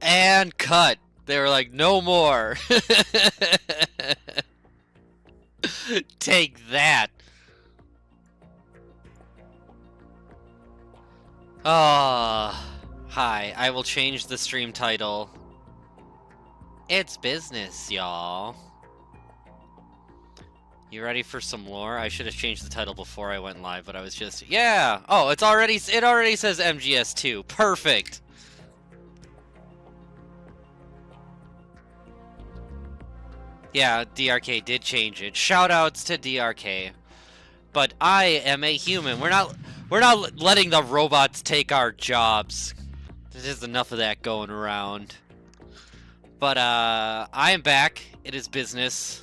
And cut. They were like, no more. Take that. Hi, I will change the stream title. It's business, y'all. You ready for some lore? I should have changed the title before I went live, but I was just, yeah. Oh, it already says MGS2. Perfect. Yeah, DRK did change it. Shoutouts to DRK. But I am a human. We're not letting the robots take our jobs. There's just enough of that going around. But I am back. It is business.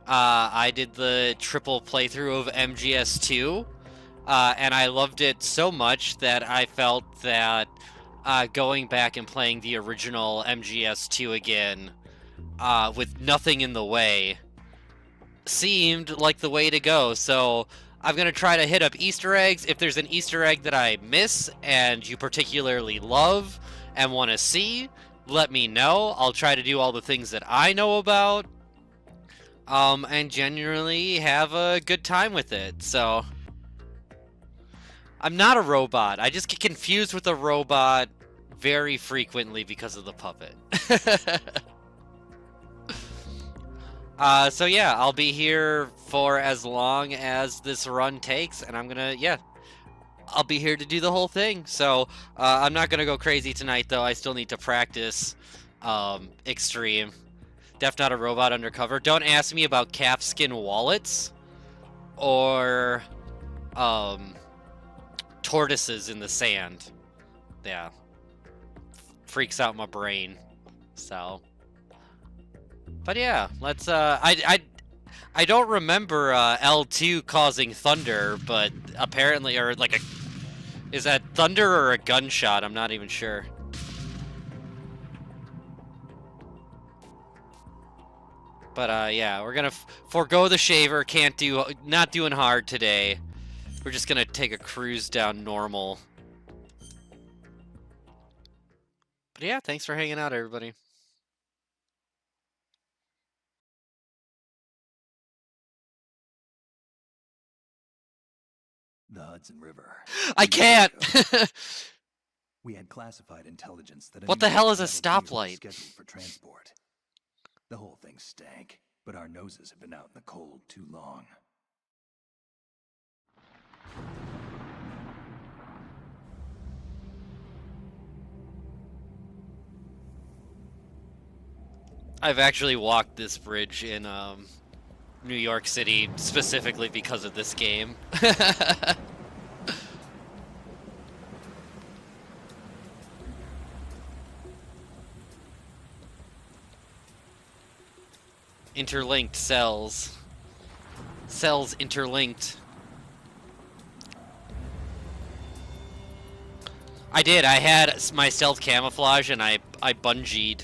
I did the triple playthrough of MGS2, and I loved it so much that I felt that going back and playing the original MGS2 again, with nothing in the way, seemed like the way to go. So I'm going to try to hit up Easter eggs. If there's an Easter egg that I miss and you particularly love and want to see, let me know. I'll try to do all the things that I know about. And genuinely have a good time with it. So I'm not a robot. I just get confused with a robot very frequently because of the puppet. So yeah, I'll be here for as long as this run takes, and I'm gonna, yeah, I'll be here to do the whole thing. So I'm not gonna go crazy tonight, though. I still need to practice Extreme. Def Not a Robot Undercover. Don't ask me about calfskin wallets or tortoises in the sand. Yeah, freaks out my brain. So, but yeah, let's. I don't remember L2 causing thunder, but apparently, or like is that thunder or a gunshot? I'm not even sure. But yeah, we're gonna forego the shaver. Not doing hard today. We're just gonna take a cruise down normal. But yeah, thanks for hanging out, everybody. The Hudson River. I can't! We had classified intelligence that what the hell is a stoplight? Scheduled for transport. The whole thing stank, but our noses have been out in the cold too long. I've actually walked this bridge in New York City specifically because of this game. Interlinked cells. Cells interlinked. I did. I had my stealth camouflage and I bungeed.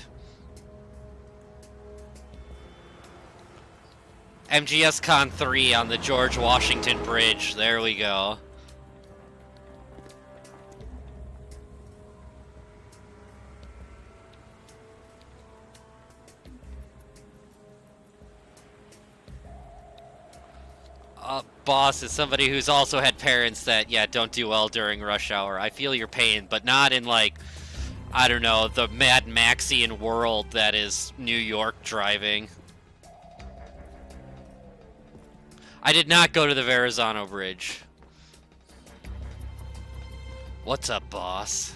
MGSCON2 on the George Washington Bridge. There we go. Boss is somebody who's also had parents that, yeah, don't do well during rush hour. I feel your pain, but not in, like, I don't know, the Mad Maxian world that is New York driving. I did not go to the Verrazano Bridge. What's up, boss?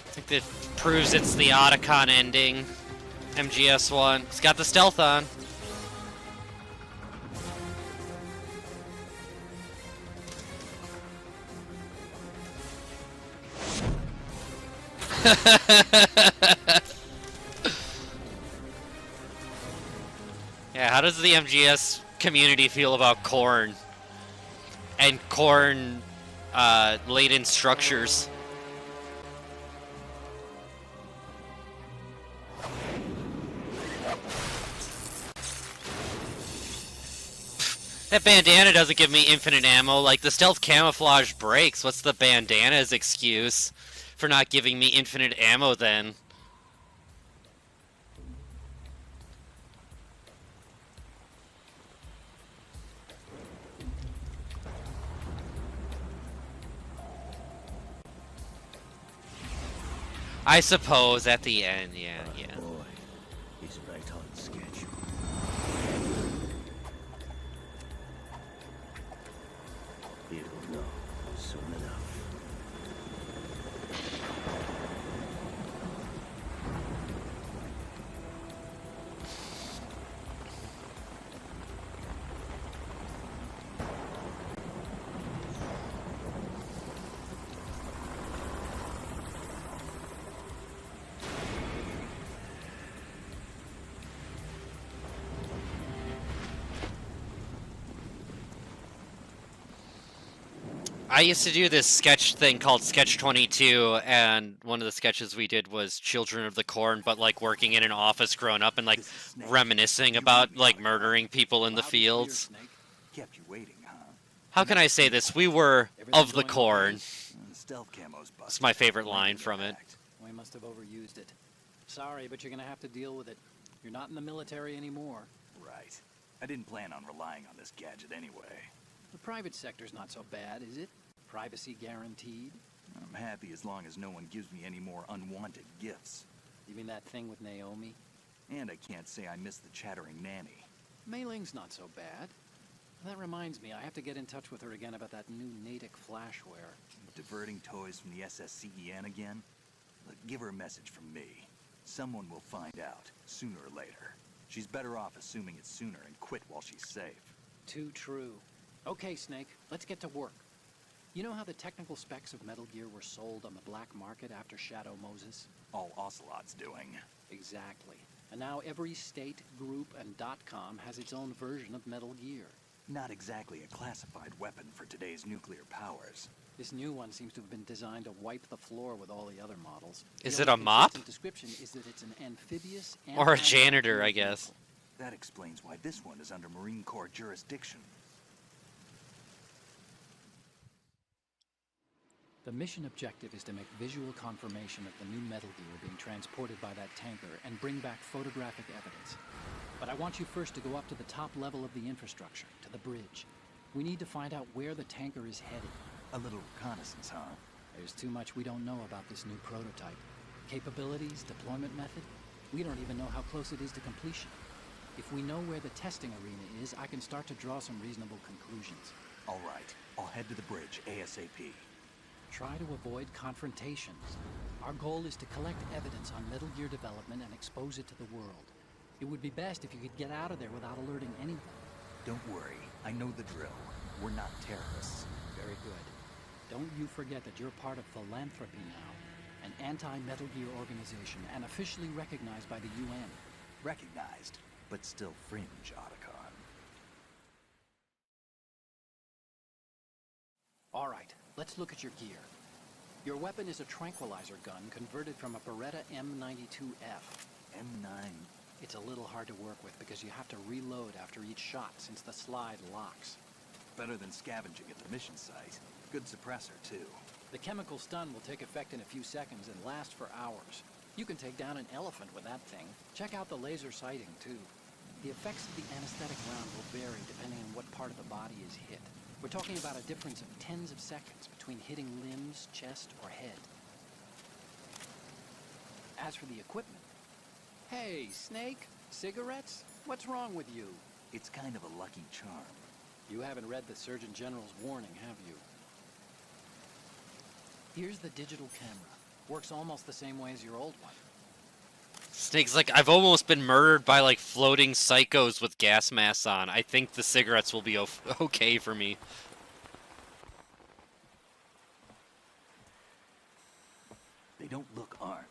I think that proves it's the Otacon ending. MGS1. It's got the stealth on. Yeah, how does the MGS community feel about corn and corn laden structures? That bandana doesn't give me infinite ammo. Like, the stealth camouflage breaks. What's the bandana's excuse for not giving me infinite ammo then? I suppose at the end, yeah. Boy, he's right on schedule. He'll know soon enough. I used to do this sketch thing called Sketch 22, and one of the sketches we did was Children of the Corn, but like working in an office growing up and like reminiscing about like murdering people in the fields. Kept you waiting, huh? How can I say this? We were of the corn. The stealth camo's busted. It's my favorite line from it. We must have overused it. Sorry, but you're gonna have to deal with it. You're not in the military anymore. Right. I didn't plan on relying on this gadget anyway. The private sector's not so bad, is it? Privacy guaranteed? I'm happy as long as no one gives me any more unwanted gifts. You mean that thing with Naomi? And I can't say I miss the chattering nanny. Mei Ling's not so bad. That reminds me, I have to get in touch with her again about that new Natick flashware. Diverting toys from the SSCEN again? Look, give her a message from me. Someone will find out, sooner or later. She's better off assuming it's sooner and quit while she's safe. Too true. Okay, Snake, let's get to work. You know how the technical specs of Metal Gear were sold on the black market after Shadow Moses? All Ocelot's doing. Exactly. And now every state, group, and .com has its own version of Metal Gear. Not exactly a classified weapon for today's nuclear powers. This new one seems to have been designed to wipe the floor with all the other models. Is The it a only mop? consistent description is that it's an amphibious Or a janitor, I anti-nuclear guess. vehicle. That explains why this one is under Marine Corps jurisdiction. The mission objective is to make visual confirmation of the new Metal Gear being transported by that tanker and bring back photographic evidence. But I want you first to go up to the top level of the infrastructure, to the bridge. We need to find out where the tanker is headed. A little reconnaissance, huh? There's too much we don't know about this new prototype. Capabilities, deployment method, we don't even know how close it is to completion. If we know where the testing arena is, I can start to draw some reasonable conclusions. All right, I'll head to the bridge ASAP. Try to avoid confrontations. Our goal is to collect evidence on Metal Gear development and expose it to the world. It would be best if you could get out of there without alerting anyone. Don't worry, I know the drill. We're not terrorists. Very good. Don't you forget that you're part of Philanthropy now, an anti-Metal Gear organization and officially recognized by the UN. Recognized, but still fringe, Otacon. All right, let's look at your gear. Your weapon is a tranquilizer gun converted from a Beretta M92F. M9. It's a little hard to work with because you have to reload after each shot since the slide locks. Better than scavenging at the mission site. Good suppressor, too. The chemical stun will take effect in a few seconds and last for hours. You can take down an elephant with that thing. Check out the laser sighting, too. The effects of the anesthetic round will vary depending on what part of the body is hit. We're talking about a difference of tens of seconds between hitting limbs, chest, or head. As for the equipment... Hey, Snake, cigarettes? What's wrong with you? It's kind of a lucky charm. You haven't read the Surgeon General's warning, have you? Here's the digital camera. Works almost the same way as your old one. Snake's like, I've almost been murdered by like floating psychos with gas masks on. I think the cigarettes will be okay for me. They don't look armed.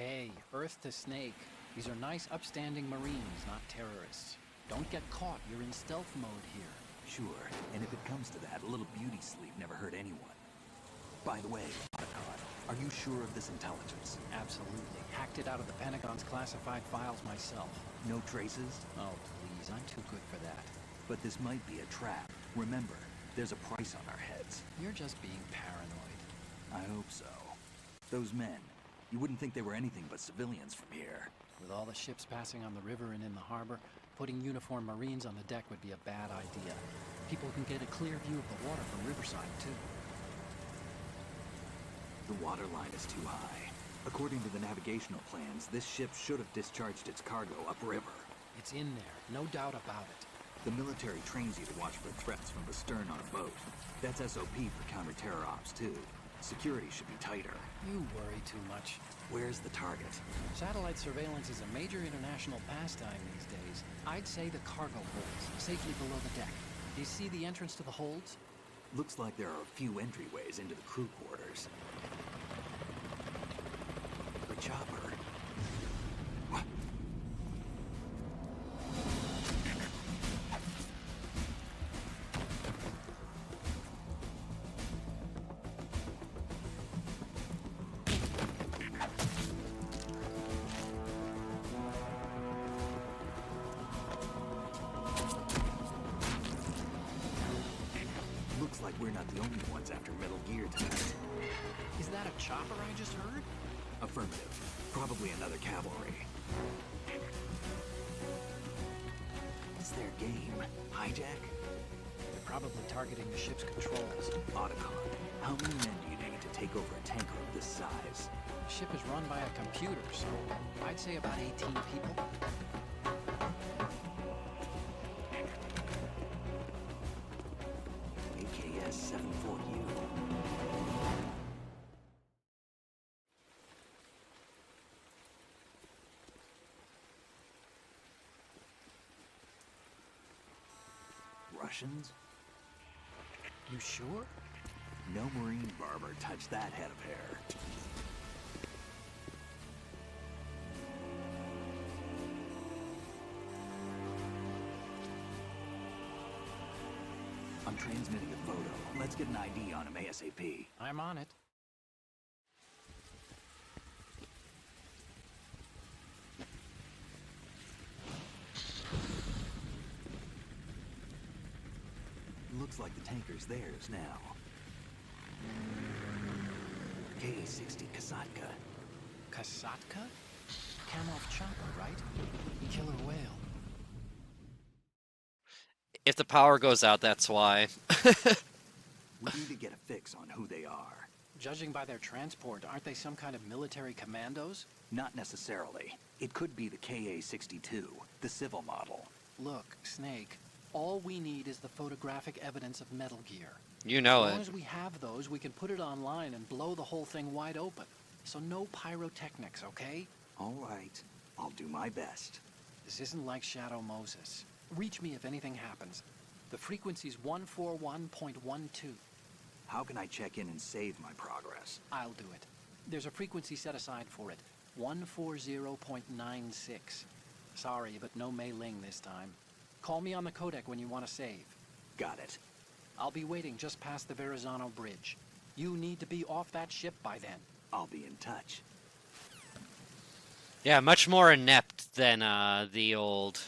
Hey, Earth to Snake. These are nice, upstanding Marines, not terrorists. Don't get caught. You're in stealth mode here. Sure, and if it comes to that, a little beauty sleep never hurt anyone. By the way, Otacon, are you sure of this intelligence? Absolutely. Hacked it out of the Pentagon's classified files myself. No traces? Oh, please. I'm too good for that. But this might be a trap. Remember, there's a price on our heads. You're just being paranoid. I hope so. Those men, you wouldn't think they were anything but civilians from here. With all the ships passing on the river and in the harbor, putting uniformed Marines on the deck would be a bad idea. People can get a clear view of the water from Riverside, too. The water line is too high. According to the navigational plans, this ship should have discharged its cargo upriver. It's in there, no doubt about it. The military trains you to watch for threats from the stern on a boat. That's SOP for counter-terror ops, too. Security should be tighter. You worry too much. Where's the target? Satellite surveillance is a major international pastime these days. I'd say the cargo holds, safely below the deck. Do you see the entrance to the holds? Looks like there are a few entryways into the crew quarters. The chopper. What? Looks like we're not the only ones after Metal Gear tonight. Is that a chopper I just heard? Affirmative. Probably another cavalry. What's their game? Hijack? They're probably targeting the ship's controls. Otacon, how many men do you need to take over a tanker of this size? The ship is run by a computer, so I'd say about 18 people. AKS-74U. Russians? You sure? No Marine barber touched that head of hair. I'm transmitting a photo. Let's get an ID on him ASAP. I'm on it. Looks like the tanker's theirs now. KA-60 Kasatka. Kasatka? Kamov chopper, right? Killer whale. If the power goes out, that's why. We need to get a fix on who they are. Judging by their transport, aren't they some kind of military commandos? Not necessarily. It could be the KA-62, the civil model. Look, Snake, all we need is the photographic evidence of Metal Gear. You know As long it. as we have those, we can put it online and blow the whole thing wide open. So no pyrotechnics, okay? All right. I'll do my best. This isn't like Shadow Moses. Reach me if anything happens. The frequency's 141.12. How can I check in and save my progress? I'll do it. There's a frequency set aside for it. 140.96. Sorry, but no Mei Ling this time. Call me on the codec when you want to save. Got it. I'll be waiting just past the Verrazano Bridge. You need to be off that ship by then. I'll be in touch. Yeah, much more inept than the old.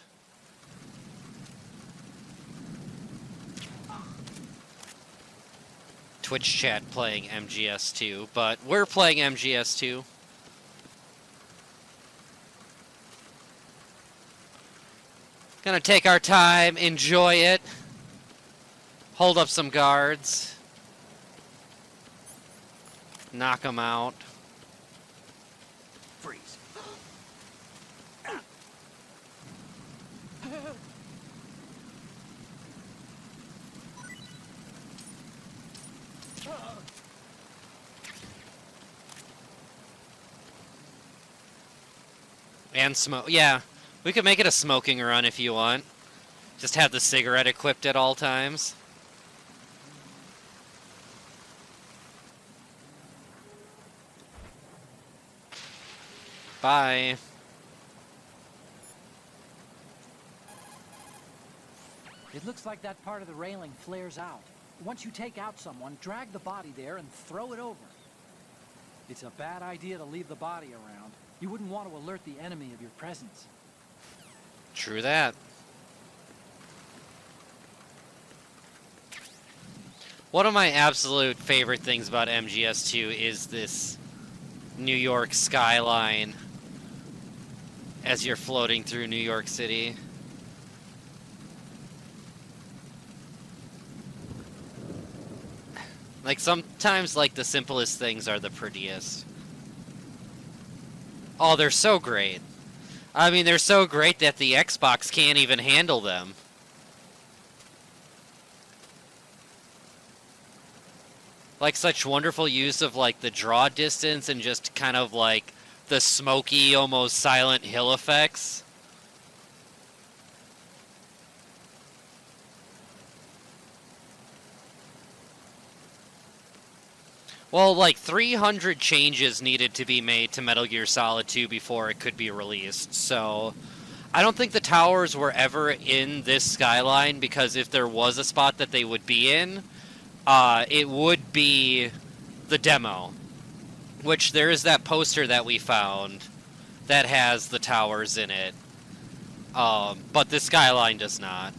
Twitch chat playing MGS2, but we're playing MGS2. Gonna take our time, enjoy it, hold up some guards, knock them out. Freeze. And smoke. Yeah, we could make it a smoking run if you want. Just have the cigarette equipped at all times. Bye. It looks like that part of the railing flares out. Once you take out someone, drag the body there and throw it over. It's a bad idea to leave the body around. You wouldn't want to alert the enemy of your presence. True that. One of my absolute favorite things about MGS2 is this New York skyline as you're floating through New York City. Like, sometimes, like, the simplest things are the prettiest. Oh, they're so great. I mean, they're so great that the Xbox can't even handle them. Like, such wonderful use of, like, the draw distance and just kind of, like, the smoky, almost Silent Hill effects. Well, like, 300 changes needed to be made to Metal Gear Solid 2 before it could be released, so I don't think the towers were ever in this skyline, because if there was a spot that they would be in, it would be the demo, which there is that poster that we found that has the towers in it, but the skyline does not.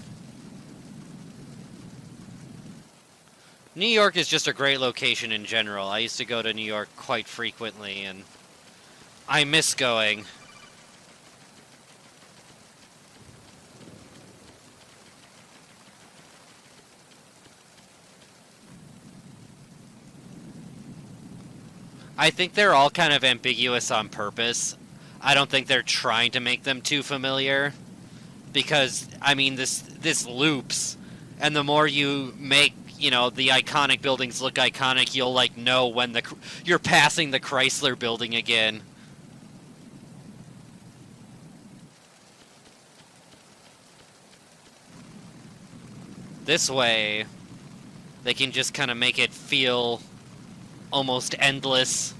New York is just a great location in general. I used to go to New York quite frequently, and I miss going. I think they're all kind of ambiguous on purpose. I don't think they're trying to make them too familiar, because, I mean, this loops, and the more you make, you know, the iconic buildings look iconic, you'll, like, know when you're passing the Chrysler building again. This way, they can just kind of make it feel almost endless.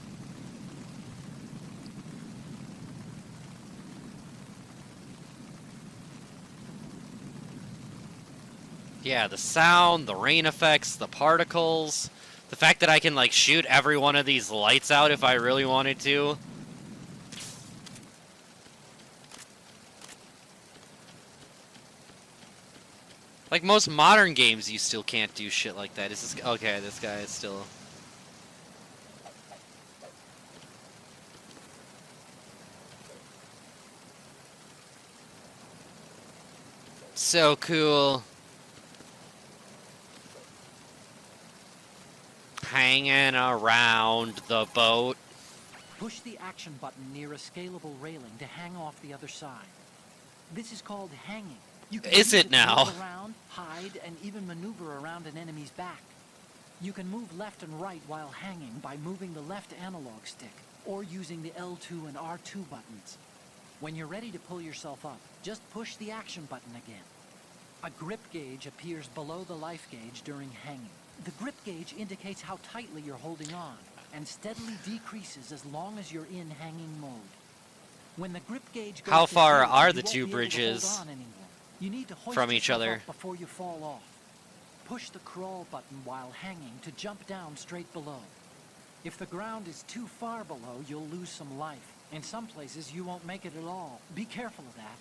Yeah, the sound, the rain effects, the particles, the fact that I can, like, shoot every one of these lights out if I really wanted to. Like, most modern games, you still can't do shit like that. Is this... Okay, this guy is still... So cool. Hanging around the boat. Push the action button near a scalable railing to hang off the other side. This is called hanging. You can Is use it now? to move around, hide, and even maneuver around an enemy's back. You can move left and right while hanging by moving the left analog stick, or using the L2 and R2 buttons. When you're ready to pull yourself up, just push the action button again. A grip gauge appears below the life gauge during hanging. The grip gauge indicates how tightly you're holding on, and steadily decreases as long as you're in hanging mode. When the grip gauge goes How to far zero, are you the won't two be able to hold bridges on anymore. You need to hoist from each yourself other? up before you fall off. Push the crawl button while hanging to jump down straight below. If the ground is too far below, you'll lose some life. In some places, you won't make it at all. Be careful of that.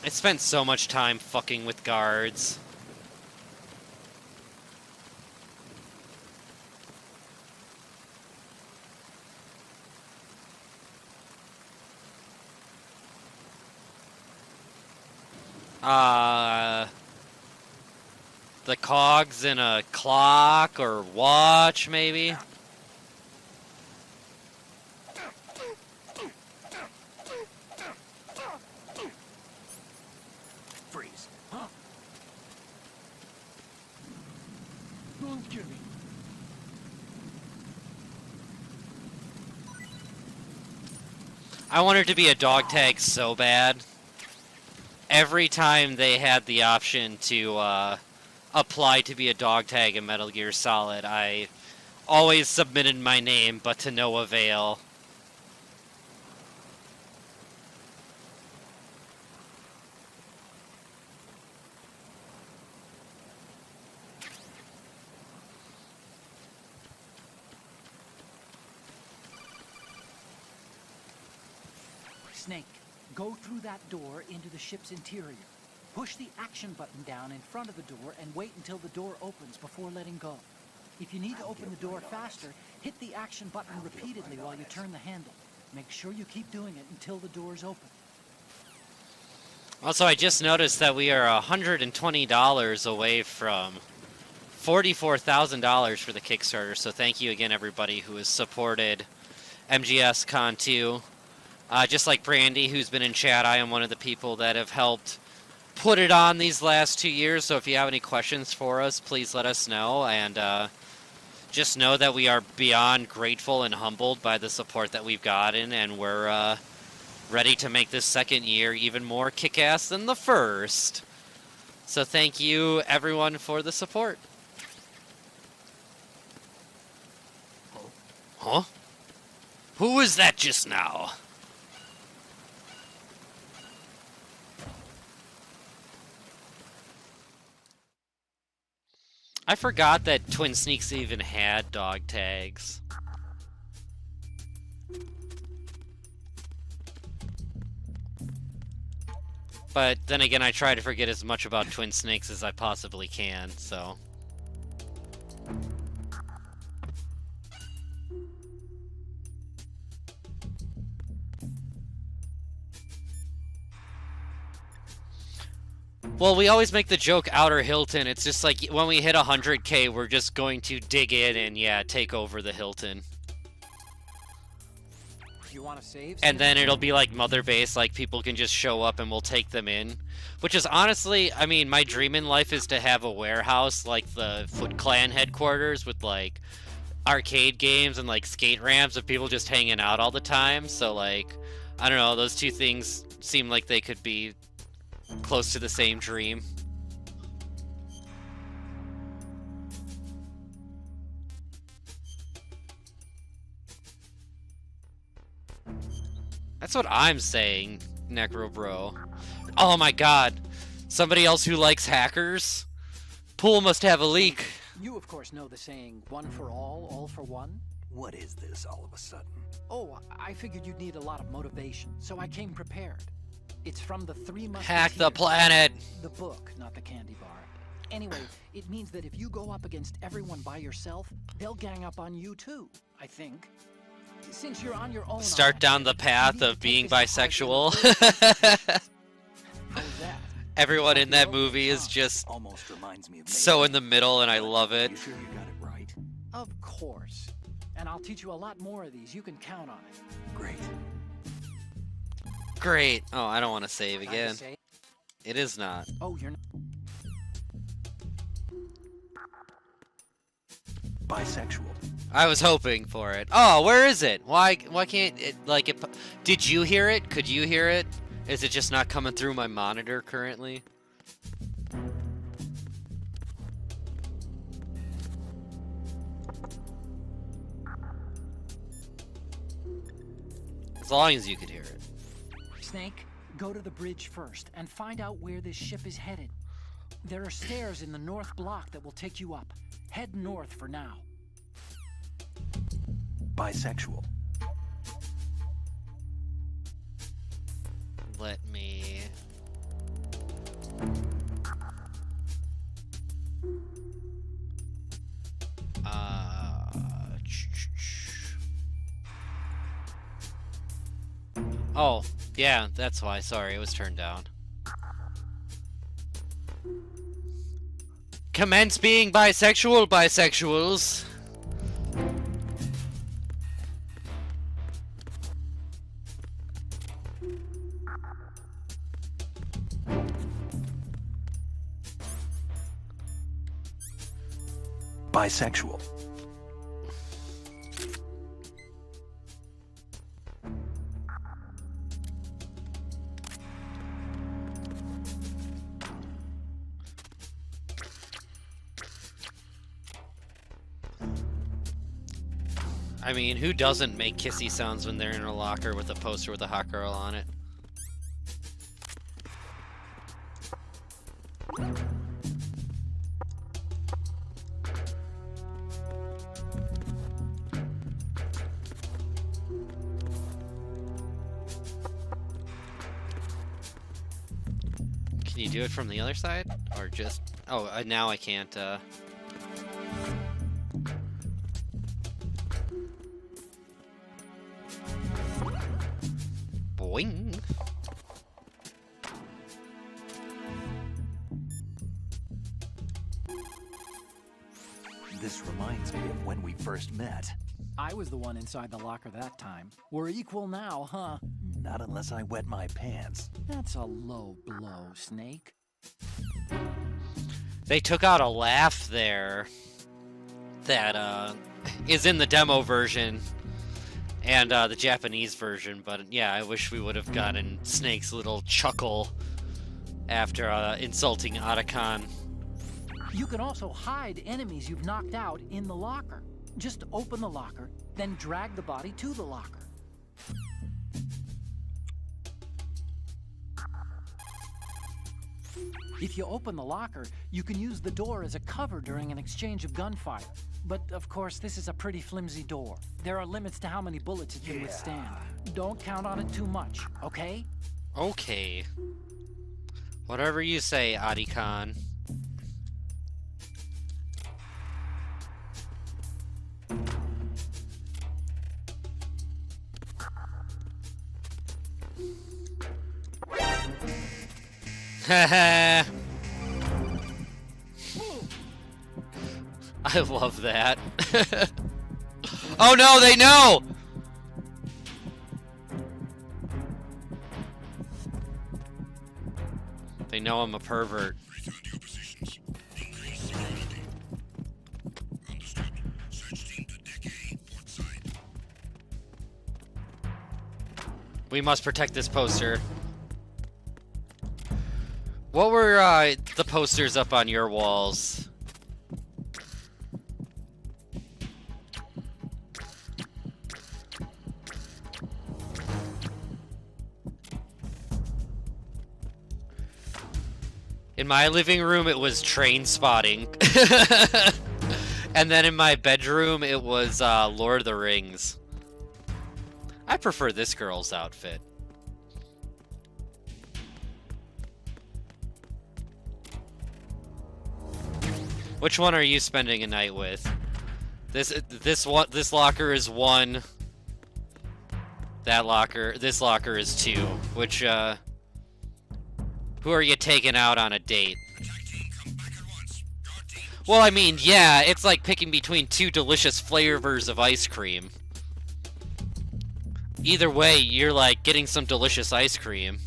I spent so much time fucking with guards. The cogs in a clock or watch, maybe? Freeze. Huh? Don't kill me. I wanted to be a dog tag so bad. Every time they had the option to apply to be a dog tag in Metal Gear Solid, I always submitted my name, but to no avail. Snake, go through that door into the ship's interior. Push the action button down in front of the door and wait until the door opens before letting go. If you need to open the door faster, hit the action button repeatedly while you turn the handle. Make sure you keep doing it until the door's open. Also, I just noticed that we are $120 away from $44,000 for the Kickstarter, so thank you again, everybody who has supported MGSCON2. Just like Brandy, who's been in chat, I am one of the people that have helped put it on these last 2 years, so if you have any questions for us, please let us know, and just know that we are beyond grateful and humbled by the support that we've gotten, and we're ready to make this second year even more kick-ass than the first. So thank you, everyone, for the support. Huh? Who was that just now? I forgot that Twin Sneaks even had dog tags. But then again, I try to forget as much about Twin Snakes as I possibly can, so... Well, we always make the joke Outer Hilton. It's just like when we hit 100K, we're just going to dig in and, yeah, take over the Hilton. You want to save? And then it'll be like Mother Base, like people can just show up and we'll take them in. Which is honestly, I mean, my dream in life is to have a warehouse like the Foot Clan headquarters with like arcade games and like skate ramps of people just hanging out all the time. So like, I don't know, those two things seem like they could be close to the same dream. That's what I'm saying, Necro Bro. Oh my god. Somebody else who likes hackers? Pool must have a leak. You, of course, know the saying, one for all for one? What is this all of a sudden? Oh, I figured you'd need a lot of motivation, so I came prepared. It's from the Three Musketeers. Hack the planet! The book, not the candy bar. Anyway, it means that if you go up against everyone by yourself, they'll gang up on you too, I think. Since you're on your own... Start down the path of being bisexual. How's that? Everyone in that movie is just Almost reminds me of so in the middle, and I love it. You sure you got it right? Of course. And I'll teach you a lot more of these. You can count on it. Great. Great. Oh, I don't want to save Time to again. say- It is not. Oh, you're not... Bisexual. I was hoping for it. Oh, where is it? Why can't it, like, it... Did you hear it? Could you hear it? Is it just not coming through my monitor currently? As long as you could hear it. Snake, go to the bridge first and find out where this ship is headed. There are stairs in the north block that will take you up. Head north for now. Bisexual. Let me... Oh, yeah, that's why. Sorry, it was turned down. Commence being bisexual, bisexuals. Bisexual. I mean, who doesn't make kissy sounds when they're in a locker with a poster with a hot girl on it? Can you do it from the other side? Or just... Oh, now I can't, Boing! This reminds me of when we first met. I was the one inside the locker that time. We're equal now, huh? Not unless I wet my pants. That's a low blow, Snake. They took out a laugh there that is in the demo version and the Japanese version, but yeah, I wish we would have gotten Snake's little chuckle after insulting Otacon. You can also hide enemies you've knocked out in the locker. Just open the locker, then drag the body to the locker. If you open the locker, you can use the door as a cover during an exchange of gunfire. But, of course, this is a pretty flimsy door. There are limits to how many bullets it can withstand. Don't count on it too much, okay? Okay. Whatever you say, Otacon. Haha. I love that. Oh no, they know! They know I'm a pervert. We must protect this poster. What were the posters up on your walls? In my living room, it was Train Spotting. And then in my bedroom, it was Lord of the Rings. I prefer this girl's outfit. Which one are you spending a night with? This locker is 1. This locker is 2. Which who are you taking out on a date? Well, I mean, yeah, it's like picking between 2 delicious flavors of ice cream. Either way, you're like getting some delicious ice cream.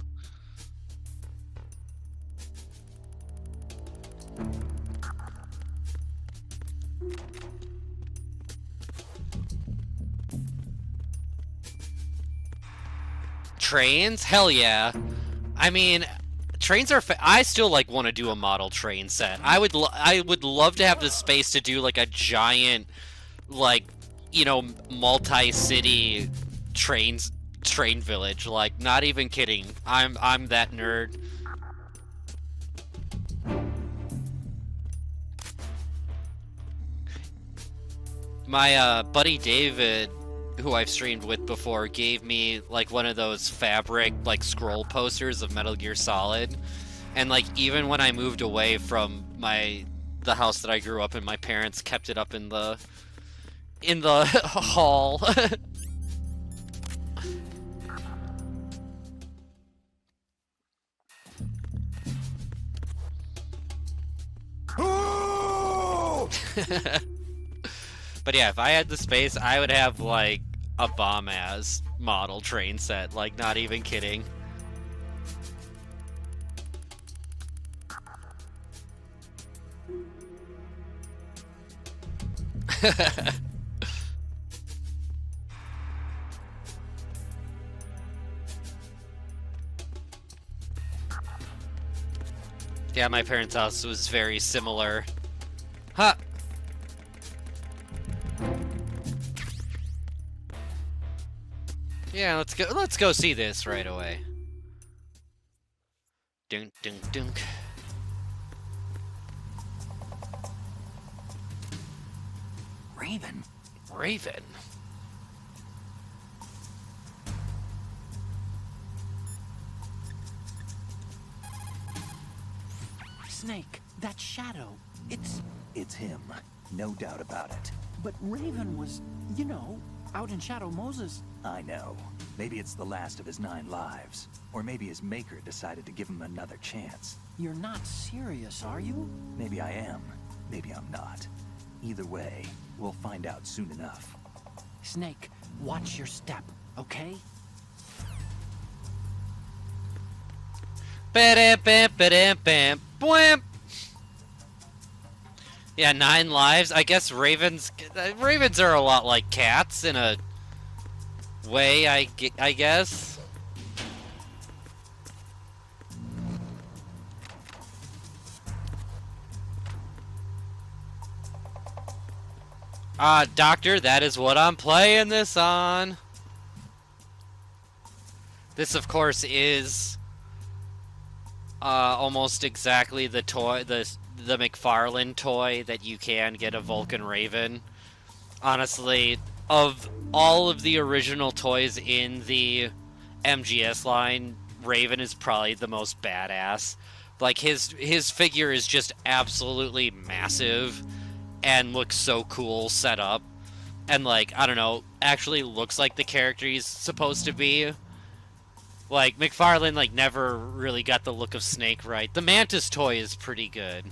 Trains? Hell yeah. I mean, trains are I still like want to do a model train set. I would love to have the space to do like a giant, like, you know, multi-city train village. Like, not even kidding. I'm that nerd. My buddy David, who I've streamed with before, gave me like one of those fabric like scroll posters of Metal Gear Solid, and like even when I moved away from the house that I grew up in, my parents kept it up in the hall. But yeah, if I had the space, I would have like a bomb-ass model train set, like, not even kidding. Yeah, my parents' house was very similar. Huh. Yeah, let's go see this right away. Dunk dunk dunk. Raven. Raven. Snake, that shadow, It's him. No doubt about it. but Raven was, you know, out in Shadow Moses. I know. Maybe it's the last of his 9 lives. Or maybe his maker decided to give him another chance. You're not serious, are you? Maybe I am. Maybe I'm not. Either way, we'll find out soon enough. Snake, watch your step, okay? Ba-dam, bam, ba-dam, bam, bwam. Yeah, 9 lives. I guess ravens are a lot like cats in a way, I guess. Doctor, that is what I'm playing this on. This, of course, is almost exactly the toy, the McFarlane toy that you can get a Vulcan Raven. Honestly, of all of the original toys in the MGS line, Raven is probably the most badass. Like, his figure is just absolutely massive and looks so cool set up. And, like, I don't know, actually looks like the character he's supposed to be. Like, McFarlane, like, never really got the look of Snake right. The Mantis toy is pretty good.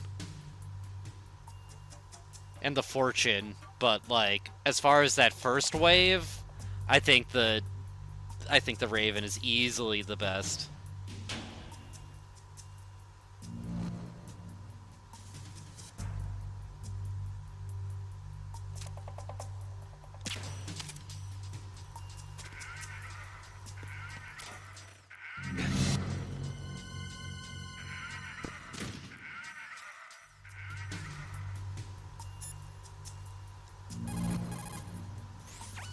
And the Fortune. But, like, as far as that first wave, I think the Raven is easily the best.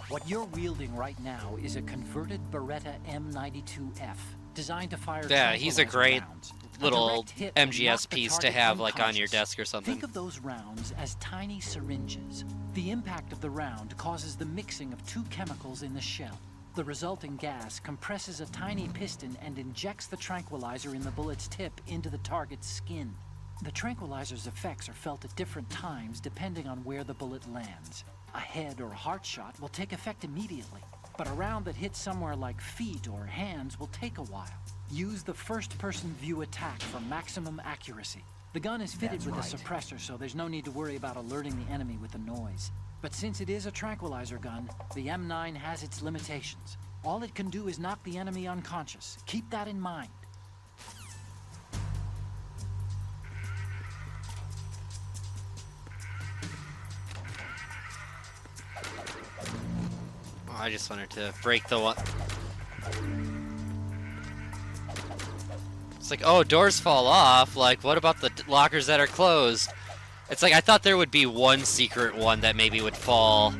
What you're wielding right now is a converted Beretta M92F, designed to fire. Yeah, he's a great rounds. little A direct hit will knock MGS the piece to target have, like, on your unconscious. desk or something. Think of those rounds as tiny syringes. The impact of the round causes the mixing of 2 chemicals in the shell. The resulting gas compresses a tiny piston and injects the tranquilizer in the bullet's tip into the target's skin. The tranquilizer's effects are felt at different times depending on where the bullet lands. A head or heart shot will take effect immediately, but a round that hits somewhere like feet or hands will take a while. Use the first-person view attack for maximum accuracy. The gun is fitted That's with right. a suppressor, so there's no need to worry about alerting the enemy with the noise. But since it is a tranquilizer gun, the M9 has its limitations. All it can do is knock the enemy unconscious. Keep that in mind. Oh, I just wanted to break the one. It's like, oh, doors fall off. Like, what about the lockers that are closed? It's like, I thought there would be one secret one that maybe would fall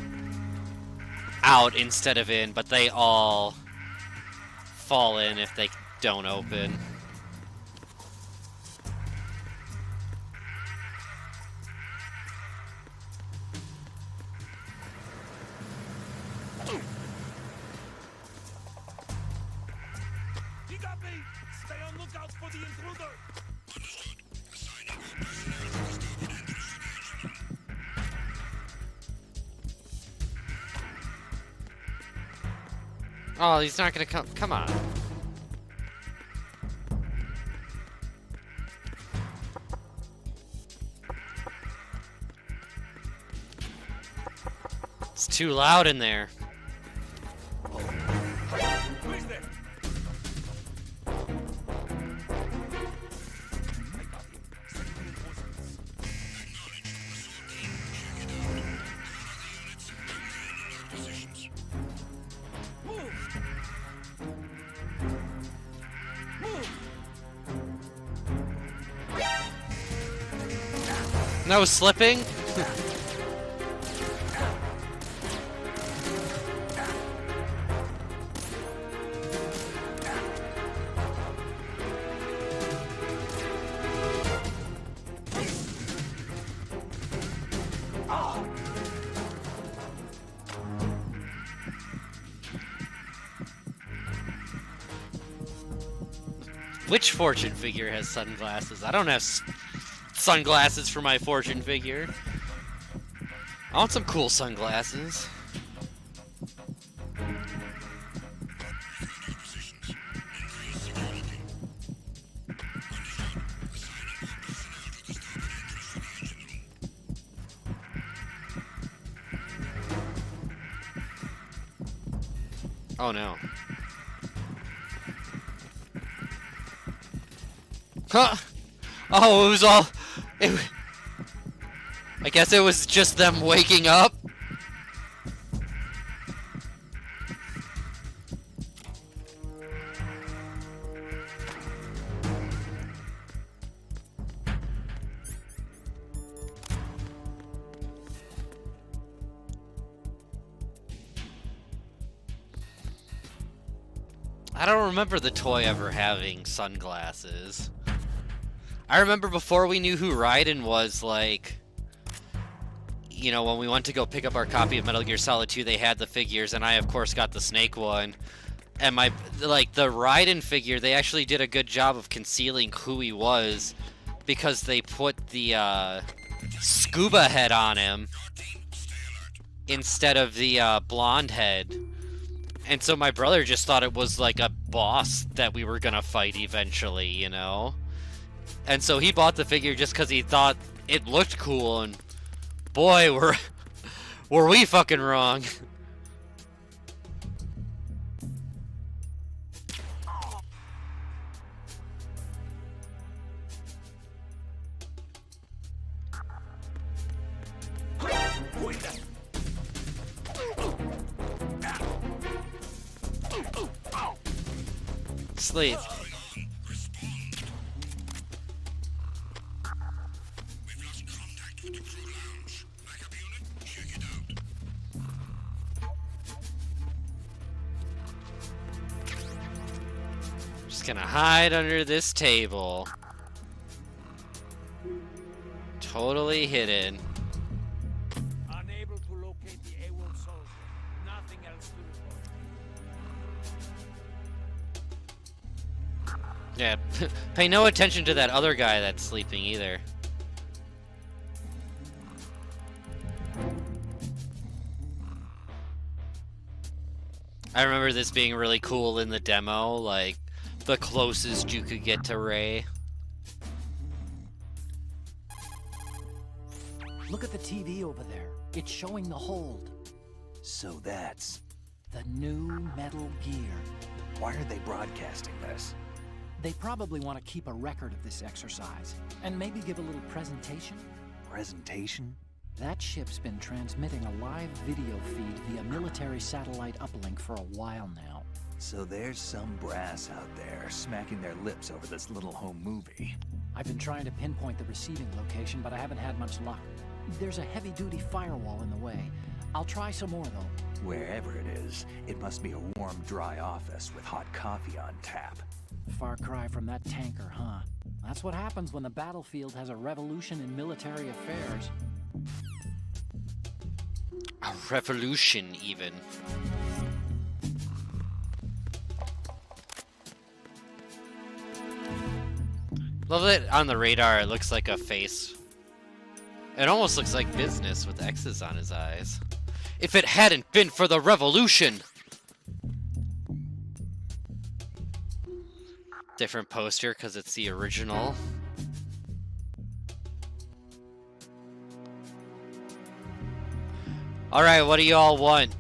out instead of in, but they all fall in if they don't open. You got me! Stay on lookout for the intruder! Oh, he's not gonna come. Come on. It's too loud in there. Who is there? I got him. Send reinforcements. Move! Move! No slipping? Which Fortune figure has sunglasses? I don't have sunglasses for my Fortune figure. I want some cool sunglasses. Oh no. Huh! Oh, it was all... I guess it was just them waking up. I don't remember the toy ever having sunglasses. I remember before we knew who Raiden was, like, you know, when we went to go pick up our copy of Metal Gear Solid 2, they had the figures, and I, of course, got the Snake one. And the Raiden figure, they actually did a good job of concealing who he was, because they put the, scuba head on him instead of the, blonde head. And so my brother just thought it was like a boss that we were gonna fight eventually, you know? And so he bought the figure just because he thought it looked cool, and boy, were we fucking wrong. Sleep. Just gonna hide under this table. Totally hidden. Unable to locate the AWOL soldier. Nothing else to report. Yeah, pay no attention to that other guy that's sleeping either. I remember this being really cool in the demo, like the closest you could get to Ray. Look at the TV over there. It's showing the hold. So that's... The new Metal Gear. Why are they broadcasting this? They probably want to keep a record of this exercise, and maybe give a little presentation. Presentation? That ship's been transmitting a live video feed via military satellite uplink for a while now. So there's some brass out there smacking their lips over this little home movie. I've been trying to pinpoint the receiving location, but I haven't had much luck. There's a heavy-duty firewall in the way. I'll try some more, though. Wherever it is, it must be a warm, dry office with hot coffee on tap. Far cry from that tanker, huh? That's what happens when the battlefield has a revolution in military affairs. A revolution, even. Love it on the radar, it looks like a face. It almost looks like BizSnes with X's on his eyes. If it hadn't been for the revolution! Different poster because it's the original. Alright, what do you all want?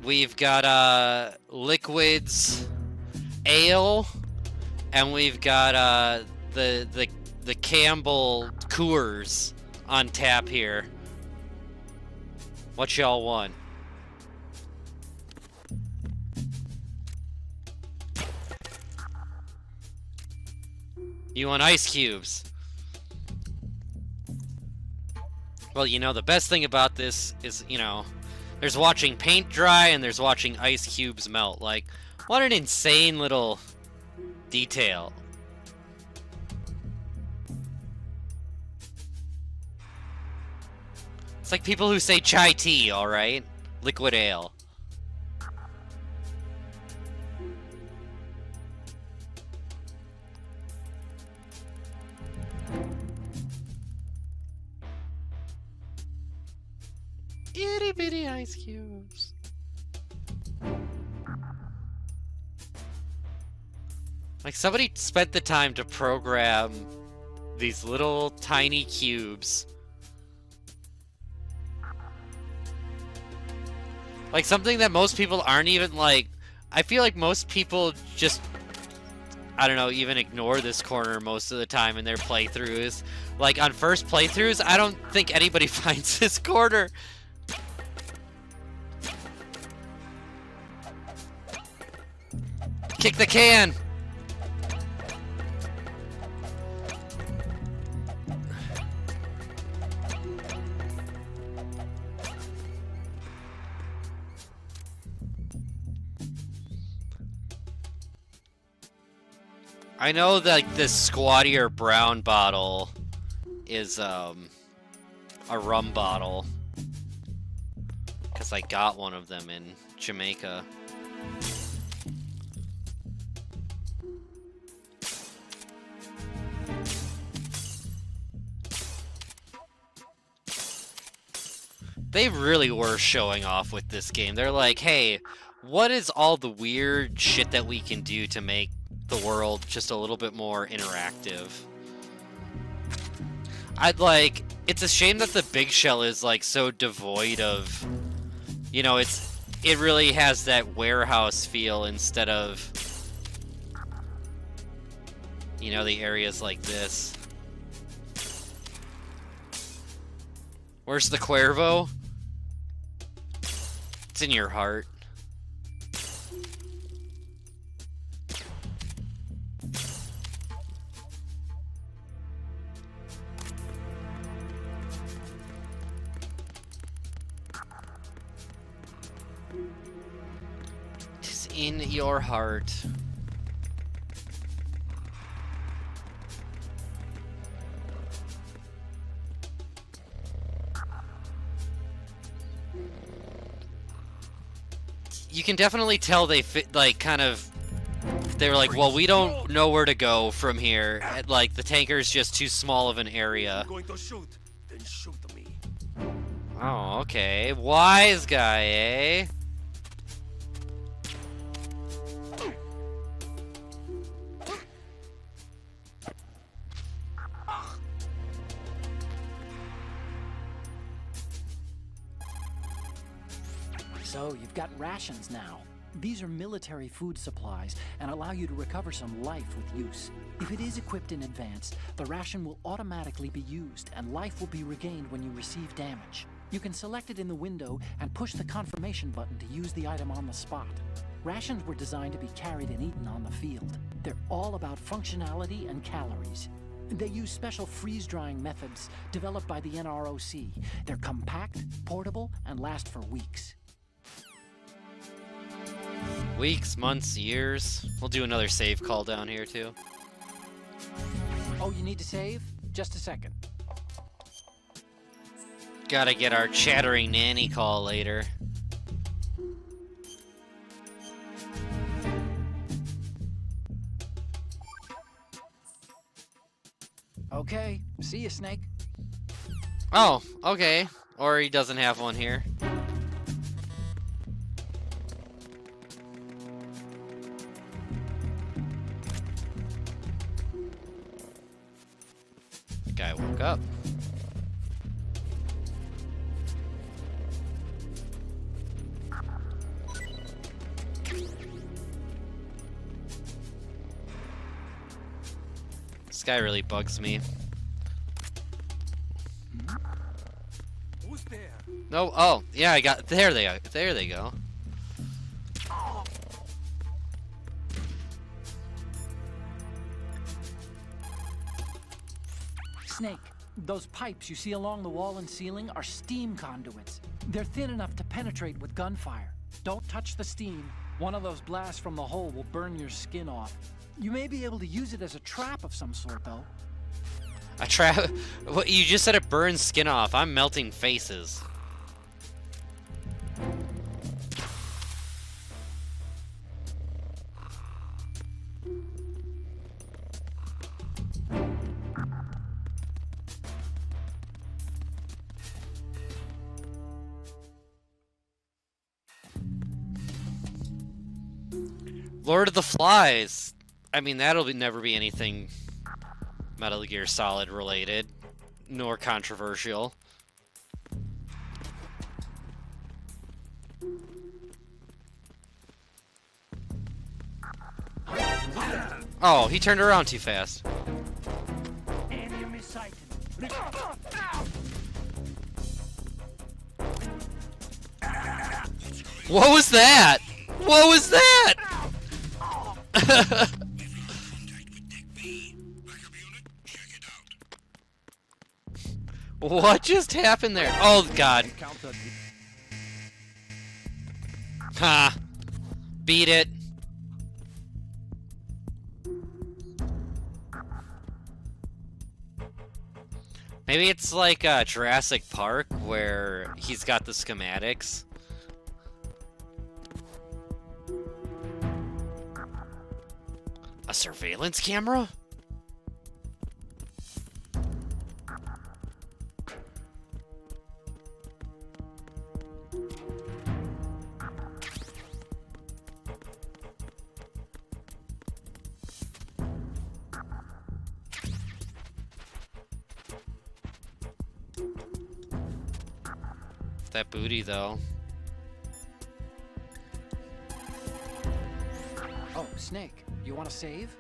We've got liquids, ale, and we've got the Campbell Coors on tap here. What y'all want? You want ice cubes? Well, you know, the best thing about this is, you know, there's watching paint dry and there's watching ice cubes melt. Like, what an insane little detail. It's like people who say chai tea, alright? Liquid ale. Itty bitty ice cubes. Like, somebody spent the time to program these little tiny cubes. Like, something that most people aren't even, like... I feel like most people just, I don't know, even ignore this corner most of the time in their playthroughs. Like, on first playthroughs, I don't think anybody finds this corner. Kick the can! I know that, like, this squattier brown bottle is a rum bottle, because I got one of them in Jamaica. They really were showing off with this game. They're like, hey, what is all the weird shit that we can do to make the world just a little bit more interactive? It's a shame that the big shell is, like, so devoid of, you know, it really has that warehouse feel instead of, you know, the areas like this. Where's the Cuervo? It's in your heart. It's in your heart. You can definitely tell they fit, like, kind of, they were like, well, we don't know where to go from here. And, like, the tanker's just too small of an area. I'm going to shoot, then shoot me. Oh, okay. Wise guy, eh? So, you've got rations now. These are military food supplies and allow you to recover some life with use. If it is equipped in advance, the ration will automatically be used and life will be regained when you receive damage. You can select it in the window and push the confirmation button to use the item on the spot. Rations were designed to be carried and eaten on the field. They're all about functionality and calories. They use special freeze-drying methods developed by the NROC. They're compact, portable, and last for weeks. Weeks, months, years. We'll do another save call down here, too. Oh, you need to save? Just a second. Gotta get our chattering nanny call later. Okay, see you, Snake. Oh, okay. Or he doesn't have one here. Guy woke up. This guy really bugs me. Who's there? No, oh, yeah, I got, there they are, there they go. Snake, those pipes you see along the wall and ceiling are steam conduits. They're thin enough to penetrate with gunfire. Don't touch the steam. One of those blasts from the hole will burn your skin off. You may be able to use it as a trap of some sort, though. A trap? What, you just said it burns skin off. I'm melting faces. Lord of the Flies. I mean, never be anything Metal Gear Solid related, nor controversial. Oh, he turned around too fast. Enemy sighted. What was that? What was that? What just happened there? Oh God. Ha. Beat it. Maybe it's like Jurassic Park where he's got the schematics. A surveillance camera? That booty, though. Oh, Snake, you want to save?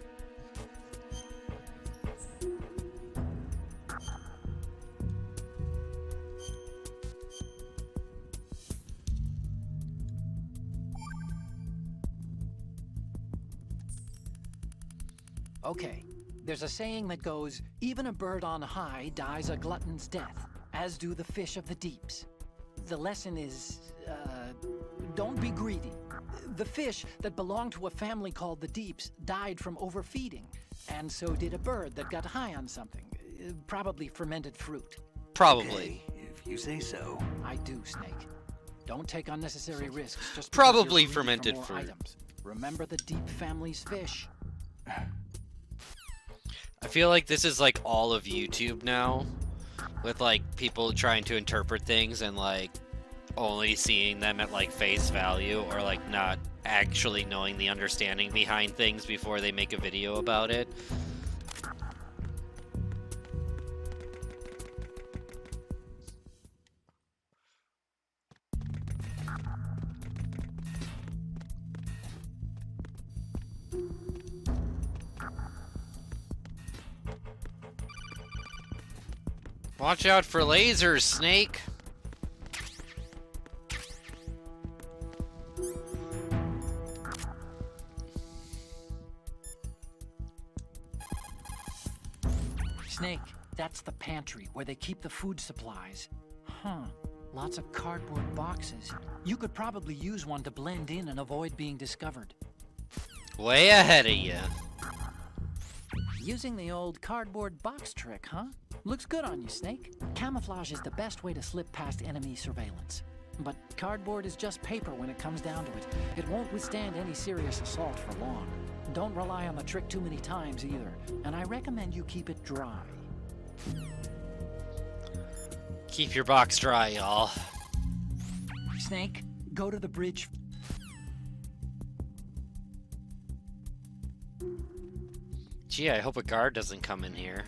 Okay, there's a saying that goes, even a bird on high dies a glutton's death, as do the fish of the deeps. The lesson is, don't be greedy. The fish that belonged to a family called the Deeps died from overfeeding, and so did a bird that got high on something, probably fermented fruit. Probably. Okay, if you say so. I do, Snake. Don't take unnecessary risks just because Probably you're greedy fermented for more fruit. items. Remember the Deep family's fish. I feel like this is like all of YouTube now, with like people trying to interpret things and like only seeing them at like face value, or like not actually knowing the understanding behind things before they make a video about it. Watch out for lasers, Snake! Snake, that's the pantry where they keep the food supplies. Huh. Lots of cardboard boxes. You could probably use one to blend in and avoid being discovered. Way ahead of you. Using the old cardboard box trick, huh? Looks good on you, Snake. Camouflage is the best way to slip past enemy surveillance. But cardboard is just paper when it comes down to it. It won't withstand any serious assault for long. Don't rely on the trick too many times either, and I recommend you keep it dry. Keep your box dry, y'all. Snake, go to the bridge. Gee, I hope a guard doesn't come in here.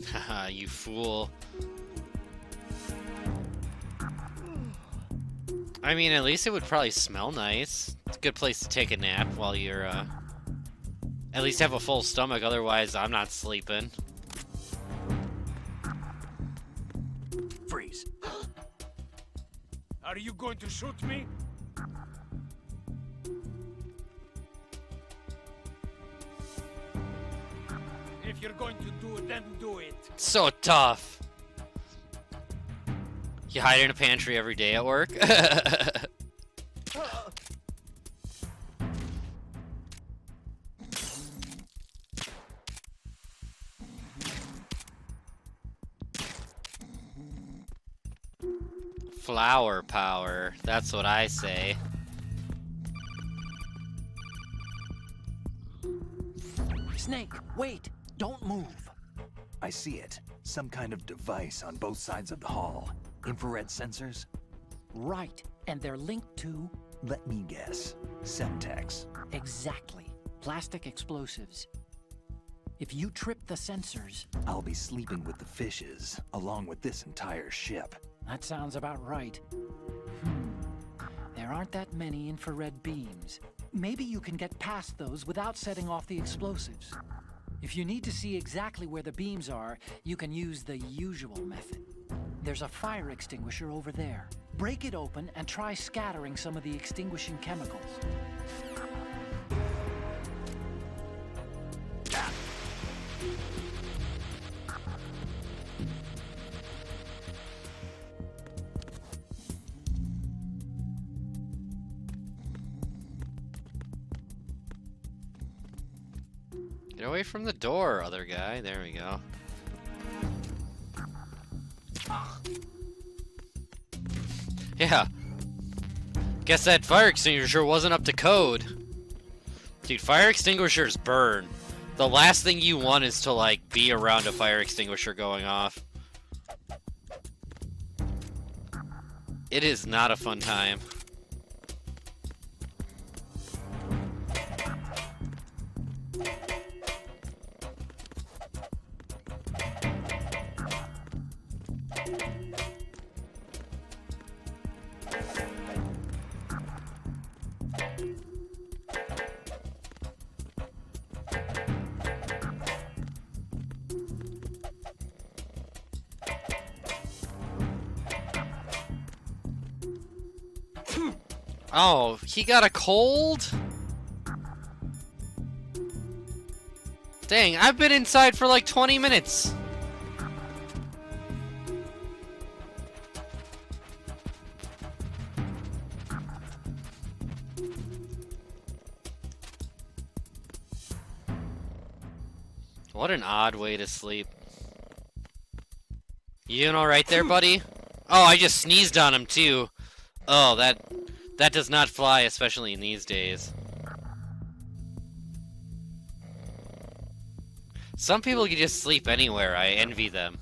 Haha, you fool. I mean, at least it would probably smell nice. It's a good place to take a nap while you're, at least have a full stomach, otherwise I'm not sleeping. Freeze. Are you going to shoot me? If you're going to do it, then do it. So tough. You hide in a pantry every day at work? Flower power. That's what I say. Snake, wait! Don't move! I see it. Some kind of device on both sides of the hall. Infrared sensors? Right, and they're linked to... Let me guess. Semtex. Exactly. Plastic explosives. If you trip the sensors... I'll be sleeping with the fishes, along with this entire ship. That sounds about right. There aren't that many infrared beams. Maybe you can get past those without setting off the explosives. If you need to see exactly where the beams are, you can use the usual method. There's a fire extinguisher over there. Break it open and try scattering some of the extinguishing chemicals. Get away from the door, other guy. There we go. Yeah. Guess that fire extinguisher wasn't up to code. Dude, fire extinguishers burn. The last thing you want is to, like, be around a fire extinguisher going off. It is not a fun time. Oh, he got a cold? Dang, I've been inside for like 20 minutes. What an odd way to sleep. You doing alright there, buddy? Oh, I just sneezed on him too. Oh, that does not fly, especially in these days. Some people can just sleep anywhere. I envy them.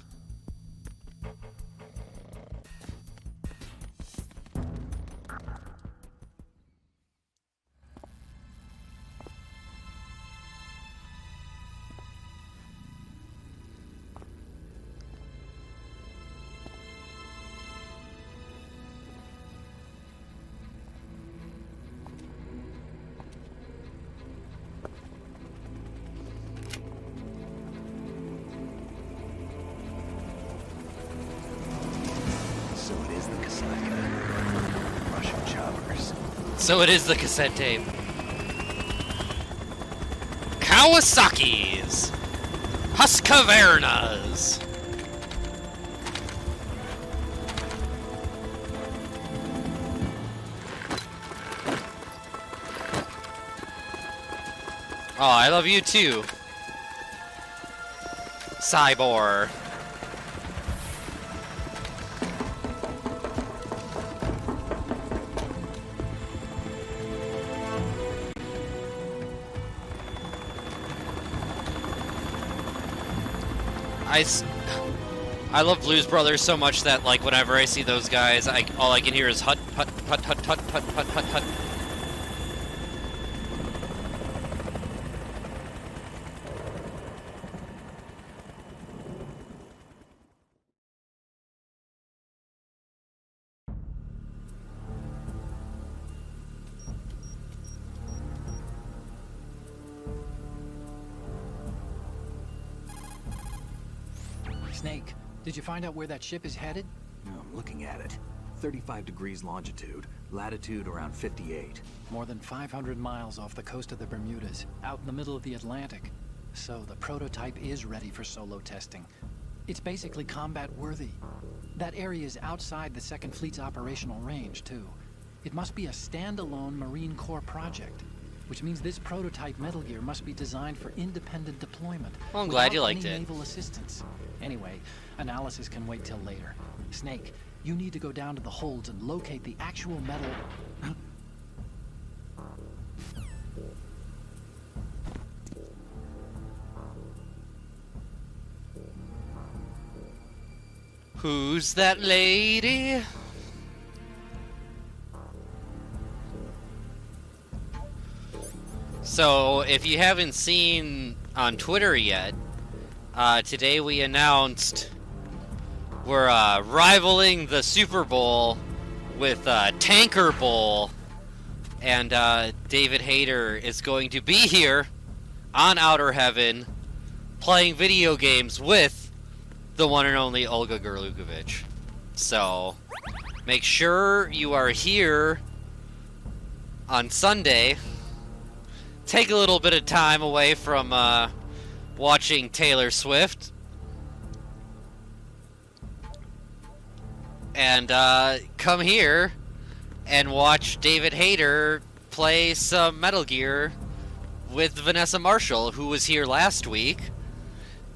So it is the cassette tape. Kawasaki's. Husqvarna's. Oh, I love you too. Cyborg. I love Blues Brothers so much that, like, whenever I see those guys, all I can hear is hut, hut, hut, hut, hut, hut, hut, hut, hut. Snake, did you find out where that ship is headed? I'm looking at it. 35 degrees longitude, latitude around 58. More than 500 miles off the coast of the Bermudas, out in the middle of the Atlantic. So the prototype is ready for solo testing. It's basically combat worthy. That area is outside the Second Fleet's operational range, too. It must be a standalone Marine Corps project, which means this prototype Metal Gear must be designed for independent deployment. Well, I'm glad you without liked any it. naval assistance. Anyway, analysis can wait till later. Snake, You need to go down to the holds and locate the actual metal. Who's that lady? So, if you haven't seen on Twitter yet, today we announced we're rivaling the Super Bowl with Tanker Bowl, and David Hayter is going to be here on Outer Heaven playing video games with the one and only Olga Gerlukovic. So, make sure you are here on Sunday. Take a little bit of time away from watching Taylor Swift. And come here and watch David Hayter play some Metal Gear with Vanessa Marshall, who was here last week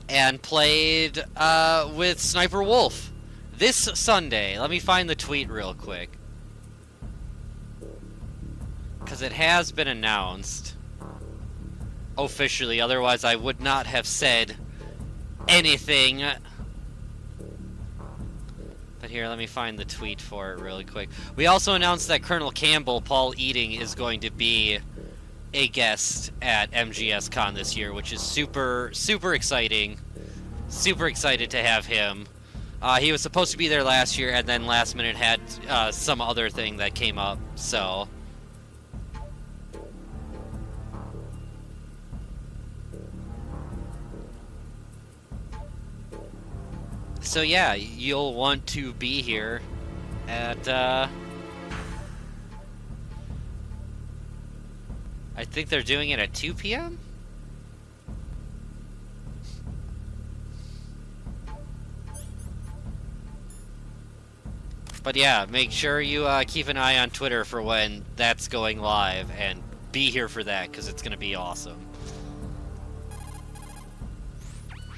and played with Sniper Wolf this Sunday. Let me find the tweet real quick, because it has been announced officially, otherwise I would not have said anything. But here, let me find the tweet for it really quick. We also announced that Colonel Campbell, Paul Eating, is going to be a guest at MGSCON this year, which is super, super exciting. Super excited to have him. He was supposed to be there last year, and then last minute had some other thing that came up, so... So yeah, you'll want to be here at, I think they're doing it at 2 p.m.? But yeah, make sure you keep an eye on Twitter for when that's going live, and be here for that, because it's going to be awesome.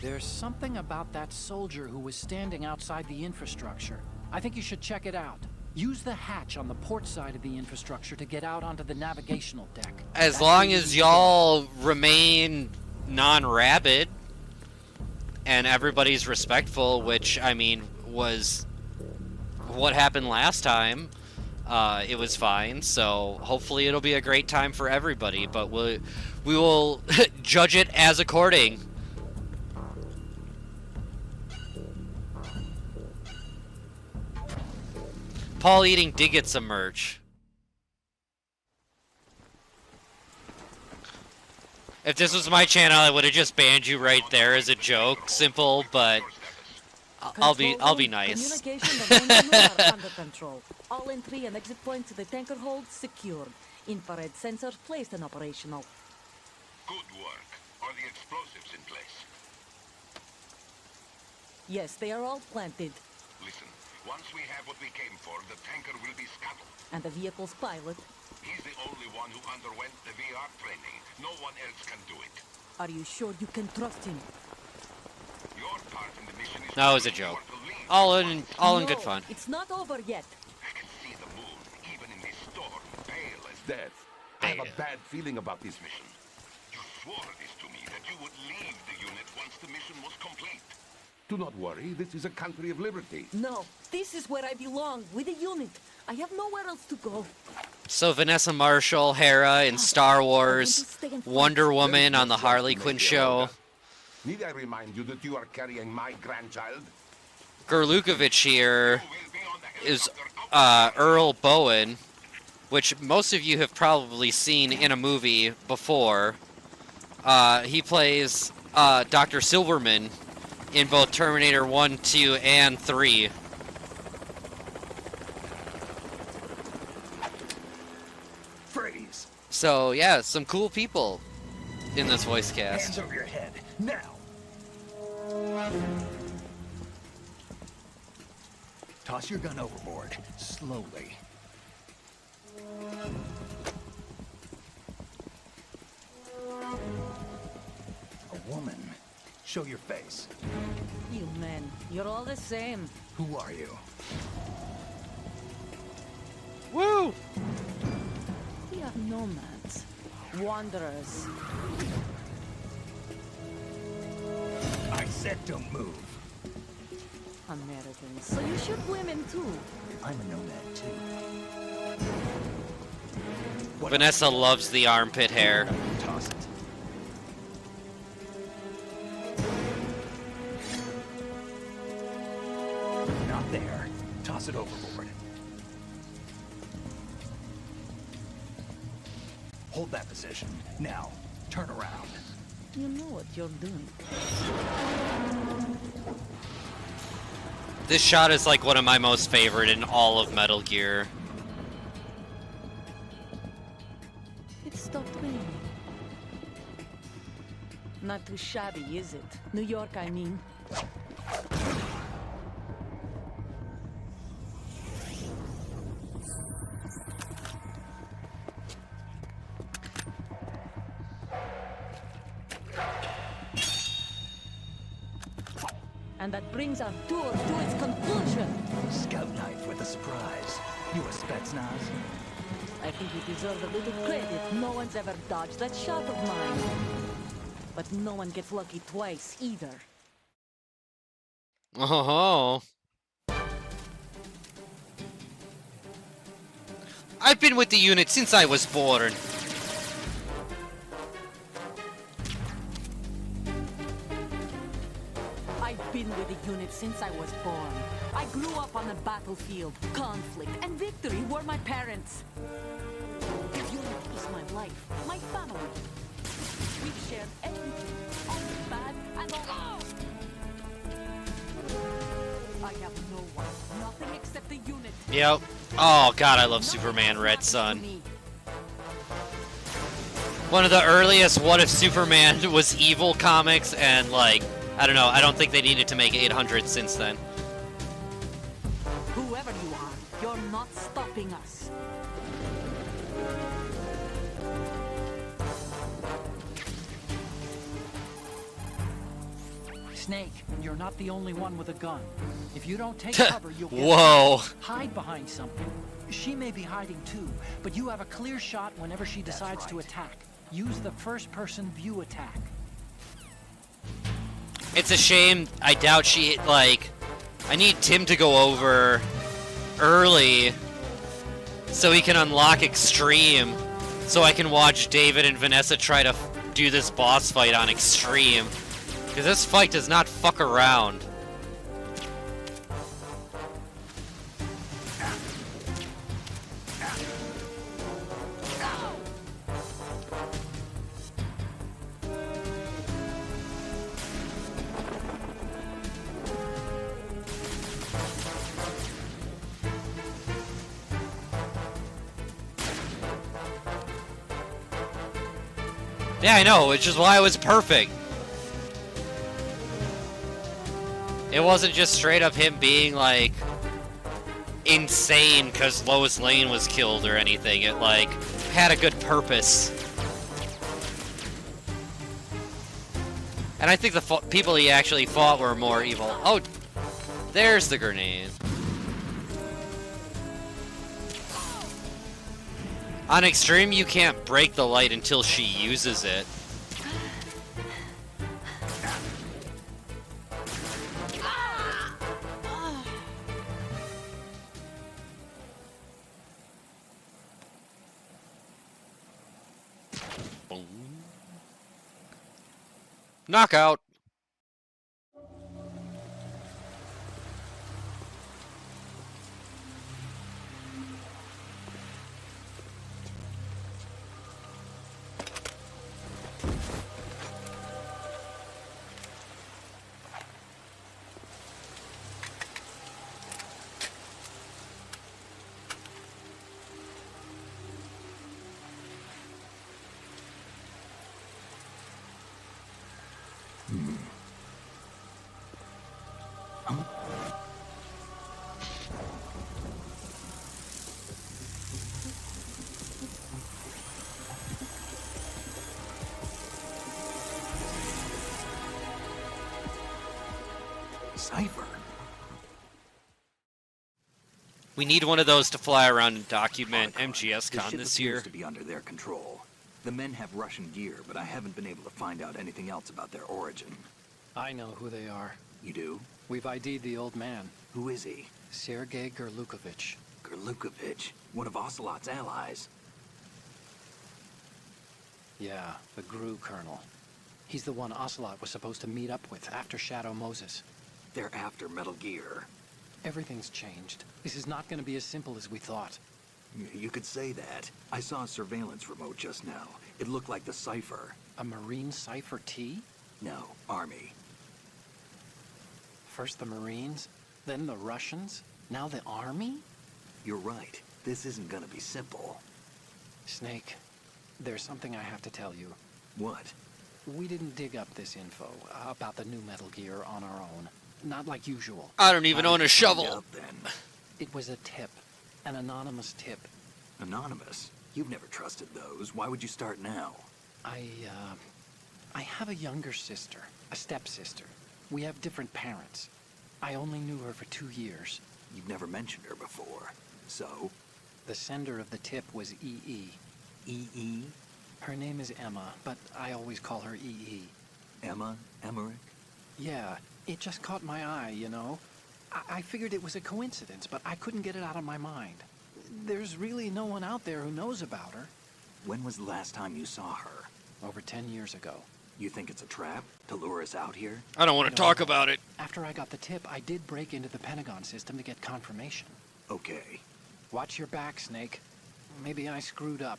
There's something about that soldier who was standing outside the infrastructure. I think you should check it out. Use the hatch on the port side of the infrastructure to get out onto the navigational deck. As long as y'all remain non-rabid and everybody's respectful, which, I mean, was what happened last time. It was fine, so hopefully it'll be a great time for everybody, but we will judge it as according. Paul Eating did get some merch. If this was my channel, I would have just banned you right there as a joke. Simple, but I'll be nice. Communication and engine are under control. All entry and exit points to the tanker hold secured. Infrared sensors placed and operational. Good work. Are the explosives in place? Yes, they are all planted. Listen, once we have what we came for, the tanker will be scuttled. And the vehicle's pilot. He's the only one who underwent the VR training. No one else can do it. Are you sure you can trust him? Your part in the mission is That was a joke. All in good fun. It's not over yet. I can see the moon, even in this storm, pale as Death. I have a bad feeling about this mission. you swore this to me, that you would leave the unit once the mission was complete. Do not worry, this is a country of liberty. No, this is where I belong, with the unit. I have nowhere else to go. So Vanessa Marshall, Hera in Star Wars, Wonder Woman on the Harley Quinn show, Need I remind you that you are carrying my grandchild? Gerlukovic here is Earl Bowen, which most of you have probably seen in a movie before. He plays Dr. Silverman in both Terminator 1, 2, and 3. Freeze! So, yeah, some cool people in this voice cast. Hands over your head, now! Toss your gun overboard, slowly. A woman. Show your face. You men, you're all the same. Who are you? Woo! We are nomads, wanderers. I said don't move. Americans, so you shoot women too. I'm a nomad too. What Vanessa loves the armpit hair. Toss it. Not there. Toss it overboard. Hold that position. Now, turn around. You know what you're doing. This shot is like one of my most favorite in all of Metal Gear. It stopped raining. Not too shabby, is it? New York, I mean. And that brings our tour to its conclusion. Scout knife with a surprise. You a Spetsnaz? I think we deserve a little credit. No one's ever dodged that shot of mine. But no one gets lucky twice, either. Oh. I've been with the unit since I was born. I've been with the unit since I was born. I grew up on the battlefield. Conflict and victory were my parents. The unit is my life, my family. We've shared everything, all the bad and all. I have no one, nothing except the unit. Yep. Oh god, I love Superman Red Sun. One of the earliest What If Superman was evil comics, and like, I don't know, I don't think they needed to make 800 since then. Whoever you are, you're not stopping us. Snake, you're not the only one with a gun. If you don't take cover, you'll get Whoa. hide behind something. She may be hiding too, but you have a clear shot whenever she decides to attack. Use the first-person view attack. It's a shame. I doubt she, like, I need Tim to go over early so he can unlock Extreme, so I can watch David and Vanessa try to do this boss fight on Extreme. Because this fight does not fuck around. Yeah, I know, which is why it was perfect. It wasn't just straight up him being, like, insane because Lois Lane was killed or anything. It, like, had a good purpose. And I think the people he actually fought were more evil. Oh, there's the grenade. On Extreme, you can't break the light until she uses it. Boom. Knockout. Cipher. We need one of those to fly around and document Archon. The MGSCON ship this appears year. to be under their control. The men have Russian gear, but I haven't been able to find out anything else about their origin. I know who they are. You do? We've ID'd the old man, Who is he? Sergei Gerlukovich. Gerlukovich, one of Ocelot's allies. Yeah, the GRU colonel. He's the one Ocelot was supposed to meet up with after Shadow Moses. They're after Metal Gear. Everything's changed. This is not going to be as simple as we thought. You could say that. I saw a surveillance remote just now. It looked like the Cypher. A Marine Cypher T? No, Army. First the Marines, then the Russians, now the Army? You're right. This isn't gonna be simple. Snake, there's something I have to tell you. What? We didn't dig up this info about the new Metal Gear on our own. Not like usual. I don't even How own did a you find shovel. out, then? It was a tip. An anonymous tip. Anonymous? You've never trusted those. Why would you start now? I have a younger sister, a stepsister. We have different parents. I only knew her for 2 years. You've never mentioned her before. So? The sender of the tip was EE. E.E.? Her name is Emma, but I always call her EE. Emma? Emmerich? Yeah, it just caught my eye, you know? I figured it was a coincidence, but I couldn't get it out of my mind. There's really no one out there who knows about her. When was the last time you saw her? Over 10 years ago. You think it's a trap? To lure us out here? I don't want to talk about it. After I got the tip, I did break into the Pentagon system to get confirmation. Okay. Watch your back, Snake. Maybe I screwed up.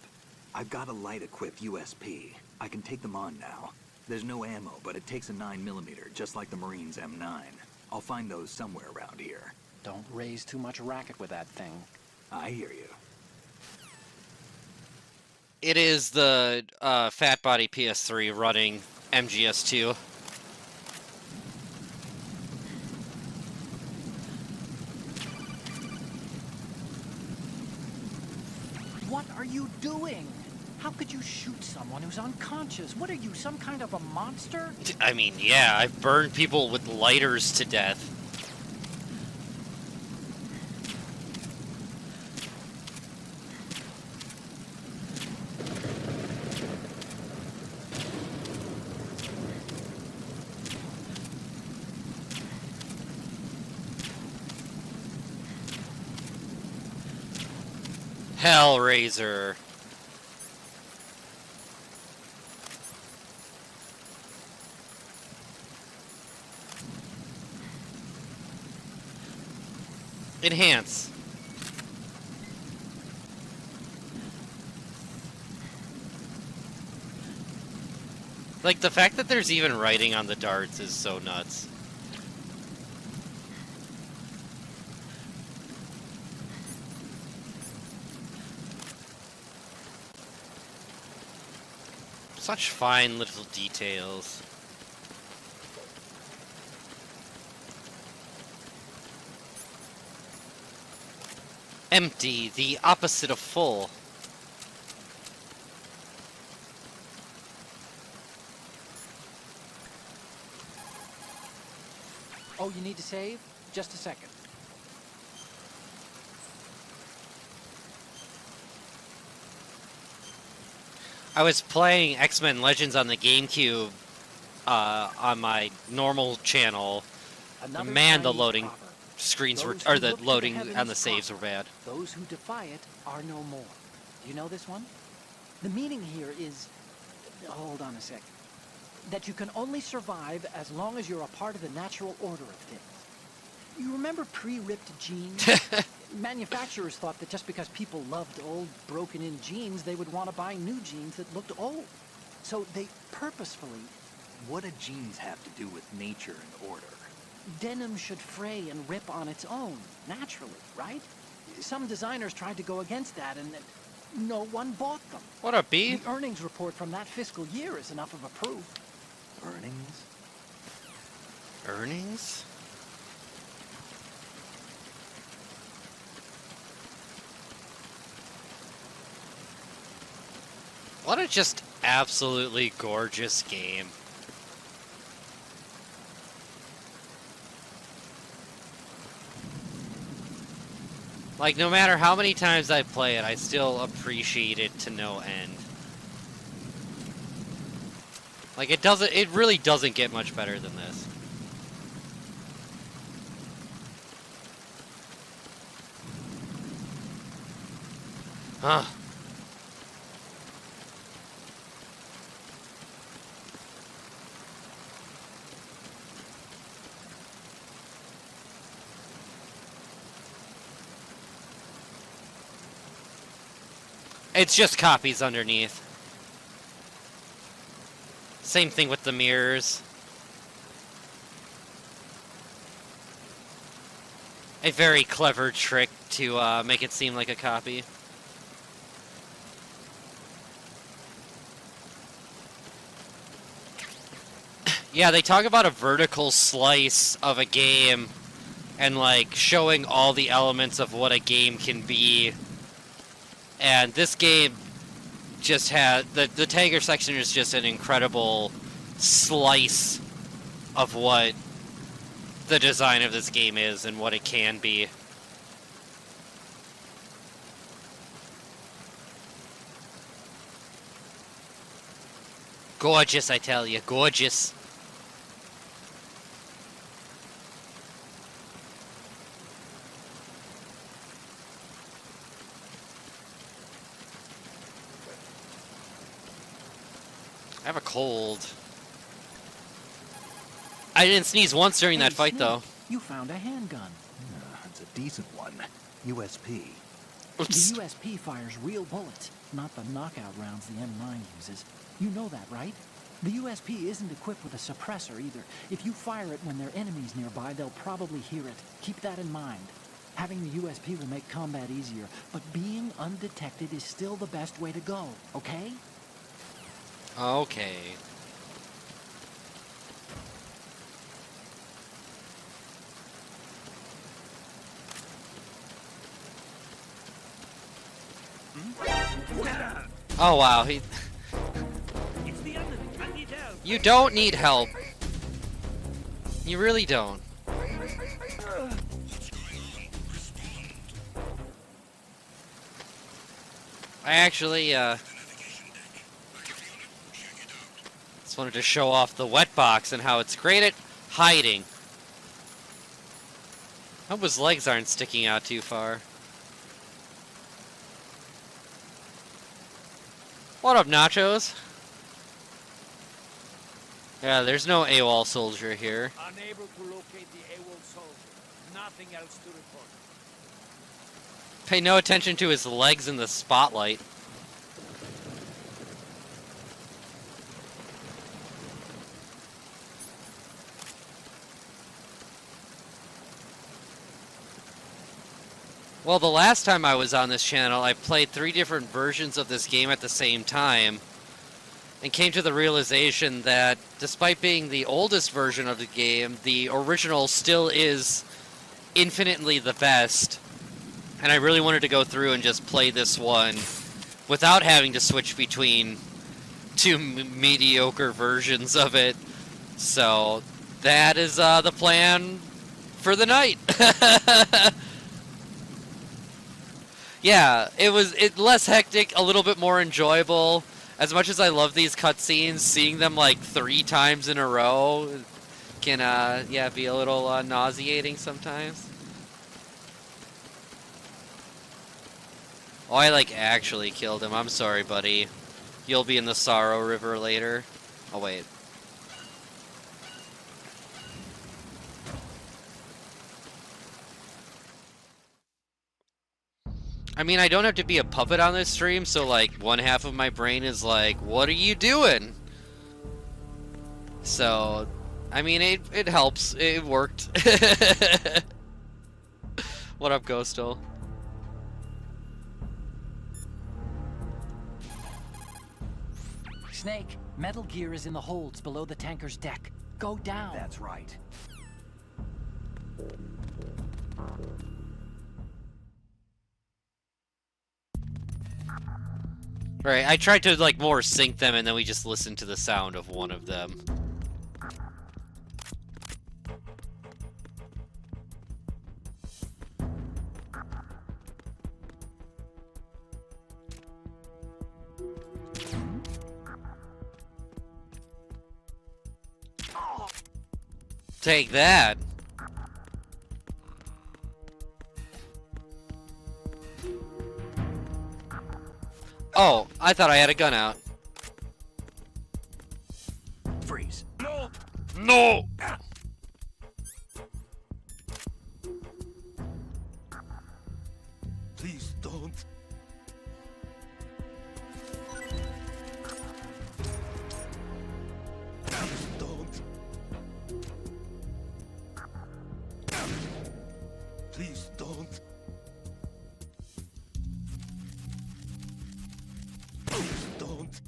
I've got a light-equipped USP. I can take them on now. There's no ammo, but it takes a 9mm, just like the Marines' M9. I'll find those somewhere around here. Don't raise too much racket with that thing. I hear you. It is the Fat Body PS3 running MGS2. What are you doing? How could you shoot someone who's unconscious? What are you, some kind of a monster? I mean, yeah, I've burned people with lighters to death. Hellraiser. Enhance. Like, the fact that there's even writing on the darts is so nuts. Such fine little details. Empty, the opposite of full. Oh, you need to save? Just a second. I was playing X-Men Legends on the GameCube on my normal channel. Another Man, the Chinese loading proverb. screens were, Those or who the look to loading heavens and the saves were prosper. bad. Those who defy it are no more. Do you know this one? The meaning here is, hold on a second, that you can only survive as long as you're a part of the natural order of things. You remember pre-ripped jeans? Manufacturers thought that just because people loved old, broken-in jeans, they would want to buy new jeans that looked old. So they purposefully... What do jeans have to do with nature and order? Denim should fray and rip on its own, naturally, right? Some designers tried to go against that, and no one bought them. What up, B? The earnings report from that fiscal year is enough of a proof. Earnings? Earnings? What a just absolutely gorgeous game. Like, no matter how many times I play it, I still appreciate it to no end. Like, it really doesn't get much better than this. Huh. It's just copies underneath. Same thing with the mirrors. A very clever trick to make it seem like a copy. Yeah, they talk about a vertical slice of a game and like showing all the elements of what a game can be. And this game just had the tanker section is just an incredible slice of what the design of this game is and what it can be. Gorgeous, I tell you, gorgeous. I have a cold. I didn't sneeze once during that fight, Snake, though. You found a handgun. It's a decent one. USP. Oops. The USP fires real bullets, not the knockout rounds the M9 uses. You know that, right? The USP isn't equipped with a suppressor either. If you fire it when there are enemies nearby, they'll probably hear it. Keep that in mind. Having the USP will make combat easier, but being undetected is still the best way to go, okay? Okay. Oh wow, he... It's the enemy. I need help. You don't need help. You really don't. I actually, just wanted to show off the wet box and how it's great at hiding. I hope his legs aren't sticking out too far. What up, Nachos? Yeah, there's no AWOL soldier here. Unable to locate the AWOL soldier. Nothing else to report. Pay no attention to his legs in the spotlight. Well, the last time I was on this channel, I played 3 different versions of this game at the same time, and came to the realization that despite being the oldest version of the game, the original still is infinitely the best. And I really wanted to go through and just play this one without having to switch between 2 mediocre versions of it. So that is the plan for the night. Yeah, it was less hectic, a little bit more enjoyable. As much as I love these cutscenes, seeing them like 3 times in a row can yeah, be a little nauseating sometimes. Oh, I like actually killed him. I'm sorry, buddy. You'll be in the Sorrow River later. Oh, wait. I mean, I don't have to be a puppet on this stream, so like one half of my brain is like, what are you doing? So, I mean, it helps. It worked. What up, Ghostal? Snake, Metal Gear is in the holds below the tanker's deck. Go down. That's right. Right, I tried to like more sync them, and then we just listened to the sound of one of them. Take that. Oh, I thought I had a gun out. Freeze. No! No! Please don't. Please don't. Please don't. Please don't.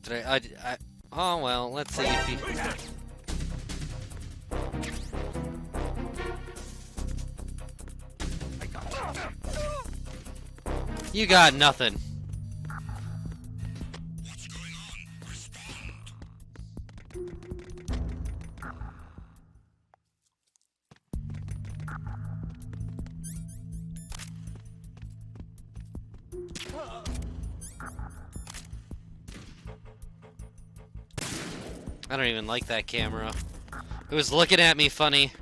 Did I oh well, let's see if he... You got nothing. What's going on? Respond. I don't even like that camera. It was looking at me funny.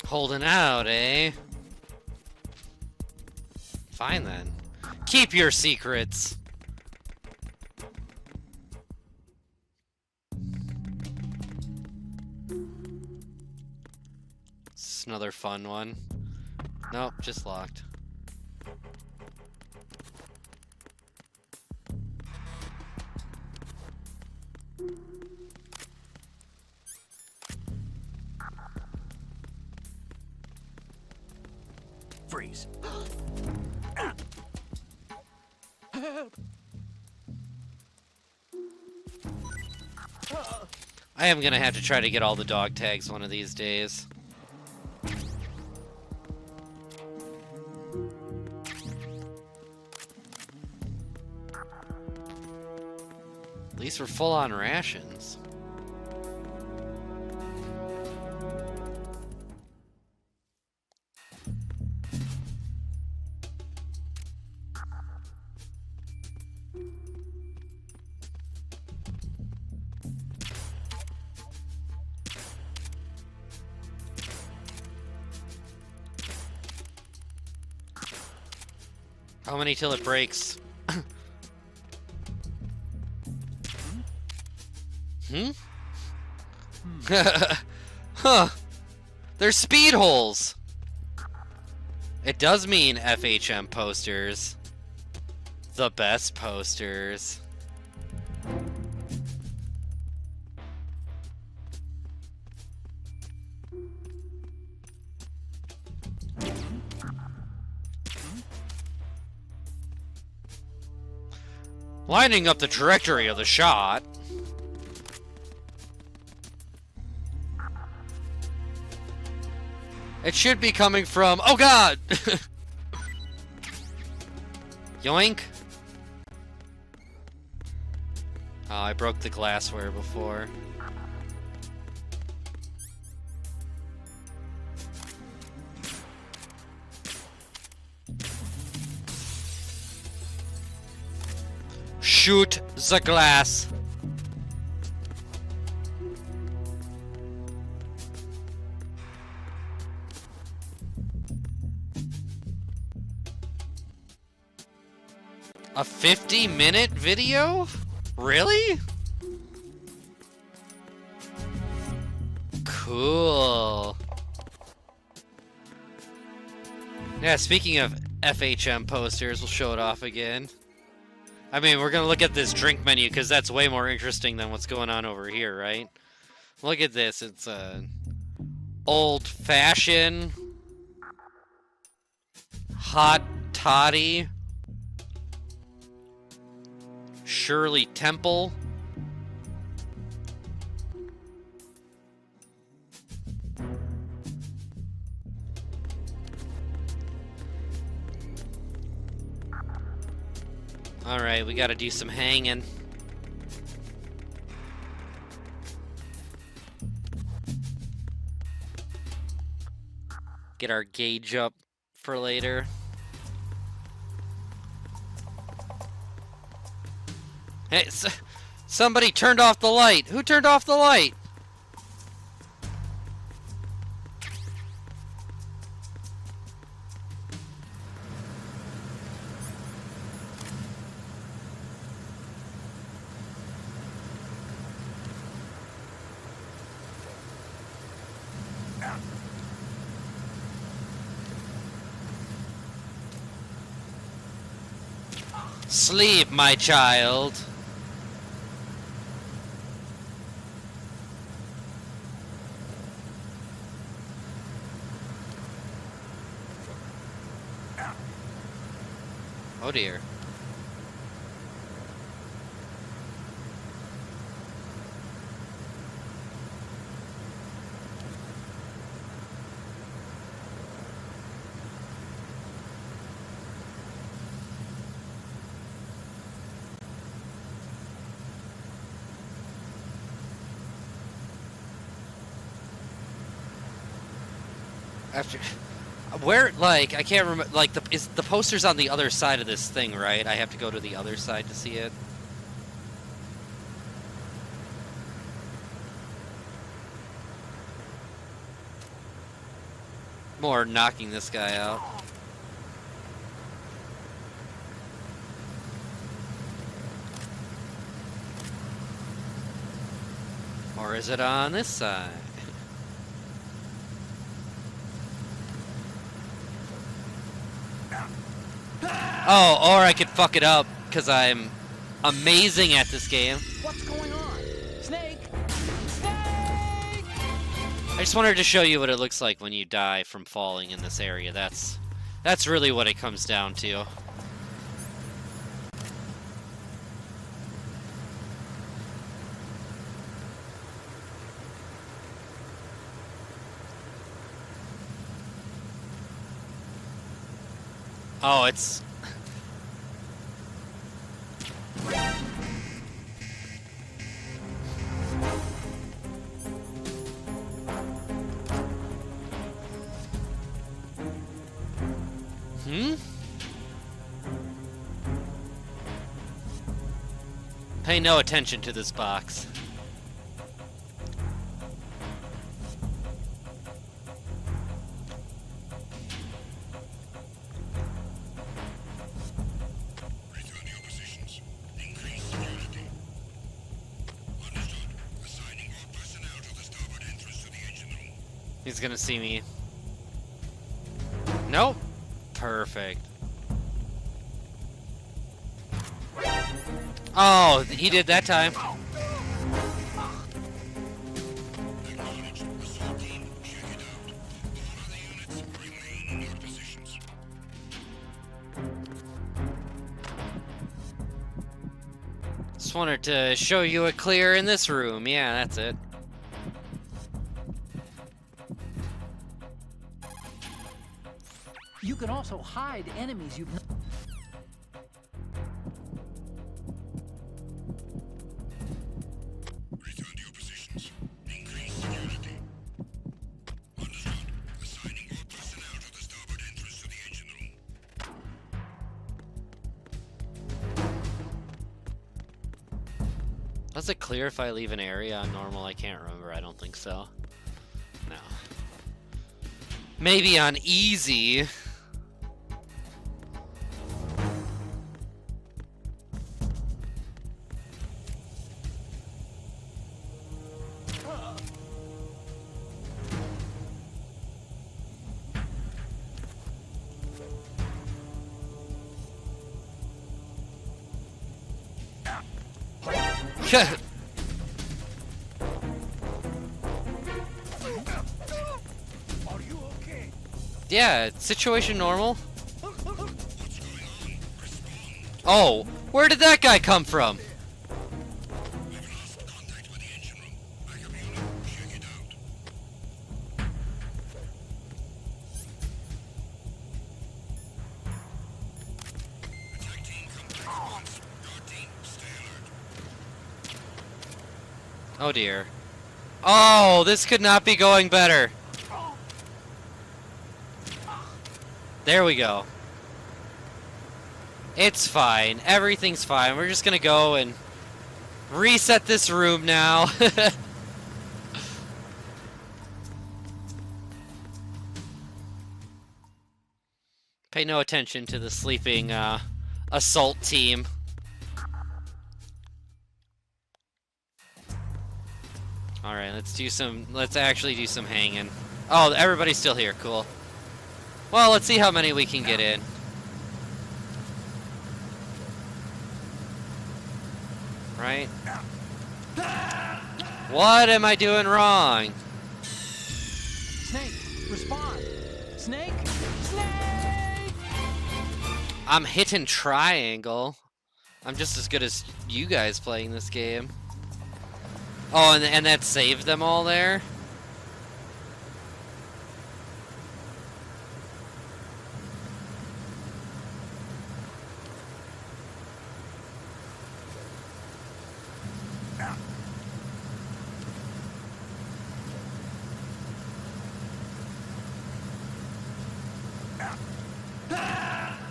Holding out, eh? Fine then. Keep your secrets. This is another fun one. Nope, just locked. Freeze. I am gonna have to try to get all the dog tags one of these days. At least we're full on rations. How many till it breaks? Hmm? Huh. They're speed holes! It does mean FHM posters. The best posters. Lining up the trajectory of the shot. It should be coming from... Oh god! Yoink! Oh, I broke the glassware before. Shoot the glass. A 50-minute video? Really? Cool. Yeah, speaking of FHM posters, we'll show it off again. I mean, we're gonna look at this drink menu because that's way more interesting than what's going on over here, right? Look at this. It's a old-fashioned hot toddy. Shirley Temple. Alright, we gotta do some hanging. Get our gauge up for later. Hey, somebody turned off the light. Who turned off the light? Sleep, my child. Oh dear. After, where, like, I can't remember, like, the poster's on the other side of this thing, right? I have to go to the other side to see it. More knocking this guy out. Or is it on this side? Oh, or I could fuck it up, because I'm amazing at this game. What's going on? Snake! Snake! I just wanted to show you what it looks like when you die from falling in this area. That's really what it comes down to. Oh, it's... Pay no attention to this box. Return to your positions. Increase security. Understood. Assigning all personnel to the starboard entrance to the engine room. He's gonna see me. Nope. Perfect. Oh, he did that time. Acknowledged. Assault team, check it out. All other units, remain in your positions. Just wanted to show you it clear in this room. Yeah, that's it. You can also hide enemies you've not... Return to your positions. Increase security. Understood. Assigning all personnel to the starboard entrance to the engine room. Does it clear if I leave an area on normal? I can't remember. I don't think so. No. Maybe on easy. Are you okay? Yeah, situation normal. Oh, where did that guy come from? We've lost contact with the engine room. Backup unit, check it out. Attack team, come back at once. Guard team, stay alert. Oh dear. Oh, this could not be going better. There we go. It's fine. Everything's fine. We're just gonna go and reset this room now. Pay no attention to the sleeping assault team. Alright, let's actually do some hanging. Oh, everybody's still here, cool. Well, let's see how many we can get in. Right? What am I doing wrong? Snake, respond! Snake! Snake! I'm hitting triangle. I'm just as good as you guys playing this game. Oh, and that saved them all there?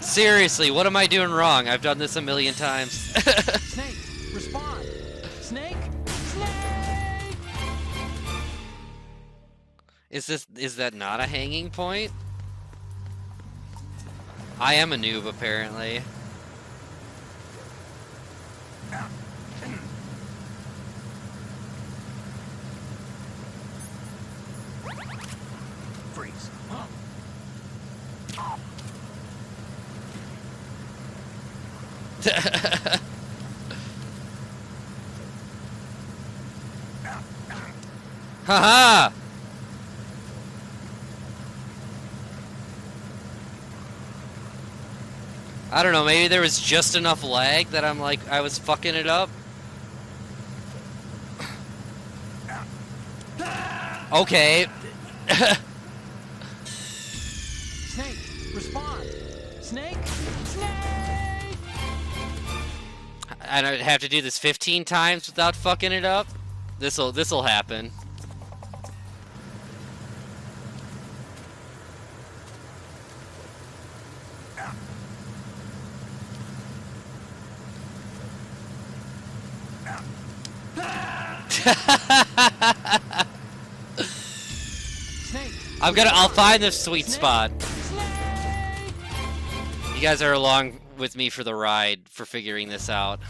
Seriously, what am I doing wrong? I've done this a million times. Snake, respond! Snake! Snake! Is that not a hanging point? I am a noob, apparently. Freeze. Haha! I don't know, maybe there was just enough lag that I'm like, I was fucking it up. Okay. Snake, respond! Snake! Snake! I don't have to do this 15 times without fucking it up. This'll happen. Snake! I'll find the sweet Snake! spot. Snake! You guys are along with me for the ride for figuring this out.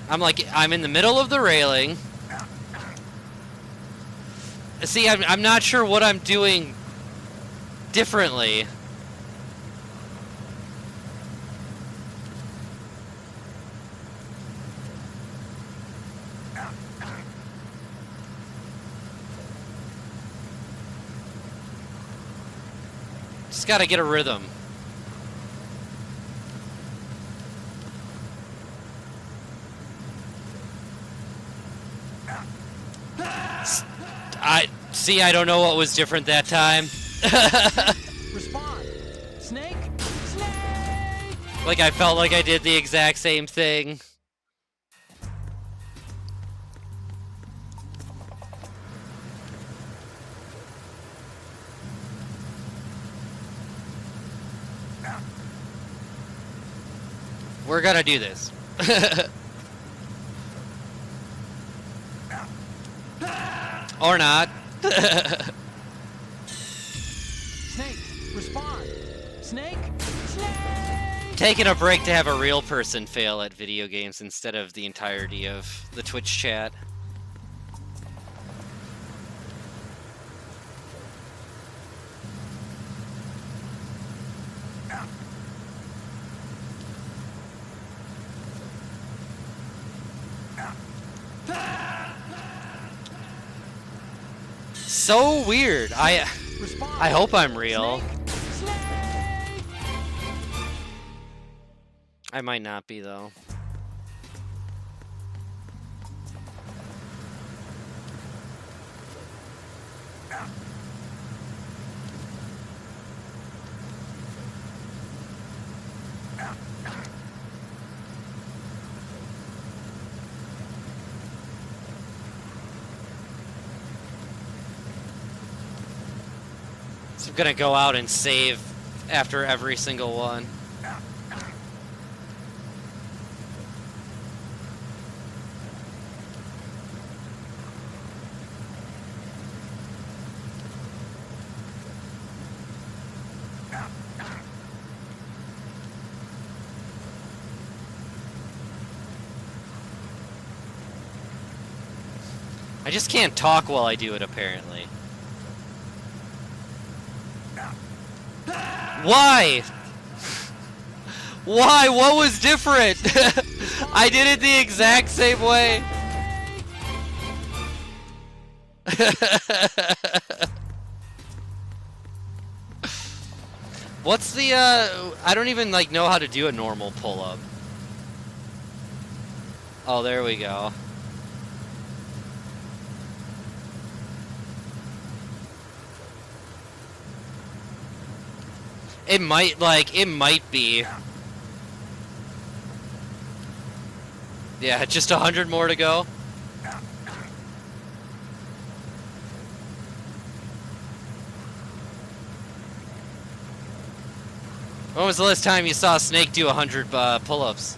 I'm in the middle of the railing. See, I'm not sure what I'm doing differently. Just gotta get a rhythm. I don't know what was different that time. Respond! Snake! Snake! Like, I felt like I did the exact same thing. We're gonna do this. Or not. Snake! Respond! Snake! Snake! Taking a break to have a real person fail at video games instead of the entirety of the Twitch chat. So weird. I hope I'm real. Snake! Snake! I might not be though. I'm gonna go out and save after every single one. I just can't talk while I do it, apparently. Why? Why? What was different? I did it the exact same way. What's the, I don't even, like, know how to do a normal pull-up. Oh, there we go. It might, like, it might be. Yeah, just 100 more to go. When was the last time you saw a snake do 100 pull-ups?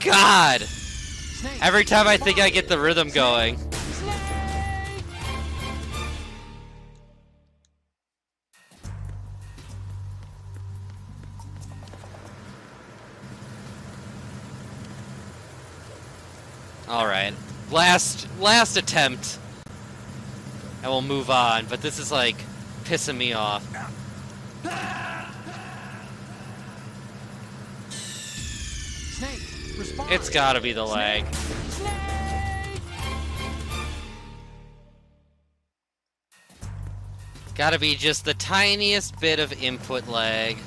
God! Every time I think I get the rhythm going. Alright. Last attempt. And we'll move on, but this is like pissing me off. Snake, respond. It's gotta be the lag. Gotta be just the tiniest bit of input lag.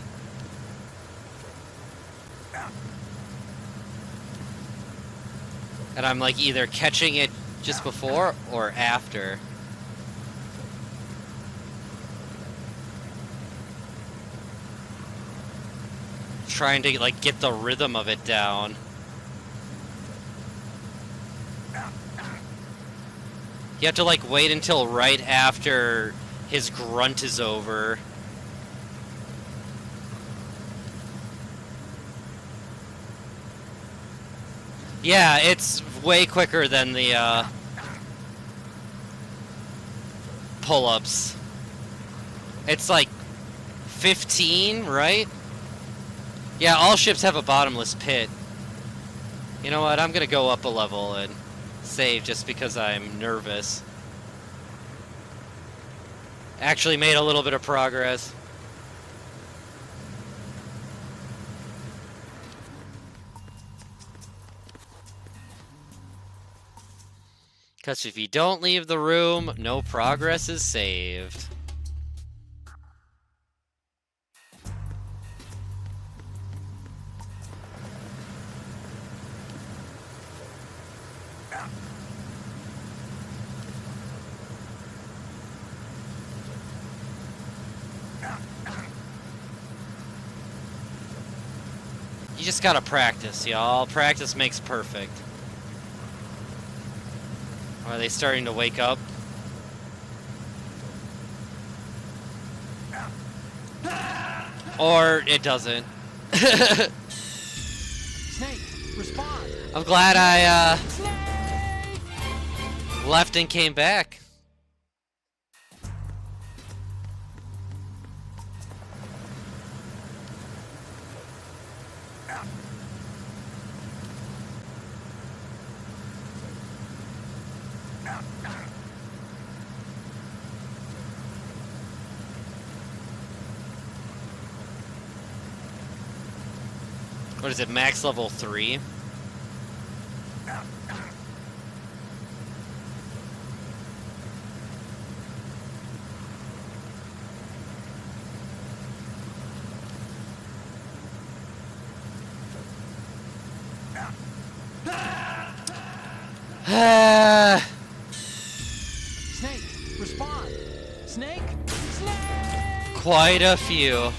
And I'm like either catching it just before or after. Trying to like get the rhythm of it down. You have to like wait until right after his grunt is over. Yeah, it's way quicker than the pull-ups. It's like 15, right? Yeah, all ships have a bottomless pit. You know what? I'm gonna go up a level and save just because I'm nervous. Actually made a little bit of progress. Because if you don't leave the room, no progress is saved. You just gotta practice, y'all. Practice makes perfect. Are they starting to wake up? Or it doesn't. Snake, respond. I'm glad I left and came back. What is it, max level 3? Snake, respond! Snake! Snake! Quite a few.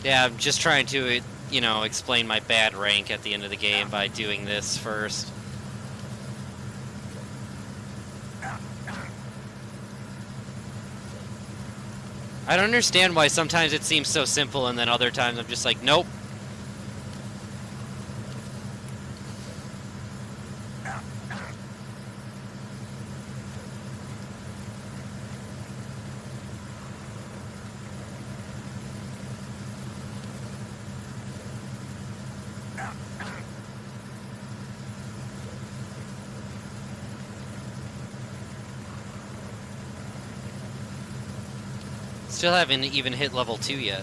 Yeah, I'm just trying to, you know, explain my bad rank at the end of the game by doing this first. I don't understand why sometimes it seems so simple and then other times I'm just like, nope. Still haven't even hit level 2 yet.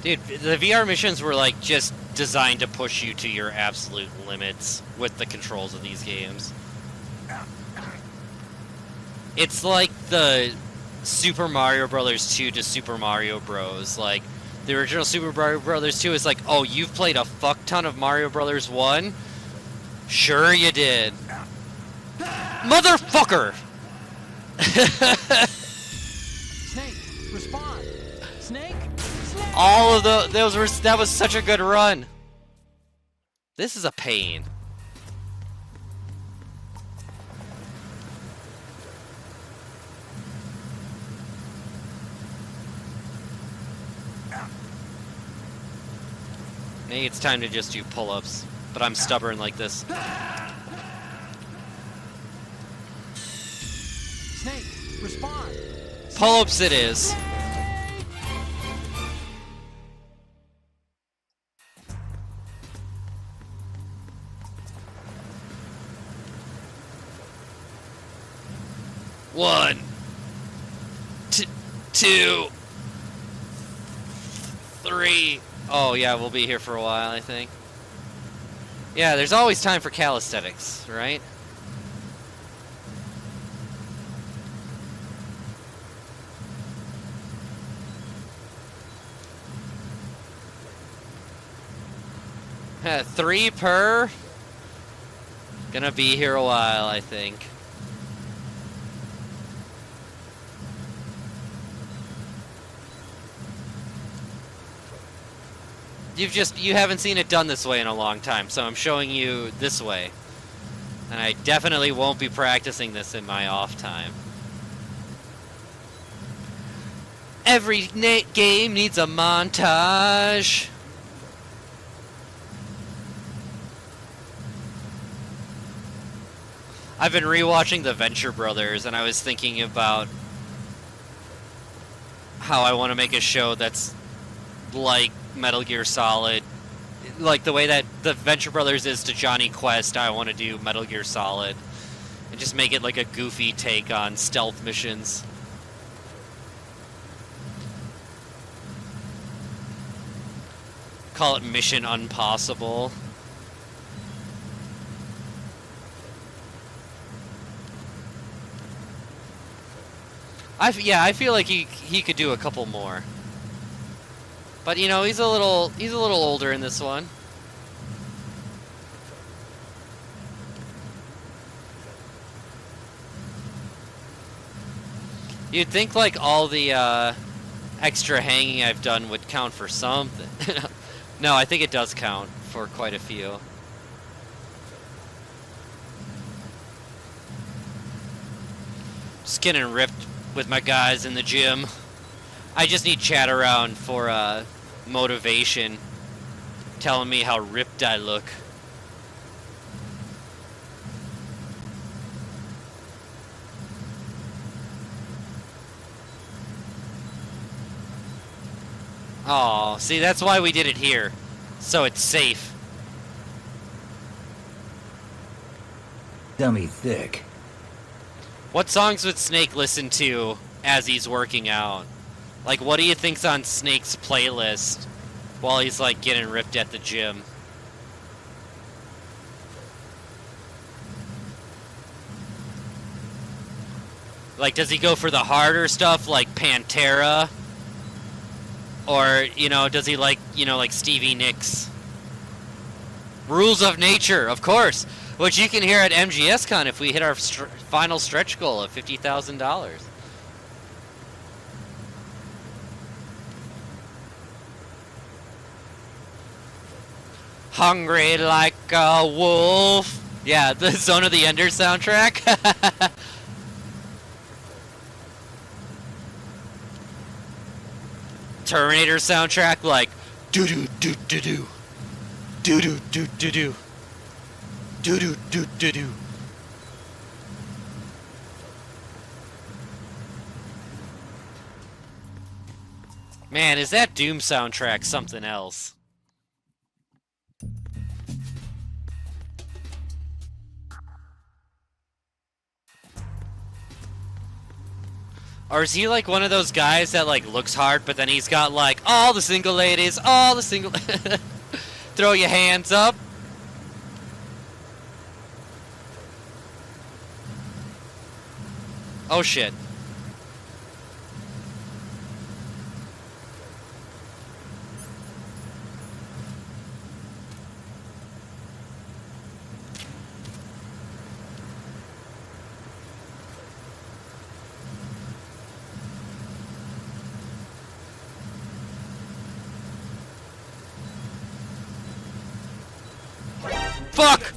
Dude, the VR missions were like just designed to push you to your absolute limits with the controls of these games. It's like the Super Mario Bros. 2 to Super Mario Bros. Like, the original Super Mario Bros. 2 is like, oh, you've played a fuck ton of Mario Bros. 1? Sure you did. Motherfucker! Snake, respond! Snake! Snake! All of that was such a good run. This is a pain. Maybe it's time to just do pull-ups, but I'm stubborn like this. Snake, respond! Pull-ups it is. One, two, three. Oh yeah, we'll be here for a while, I think. Yeah, there's always time for calisthenics, right? Three per. Gonna be here a while, I think. You haven't seen it done this way in a long time, so I'm showing you this way. And I definitely won't be practicing this in my off time. Every game needs a montage. I've been rewatching The Venture Brothers, and I was thinking about how I want to make a show that's like Metal Gear Solid, like the way that the Venture Brothers is to Johnny Quest. I want to do Metal Gear Solid and just make it like a goofy take on stealth missions. Call it Mission Impossible. I feel like he could do a couple more. But you know, he's a little older in this one. You'd think like all the extra hanging I've done would count for something. No, I think it does count for quite a few. Just getting ripped with my guys in the gym. I just need chat around for motivation, telling me how ripped I look. Oh, see, that's why we did it here, so it's safe. Dummy thick. What songs would Snake listen to as he's working out? Like, what do you think's on Snake's playlist while he's, like, getting ripped at the gym? Like, does he go for the harder stuff like Pantera? Or, you know, does he like, you know, like Stevie Nicks? Rules of Nature, of course, which you can hear at MGSCON if we hit our final stretch goal of $50,000. Hungry like a wolf. Yeah, the Zone of the Ender soundtrack. Terminator soundtrack, like doo doo doo doo doo doo doo doo doo doo doo doo doo doo doo. Man, is that Doom soundtrack something else? Or is he like one of those guys that like looks hard, but then he's got like all the single ladies, all the single... Throw your hands up. Oh shit. Fuck!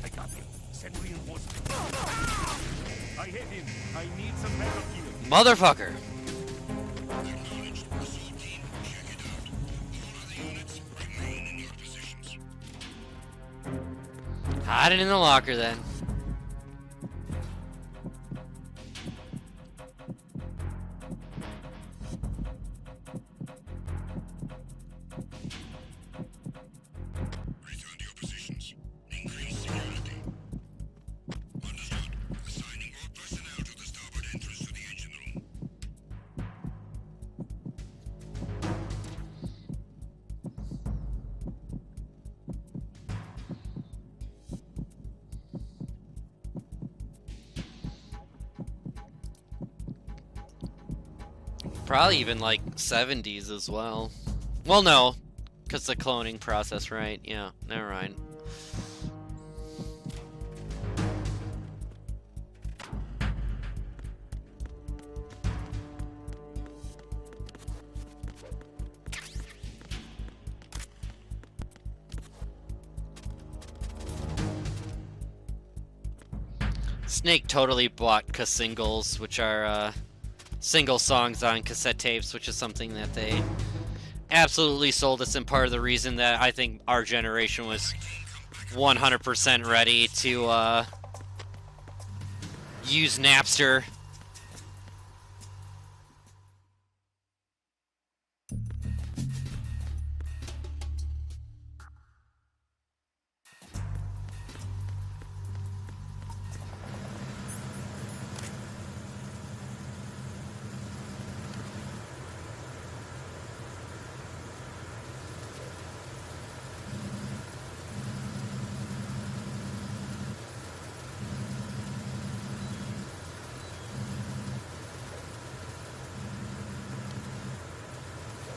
I got him. Send reinforcements. I hit him. I need some backup here. Motherfucker. Acknowledged. Assault team, check it out. All of the units remain in your positions. Hide it in the locker then. Return to your positions. Increase security. Understood. Assigning all personnel to the starboard entrance to the engine room. Probably even like 70s as well. Well, no, because the cloning process, right? Yeah, never mind. Snake totally bought singles, which are single songs on cassette tapes, which is something that they absolutely sold us, and part of the reason that I think our generation was 100% ready to use Napster.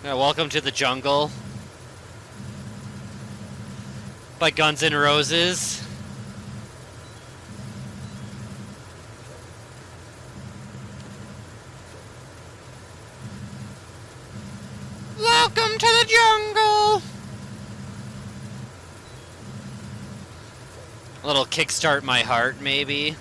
Yeah, welcome to the jungle by Guns N' Roses. Welcome to the jungle. A little Kickstart My Heart, maybe.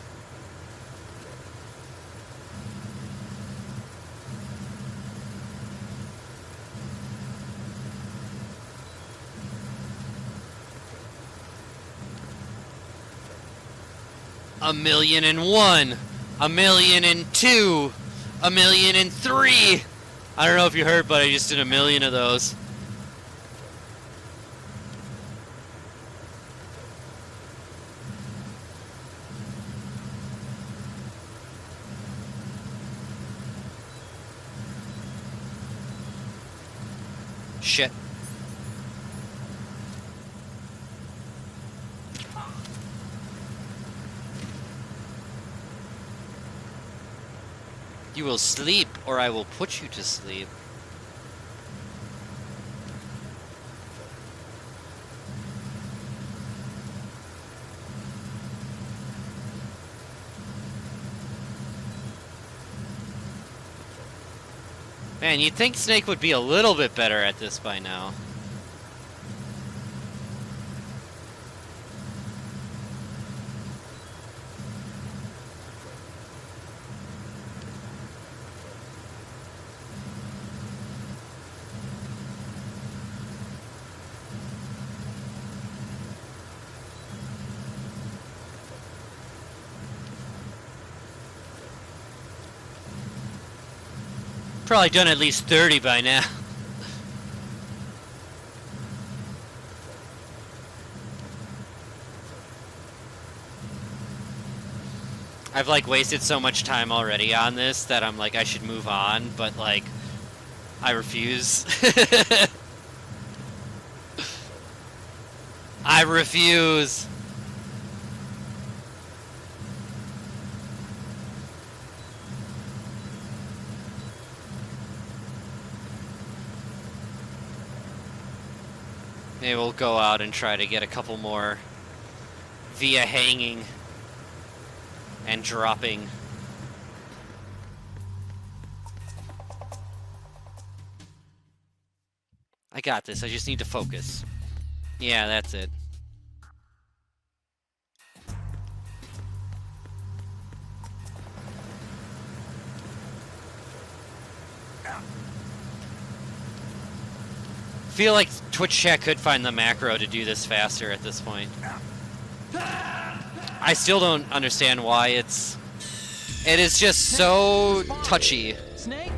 A 1,000,001, 1,000,002, 1,000,003. I don't know if you heard, but I just did 1,000,000 of those. Shit. You will sleep, or I will put you to sleep. Man, you'd think Snake would be a little bit better at this by now. Probably done at least 30 by now. I've like wasted so much time already on this that I'm like I should move on, but like I refuse. I refuse. Maybe we'll go out and try to get a couple more via hanging and dropping. I got this. I just need to focus. Yeah, that's it. Feel like Twitch chat could find the macro to do this faster at this point. I still don't understand why it is just so touchy. Snake?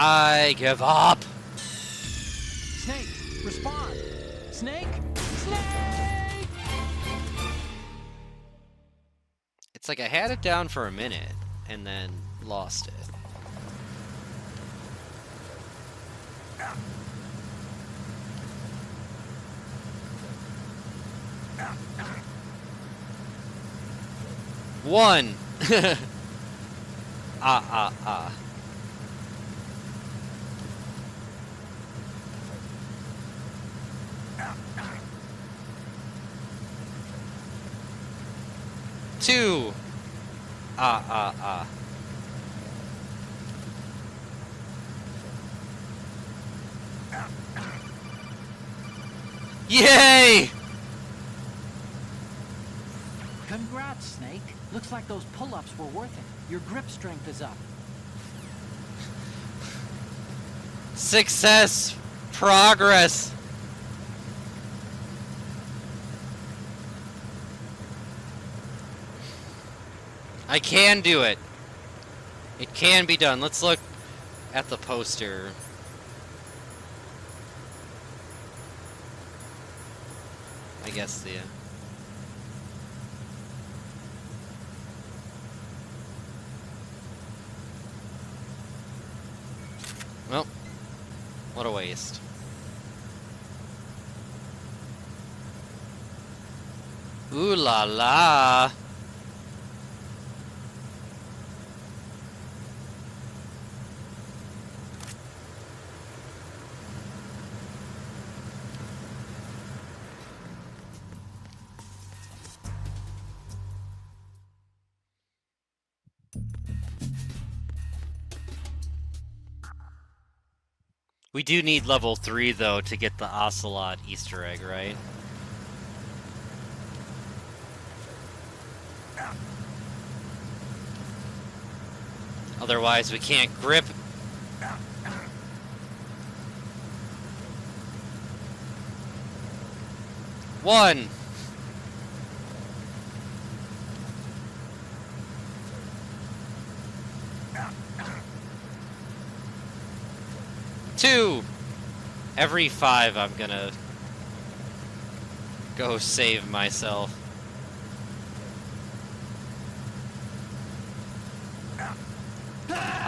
I give up. Snake, respond. Snake? Snake! It's like I had it down for a minute and then lost it. One. Ah. Two. Ah. Yay! Congrats, Snake. Looks like those pull-ups were worth it. Your grip strength is up. Success. Progress. I can do it. It can be done. Let's look at the poster. I guess the... Well, what a waste. Ooh la la. We do need level 3 though to get the Ocelot Easter egg, right? Otherwise we can't grip. One. Two. Every 5 I'm gonna go save myself.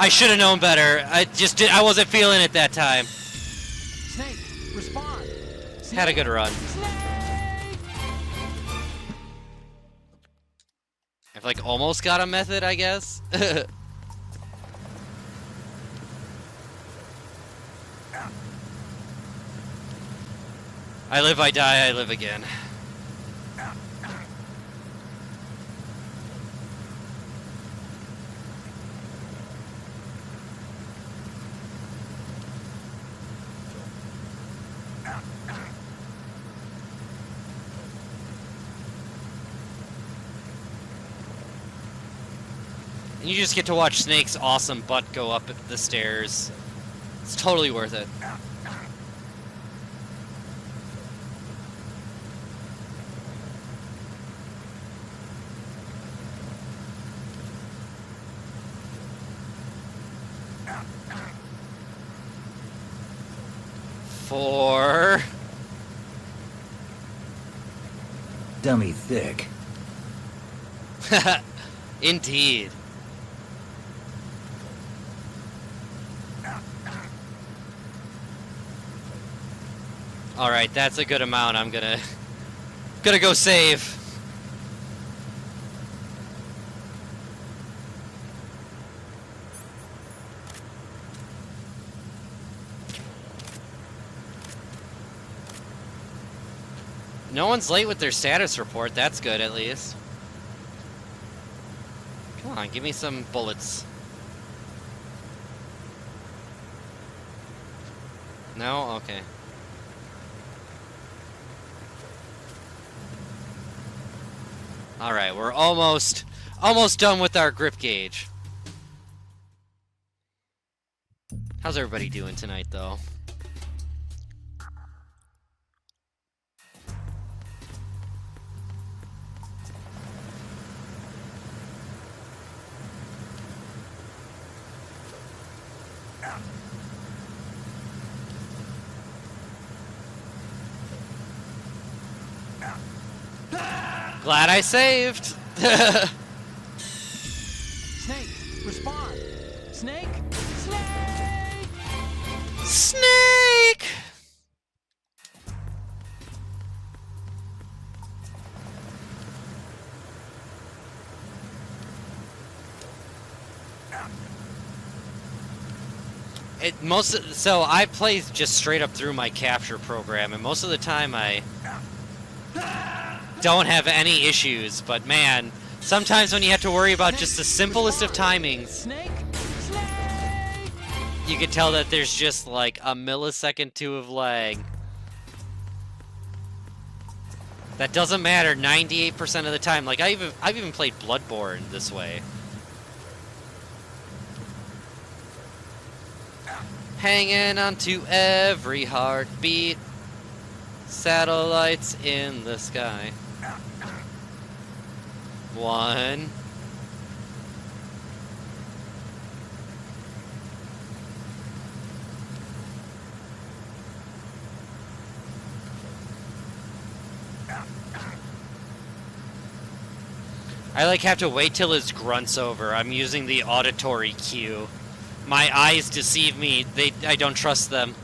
I should have known better. I wasn't feeling it that time. Snake, respond. Had a good run. I've like almost got a method, I guess. I live, I die, I live again. And you just get to watch Snake's awesome butt go up the stairs. It's totally worth it. Four. Dummy thick. Indeed. All right, that's a good amount. I'm gonna go save. No one's late with their status report. That's good, at least. Come on, give me some bullets. No? Okay. Alright, we're almost done with our grip gauge. How's everybody doing tonight, though? Glad I saved! Snake, respond. Snake? Snake! Snake! So I play just straight up through my capture program, and most of the time I don't have any issues, but man, sometimes when you have to worry about just the simplest of timings, Snake? you can tell that there's just like a millisecond two of lag. That doesn't matter 98% of the time. Like I've even played Bloodborne this way. Hanging on to every heartbeat. Satellites in the sky. One. I like have to wait till his grunt's over. I'm using the auditory cue. My eyes deceive me. I don't trust them.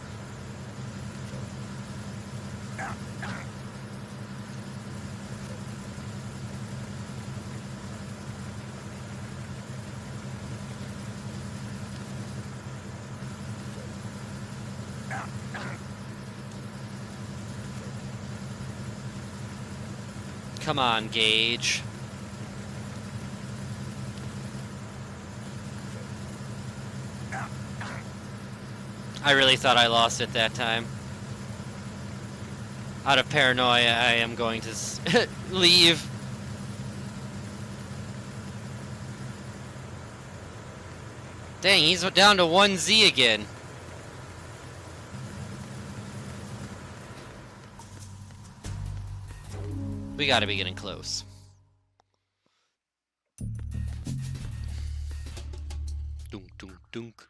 Come on, Gage. I really thought I lost it that time. Out of paranoia, I am going to leave. Dang, he's down to 1Z again. We gotta be getting close. Dunk, dunk, dunk.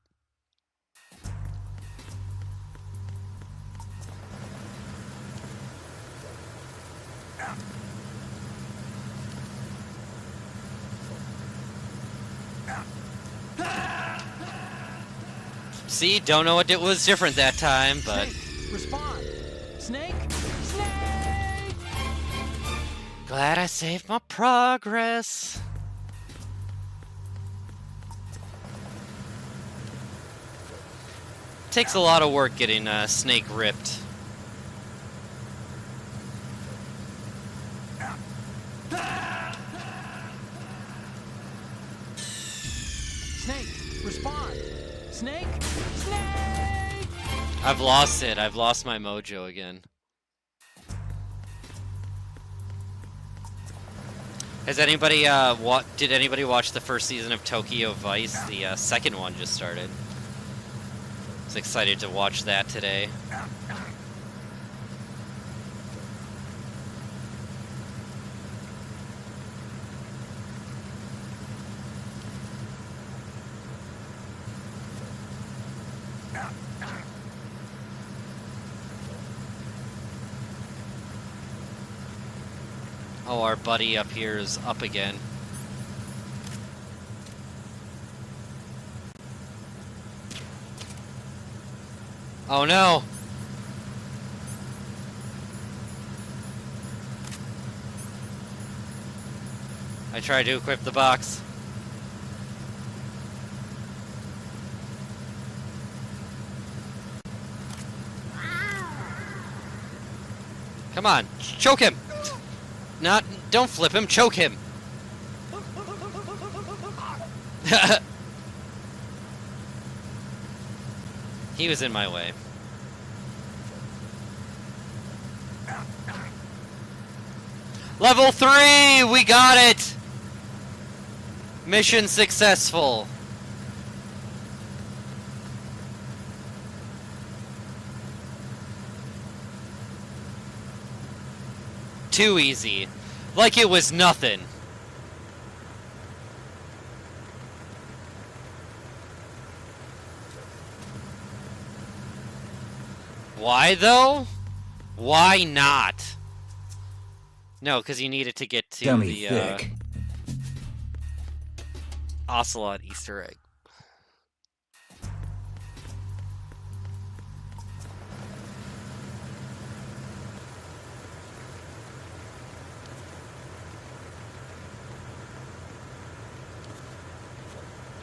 See, don't know what it was different that time, but... Snake, respond! Snake! Snake! Glad I saved my progress. Takes a lot of work getting Snake ripped. Snake, respond! Snake! Snake! I've lost it. I've lost my mojo again. Has anybody did anybody watch the first season of Tokyo Vice? The second one just started. I was excited to watch that today. Oh, our buddy up here is up again. Oh no! I tried to equip the box. Come on, choke him! Don't flip him, choke him! He was in my way. Level 3! We got it! Mission successful. Too easy. Like it was nothing. Why though? Why not? No, because you needed to get to the Ocelot Easter egg.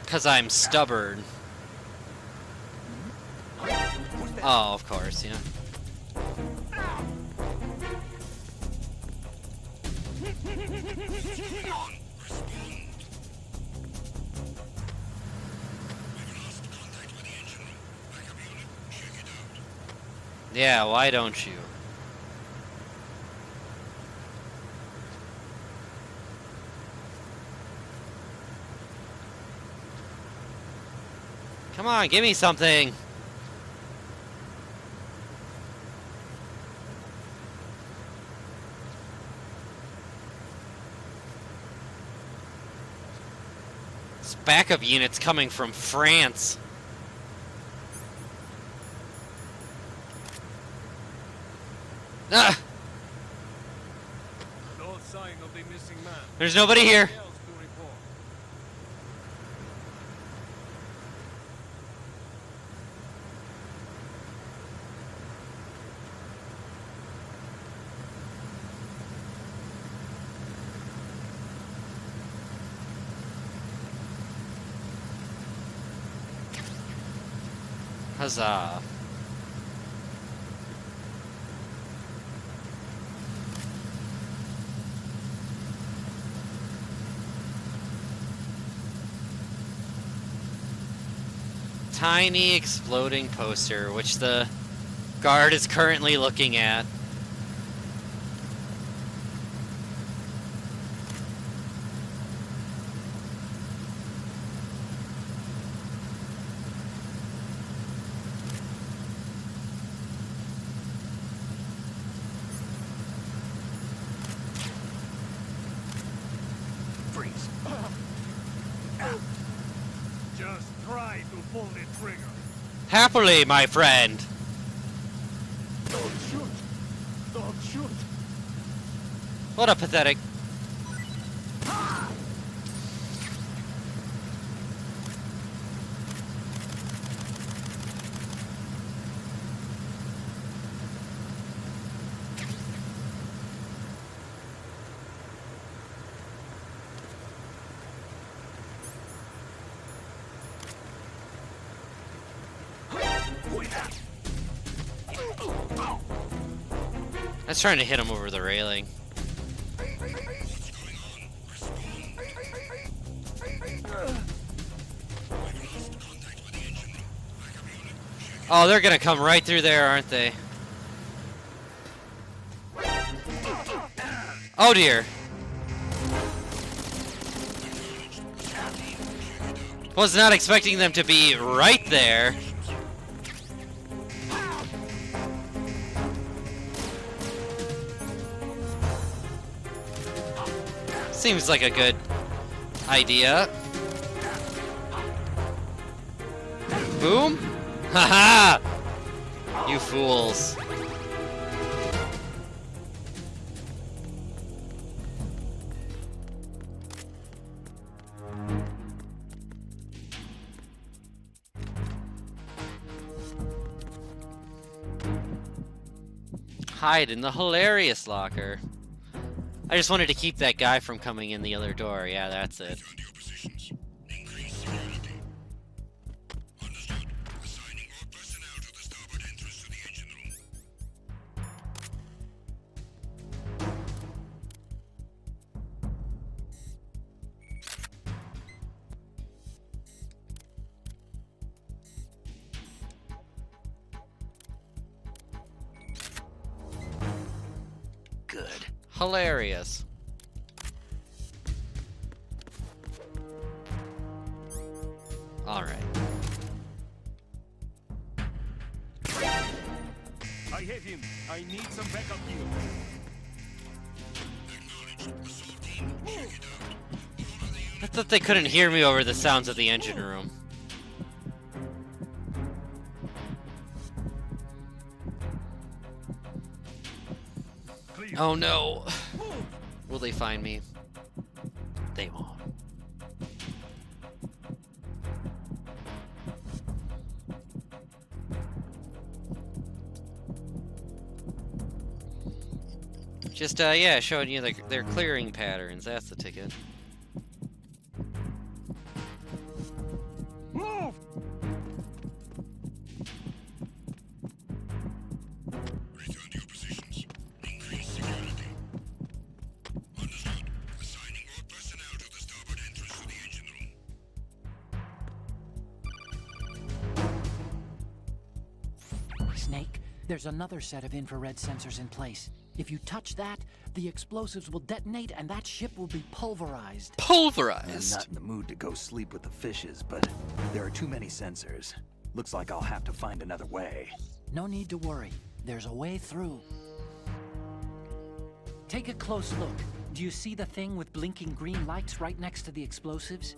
Because I'm stubborn. Oh, of course, yeah. Yeah, why don't you? Come on, give me something! This backup unit's coming from France. Ah! No sign of the missing man. There's nobody here. Else to report. Huzzah. Tiny exploding poster, which the guard is currently looking at. Freeze. Just try to pull the trigger. Happily, my friend. Don't shoot. Don't shoot. What a pathetic. was trying to hit him over the railing. Oh, they're gonna come right through there, aren't they? Oh dear. Was not expecting them to be right there. Seems like a good idea. Boom. Haha! You fools. Hide in the hilarious locker. I just wanted to keep that guy from coming in the other door. Yeah, that's it. Defend your positions. Increase security. Understood. Assigning all personnel to the starboard entrance to the engine room. Good. Hilarious. Alright. I hit him. I need some backup here. Acknowledged. Assault team, check it out. All of the I thought they couldn't hear me over the sounds of the engine room. Clear. Oh no. Will they find me? They won't. Just, yeah, showing you their clearing patterns. That's the ticket. Move! return to your positions. Increase security. Understood. Assigning all personnel to the starboard entrance to the engine room. Snake, there's another set of infrared sensors in place. If you touch that, the explosives will detonate and that ship will be pulverized. I'm Pulverized. not in the mood to go sleep with the fishes, but there are too many sensors. Looks like I'll have to find another way. No need to worry. There's a way through. Take a close look. Do you see the thing with blinking green lights right next to the explosives?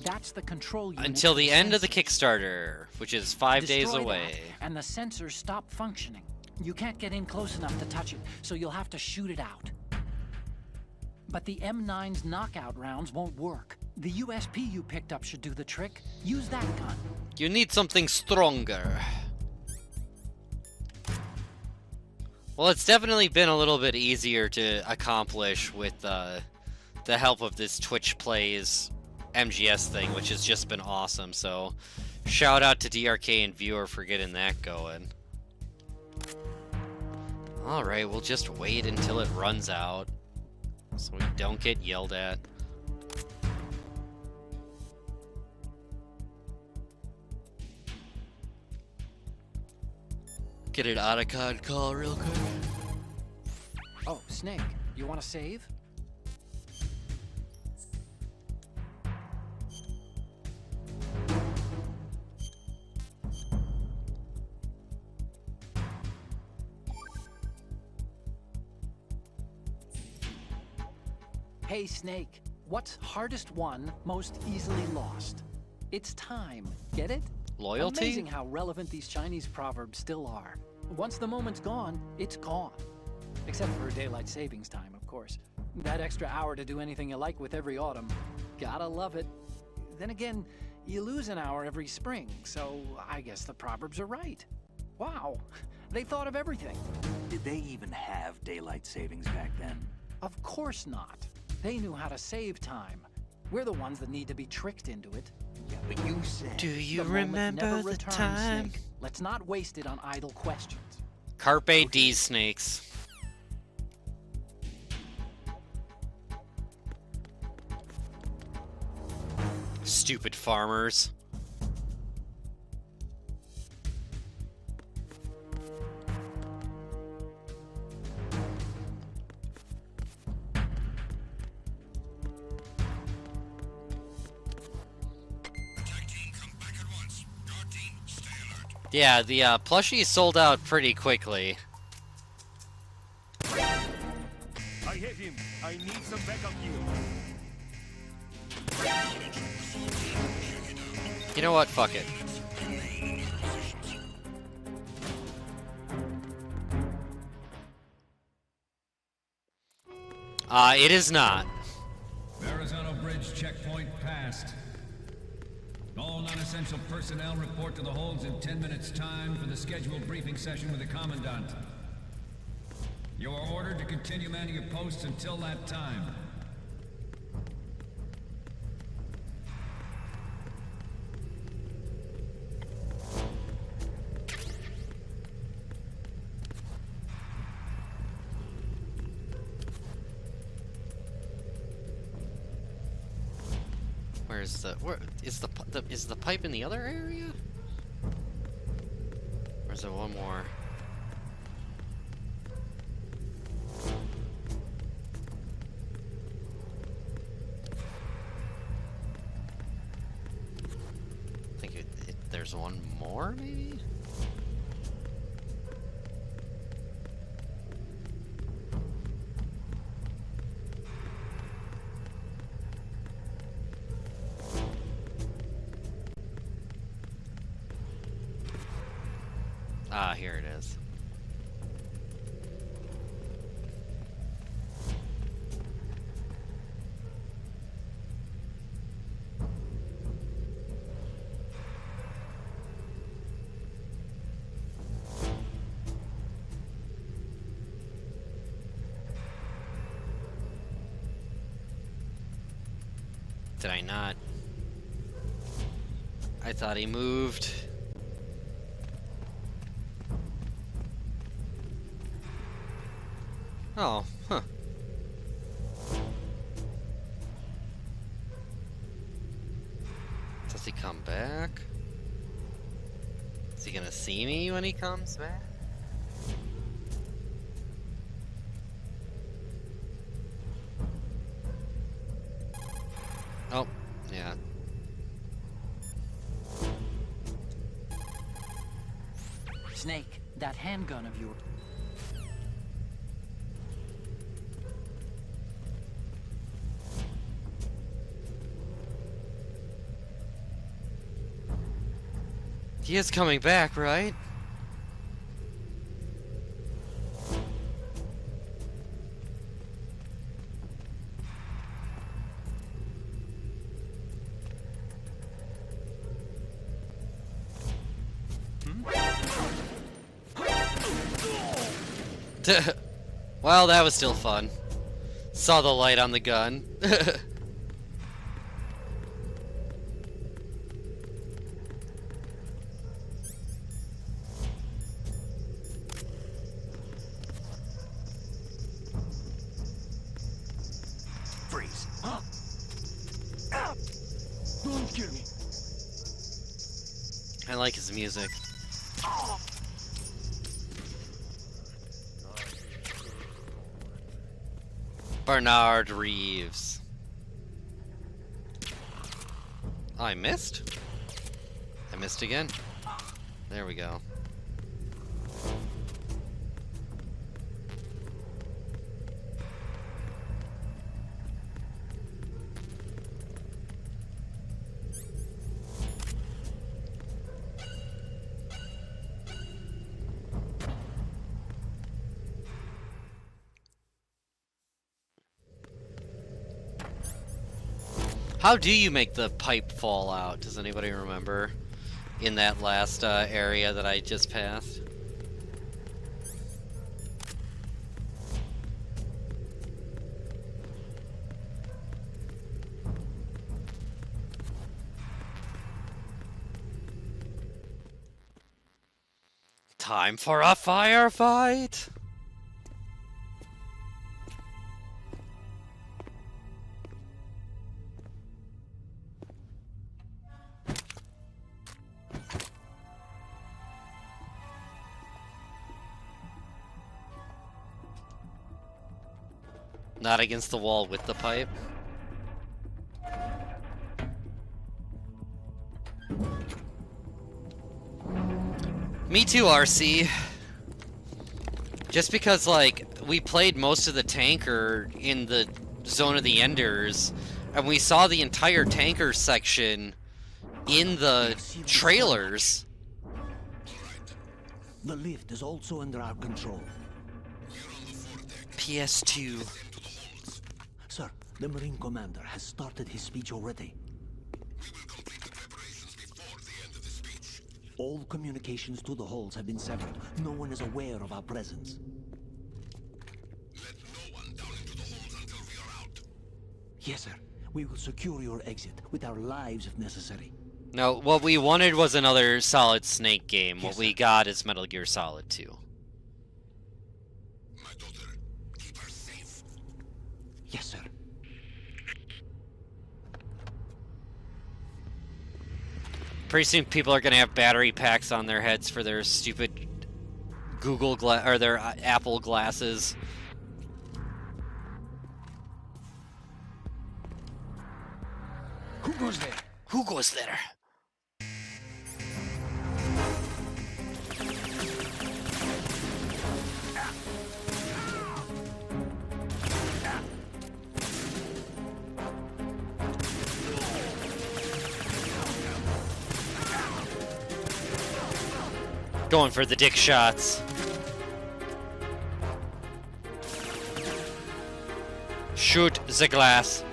That's the control unit. Until for the end of the sensors. Kickstarter, which is 5 days Destroy away. that, and the sensors stop functioning. You can't get in close enough to touch it, so you'll have to shoot it out. But the M9's knockout rounds won't work. The USP you picked up should do the trick. Use that gun. You need something stronger. Well, it's definitely been a little bit easier to accomplish with the help of this Twitch Plays MGS thing, which has just been awesome. So, shout out to DRK and Viewer for getting that going. Alright, we'll just wait until it runs out, so we don't get yelled at. Get an Otacon call real quick. Oh, Snake, you want to save? Hey, Snake, what's hardest won, most easily lost? It's time. Get it? Loyalty? Amazing how relevant these Chinese proverbs still are. Once the moment's gone, it's gone. Except for daylight savings time, of course. That extra hour to do anything you like with every autumn. Gotta love it. Then again, you lose an hour every spring, so I guess the proverbs are right. Wow, they thought of everything. Did they even have daylight savings back then? Of course not. They knew how to save time. We're the ones that need to be tricked into it. Yeah, but you said... Do you The moment remember never the returns, time? Snake. Let's not waste it on idle questions. Carpe D snakes. Stupid farmers. Attack team, come back at once. Guard team, stay alert. Yeah, the plushies sold out pretty quickly. I have him. I need some backup here. You know what? Fuck it. It is not. Verrazano Bridge checkpoint passed. All non-essential personnel report to the holds in 10 minutes' time for the scheduled briefing session with the Commandant. You are ordered to continue manning your posts until that time. Where is the pipe in the other area? Or is there one more? I think there's one more, maybe? Ah, here it is. Did I not? I thought he moved. Oh, huh. Does he come back? Is he gonna see me when he comes back? Oh, yeah. Snake, that handgun of yours. He is coming back, right? Well, that was still fun. Saw the light on the gun. Freeze. Don't kill me. I like his music. Bernard Reeves. Oh, I missed? I missed again? There we go. How do you make the pipe fall out? Does anybody remember? In that last area that I just passed? Time for a firefight! Not against the wall with the pipe. Me too, RC. Just because, like, we played most of the tanker in the Zone of the Enders, and we saw the entire tanker section in the trailers. The lift is also under our control. PS2. Sir, the Marine Commander has started his speech already. All communications to the holds have been severed. No one is aware of our presence. Let no one down into the holds until we are out. Yes, sir. We will secure your exit with our lives if necessary. No, what we wanted was another Solid Snake game. Yes, what we sir. got is Metal Gear Solid 2. My daughter, keep her safe. Yes, sir. Pretty soon people are gonna have battery packs on their heads for their stupid Google or their Apple glasses. Who goes there? Who goes there? Going for the dick shots. Shoot the glass.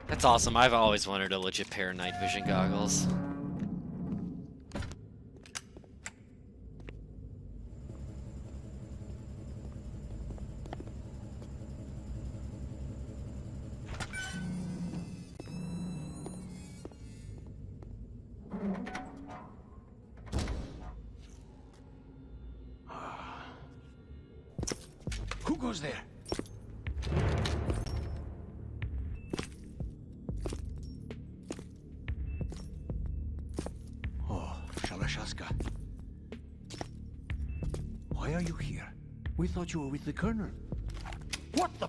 That's awesome. I've always wanted a legit pair of night vision goggles. Who goes there? Oh, Shalashaska. Why are you here? We thought you were with the Colonel. What the?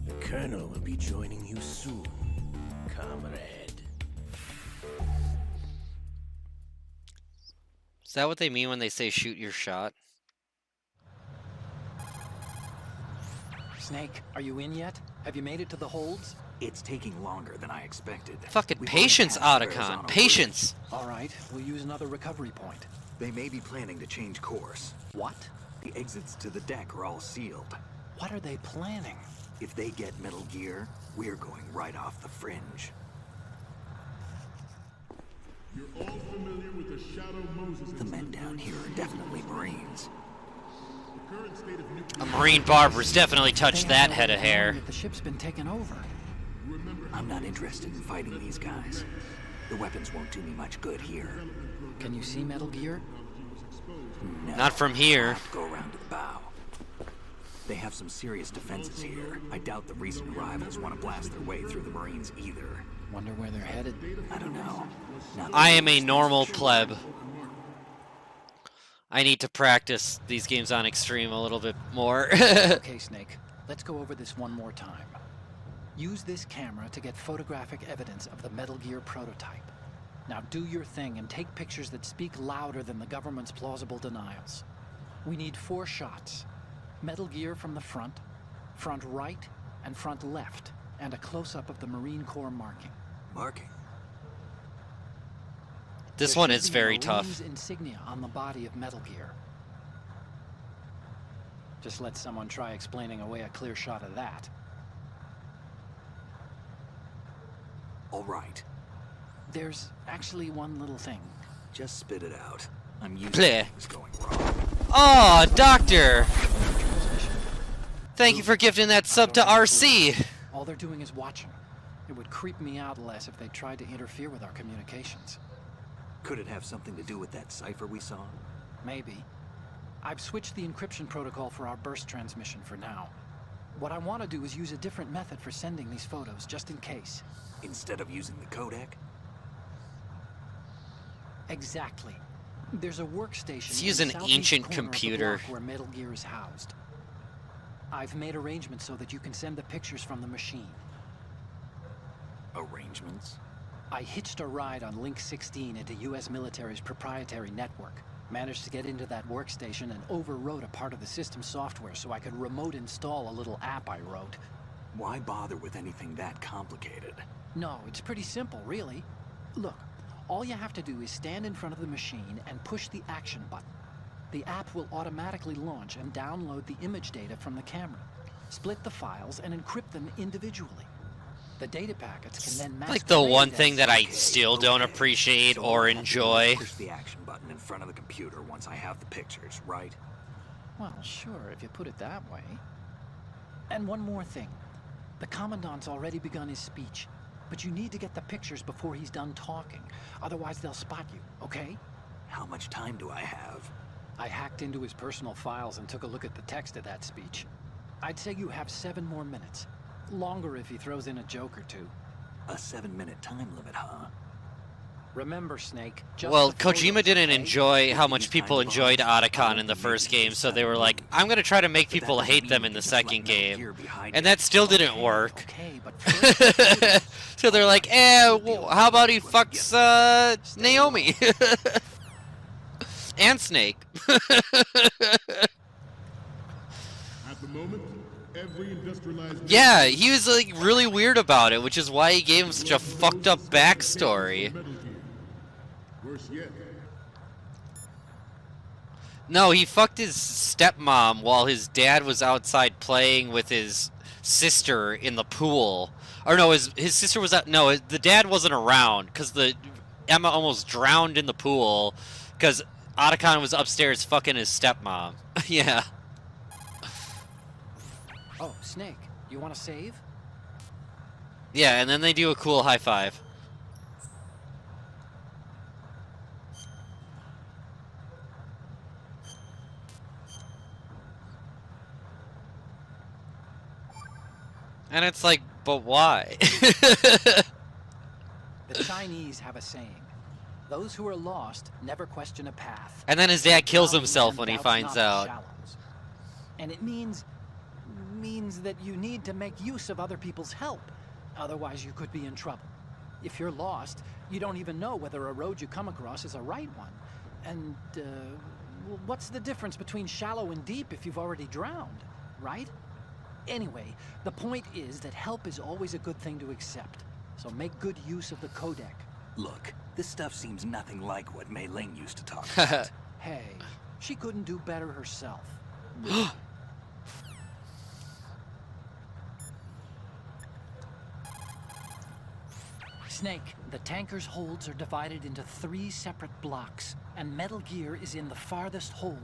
The Colonel will be joining you soon, comrade. Is that what they mean when they say shoot your shot? Snake, are you in yet? Have you made it to the holds? It's taking longer than I expected. Fucking We've already patience, passed Otacon. Verrazano Patience. All right, we'll use another recovery point. Bridge. They may be planning to change course. What? The exits to the deck are all sealed. What are they planning? If they get Metal Gear, we're going right off the fringe. You're all familiar with the Shadow Moses The men down here are definitely Marines. The current state of nuclear... A Marine barber's definitely touched They have that head of hair. that the ship's been taken over. I'm not interested in fighting these guys. The weapons won't do me much good here. Can you see Metal Gear? No, Not from here. I'll have to go around to the bow. They have some serious defenses here. I doubt the recent arrivals want to blast their way through the Marines either. Wonder where they're headed. I don't know. Not I am a that's normal for sure. pleb. I need to practice these games on Extreme a little bit more. Okay, Snake. Let's go over this one more time. Use this camera to get photographic evidence of the Metal Gear prototype. Now do your thing and take pictures that speak louder than the government's plausible denials. We need 4 shots. Metal Gear from the front right, and front left, and a close-up of the Marine Corps marking. Marking? This There one should is be very a tough. Marine's insignia on the body of Metal Gear. Just let someone try explaining away a clear shot of that. All right. There's actually one little thing. Just spit it out. I'm used Bleh. to things going wrong. Oh, Doctor! Thank you for gifting that sub to RC! All they're doing is watching. It would creep me out less if they tried to interfere with our communications. Could it have something to do with that cipher we saw? Maybe. I've switched the encryption protocol for our burst transmission for now. What I want to do is use a different method for sending these photos, just in case. Instead of using the codec? Exactly. There's a workstation. Let's use in an the southeast ancient corner of the computer. block where Metal Gear is housed. I've made arrangements so that you can send the pictures from the machine. Arrangements? I hitched a ride on Link 16 into U.S. military's proprietary network. Managed to get into that workstation and overwrote a part of the system software so I could remote install a little app I wrote. Why bother with anything that complicated? No, it's pretty simple, really. Look, all you have to do is stand in front of the machine and push the action button. The app will automatically launch and download the image data from the camera, split the files, and encrypt them individually. The data packets can then Like the masquerade one as- thing that I still don't appreciate So or I'll have to enjoy. Push the action button in front of the computer once I have the pictures, right? Well, sure, if you put it that way. And one more thing. The Commandant's already begun his speech, but you need to get the pictures before he's done talking. Otherwise, they'll spot you, okay? How much time do I have? I hacked into his personal files and took a look at the text of that speech. I'd say you have 7 more minutes. Longer if he throws in a joke or two. A 7-minute time limit, huh? Remember, Snake, just Well, the photos, Kojima didn't okay? enjoy how much people enjoyed Otacon in the first game, so they were like, I'm gonna try to make people hate them in the second game. And that still didn't work. Okay, but first, So they're like, well, how about he fucks Naomi? And Snake. At the moment, every industrialized Yeah, he was like really weird about it, which is why he gave him such a fucked up backstory. Metal Gear. Worse yet, No, he fucked his stepmom while his dad was outside playing with his sister in the pool. Or no, his sister was out. No, the dad wasn't around because Emma almost drowned in the pool because Otacon was upstairs fucking his stepmom. Yeah. oh, Snake, you want to save? Yeah, and then they do a cool high five. And it's like, but why? The Chinese have a saying. Those who are lost never question a path. And then his dad kills Knowledge himself and when he doubts finds not the out. shallows. And it means that you need to make use of other people's help. Otherwise, you could be in trouble. If you're lost, you don't even know whether a road you come across is a right one. And, well, what's the difference between shallow and deep if you've already drowned, right? Anyway, the point is that help is always a good thing to accept. So make good use of the codec. Look, this stuff seems nothing like what Mei Ling used to talk about. Hey, she couldn't do better herself. Snake, the tanker's holds are divided into 3 separate blocks, and Metal Gear is in the farthest hold.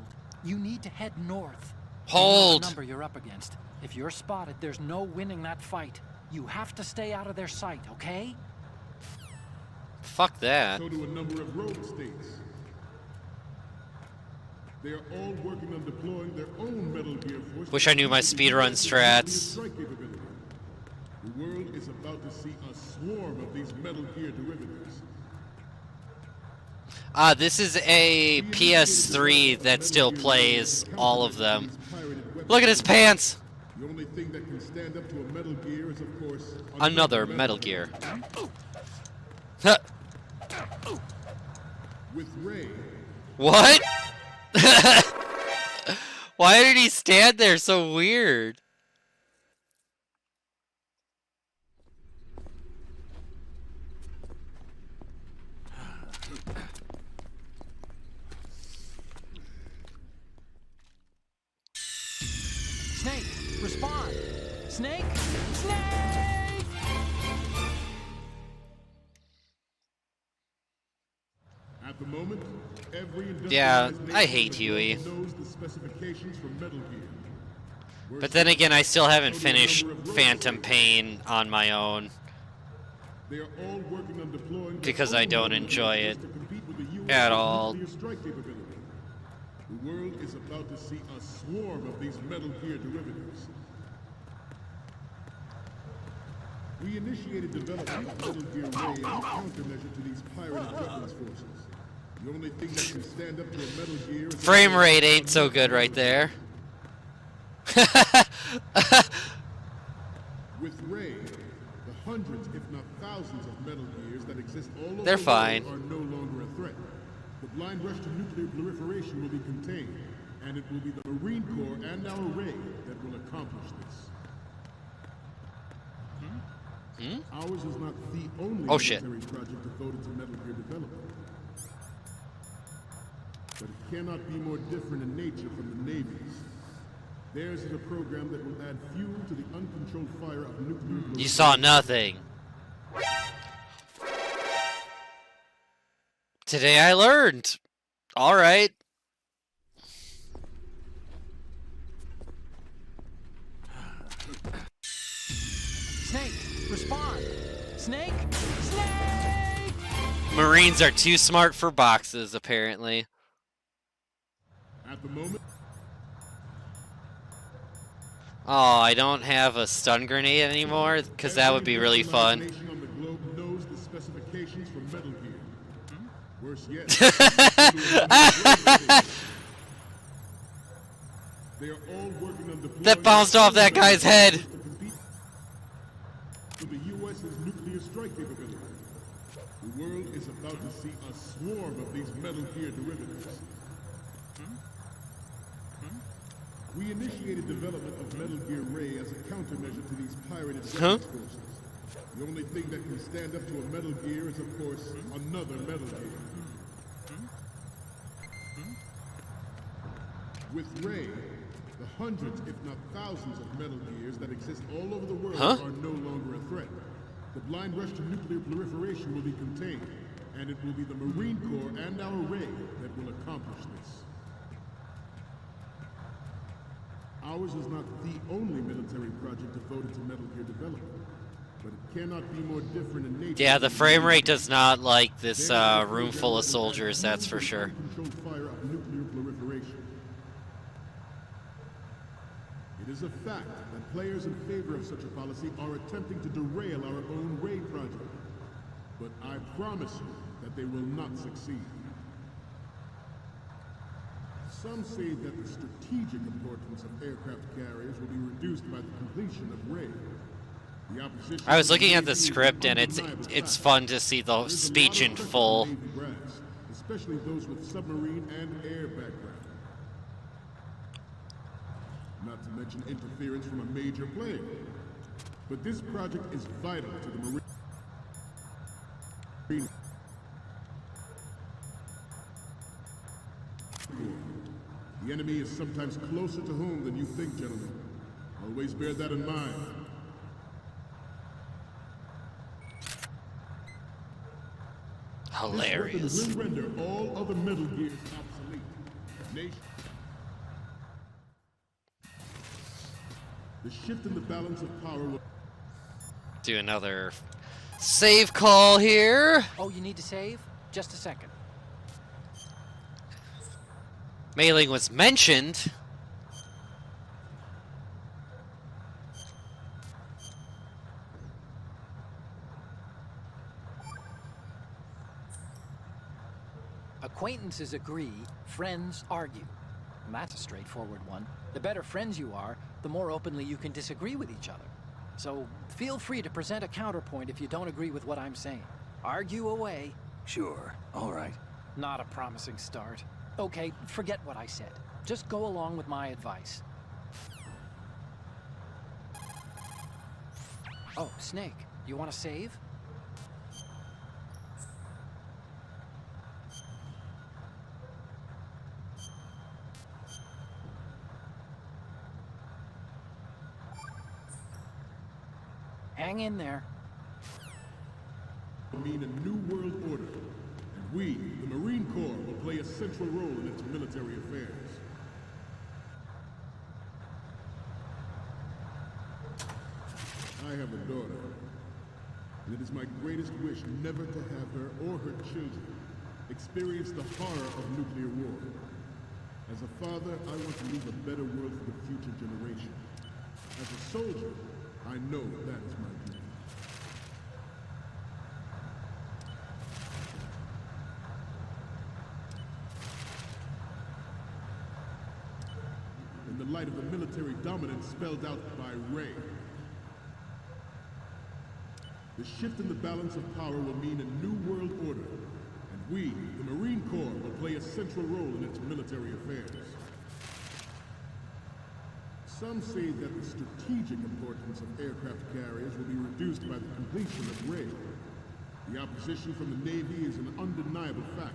You need to head north. You know Hold. the number you're up against. If you're spotted, there's no winning that fight. You have to stay out of their sight, okay? Fuck that. so do a number of rogue states. They are all working on deploying their own Metal Gear force. Wish I knew my speedrun strats. Strike capability. The world is about to see a swarm of these Metal Gear derivatives. This is a PS3 that still plays all of them. Look at his pants! The only thing that can stand up to a Metal Gear is, of course, Another Metal Gear. With Ray, What? Why did he stand there so weird? Snake, respond! Snake! Snake! at the moment, every Yeah, industrialized I nation hate in the Huey. world knows the specifications for Metal Gear. But then again, I still haven't finished Phantom Pain on my own They are all working on deploying because I don't enjoy it to compete with the US at all. nuclear strike capability. The world is about to see a swarm of these Metal Gear derivatives. We initiated development of Metal Gear Ray as a countermeasure to these pirated weapons forces. The only thing that can stand up to a Metal Gear is Frame rate ain't so good right there. with Ray, the hundreds, if not thousands, of Metal Gears that exist all over They're the fine. world are no longer a threat. The blind rush to nuclear proliferation will be contained, and it will be the Marine Corps and our Ray that will accomplish this. Ours is not the only Oh, shit. military project devoted to Metal Gear development. But it cannot be more different in nature from the Navy's. Theirs is a program that will add fuel to the uncontrolled fire of nuclear You saw nothing. Today I learned. Alright. Snake, respond! Snake! Snake! Marines are too smart for boxes, apparently. At the moment, Oh, I don't have a stun grenade anymore, because that would be really fun. nation on the globe knows the specifications for Metal Gear. Worse yet, they are all working on deploying That bounced off that guy's head. to compete with the U.S.'s nuclear strike capability. The world is about to see a swarm of these Metal Gear derivatives. We initiated development of Metal Gear Ray as a countermeasure to these pirated weapons forces. The only thing that can stand up to a Metal Gear is, of course, another Metal Gear. With Ray, the hundreds, if not thousands, of Metal Gears that exist all over the world are no longer a threat. The blind rush to nuclear proliferation will be contained, and it will be the Marine Corps and our Ray that will accomplish this. Ours is not the only military project devoted to Metal Gear development, but it cannot be more different in nature. Yeah, the frame rate does not like this room full of soldiers, that's for sure. Uncontrolled fire of nuclear proliferation. It is a fact that players in favor of such a policy are attempting to derail our own Ray project. But I promise you that they will not succeed. Some say that the strategic importance of aircraft carriers will be reduced by the completion of Ray. The opposition I was looking at the script and it's fun to see the speech in full. Especially those with submarine and air background. Not to mention interference from a major player. But this project is vital to the Marine. The enemy is sometimes closer to home than you think, gentlemen. Always bear that in mind. Hilarious. This weapon will render all other Metal Gears obsolete. Nation. The shift in the balance of power will... Do another save call here. Oh, you need to save? Just a second. Mailing was mentioned. Acquaintances agree, friends argue. And that's a straightforward one. The better friends you are, the more openly you can disagree with each other. So feel free to present a counterpoint if you don't agree with what I'm saying. Argue away. Sure, all right. Not a promising start. Okay, forget what I said. Just go along with my advice. Oh, Snake, you want to save? Hang in there. Mean a new world order, and we, the Marine Corps, will play a central role in its military affairs. I have a daughter, and it is my greatest wish never to have her or her children experience the horror of nuclear war. As a father, I want to leave a better world for the future generation. As a soldier, I know that is my duty. In the light of the military dominance spelled out by Ray, the shift in the balance of power will mean a new world order, and we, the Marine Corps, will play a central role in its military affairs. Some say that the strategic importance of aircraft carriers will be reduced by the completion of Ray. The opposition from the Navy is an undeniable fact.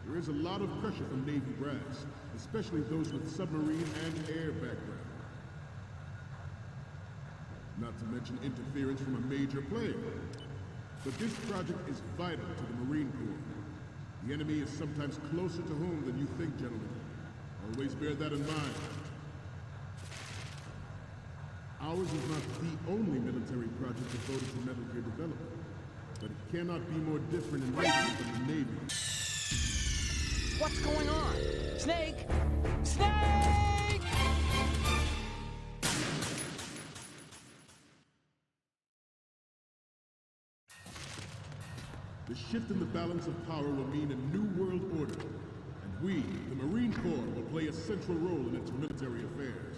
There is a lot of pressure from Navy brass, especially those with submarine and air background. Not to mention interference from a major player. But this project is vital to the Marine Corps. The enemy is sometimes closer to home than you think, gentlemen. Always bear that in mind. Ours is not the only military project devoted to metal gear development, but it cannot be more different in nature than the Navy. What's going on? Snake! Snake! The shift in the balance of power will mean a new world order, and we, the Marine Corps, will play a central role in its military affairs.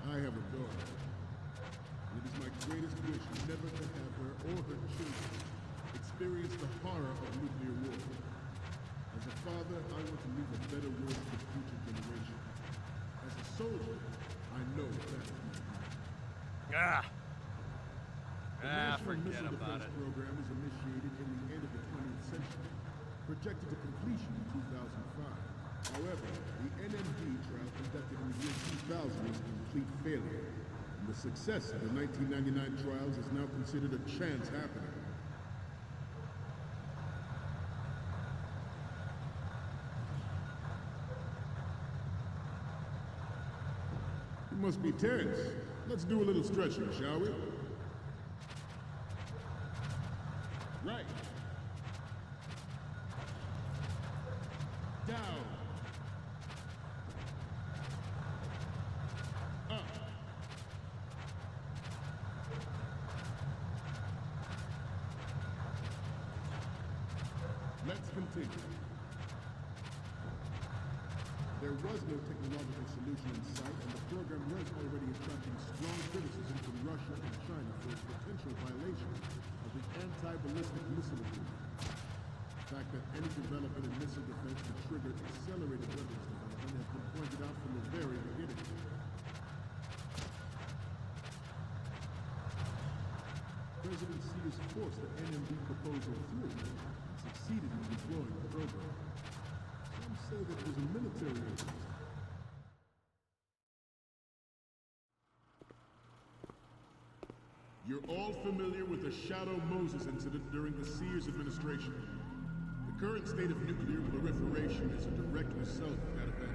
I have a daughter, and it is my greatest wish never to have her or her children experience the horror of nuclear war. As a father, I want to leave a better world for the future generation. As a soldier, I know that is my duty. The National Missile Defense Program is initiated in the end of the 20th century, projected to completion in 2005. However, the NMD trial conducted in the year 2000 was a complete failure, and the success of the 1999 trials is now considered a chance happening. You must be tense. Let's do a little stretching, shall we? Right. Down. Up. Let's continue. There was no technological solution in sight, and the program was already attracting strong criticism from Russia and China for its potential violation of the anti-ballistic missile agreement. The fact that any development in missile defense could trigger accelerated weapons development has been pointed out from the very beginning. President Sears forced the NMD proposal through and succeeded in deploying the program. Some say that it was a military interest. You're all familiar with the Shadow Moses incident during the Sears administration. The current state of nuclear proliferation is a direct result of that event.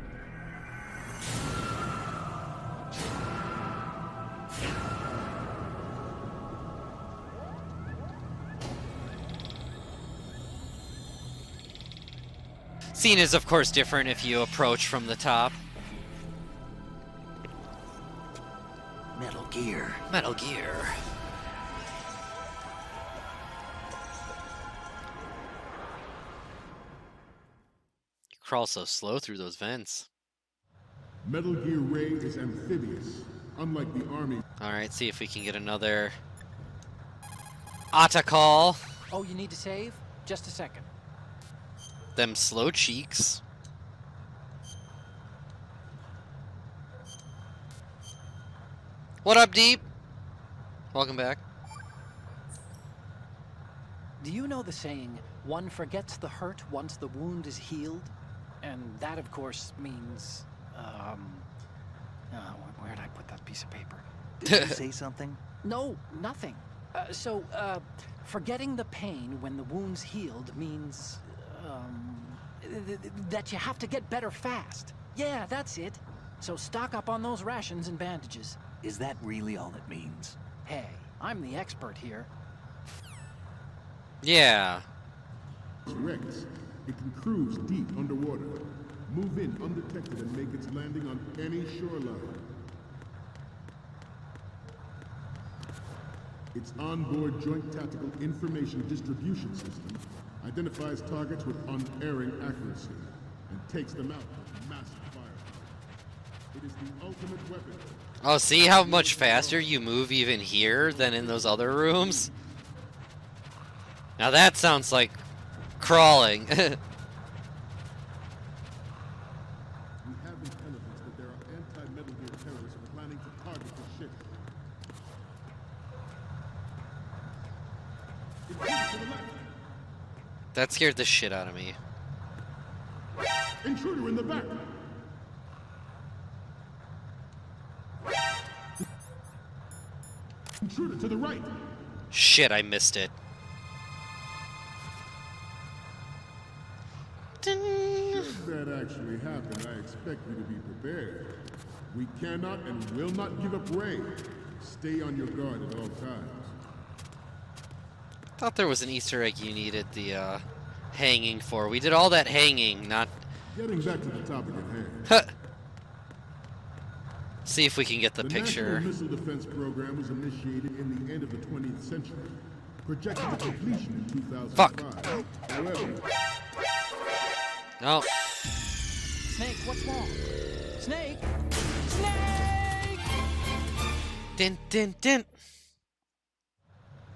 Scene is, of course, different if you approach from the top. Metal Gear. Metal Gear. crawl so slow through those vents? Metal Gear Ray is amphibious, unlike the Army. Alright, see if we can get another Atta call. Oh, you need to save? Just a second. Them slow cheeks. What up, Deep? Welcome back. Do you know the saying, one forgets the hurt once the wound is healed? And that, of course, means, where'd I put that piece of paper? Did you say something? No, nothing. Forgetting the pain when the wound's healed means, that you have to get better fast. Yeah, that's it. So stock up on those rations and bandages. Is that really all it means? Hey, I'm the expert here. Yeah. Rex. It can cruise deep underwater, move in undetected, and make its landing on any shoreline. Its onboard Joint Tactical Information Distribution System identifies targets with unerring accuracy and takes them out with massive firepower. It is the ultimate weapon. Oh, see how much faster you move even here than in those other rooms? Now that sounds like crawling. We have intelligence that there are anti-Metal Gear terrorists planning to target the ship. Intruder to the left. That scared the shit out of me. Intruder in the back. Intruder to the right. Shit, I missed it. Should that actually happen, I expect you to be prepared. We cannot and will not give up Ray. Stay on your guard at all times. Thought there was an Easter egg you needed the hanging for. We did all that hanging, not... Getting back to the topic at hand. Huh. See if we can get the picture. The National Missile Defense Program was initiated in the end of the 20th century, projected to completion in 2005. Fuck. However... No. Snake, what's wrong? Snake! Snake! Din, din, din.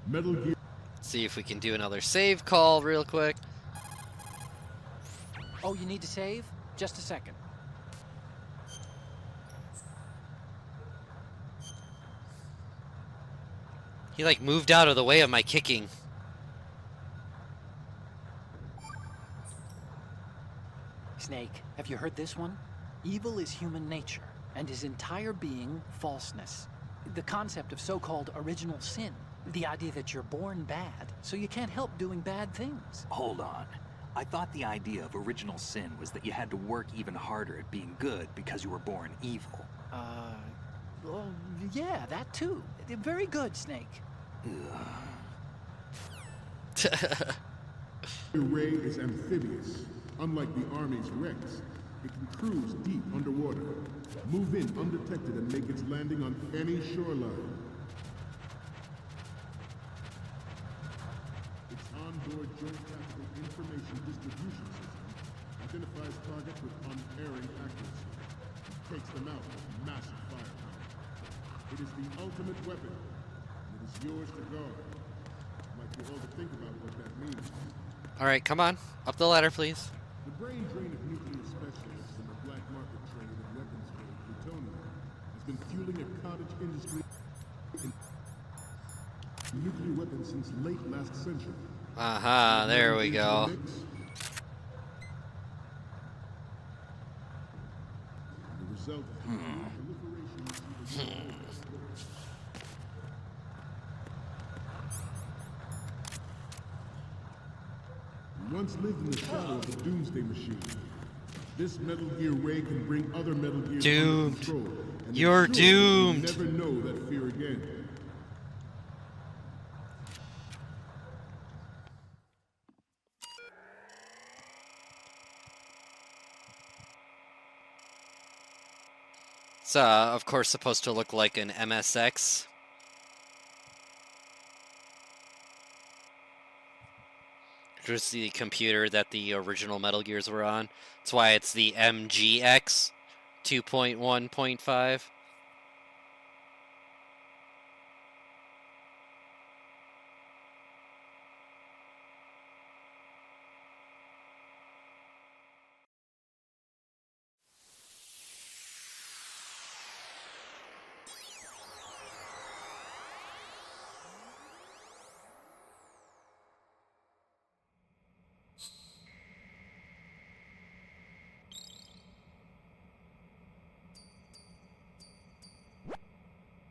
Metal Gear... See if we can do another save call real quick. Oh, you need to save? Just a second. He like moved out of the way of my kicking. Snake, have you heard this one? Evil is human nature, and his entire being falseness. The concept of so-called original sin. The idea that you're born bad, so you can't help doing bad things. Hold on. I thought the idea of original sin was that you had to work even harder at being good because you were born evil. Well, yeah, that too. Very good, Snake. Ray is amphibious. Unlike the Army's Rex, it can cruise deep underwater, move in undetected, and make its landing on any shoreline. Its onboard Joint Tactical Information Distribution System identifies targets with unerring accuracy and takes them out with massive firepower. It is the ultimate weapon, and it is yours to guard. I'd like you all to think about what that means. All right, come on. Up the ladder, please. The brain drain of nuclear specialists and the black market trade of weapons grade plutonium has been fueling a cottage industry in nuclear weapons since late last century. Aha, there we go. The result of proliferation once lived in the shadow of the Doomsday Machine. This Metal Gear Ray can bring other Metal Gears Doomed. under control. And You're ensure you'll doomed. never know that fear again. It's of course supposed to look like an MSX. which was the computer that the original Metal Gears were on. That's why it's the MGX 2.1.5.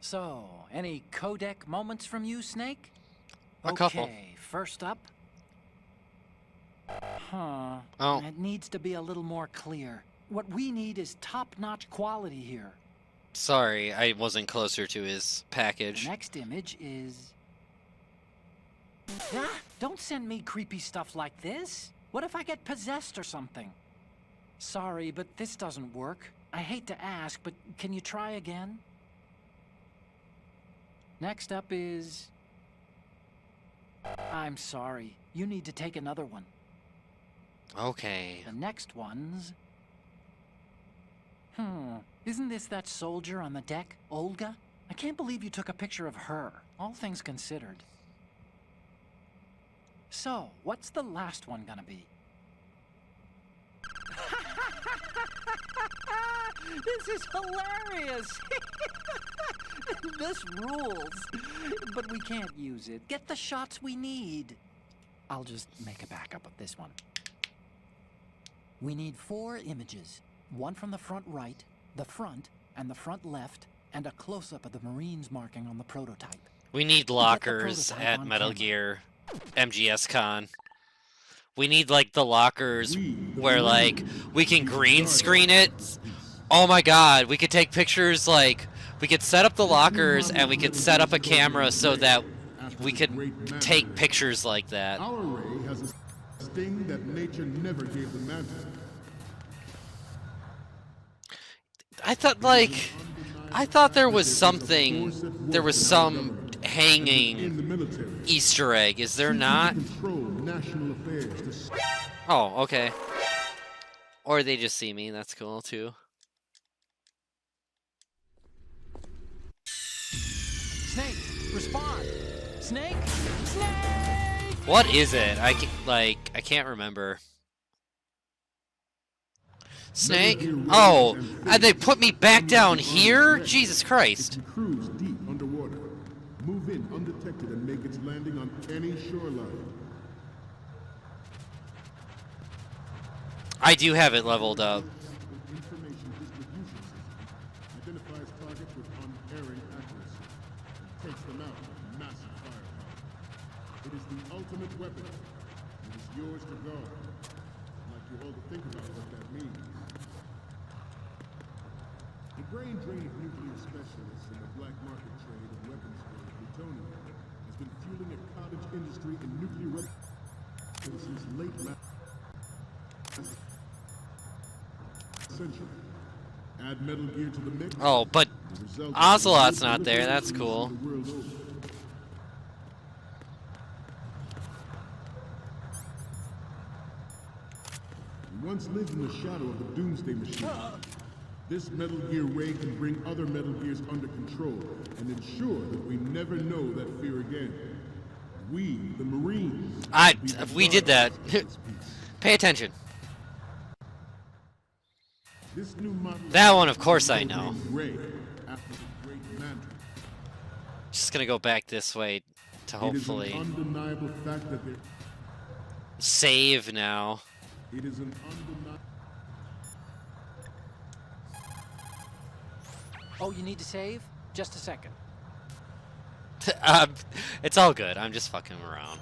So, any codec moments from you, Snake? A couple. Okay, first up. Huh. Oh. It needs to be a little more clear. What we need is top-notch quality here. Sorry, I wasn't closer to his The package. next image is... Ah, don't send me creepy stuff like this. What if I get possessed or something? Sorry, but this doesn't work. I hate to ask, but can you try again? Next up is... I'm sorry. You need to take another one. Okay. The next one's... Isn't this that soldier on the deck, Olga? I can't believe you took a picture of her, all things considered. So, what's the last one gonna be? This is hilarious! This rules. But we can't use it. Get the shots we need. I'll just make a backup of this one. We need 4 images. One from the front right, the front, and the front left, and a close-up of the Marines marking on the prototype. We need lockers prototype at on Metal camera. Gear MGSCON. We need, like, the lockers where, like, we can green screen it. Oh my god, we could take pictures, like, we could set up the lockers and we could set up a camera so that we could take pictures like that. Our ray has a sting that nature never gave the mantis. I thought there was something, there was some hanging Easter egg. Is there not? Oh, okay. Or they just see me. That's cool too. Snake, respond! Snake! Snake! What is it? I can't remember. Snake? Oh, and they put me back down here? Jesus Christ. Cruise deep underwater. Move in undetected and make its landing on any shoreline. I do have it leveled up. Information distribution system identifies targets with unerring accuracy and takes them out with massive firepower. It is the ultimate weapon. It is yours to guard. I'd like you all to think about what that means. The brain drain of nuclear specialists in the black market trade of weapons grade plutonium has been fueling a cottage industry in nuclear weapons since late last century. Add Metal Gear to the mix. Oh, but the result is Ocelot's the not there. That's proliferation cool. the world over. We once lived in the shadow of the Doomsday Machine. This Metal Gear ray can bring other Metal Gears under control and ensure that we never know that fear again. We, the Marines, We did that. Pay attention. This new model That one, of course, I know. Ray, after the Great Mantle. Just gonna go back this way to hopefully It is an undeniable fact that there. save now. It is an undeniable. Oh, you need to save? Just a second. It's all good. I'm just fucking around.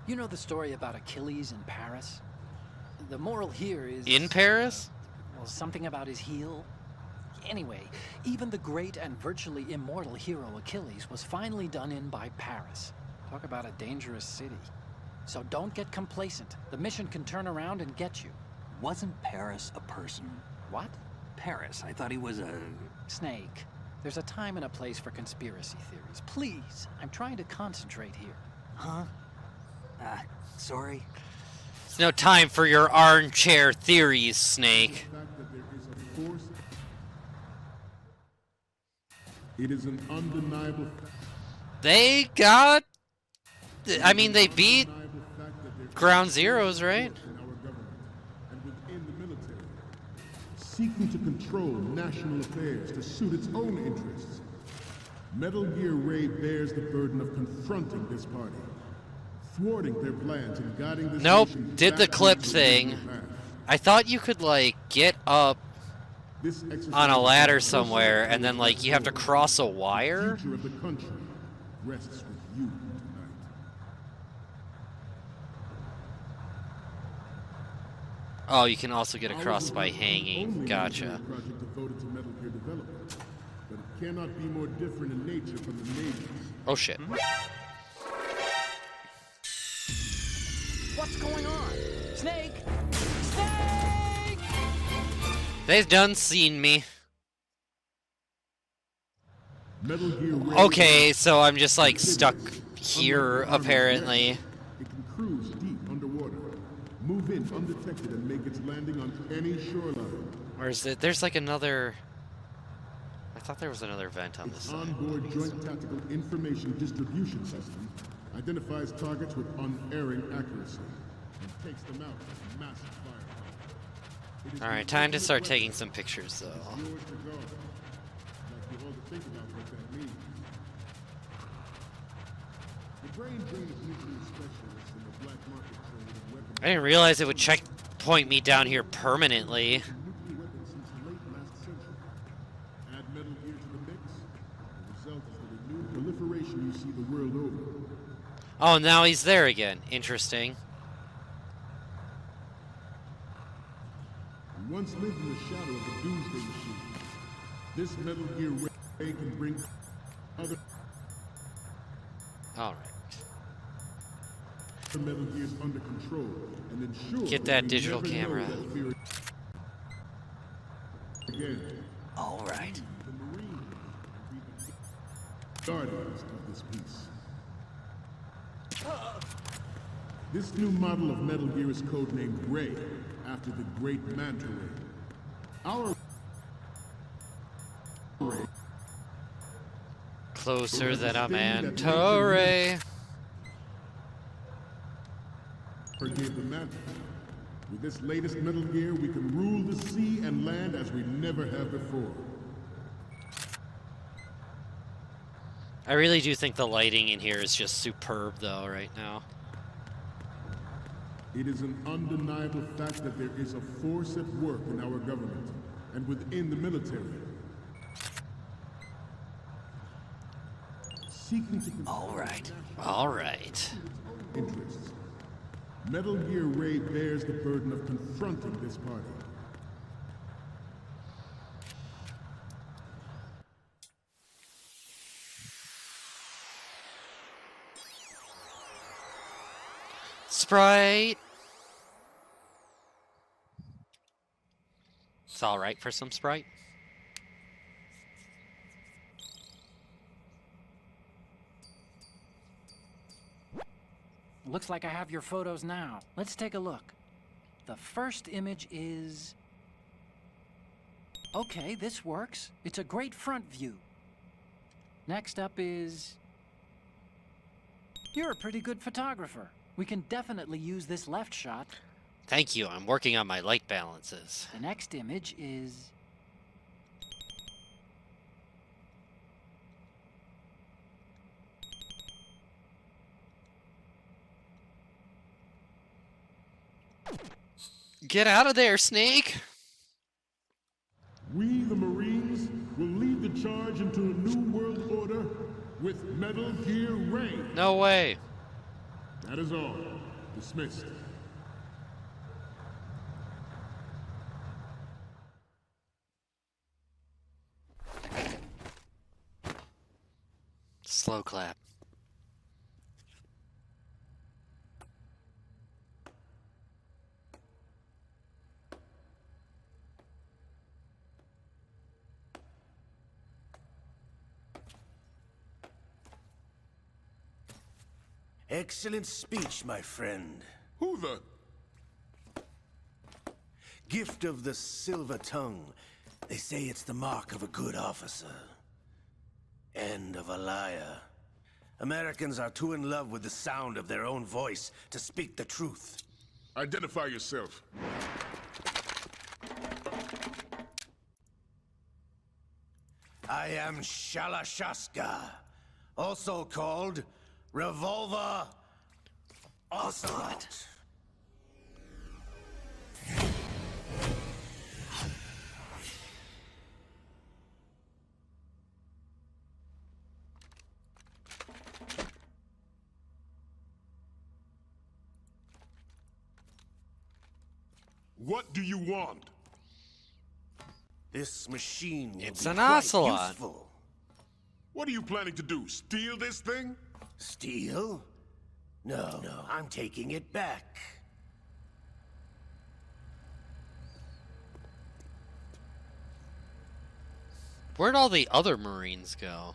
You know the story about Achilles in Paris? The moral here is... In Paris? Well, something about his heel. Anyway, even the great and virtually immortal hero Achilles was finally done in by Paris. Talk about a dangerous city. So don't get complacent. The mission can turn around and get you. Wasn't Paris a person? What? Paris, I thought he was a... Snake. There's a time and a place for conspiracy theories. Please, I'm trying to concentrate here. Huh? Sorry. It's no time for your armchair theories, Snake. It is an undeniable They got... I mean, they beat Ground Zeroes, right? seeking to control national affairs to suit its own interests. Metal Gear Ray bears the burden of confronting this party, thwarting their plans and guiding this Nope, nation did the back clip into thing. original path. I thought you could, like, get up This exercise on a ladder is somewhere and then, like, you have to cross a wire? The future of the country rests with you tonight. Oh, you can also get across by hanging. Gotcha. Project devoted to Metal Gear development, but it cannot be more different in nature from the Navy's. Oh, shit. What's going on? Snake! Snake! They've done seen me. Metal Gear Ray Okay, so I'm just, like, stuck here, apparently. It can cruise deep underwater, move in undetected, and make its landing on any shoreline. Or is it? There's, like, another... I thought there was another vent on this Its side. onboard joint tactical information distribution system identifies targets with unerring accuracy and takes them out with massive firepower. It is Alright, the time to ultimate start weapon. taking some pictures, though. It's yours to guard. Like you all to think about what that means. The brain drain of nuclear specialists in the black market trade in weapons. I didn't realize it would checkpoint me down here permanently. Nuclear weapons since late last century. Add Metal Gear to the mix, the result is the renewed proliferation you see the world over. Oh, now he's there again. Interesting. We once lived in the shadow of the Doomsday Machine. This Metal Gear Ray can bring other Alright. Metal Gears under control and ensure Get that we digital never know camera. that fear again. All right. The Marines will be the guardians of this peace. This new model of Metal Gear is codenamed Ray, after the great Manta Ray. Our Ray Closer than a manta ray. forgave the Manta. With this latest Metal Gear, we can rule the sea and land as we never have before. I really do think the lighting in here is just superb, though, right now. It is an undeniable fact that there is a force at work in our government and within the military. Seeking to control All right. Alright. interests. Metal Gear Ray bears the burden of confronting this party. Sprite! It's alright for some Sprite. Looks like I have your photos now. Let's take a look. The first image is... Okay, this works. It's a great front view. Next up is... You're a pretty good photographer. We can definitely use this left shot. Thank you, I'm working on my light balances. The next image is... Get out of there, Snake! We, the Marines, will lead the charge into a new world order with Metal Gear Ray. No way. That is all. Dismissed. Slow clap. Excellent speech, my friend. Who the... Gift of the silver tongue. They say it's the mark of a good officer. End of a liar. Americans are too in love with the sound of their own voice to speak the truth. Identify yourself. I am Shalashaska, also called Revolver Ocelot. What do you want? This machine will It's be an quite ocelot. useful. What are you planning to do? Steal this thing? Steal? No, I'm taking it back. Where'd all the other Marines go?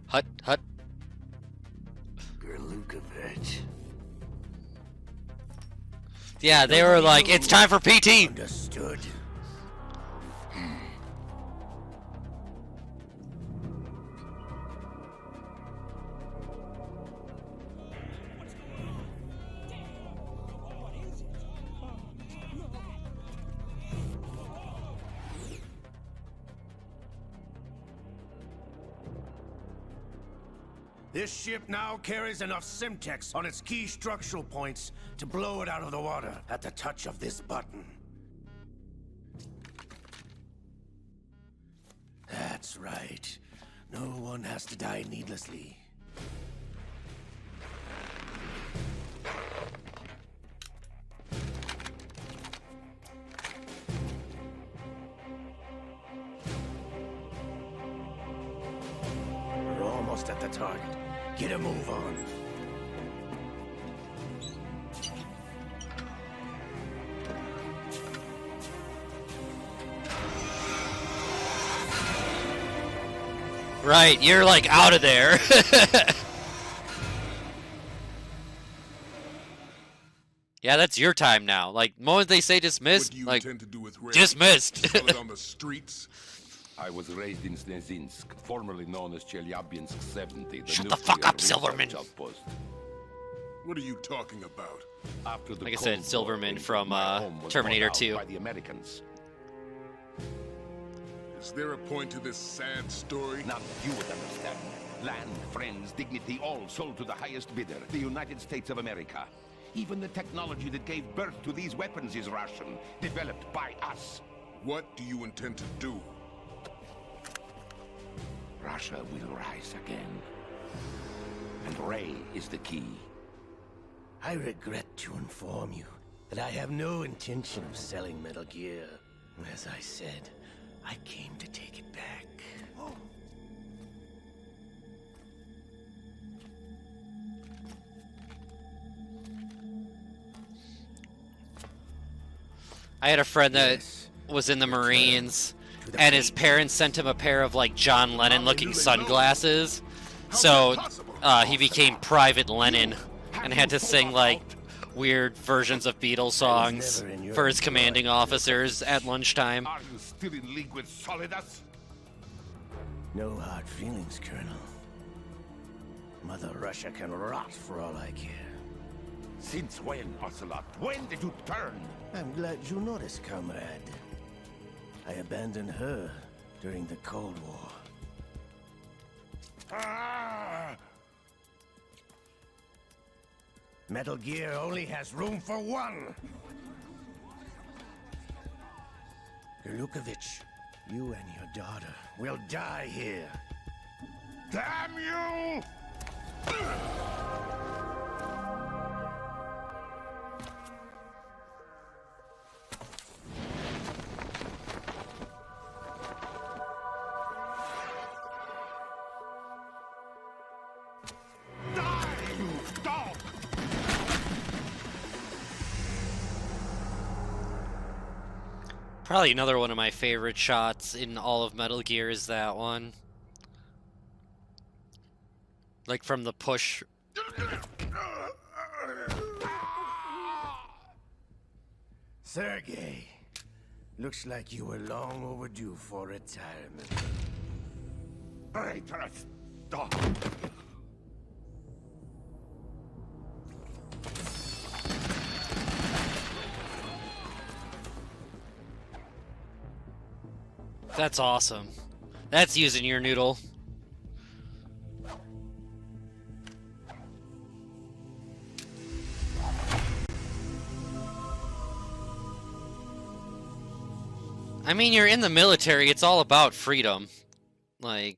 Hut. Gerlukovich. Yeah, they were like, it's time for PT. Understood. This ship now carries enough Simtex on its key structural points to blow it out of the water at the touch of this button. That's right. No one has to die needlessly. We're almost at the target. Get a move on. Right, you're like out of there. Yeah, that's your time now. Like, the moment they say dismissed, What do you like, intend to do with Ray? dismissed. Sell it on the streets? I was raised in Snezinsk, formerly known as Chelyabinsk 70. Shut the fuck nuclear up, research Silverman. outpost. What are you talking about? After the Like I Cold said, War, Silverman England, from, my home was Terminator bought out 2. by the Americans. Is there a point to this sad story? None that you would understand. Land, friends, dignity, all sold to the highest bidder, the United States of America. Even the technology that gave birth to these weapons is Russian, developed by us. What do you intend to do? Russia will rise again. And Ray is the key. I regret to inform you that I have no intention of selling Metal Gear. As I said, I came to take it back. I had a friend that Yes. was in the Marines, and his parents sent him a pair of like John Lennon-looking sunglasses. So he became Private Lennon and had to sing like weird versions of Beatles songs for his commanding officers at lunchtime. Are you still in league with Solidus? No hard feelings, Colonel. Mother Russia can rot for all I care. Since when, Ocelot? When did you turn? I'm glad you noticed, comrade. I abandoned her during the Cold War. Ah! Metal Gear only has room for one! Gerlukovich, you and your daughter will die here. Damn you! Probably another one of my favorite shots in all of Metal Gear is that one. Like from the push. Sergey, looks like you were long overdue for retirement. That's awesome. That's using your noodle. I mean, you're in the military, it's all about freedom. Like,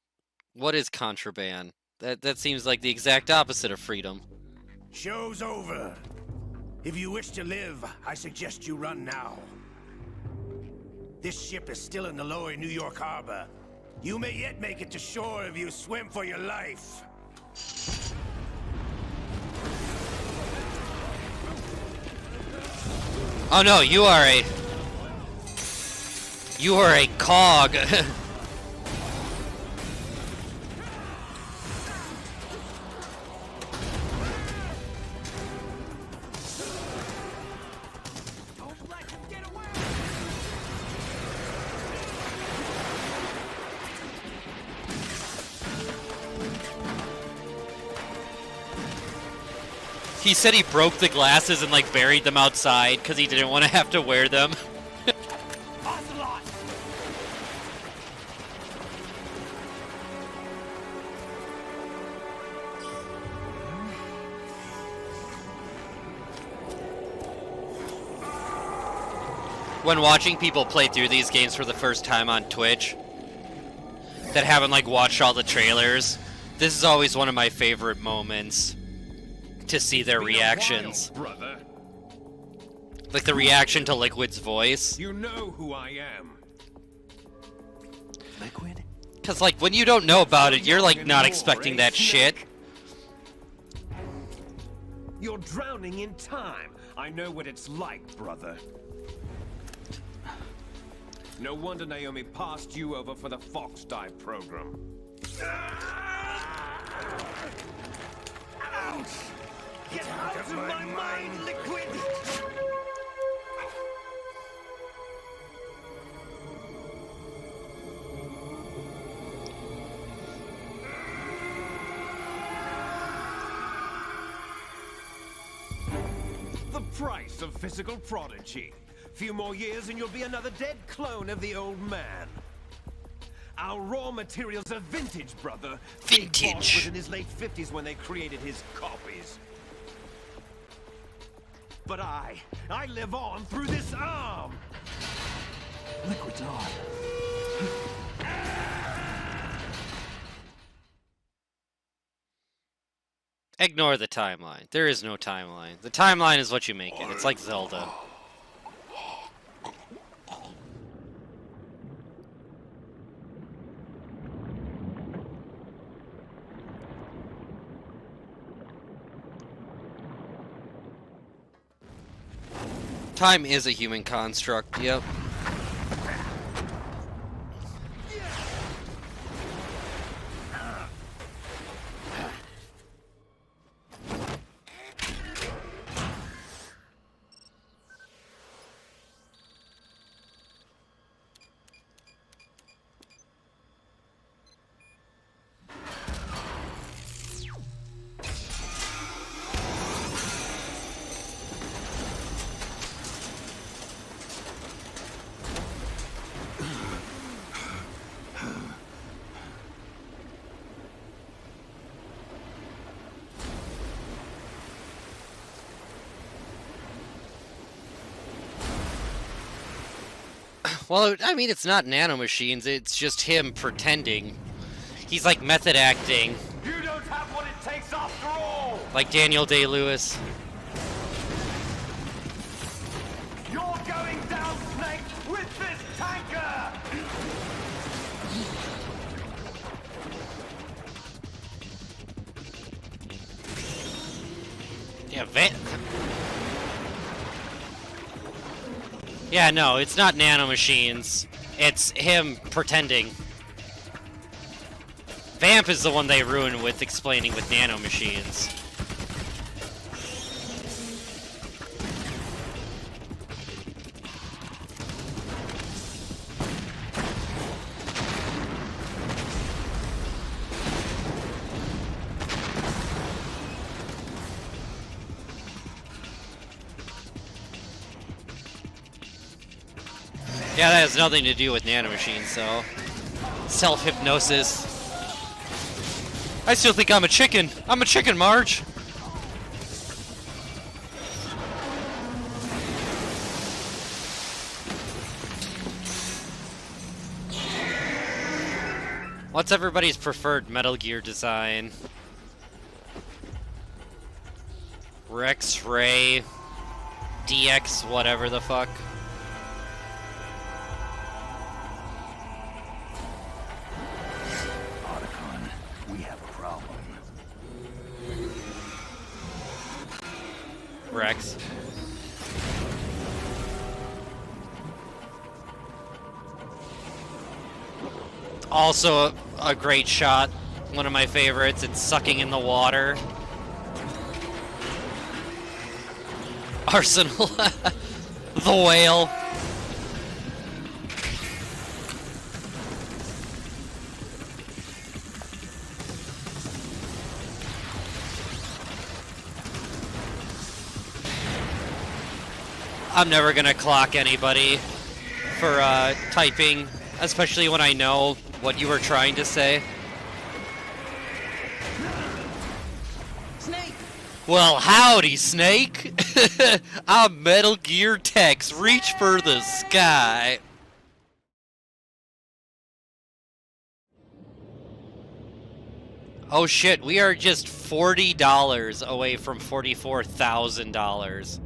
what is contraband? That seems like the exact opposite of freedom. Show's over. If you wish to live, I suggest you run now. This ship is still in the lower New York harbor. You may yet make it to shore if you swim for your life. Oh no, you are a cog. He said he broke the glasses and like buried them outside because he didn't want to have to wear them. When watching people play through these games for the first time on Twitch that haven't like watched all the trailers, this is always one of my favorite moments to see their reactions. Brother. Like the reaction to Liquid's voice. You know who I am. Liquid? Cause like when you don't know about it, you're like not expecting that shit. You're drowning in time. I know what it's like, brother. No wonder Naomi passed you over for the Fox Dive program. Ouch! Get out of my mind, Liquid! The price of physical prodigy. Few more years and you'll be another dead clone of the old man. Our raw materials are vintage, brother. Vintage. Big Boss was in his late 50s when they created his copies. But I live on through this arm. Liquid's on. Ignore the timeline. There is no timeline. The timeline is what you make it. It's like Zelda. Time is a human construct, yep. Well, I mean, it's not nanomachines, it's just him pretending. He's like method acting. You don't have what it takes after all! Like Daniel Day-Lewis. You're going down, Snake, with this tanker! Yeah, no, it's not nanomachines. It's him pretending. Vamp is the one they ruin with explaining with nanomachines. Yeah, that has nothing to do with nanomachines, though. Self-hypnosis. I still think I'm a chicken. I'm a chicken, Marge. What's everybody's preferred Metal Gear design? Rex, Ray, DX, whatever the fuck. Rex. Also a great shot. One of my favorites. It's sucking in the water. Arsenal. The whale. I'm never gonna clock anybody for typing, especially when I know what you were trying to say. Snake! Well, howdy, Snake! I'm Metal Gear Tex. Reach for the sky. Oh shit, we are just $40 away from $44,000.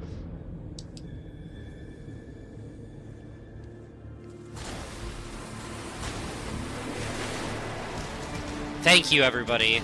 Thank you, everybody.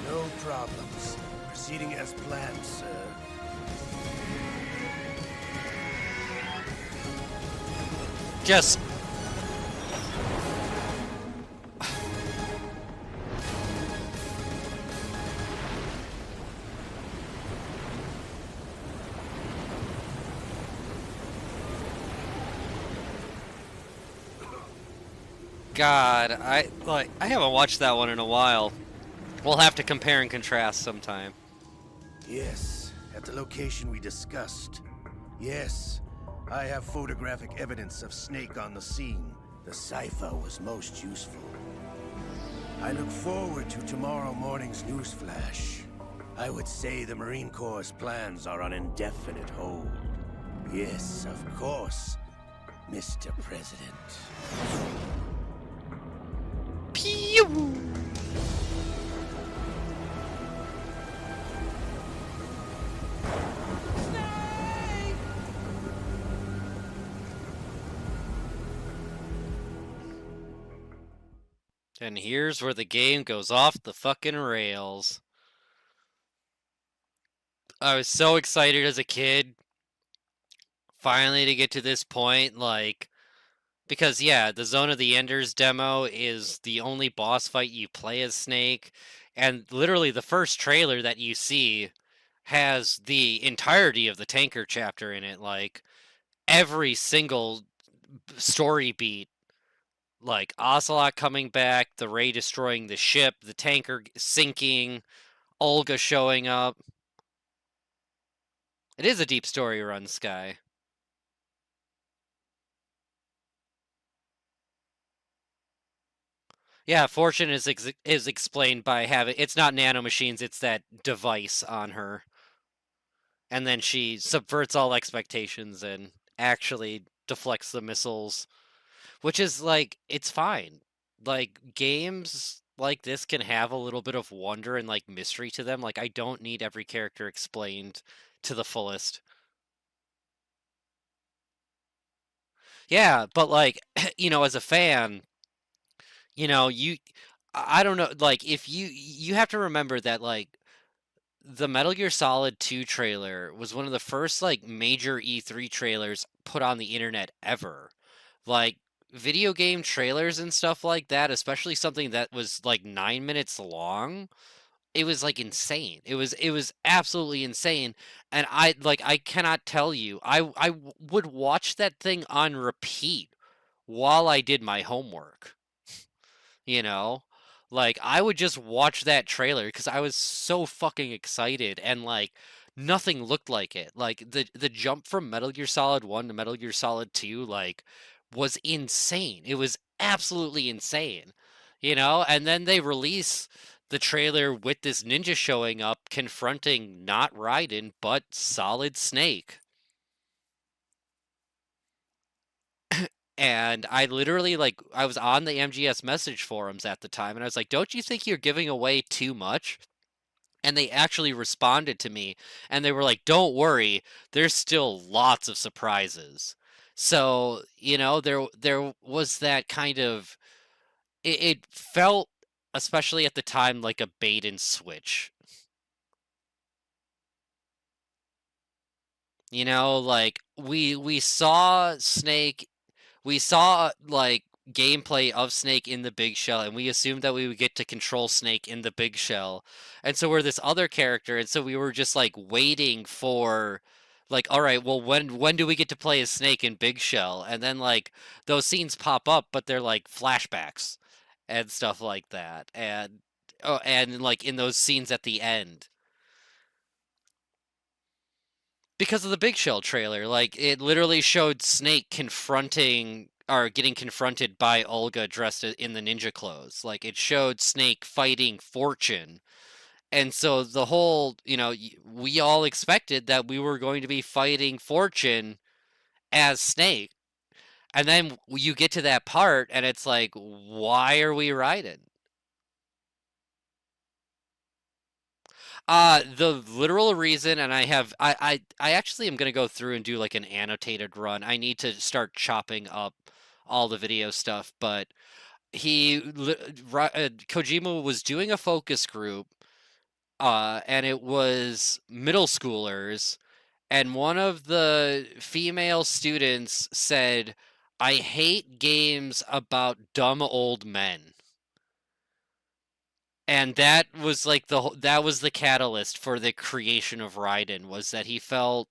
No problems. Proceeding as planned, sir. Just... God, I haven't watched that one in a while. We'll have to compare and contrast sometime. Yes, at the location we discussed. Yes, I have photographic evidence of Snake on the scene. The cipher was most useful. I look forward to tomorrow morning's newsflash. I would say the Marine Corps' plans are on indefinite hold. Yes, of course, Mr. President. Pew! And here's where the game goes off the fucking rails. I was so excited as a kid, finally to get to this point, like, because yeah, the Zone of the Enders demo is the only boss fight you play as Snake, and literally the first trailer that you see has the entirety of the tanker chapter in it, like, every single story beat. Like, Ocelot coming back, the Ray destroying the ship, the tanker sinking, Olga showing up. It is a deep story run, Sky. Yeah, Fortune is explained by having... It's not nanomachines, it's that device on her. And then she subverts all expectations and actually deflects the missiles, which is like it's fine. Like games like this can have a little bit of wonder and like mystery to them. Like I don't need every character explained to the fullest. Yeah, but like as a fan, you I don't know, like if you have to remember that like the Metal Gear Solid 2 trailer was one of the first like major E3 trailers put on the internet ever. Like video game trailers and stuff like that, especially something that was like 9 minutes long, it was like insane. It was absolutely insane. And I cannot tell you. Would watch that thing on repeat while I did my homework, you know? Like I would just watch that trailer because I was so fucking excited and like nothing looked like it. Like the jump from Metal Gear Solid 1 to Metal Gear Solid 2 like was insane. It was absolutely insane. And then they release the trailer with this ninja showing up confronting not Raiden but Solid Snake. And I literally like I was on the MGS message forums at the time and I was like, "Don't you think you're giving away too much?" And they actually responded to me and they were like, "Don't worry, there's still lots of surprises." So, there was that kind of it felt especially at the time like a bait and switch. Like we saw Snake. We saw like gameplay of Snake in the big shell, and we assumed that we would get to control Snake in the big shell. And so we're this other character, and so we were just like waiting for like, all right, well when do we get to play as Snake in Big Shell? And then like those scenes pop up, but they're like flashbacks and stuff like that. And like in those scenes at the end. Because of the Big Shell trailer. Like it literally showed Snake confronting or getting confronted by Olga dressed in the ninja clothes. Like it showed Snake fighting Fortune. And so the whole, we all expected that we were going to be fighting Fortune as Snake. And then you get to that part and it's like, why are we riding? The literal reason, and I actually am gonna go through and do like an annotated run. I need to start chopping up all the video stuff, but Kojima was doing a focus group, and it was middle schoolers, and one of the female students said, "I hate games about dumb old men." And that was like that was the catalyst for the creation of Raiden, was that he felt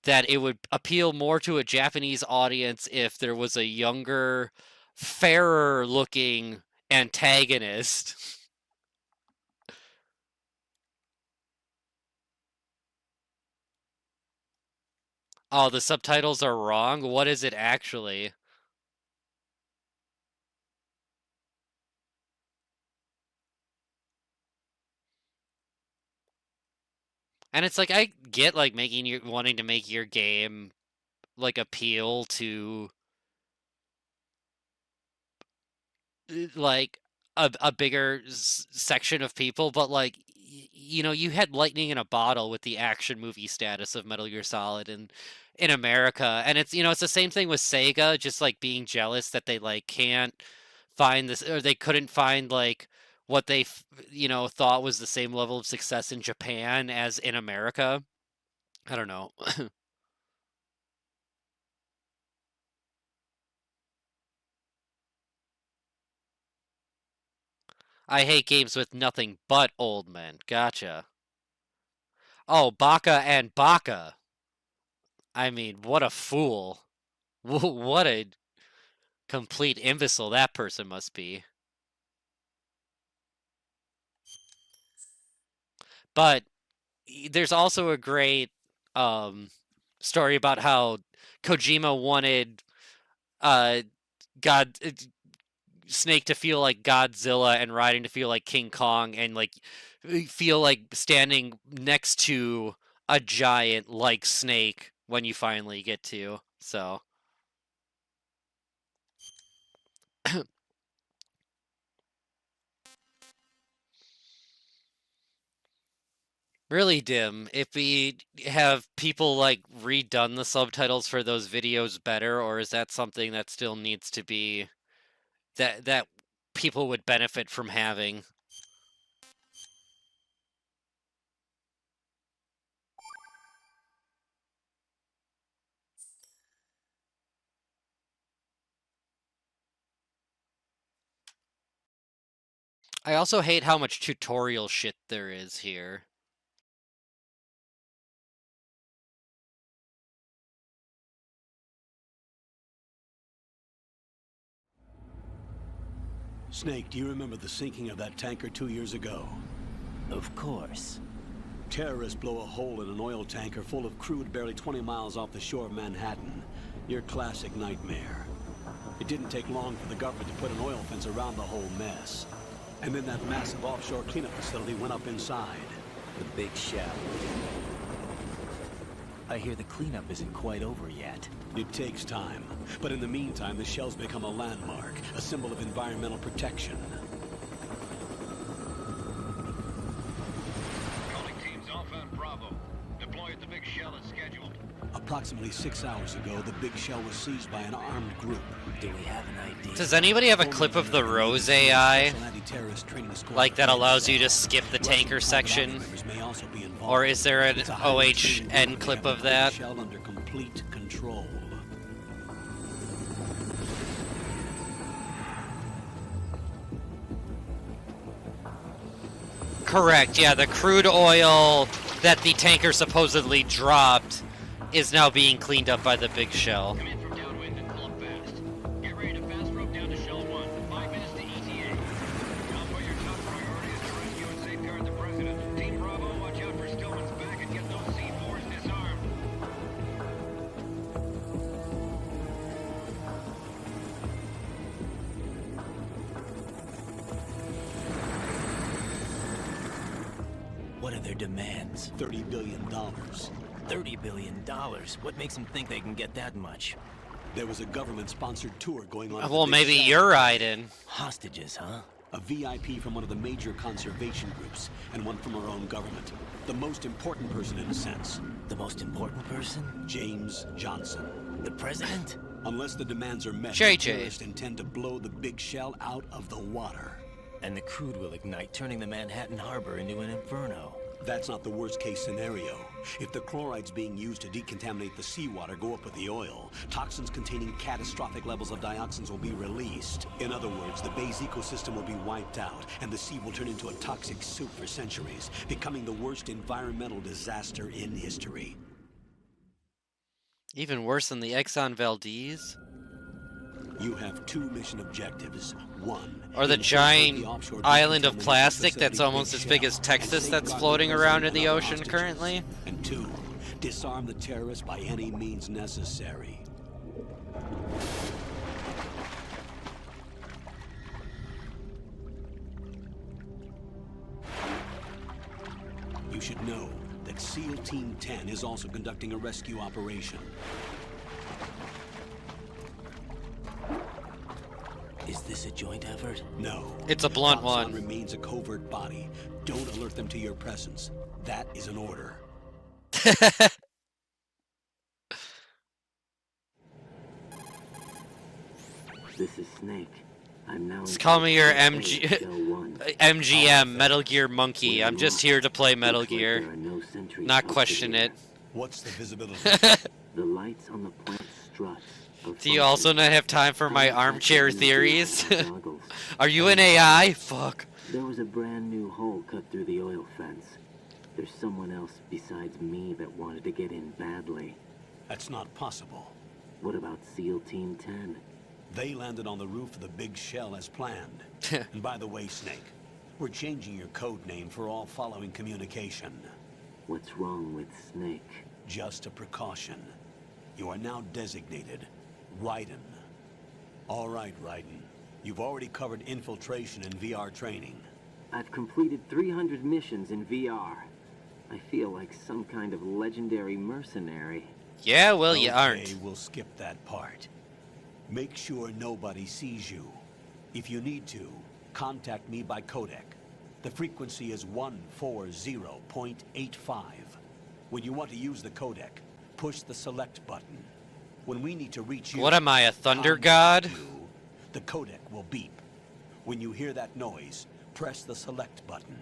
that it would appeal more to a Japanese audience if there was a younger, fairer looking antagonist. Oh, the subtitles are wrong? What is it actually? And it's like I get like wanting to make your game like appeal to like a bigger section of people, but like you had lightning in a bottle with the action movie status of Metal Gear Solid in America, and it's the same thing with Sega, just like being jealous that they like can't find this, or they couldn't find like what they thought was the same level of success in Japan as in America. I don't know. I hate games with nothing but old men. Gotcha. Oh, Baka and Baka. I mean, what a fool. What a complete imbecile that person must be. But there's also a great um, story about how Kojima wanted uh, God Snake to feel like Godzilla and Raiden to feel like King Kong, and like feel like standing next to a giant like Snake when you finally get to. So Really dim. If we have people like redone the subtitles for those videos better, or is that something that still needs to be that people would benefit from having? I also hate how much tutorial shit there is here. Snake, do you remember the sinking of that tanker 2 years ago? Of course. Terrorists blow a hole in an oil tanker full of crude barely 20 miles off the shore of Manhattan. Your classic nightmare. It didn't take long for the government to put an oil fence around the whole mess. And then that massive offshore cleanup facility went up inside. The big shell. I hear the cleanup isn't quite over yet. It takes time. But in the meantime, the shell's become a landmark, a symbol of environmental protection. Calling teams Alpha and Bravo. Deploy at the big shell as scheduled. Approximately 6 hours ago, the big shell was seized by an armed group. Do we have an idea? Does anybody have a clip of the Rose AI? Like that allows you to skip the tanker section? Or is there an OHN clip of that? Shell under complete control. Correct, yeah, the crude oil that the tanker supposedly dropped is now being cleaned up by the big shell. Come in from downwind and pull up fast. Get ready to fast rope down to Shell 1. 5 minutes to ETA. Alpha, your top priority is to rescue and safeguard the president. Team Bravo, watch out for Stillman's back and get those C4s disarmed. What are their demands? $30 billion. $30 billion? What makes them think they can get that much? There was a government-sponsored tour going on. Well, maybe you're riding. Hostages, huh? A VIP from one of the major conservation groups, and one from our own government. The most important person in a sense. The most important person? James Johnson. The president? Unless the demands are met, JJ. terrorists intend to blow the big shell out of the water. And the crude will ignite, turning the Manhattan Harbor into an inferno. That's not the worst-case scenario. If the chlorides being used to decontaminate the seawater go up with the oil, toxins containing catastrophic levels of dioxins will be released. In other words, the bay's ecosystem will be wiped out, and the sea will turn into a toxic soup for centuries, becoming the worst environmental disaster in history. Even worse than the Exxon Valdez? You have 2 mission objectives. 1, or the giant island of plastic that's almost as big as Texas that's floating around in the ocean currently. And 2, disarm the terrorists by any means necessary. You should know that SEAL Team 10 is also conducting a rescue operation. Is this a joint effort? No. It's a blunt Oxon one. Remains a covert body. Don't alert them to your presence. That is an order. This is Snake. I'm now. Just call me your MGM, Metal Gear Monkey. I'm just here to play Metal Gear. Not question it. What's the visibility? The lights on the plant struts. Do you also not have time for my armchair theories? Are you an AI? Fuck. There was a brand new hole cut through the oil fence. There's someone else besides me that wanted to get in badly. That's not possible. What about SEAL Team 10? They landed on the roof of the big shell as planned. And by the way, Snake, we're changing your code name for all following communication. What's wrong with Snake? Just a precaution. You are now designated Raiden. All right, Raiden. You've already covered infiltration and VR training. I've completed 300 missions in VR. I feel like some kind of legendary mercenary. Yeah, well, you aren't. Okay, we'll skip that part. Make sure nobody sees you. If you need to, contact me by codec. The frequency is 140.85. When you want to use the codec, push the select button. When we need to reach you... What am I, a thunder god? The codec will beep. When you hear that noise, press the select button.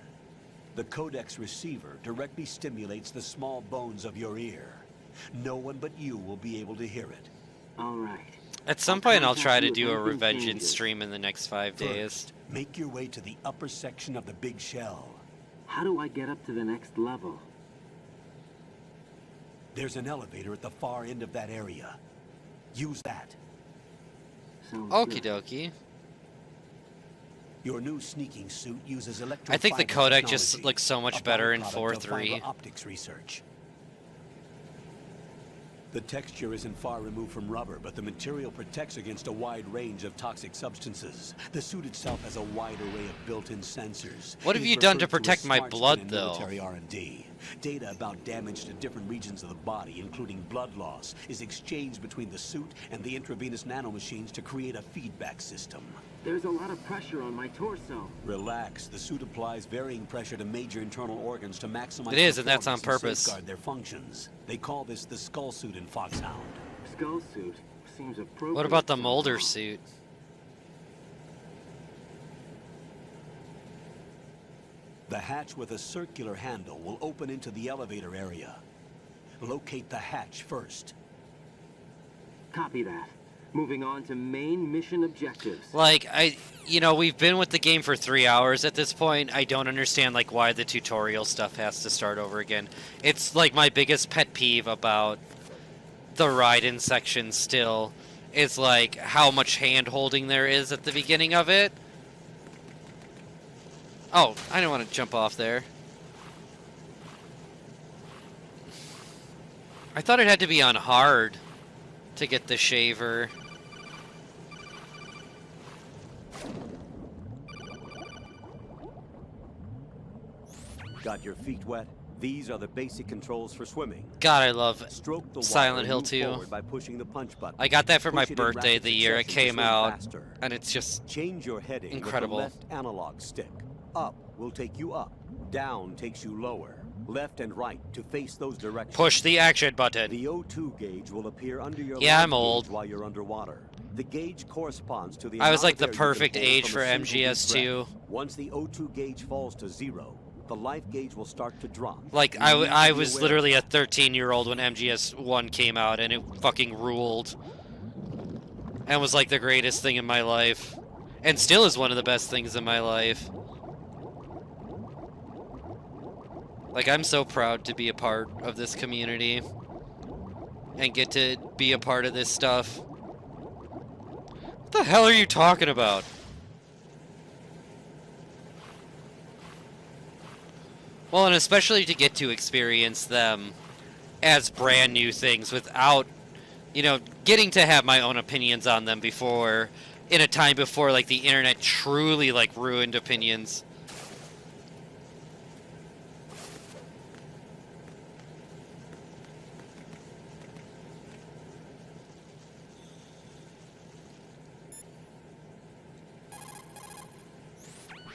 The codec's receiver directly stimulates the small bones of your ear. No one but you will be able to hear it. All right. At some point, I'll try to do a Revengeance stream in the next 5 days. Make your way to the upper section of the big shell. How do I get up to the next level? There's an elevator at the far end of that area. Use that. Okie dokie. Your new sneaking suit uses electro. I think the codec just looks so much better in 4.3. Optics research. The texture isn't far removed from rubber, but the material protects against a wide range of toxic substances. The suit itself has a wide array of built-in sensors. What have you done to protect my blood, though? Military R&D. Data about damage to different regions of the body, including blood loss, is exchanged between the suit and the intravenous nanomachines to create a feedback system. There's a lot of pressure on my torso. Relax. The suit applies varying pressure to major internal organs to maximize it is, and that's on performance purpose. Safeguard their functions. They call this the skull suit in Foxhound. Skull suit seems appropriate. What about the Molder suit? The hatch with a circular handle will open into the elevator area. Locate the hatch first. Copy that. Moving on to main mission objectives. Like, we've been with the game for 3 hours at this point. I don't understand, like, why the tutorial stuff has to start over again. It's, like, my biggest pet peeve about the ride-in section still is, like, how much hand-holding there is at the beginning of it. Oh, I didn't want to jump off there. I thought it had to be on hard to get the shaver. Got your feet wet? These are the basic controls for swimming. God, I love Stroke the Silent Hill water 2. by pushing the punch button. I got that for my Push it in birthday rapid the year it succession to came swim out, faster. and it's just Change your heading incredible. with the left analog stick. Up will take you up. Down takes you lower. Left and right to face those directions. Push the action button. The O2 gauge will appear under your Yeah, life I'm old. gauge while you're underwater. The gauge corresponds to the I was amount like of the air you can perfect hold age from for a single deep MGS2. breath. Once the O2 gauge falls to 0, the life gauge will start to drop. Like, You need to I be was aware literally a of that. 13-year-old when MGS1 came out, and it fucking ruled. And was like the greatest thing in my life. And still is one of the best things in my life. Like, I'm so proud to be a part of this community. And get to be a part of this stuff. What the hell are you talking about? Well, and especially to get to experience them as brand new things without, getting to have my own opinions on them before, in a time before, like, the internet truly, like, ruined opinions.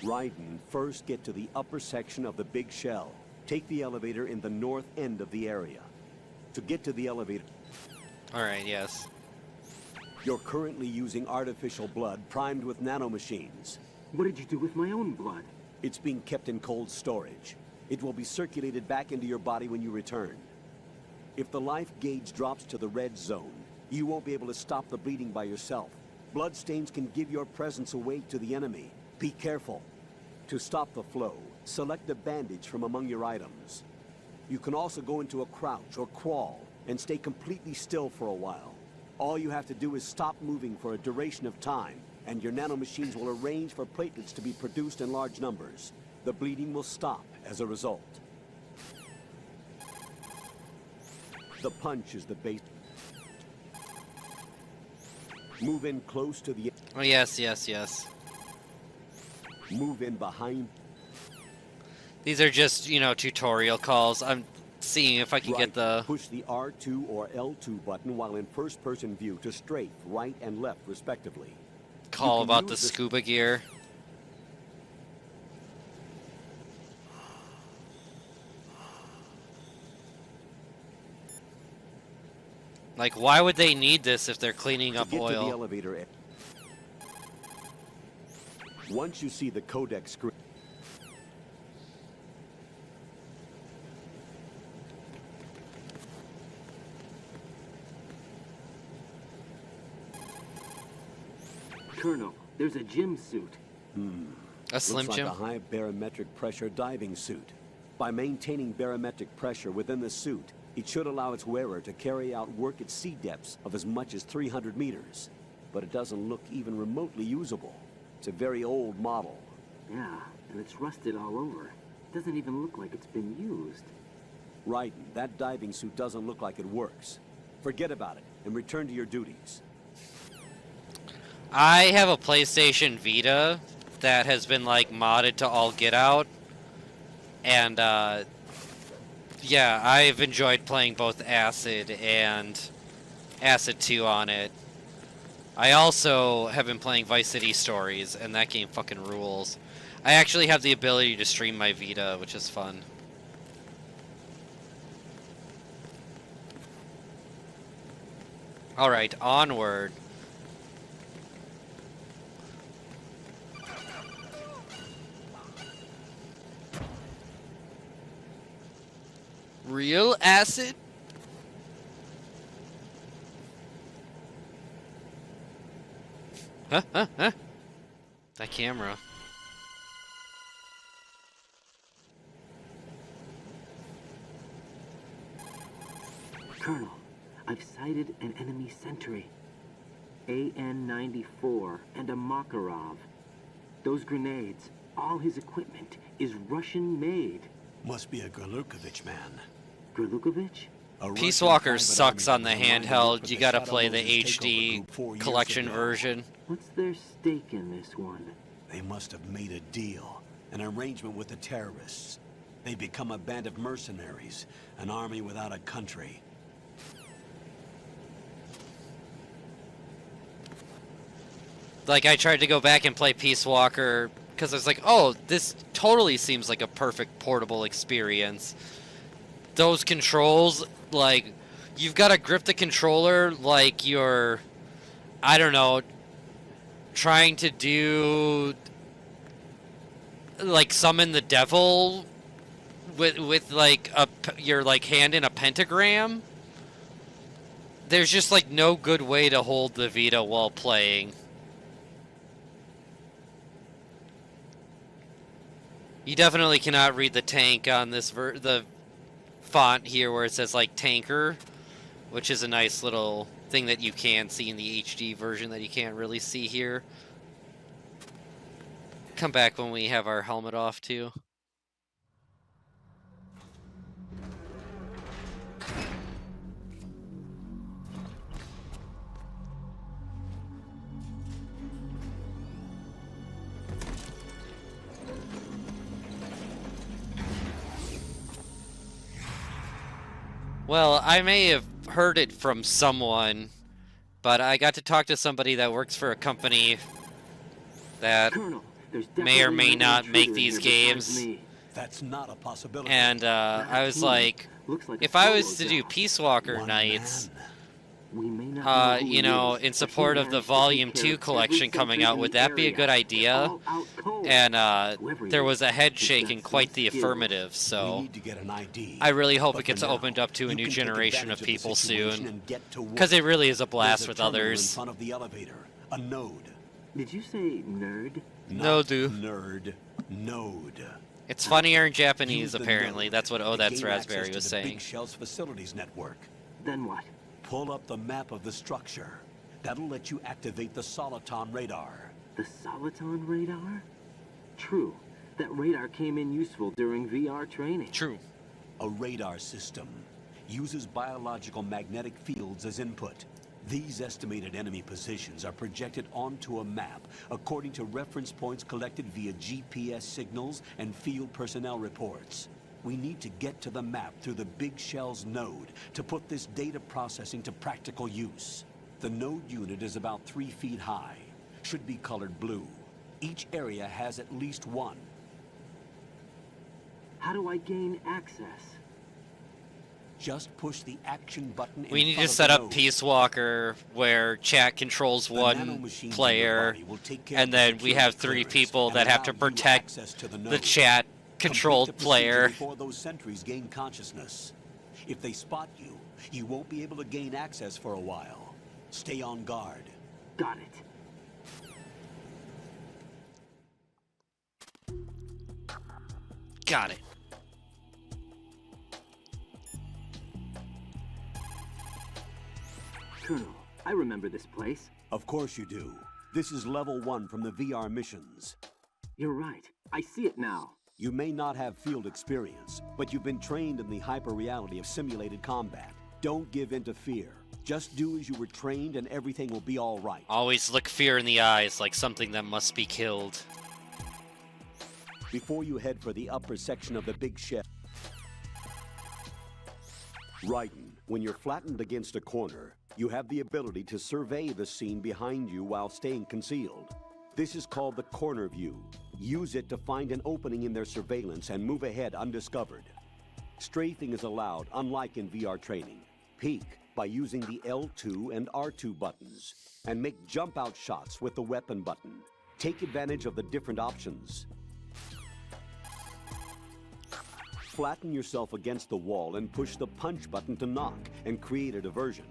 Raiden, first get to the upper section of the big shell. Take the elevator in the north end of the area. To get to the elevator... Alright, yes. You're currently using artificial blood primed with nanomachines. What did you do with my own blood? It's being kept in cold storage. It will be circulated back into your body when you return. If the life gauge drops to the red zone, you won't be able to stop the bleeding by yourself. Bloodstains can give your presence away to the enemy. Be careful. To stop the flow, select a bandage from among your items. You can also go into a crouch or crawl and stay completely still for a while. All you have to do is stop moving for a duration of time, and your nanomachines will arrange for platelets to be produced in large numbers. The bleeding will stop as a result. The punch is the base. Move in close to the... Oh, yes, yes, yes. Move in behind. These are just, tutorial calls. I'm seeing if I can get the... Push the R2 or L2 button while in first-person view to strafe, right and left, respectively. call about the scuba gear. Like, why would they need this if they're cleaning up To get to the oil? elevator, once you see the codec screen. Colonel, there's a gym suit. A Slim Looks Jim? like a high barometric pressure diving suit. By maintaining barometric pressure within the suit, it should allow its wearer to carry out work at sea depths of as much as 300 meters. But it doesn't look even remotely usable. It's a very old model. Yeah, and it's rusted all over. Doesn't even look like it's been used. Right, that diving suit doesn't look like it works. Forget about it and return to your duties. I have a PlayStation Vita that has been like modded to all get out, and yeah, I've enjoyed playing both Acid and Acid 2 on it. I also have been playing Vice City Stories, and that game fucking rules. I actually have the ability to stream my Vita, which is fun. Alright, onward. Real acid? Huh? That camera. Colonel, I've sighted an enemy sentry. AN-94 and a Makarov. Those grenades, all his equipment, is Russian-made. Must be a Gorlukovich man. Gorlukovich? Peace Walker sucks on the handheld. You gotta play the HD collection version. What's their stake in this one? They must have made a deal, an arrangement with the terrorists. They become a band of mercenaries, an army without a country. Like, I tried to go back and play Peace Walker because I was like, oh, this totally seems like a perfect portable experience. Those controls, like, you've got to grip the controller like you're, I don't know, trying to do, like, summon the devil with like, your, like, hand in a pentagram. There's just, like, no good way to hold the Vita while playing. You definitely cannot read the tank on this the font here where it says like tanker, which is a nice little thing that you can see in the HD version that you can't really see here. Come back when we have our helmet off too. Well, I may have heard it from someone, but I got to talk to somebody that works for a company that may or may not make these games. That's not a possibility. And I was like, if I was to do Peace Walker nights, you know, in support of the Volume 2 collection coming out, would that be a good idea? And there was a head shake in quite the affirmative, so I really hope it gets opened up to a new generation of people soon, because it really is a blast with others. A node. Did you say nerd? No, dude. Nerd. Node. It's funnier in Japanese, apparently. That's what Oh That's Raspberry was saying. Big Shell's facilities network. Then what? Pull up the map of the structure. That'll let you activate the Soliton radar. The Soliton radar? True. That radar came in useful during VR training. True. A radar system uses biological magnetic fields as input. These estimated enemy positions are projected onto a map according to reference points collected via GPS signals and field personnel reports. We need to get to the map through the Big Shell's node to put this data processing to practical use. The node unit is about 3 feet high. should be colored blue. Each area has at least one. How do I gain access? Just push the action button in We need front to of set the up node. Peace Walker where chat controls The one nanomachines in your player, body will take care and of the then we have security 3 clearance people and that have allow to you protect access to the the node. chat Complete controlled the procedure player. before those sentries gain consciousness. If they spot you, you won't be able to gain access for a while. Stay on guard. Got it. Got it. Colonel, I remember this place. Of course you do. This is level 1 from the VR missions. You're right. I see it now. You may not have field experience, but you've been trained in the hyper-reality of simulated combat. Don't give in to fear. Just do as you were trained and everything will be all right. Always look fear in the eyes like something that must be killed. Before you head for the upper section of the big shed, Raiden, when you're flattened against a corner, you have the ability to survey the scene behind you while staying concealed. This is called the corner view. Use it to find an opening in their surveillance and move ahead undiscovered. Strafing is allowed, unlike in VR training. Peek by using the L2 and R2 buttons, and make jump-out shots with the weapon button. Take advantage of the different options. Flatten yourself against the wall and push the punch button to knock and create a diversion.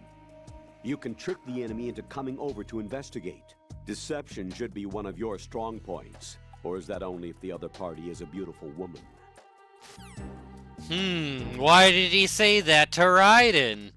You can trick the enemy into coming over to investigate. Deception should be one of your strong points. Or is that only if the other party is a beautiful woman? Why did he say that to Raiden?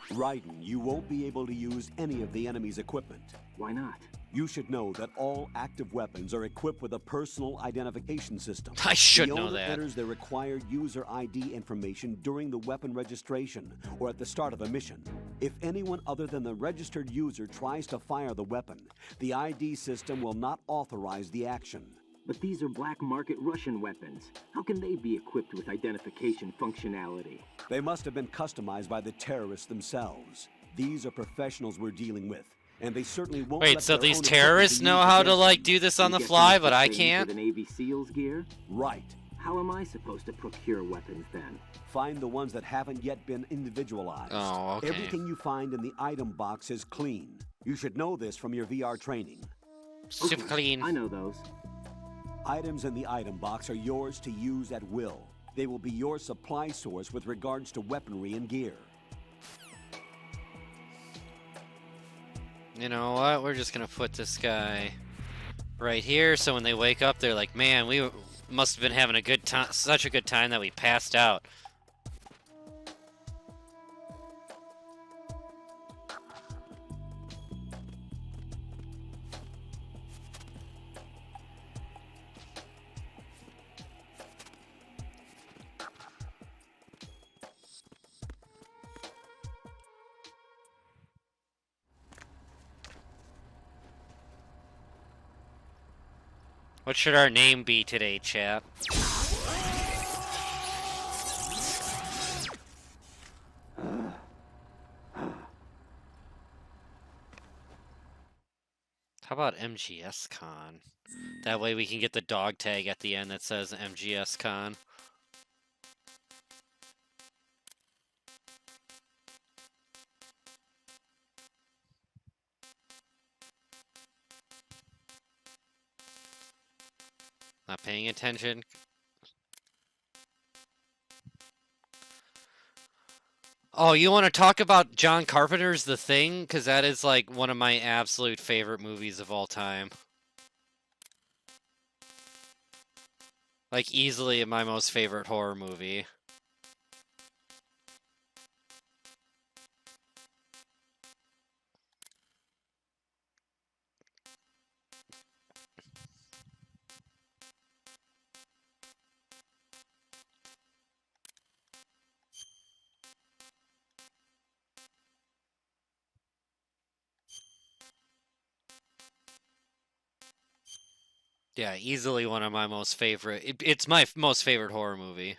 Raiden, you won't be able to use any of the enemy's equipment. Why not? You should know that all active weapons are equipped with a personal identification system. I should the know owner that. enters their required user ID information during the weapon registration or at the start of a mission. If anyone other than the registered user tries to fire the weapon, the ID system will not authorize the action. But these are black market Russian weapons. How can they be equipped with identification functionality? They must have been customized by the terrorists themselves. These are professionals we're dealing with, and they certainly won't Wait, let so their these own terrorists equipment be know used how to, against like, them. do this on the I'm guessing fly, it's but the I same can't? For the Navy SEALs gear? Right. How am I supposed to procure weapons then? Find the ones that haven't yet been individualized. Oh, okay. Everything you find in the item box is clean. You should know this from your VR training. Super clean. I know those. Items in the item box are yours to use at will. They will be your supply source with regards to weaponry and gear. You know what? We're just gonna put this guy right here, so when they wake up, they're like, "Man, we must have been having a good time, such a good time that we passed out." What should our name be today, chat? How about MGSCON? That way we can get the dog tag at the end that says MGSCON. Not paying attention. Oh, you want to talk about John Carpenter's The Thing? Because that is like one of my absolute favorite movies of all time. Like easily my most favorite horror movie. Yeah, easily one of my most favorite. It's my most favorite horror movie.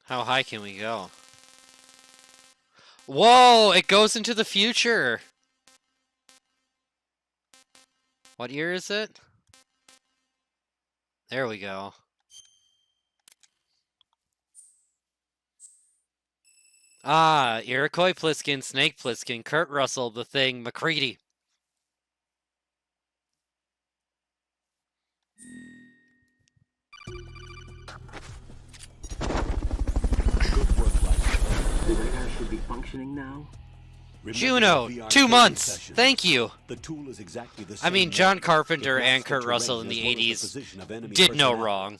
How high can we go? Whoa! It goes into the future! What year is it? There we go. Ah, Iroquois Pliskin, Snake Plissken, Kurt Russell, The Thing, McCready. Good work, Ryder. The radar should be functioning now. Juno, 2 months. Thank you. The tool is exactly the same. I mean, John Carpenter and Kurt Russell in the 80s did no wrong,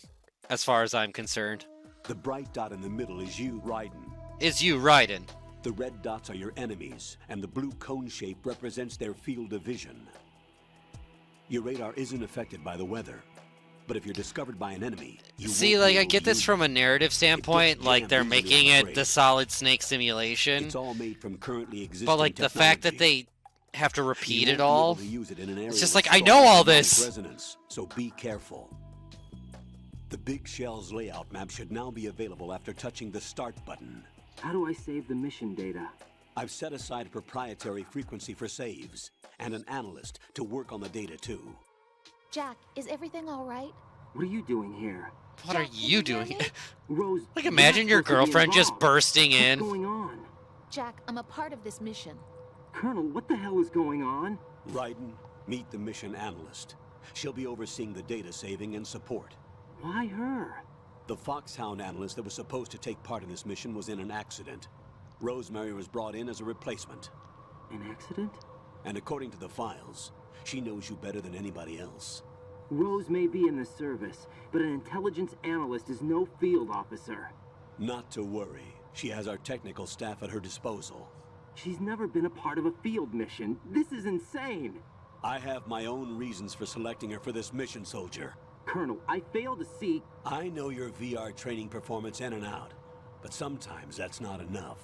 as far as I'm concerned. The bright dot in the middle is you, Raiden. Is you, Raiden. The red dots are your enemies, and the blue cone shape represents their field of vision. Your radar isn't affected by the weather, but if you're discovered by an enemy, you see, like, I get this from a narrative standpoint, like they're making it the Solid Snake simulation. It's all made from currently existing but like the fact that technology. they have to repeat it all, it's just like, I with know all strong this. resonance, so be careful. The Big Shell's layout map should now be available after touching the start button. How do I save the mission data? I've set aside a proprietary frequency for saves, and an analyst to work on the data too. Jack, is everything all right? What are you doing here? What are you doing? Rose, Like, imagine your girlfriend just bursting in. What's going on? Jack, I'm a part of this mission. Colonel, what the hell is going on? Raiden, meet the mission analyst. She'll be overseeing the data saving and support. Why her? The Foxhound analyst that was supposed to take part in this mission was in an accident. Rosemary was brought in as a replacement. An accident? And according to the files, she knows you better than anybody else. Rose may be in the service, but an intelligence analyst is no field officer. Not to worry. She has our technical staff at her disposal. She's never been a part of a field mission. This is insane. I have my own reasons for selecting her for this mission, soldier. Colonel, I fail to see... I know your VR training performance in and out, but sometimes that's not enough.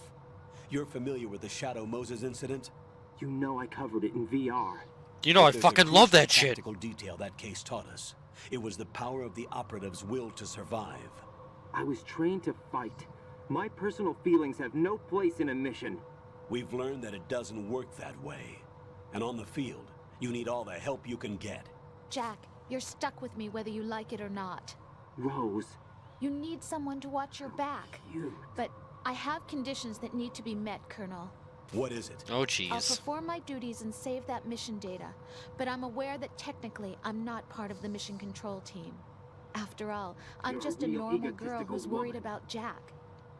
You're familiar with the Shadow Moses incident? You know I covered it in VR. You know I There's fucking a love that crucial shit. Tactical detail that case taught us. It was the power of the operative's will to survive. I was trained to fight. My personal feelings have no place in a mission. We've learned that it doesn't work that way. And on the field, you need all the help you can get. Jack, you're stuck with me whether you like it or not. Rose. You need someone to watch your back. You. But I have conditions that need to be met, Colonel. What is it? Oh, I'll jeez. perform my duties and save that mission data, but I'm aware that technically I'm not part of the mission control team. After all, I'm You're just a real normal girl egotistical who's worried woman. about Jack.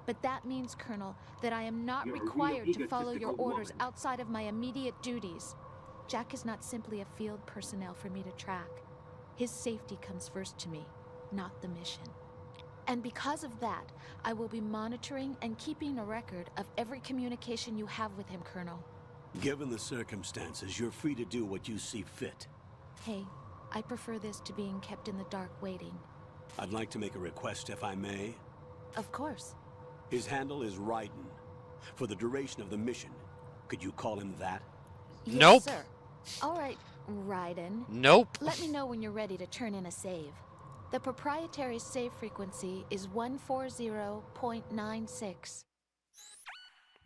But that means, Colonel, that I am not You're a real required to follow your egotistical orders woman. outside of my immediate duties. Jack is not simply a field personnel for me to track. His safety comes first to me, not the mission. And because of that, I will be monitoring and keeping a record of every communication you have with him, Colonel. Given the circumstances, you're free to do what you see fit. Hey, I prefer this to being kept in the dark waiting. I'd like to make a request, if I may. Of course. His handle is Raiden. For the duration of the mission, could you call him that? Yes, Nope. sir. All right, Raiden. Nope. Let me know when you're ready to turn in a save. The proprietary save frequency is 140.96.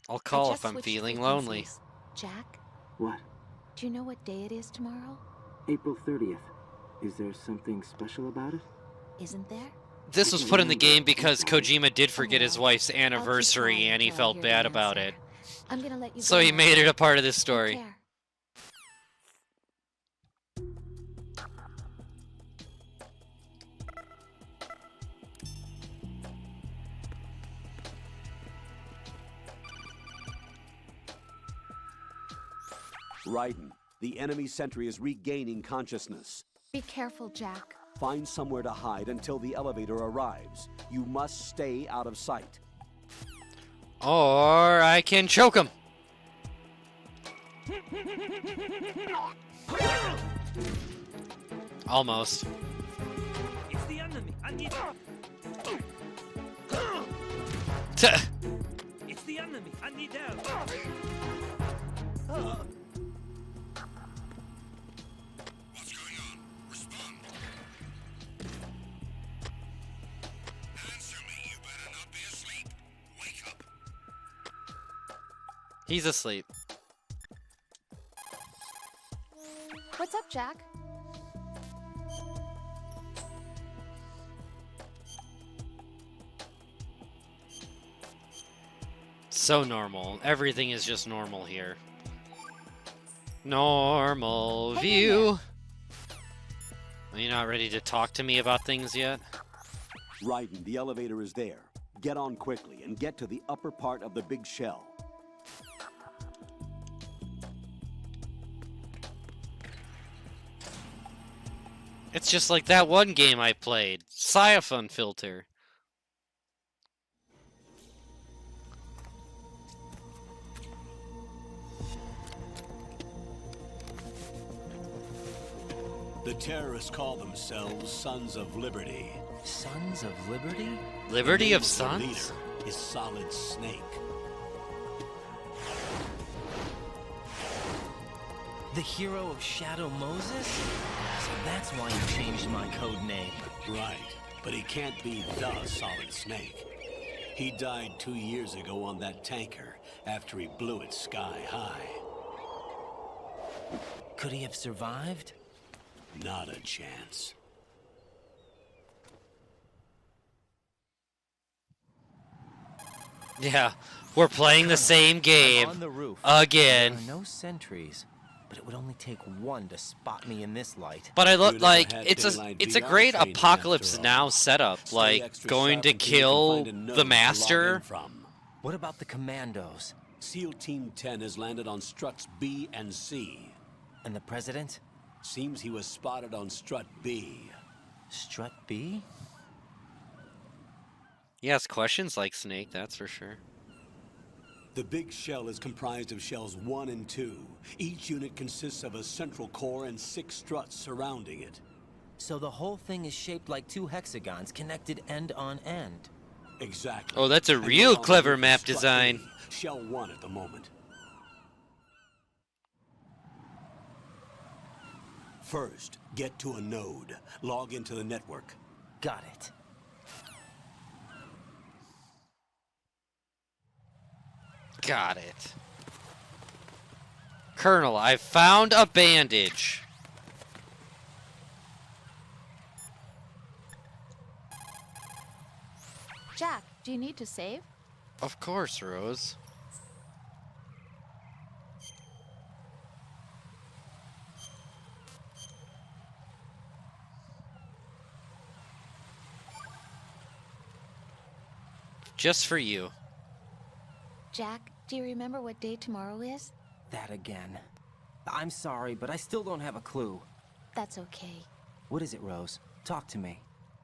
I'll I call just if I'm switched feeling lonely. frequencies. Jack, What? do you know what day it is tomorrow? April 30th. Is there something special about it? Isn't there? This was put in the game because Kojima did forget his wife's I'll keep anniversary trying and he until I felt hear bad the about answer. it. I'm gonna let you So go he now. made it a part of this Take story. care. Raiden, the enemy sentry is regaining consciousness. Be careful, Jack. Find somewhere to hide until the elevator arrives. You must stay out of sight. Or I can choke him. Almost. It's the enemy. I need. Tuh. It's the enemy. I need help. What's going on? Respond. Answer me. You better not be asleep. He's asleep. What's up, Jack? So normal. Everything is just normal here. Normal view. Are you not ready to talk to me about things yet? Raiden, the elevator is there. Get on quickly and get to the upper part of the big shell. It's just like that one game I played. Siphon filter. The terrorists call themselves Sons of Liberty. Sons of Liberty? Liberty of The Sons? leader is Solid Snake. The hero of Shadow Moses? So that's why you changed my code name. Right, but he can't be the Solid Snake. He died 2 years ago on that tanker after he blew it sky high. Could he have survived? Not a chance. Yeah, we're playing the same game On the roof. again. There are no sentries, but it would only take one to spot me in this light. But I look You'd like have had it's a daylight it's a VR great training Apocalypse after all. Now setup, Stay like extra going sharp to until you can kill find a node the to log master. in from. What about the commandos? SEAL Team 10 has landed on struts B and C. And the president? Seems he was spotted on strut B. Strut B? He asks questions like Snake, that's for sure. The big shell is comprised of shells 1 and 2. Each unit consists of a central core and 6 struts surrounding it. So the whole thing is shaped like 2 hexagons connected end on end. Exactly. Oh, that's a And real we're on clever the map strut design. A, shell 1 at the moment. First, get to a node. Log into the network. Got it. Got it. Colonel, I found a bandage. Jack, do you need to save? Of course, Rose. Just for you. Jack, do you remember what day tomorrow is? That again. I'm sorry, but I still don't have a clue. That's okay. What is it, Rose? Talk to me.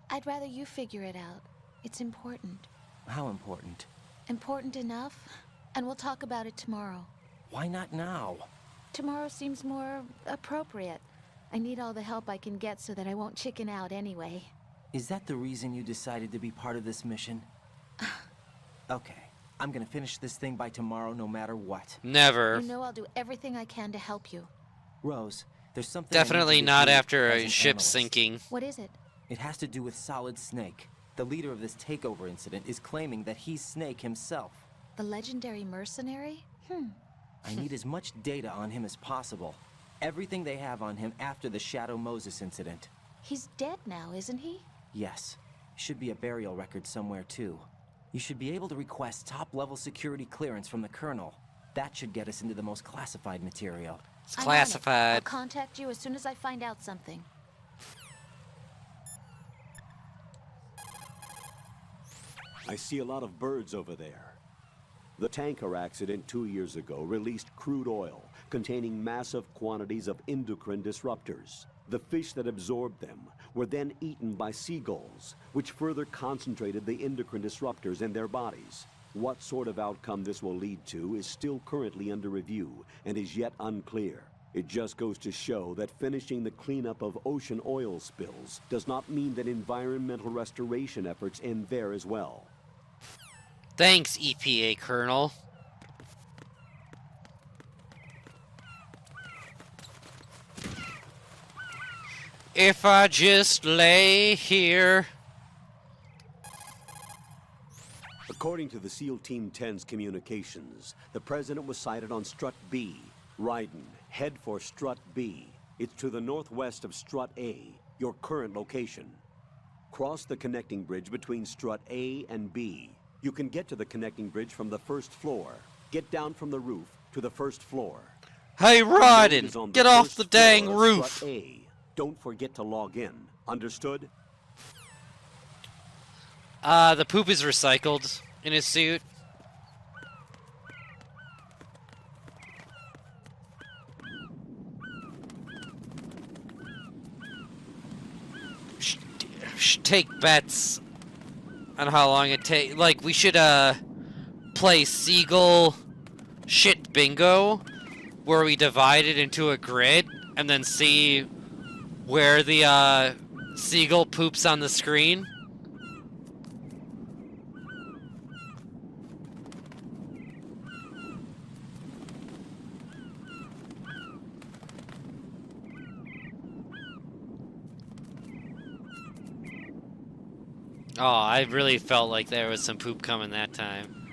I'd rather you figure it out. It's important. How important? Important enough? And we'll talk about it tomorrow. Why not now? Tomorrow seems more appropriate. I need all the help I can get so that I won't chicken out anyway. Is that the reason you decided to be part of this mission? Okay. I'm gonna finish this thing by tomorrow no matter what. Never. You know I'll do everything I can to help you. Rose, there's something I need Definitely you to not do after as a an ship analyst. sinking. What is it? It has to do with Solid Snake. The leader of this takeover incident is claiming that he's Snake himself. The legendary mercenary? I need as much data on him as possible. Everything they have on him after the Shadow Moses incident. He's dead now, isn't he? Yes. Should be a burial record somewhere, too. You should be able to request top-level security clearance from the Colonel. That should get us into the most classified material. It's I'm on it. classified. I'll contact you as soon as I find out something. I see a lot of birds over there. The tanker accident 2 years ago released crude oil containing massive quantities of endocrine disruptors. The fish that absorbed them were then eaten by seagulls, which further concentrated the endocrine disruptors in their bodies. What sort of outcome this will lead to is still currently under review and is yet unclear. It just goes to show that finishing the cleanup of ocean oil spills does not mean that environmental restoration efforts end there as well. Thanks, EPA Colonel. If I just lay here. According to the SEAL Team 10's communications, the President was sighted on Strut B. Raiden, head for Strut B. It's to the northwest of Strut A, your current location. Cross the connecting bridge between Strut A and B. You can get to the connecting bridge from the first floor. Get down from the roof to the first floor. Hey, Raiden, get off the dang roof! Strut A. Don't forget to log in. Understood? The poop is recycled in his suit. Should take bets on how long it takes. Like, we should, play Seagull shit bingo, where we divide it into a grid, and then see where the, Seagull poops on the screen. Oh, I really felt like there was some poop coming that time.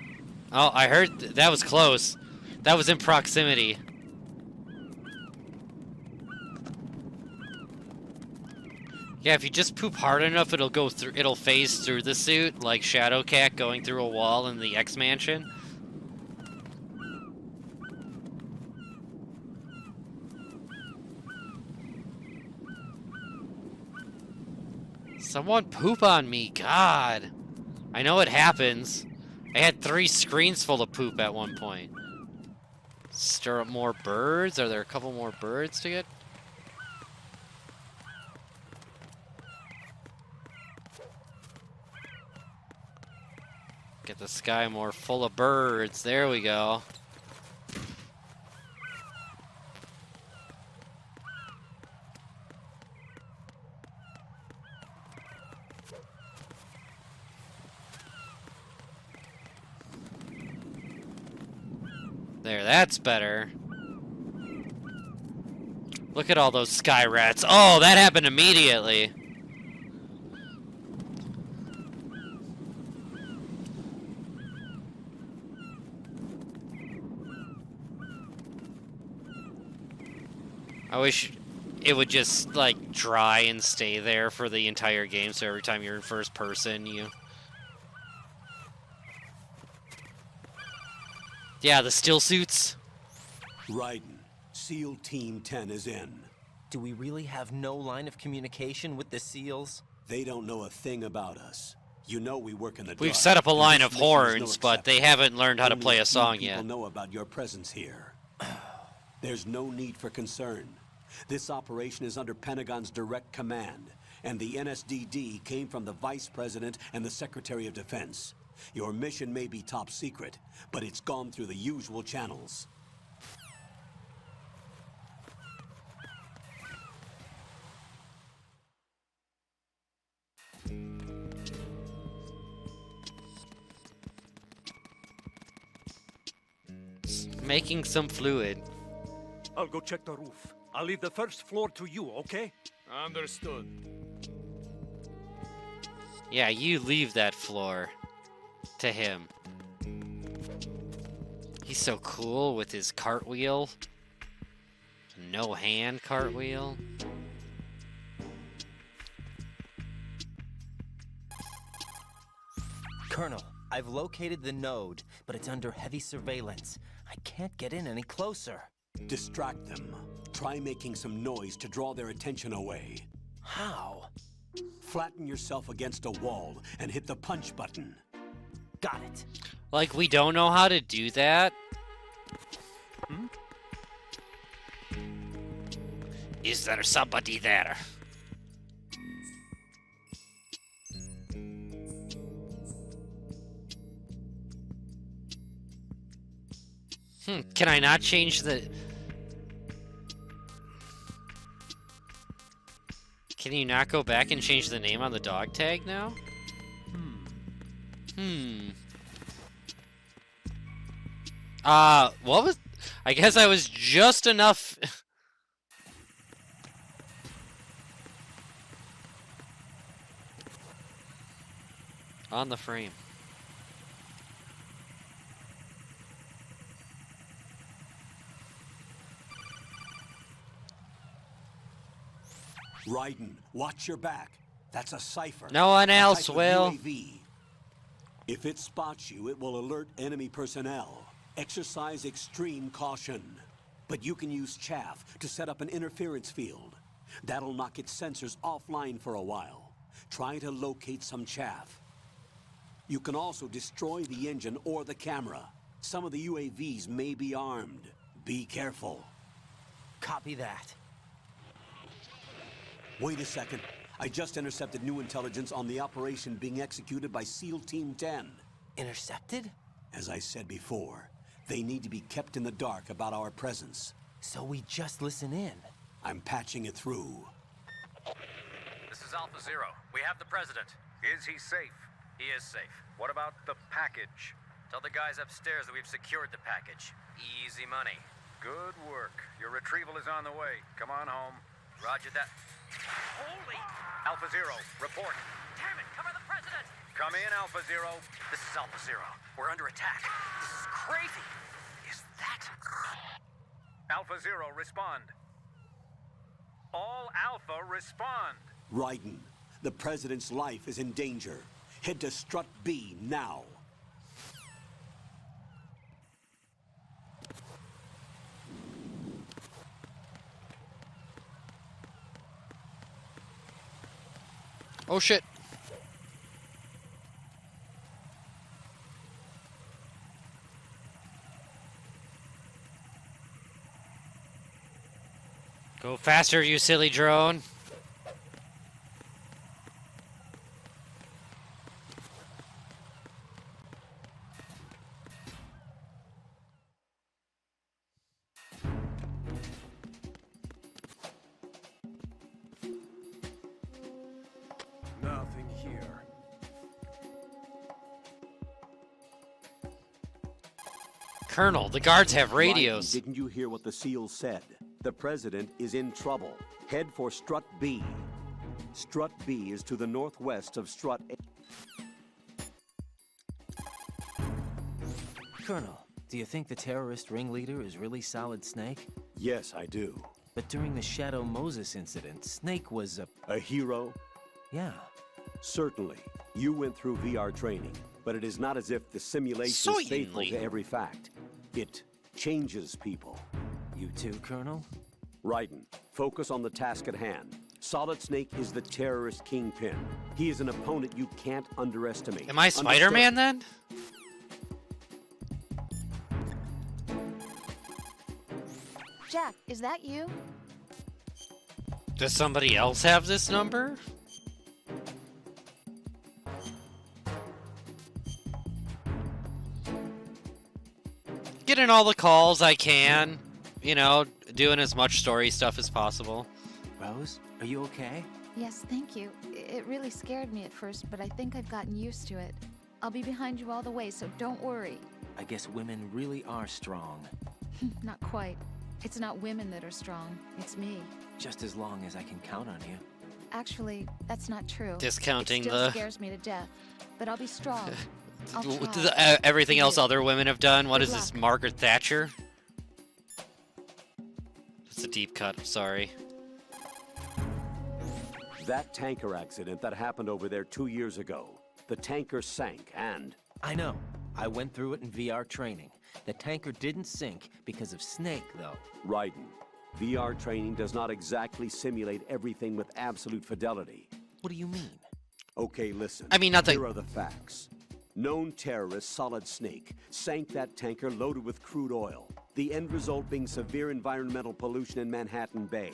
Oh, I heard that was close. That was in proximity. Yeah, if you just poop hard enough, it'll go through. It'll phase through the suit, like Shadowcat going through a wall in the X Mansion. Someone poop on me, God. I know it happens. I had 3 screens full of poop at one point. Stir up more birds? Are there a couple more birds to get? Get the sky more full of birds. There we go. There, that's better. Look at all those sky rats. Oh, that happened immediately. I wish it would just, like, dry and stay there for the entire game, so every time you're in first person, you... Yeah, the still suits. Raiden, SEAL Team 10 is in. Do we really have no line of communication with the SEALs? They don't know a thing about us. You know we work in the dark. We've set up a line of horns, but they haven't learned how to play a song yet. People know about your presence here. There's no need for concern. This operation is under Pentagon's direct command, and the NSDD came from the Vice President and the Secretary of Defense. Your mission may be top secret, but it's gone through the usual channels. Making some fluid. I'll go check the roof. I'll leave the first floor to you, okay? Understood. Yeah, you leave that floor to him. He's so cool with his cartwheel. No hand cartwheel. Colonel, I've located the node, but it's under heavy surveillance. I can't get in any closer. Distract them. Try making some noise to draw their attention away. How? Flatten yourself against a wall and hit the punch button. Got it. Like, we don't know how to do that? Hmm? Is there somebody there? Can I not change the... Can you not go back and change the name on the dog tag now? What was... I guess I was just enough... on the frame. Raiden, watch your back. That's a cipher. No one A else type of will. UAV. If it spots you, it will alert enemy personnel. Exercise extreme caution. But you can use chaff to set up an interference field. That'll knock its sensors offline for a while. Try to locate some chaff. You can also destroy the engine or the camera. Some of the UAVs may be armed. Be careful. Copy that. Wait a second. I just intercepted new intelligence on the operation being executed by SEAL Team 10. Intercepted? As I said before, they need to be kept in the dark about our presence. So we just listen in. I'm patching it through. This is Alpha Zero. We have the president. Is he safe? He is safe. What about the package? Tell the guys upstairs that we've secured the package. Easy money. Good work. Your retrieval is on the way. Come on home. Roger that. Holy! Alpha Zero, report. Damn it, cover the president! Come in, Alpha Zero. This is Alpha Zero. We're under attack. This is crazy. Is that... Alpha Zero, respond. All Alpha, respond. Raiden, the president's life is in danger. Head to Strut B now. Oh shit. Go faster, you silly drone. Nothing here. Colonel, the guards have radios. Raiden, didn't you hear what the SEAL said? The president is in trouble. Head for Strut B. Strut B is to the northwest of Strut A. Colonel, do you think the terrorist ringleader is really Solid Snake? Yes, I do. But during the Shadow Moses incident, Snake was a hero? Yeah. Certainly. You went through VR training, but it is not as if the simulation is faithful to every fact. It changes people. You too, Colonel? Raiden, focus on the task at hand. Solid Snake is the terrorist kingpin. He is an opponent you can't underestimate. Am I Spider-Man then? Jack, is that you? Does somebody else have this number? Getting all the calls I can, you know, doing as much story stuff as possible. Rose, are you okay? Yes, thank you. It really scared me at first, but I think I've gotten used to it. I'll be behind you all the way, so don't worry. I guess women really are strong. Not quite. It's not women that are strong, it's me. Just as long as I can count on you. Actually, that's not true. Discounting it still the... scares me to death, but I'll be strong. I'll try. Everything else other women have done. What is this, Margaret Thatcher? That's a deep cut, I'm sorry. That tanker accident that happened over there 2 years ago. The tanker sank and... I know. I went through it in VR training. The tanker didn't sink because of Snake, though. Raiden, VR training does not exactly simulate everything with absolute fidelity. What do you mean? Okay, listen. I mean, nothing. Here are the facts. Known terrorist Solid Snake sank that tanker loaded with crude oil. The end result being severe environmental pollution in Manhattan Bay.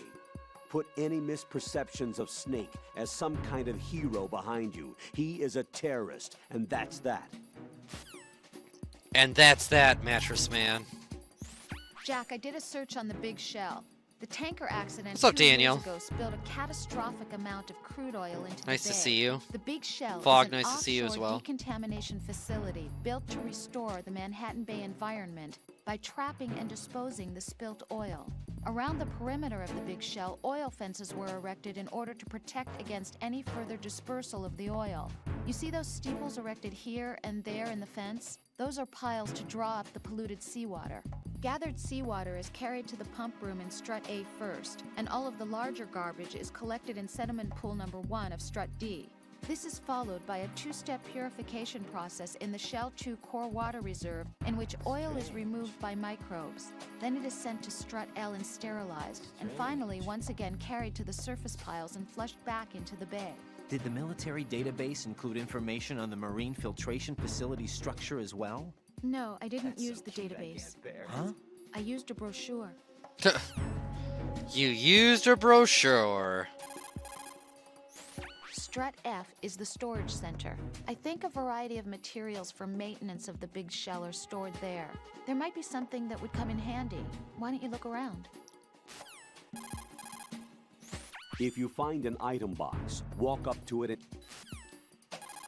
Put any misperceptions of Snake as some kind of hero behind you. He is a terrorist, and that's that. And that's that, Mattress Man. Jack, I did a search on the Big Shell. The tanker accident What's up, 2 years Daniel? ago spilled a catastrophic amount of crude oil into Nice the to bay. see you. The Big Shell Fog, is an nice to see you as offshore well. decontamination facility built to restore the Manhattan Bay environment by trapping and disposing the spilt oil. Around the perimeter of the Big Shell, oil fences were erected in order to protect against any further dispersal of the oil. You see those steeples erected here and there in the fence? Those are piles to draw up the polluted seawater. Gathered seawater is carried to the pump room in Strut A first, and all of the larger garbage is collected in sediment pool number 1 of Strut D. This is followed by a 2-step purification process in the Shell 2 core water reserve, in which oil is removed by microbes. Then it is sent to Strut L and sterilized, and finally once again carried to the surface piles and flushed back into the bay. Did the military database include information on the marine filtration facility structure as well? No, I didn't use the database. Huh? I used a brochure. You used a brochure. Strut F is the storage center. I think a variety of materials for maintenance of the big shell are stored there. There might be something that would come in handy. Why don't you look around? If you find an item box, walk up to it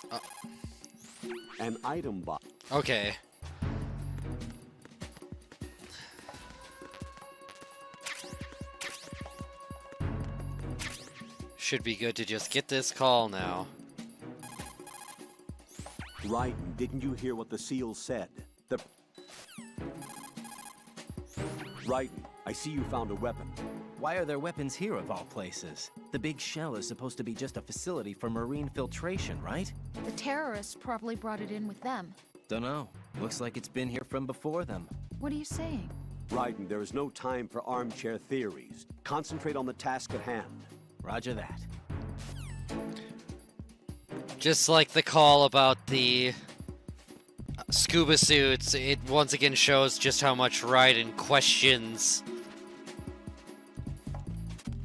and... An item box. Okay. Should be good to just get this call now. Right, didn't you hear what the seal said? Right, I see you found a weapon. Why are there weapons here of all places? The big shell is supposed to be just a facility for marine filtration, right? The terrorists probably brought it in with them. Dunno. Looks like it's been here from before them. What are you saying? Right, there is no time for armchair theories. Concentrate on the task at hand. Roger that. Just like the call about the scuba suits, it once again shows just how much Raiden questions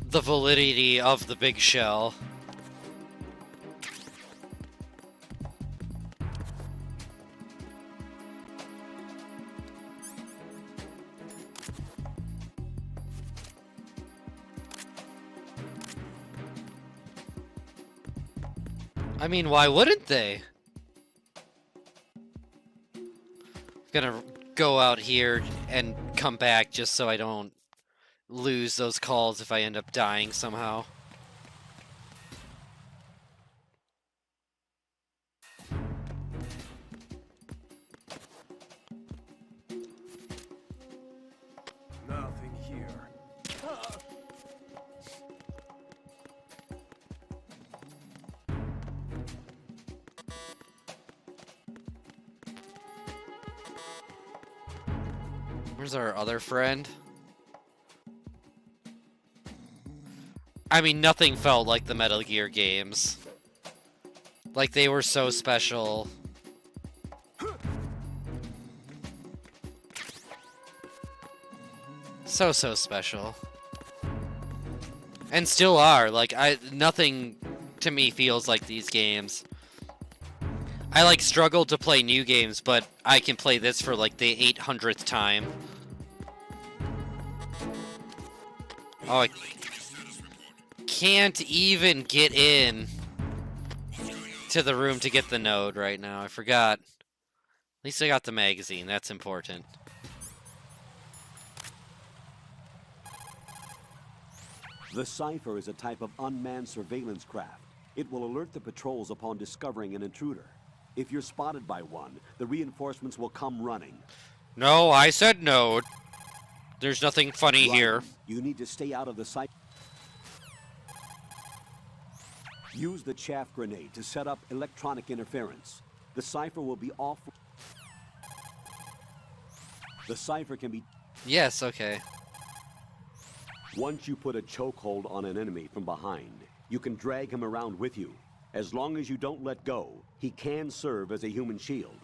the validity of the big shell. I mean, why wouldn't they? Gonna go out here and come back just so I don't lose those calls if I end up dying somehow. Nothing here. Where's our other friend? I mean, nothing felt like the Metal Gear games. Like, they were so special. So special. And still are. Like, nothing to me feels like these games. I, like, struggle to play new games, but I can play this for, like, the 800th time. Oh, I can't even get in to the room to get the node right now. I forgot. At least I got the magazine. That's important. The Cypher is a type of unmanned surveillance craft. It will alert the patrols upon discovering an intruder. If you're spotted by one, the reinforcements will come running. No, I said no. There's nothing funny here. You need to stay out of the Cypher. Use the chaff grenade to set up electronic interference. The Cypher will be off. The Cypher can be... Yes, okay. Once you put a chokehold on an enemy from behind, you can drag him around with you. As long as you don't let go, he can serve as a human shield.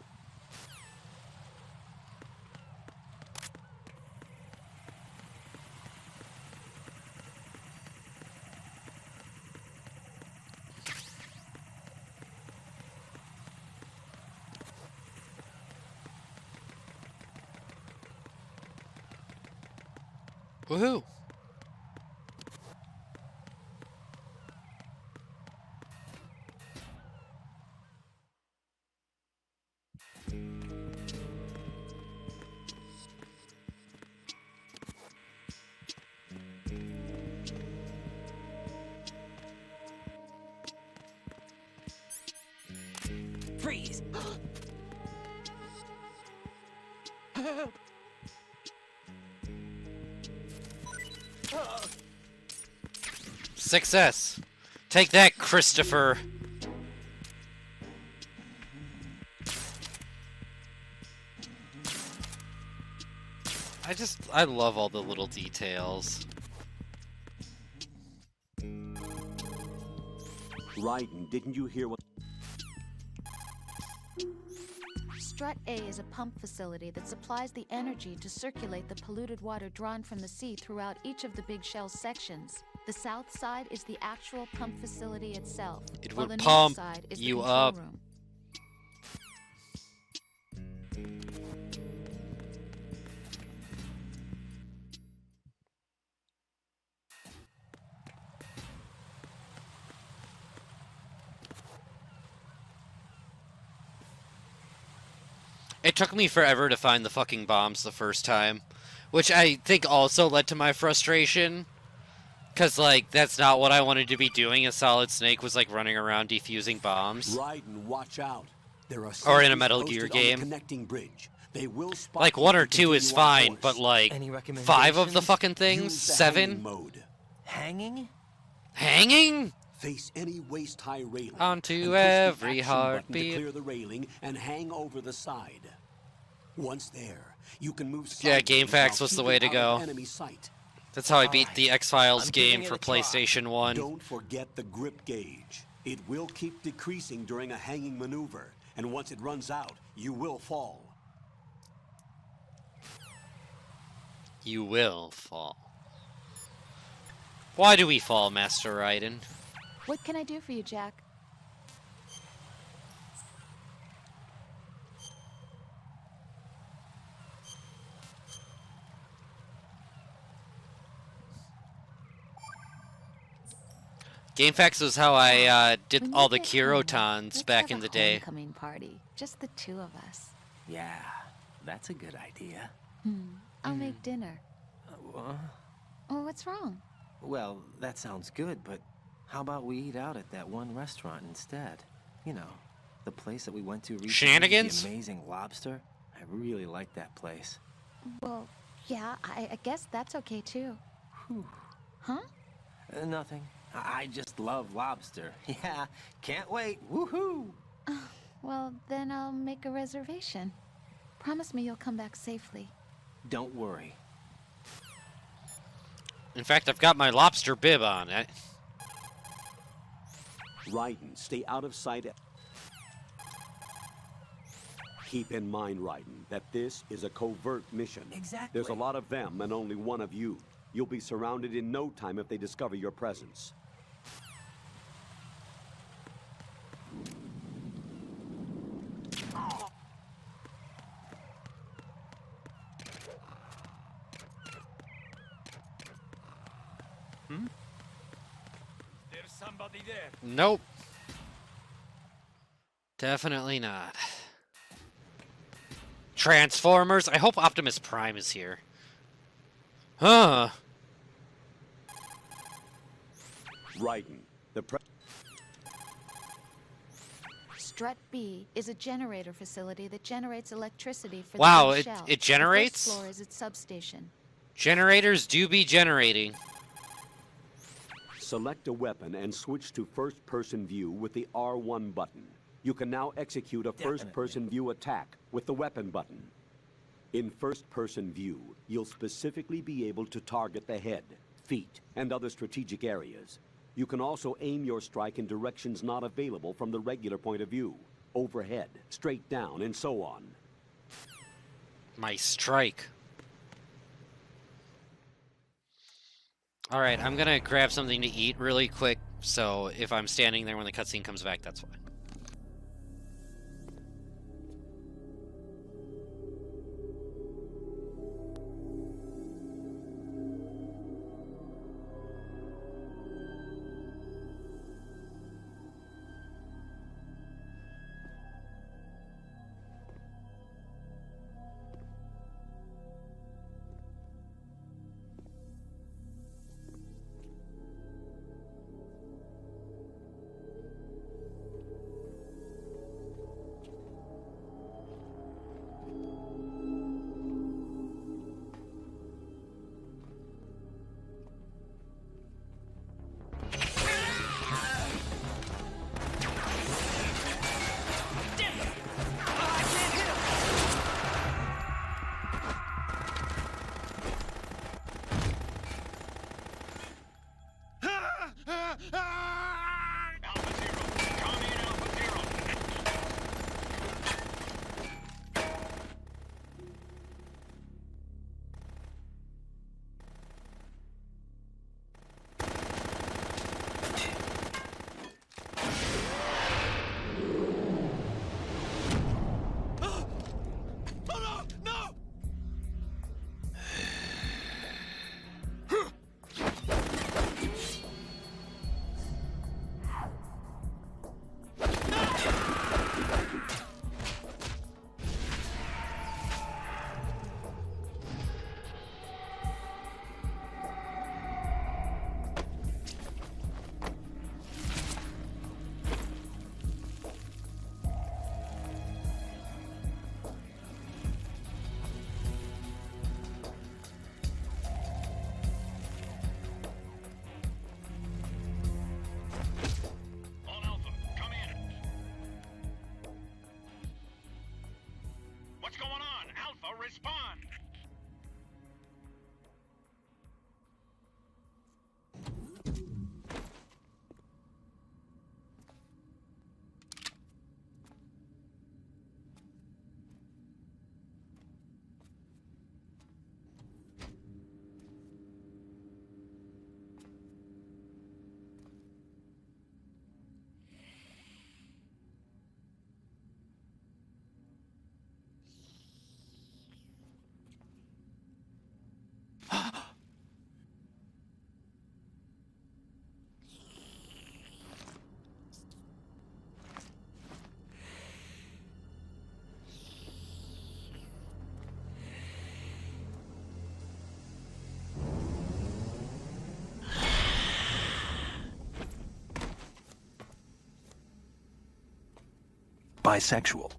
Woohoo! Freeze! Success. Take that, Christopher. I love all the little details. Raiden, didn't you hear what... Strut A is a pump facility that supplies the energy to circulate the polluted water drawn from the sea throughout each of the Big Shell's sections. The south side is the actual pump facility itself, It while will the pump north side is you the control up. room. It took me forever to find the fucking bombs the first time, which I think also led to my frustration. Because, like, that's not what I wanted to be doing as Solid Snake was, like, running around defusing bombs. Raiden, watch out. There are Or in a sentries Metal posted Gear on the game. connecting bridge. They will spot Like, you 1 if or you 2 is continue on fine, course. but, like, Any 5 of the recommendations? fucking things? Use the 7? hanging mode. Hanging? Hanging? Face any waist-high railing. Onto and push the every action button heartbeat. to clear the railing and hang over the side. Once there, you can move Yeah, sideways GameFAQs while was the keeping way to out go. of enemy sight. That's how I beat the X-Files I'm game giving it for a try. PlayStation 1. Don't forget the grip gauge. It will keep decreasing during a hanging maneuver, and once it runs out, you will fall. You will fall. Why do we fall, Master Raiden? What can I do for you, Jack? GameFAQs was how I did When all you the get Kirotans let's back have in a the day. homecoming party, just the two of us. Yeah, that's a good idea. I'll make dinner. Oh, what's wrong? Well, that sounds good, but how about we eat out at that one restaurant instead? You know, the place that we went to recently. Shenanigans? The Amazing Lobster. I really like that place. Well, yeah, I guess that's okay too. Huh? Nothing. I just love lobster. Yeah, can't wait. Woohoo! Well, then I'll make a reservation. Promise me you'll come back safely. Don't worry. In fact, I've got my lobster bib on. Raiden, stay out of sight. Keep in mind, Raiden, that this is a covert mission. Exactly. There's a lot of them and only one of you. You'll be surrounded in no time if they discover your presence. There's somebody there. Nope. Definitely not. Transformers? I hope Optimus Prime is here. Huh. Raiden, the Strut B is a generator facility that generates electricity for Wow, the it- shell. it generates? The first floor is its substation. Generators do be generating. Select a weapon and switch to first-person view with the R1 button. You can now execute a first-person view attack with the weapon button. In first-person view, you'll specifically be able to target the head, feet, and other strategic areas. You can also aim your strike in directions not available from the regular point of view, overhead, straight down, and so on. My strike. Alright, I'm gonna grab something to eat really quick, so if I'm standing there when the cutscene comes back, that's why. bisexual.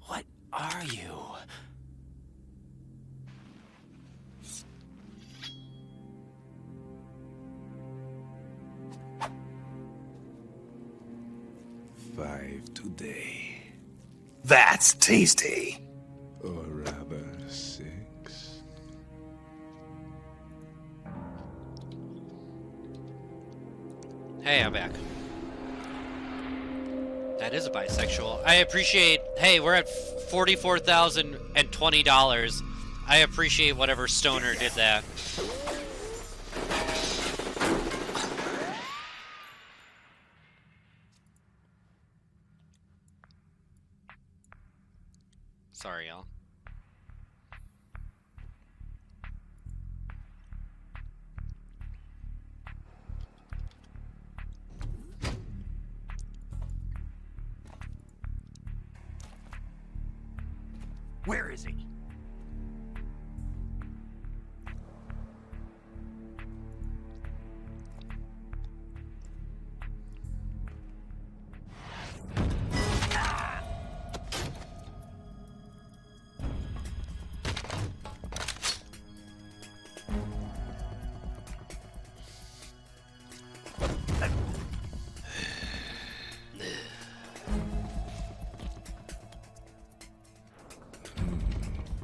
What are you? Five today. That's tasty. Or rather, 6. Hey, I'm back. That is a bisexual. I appreciate... Hey, we're at $44,020. I appreciate whatever stoner did that. Sorry, y'all. Where is he?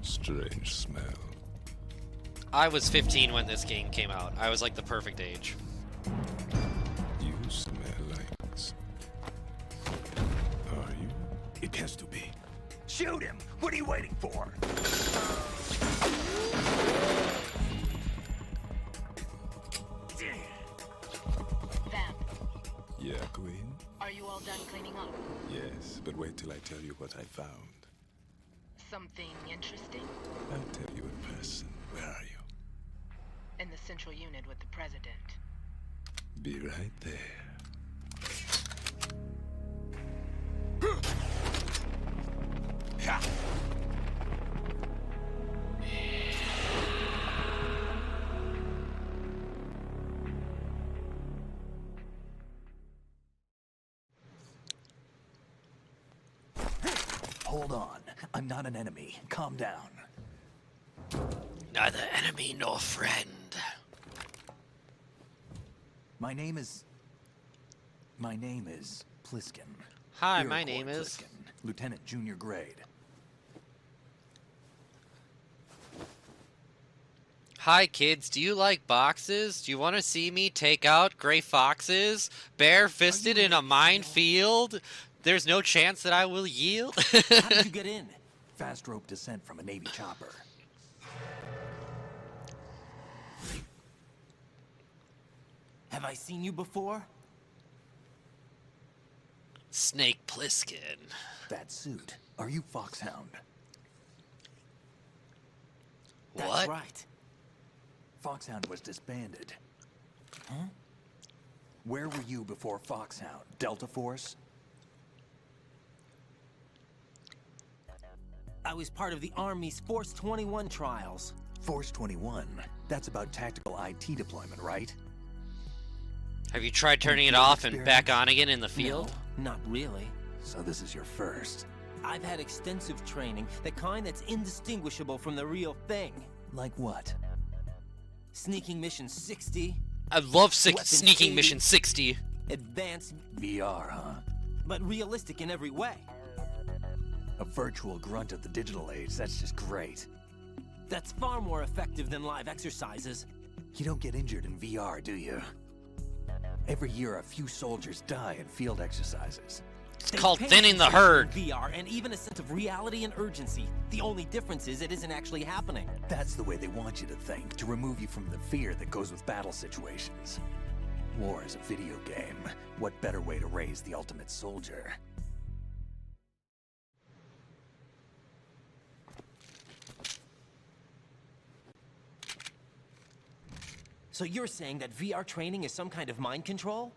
Strange smell. I was 15 when this game came out. I was like the perfect age. You smell like... Are you? It has to be. Shoot him! What are you waiting for? Vamp, Yeah, Queen? are you all done cleaning up? Yes, but wait till I tell you what I found. Something interesting? I'll tell you in person. Where are you? In the central unit with the president. Be right there. Hold on. I'm not an enemy. Calm down. Neither enemy nor friend. My name is Pliskin. Hi, Iroquois my name is... Pliskin, Lieutenant Junior Grade. Hi, kids. Do you like boxes? Do you want to see me take out gray foxes? Bare-fisted in a minefield? There's no chance that I will yield? How did you get in? Fast rope descent from a Navy chopper. Have I seen you before? Snake Pliskin. That suit. Are you Foxhound? That's What? right. Foxhound was disbanded. Huh? Where were you before Foxhound? Delta Force? I was part of the Army's Force 21 trials. Force 21? That's about tactical IT deployment, right? Have you tried turning it off and back on again in the field? No, not really. So this is your first. I've had extensive training, the kind that's indistinguishable from the real thing. Like what? Sneaking Mission 60. I love Weapons Sneaking 80, Mission 60. Advanced, VR, huh? but realistic in every way. A virtual grunt of the digital age, that's just great. That's far more effective than live exercises. You don't get injured in VR, do you? Every year, a few soldiers die in field exercises. It's called thinning the herd. VR and even a sense of reality and urgency. The only difference is it isn't actually happening. That's the way they want you to think, to remove you from the fear that goes with battle situations. War is a video game. What better way to raise the ultimate soldier? So you're saying that VR training is some kind of mind control?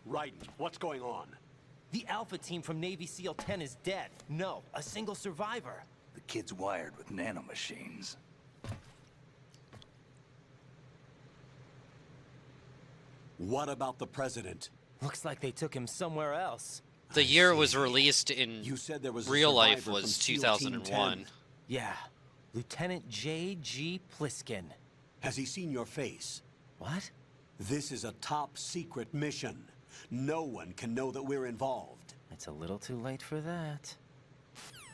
Raiden, what's going on? The Alpha team from Navy SEAL 10 is dead. No, a single survivor. The kid's wired with nanomachines. What about the president? Looks like they took him somewhere else. The year it was released in You said there was a real life survivor was from SEAL Team 2001. 10. Yeah. Lieutenant J.G. Pliskin. Has he seen your face? What? This is a top secret mission. No one can know that we're involved. It's a little too late for that.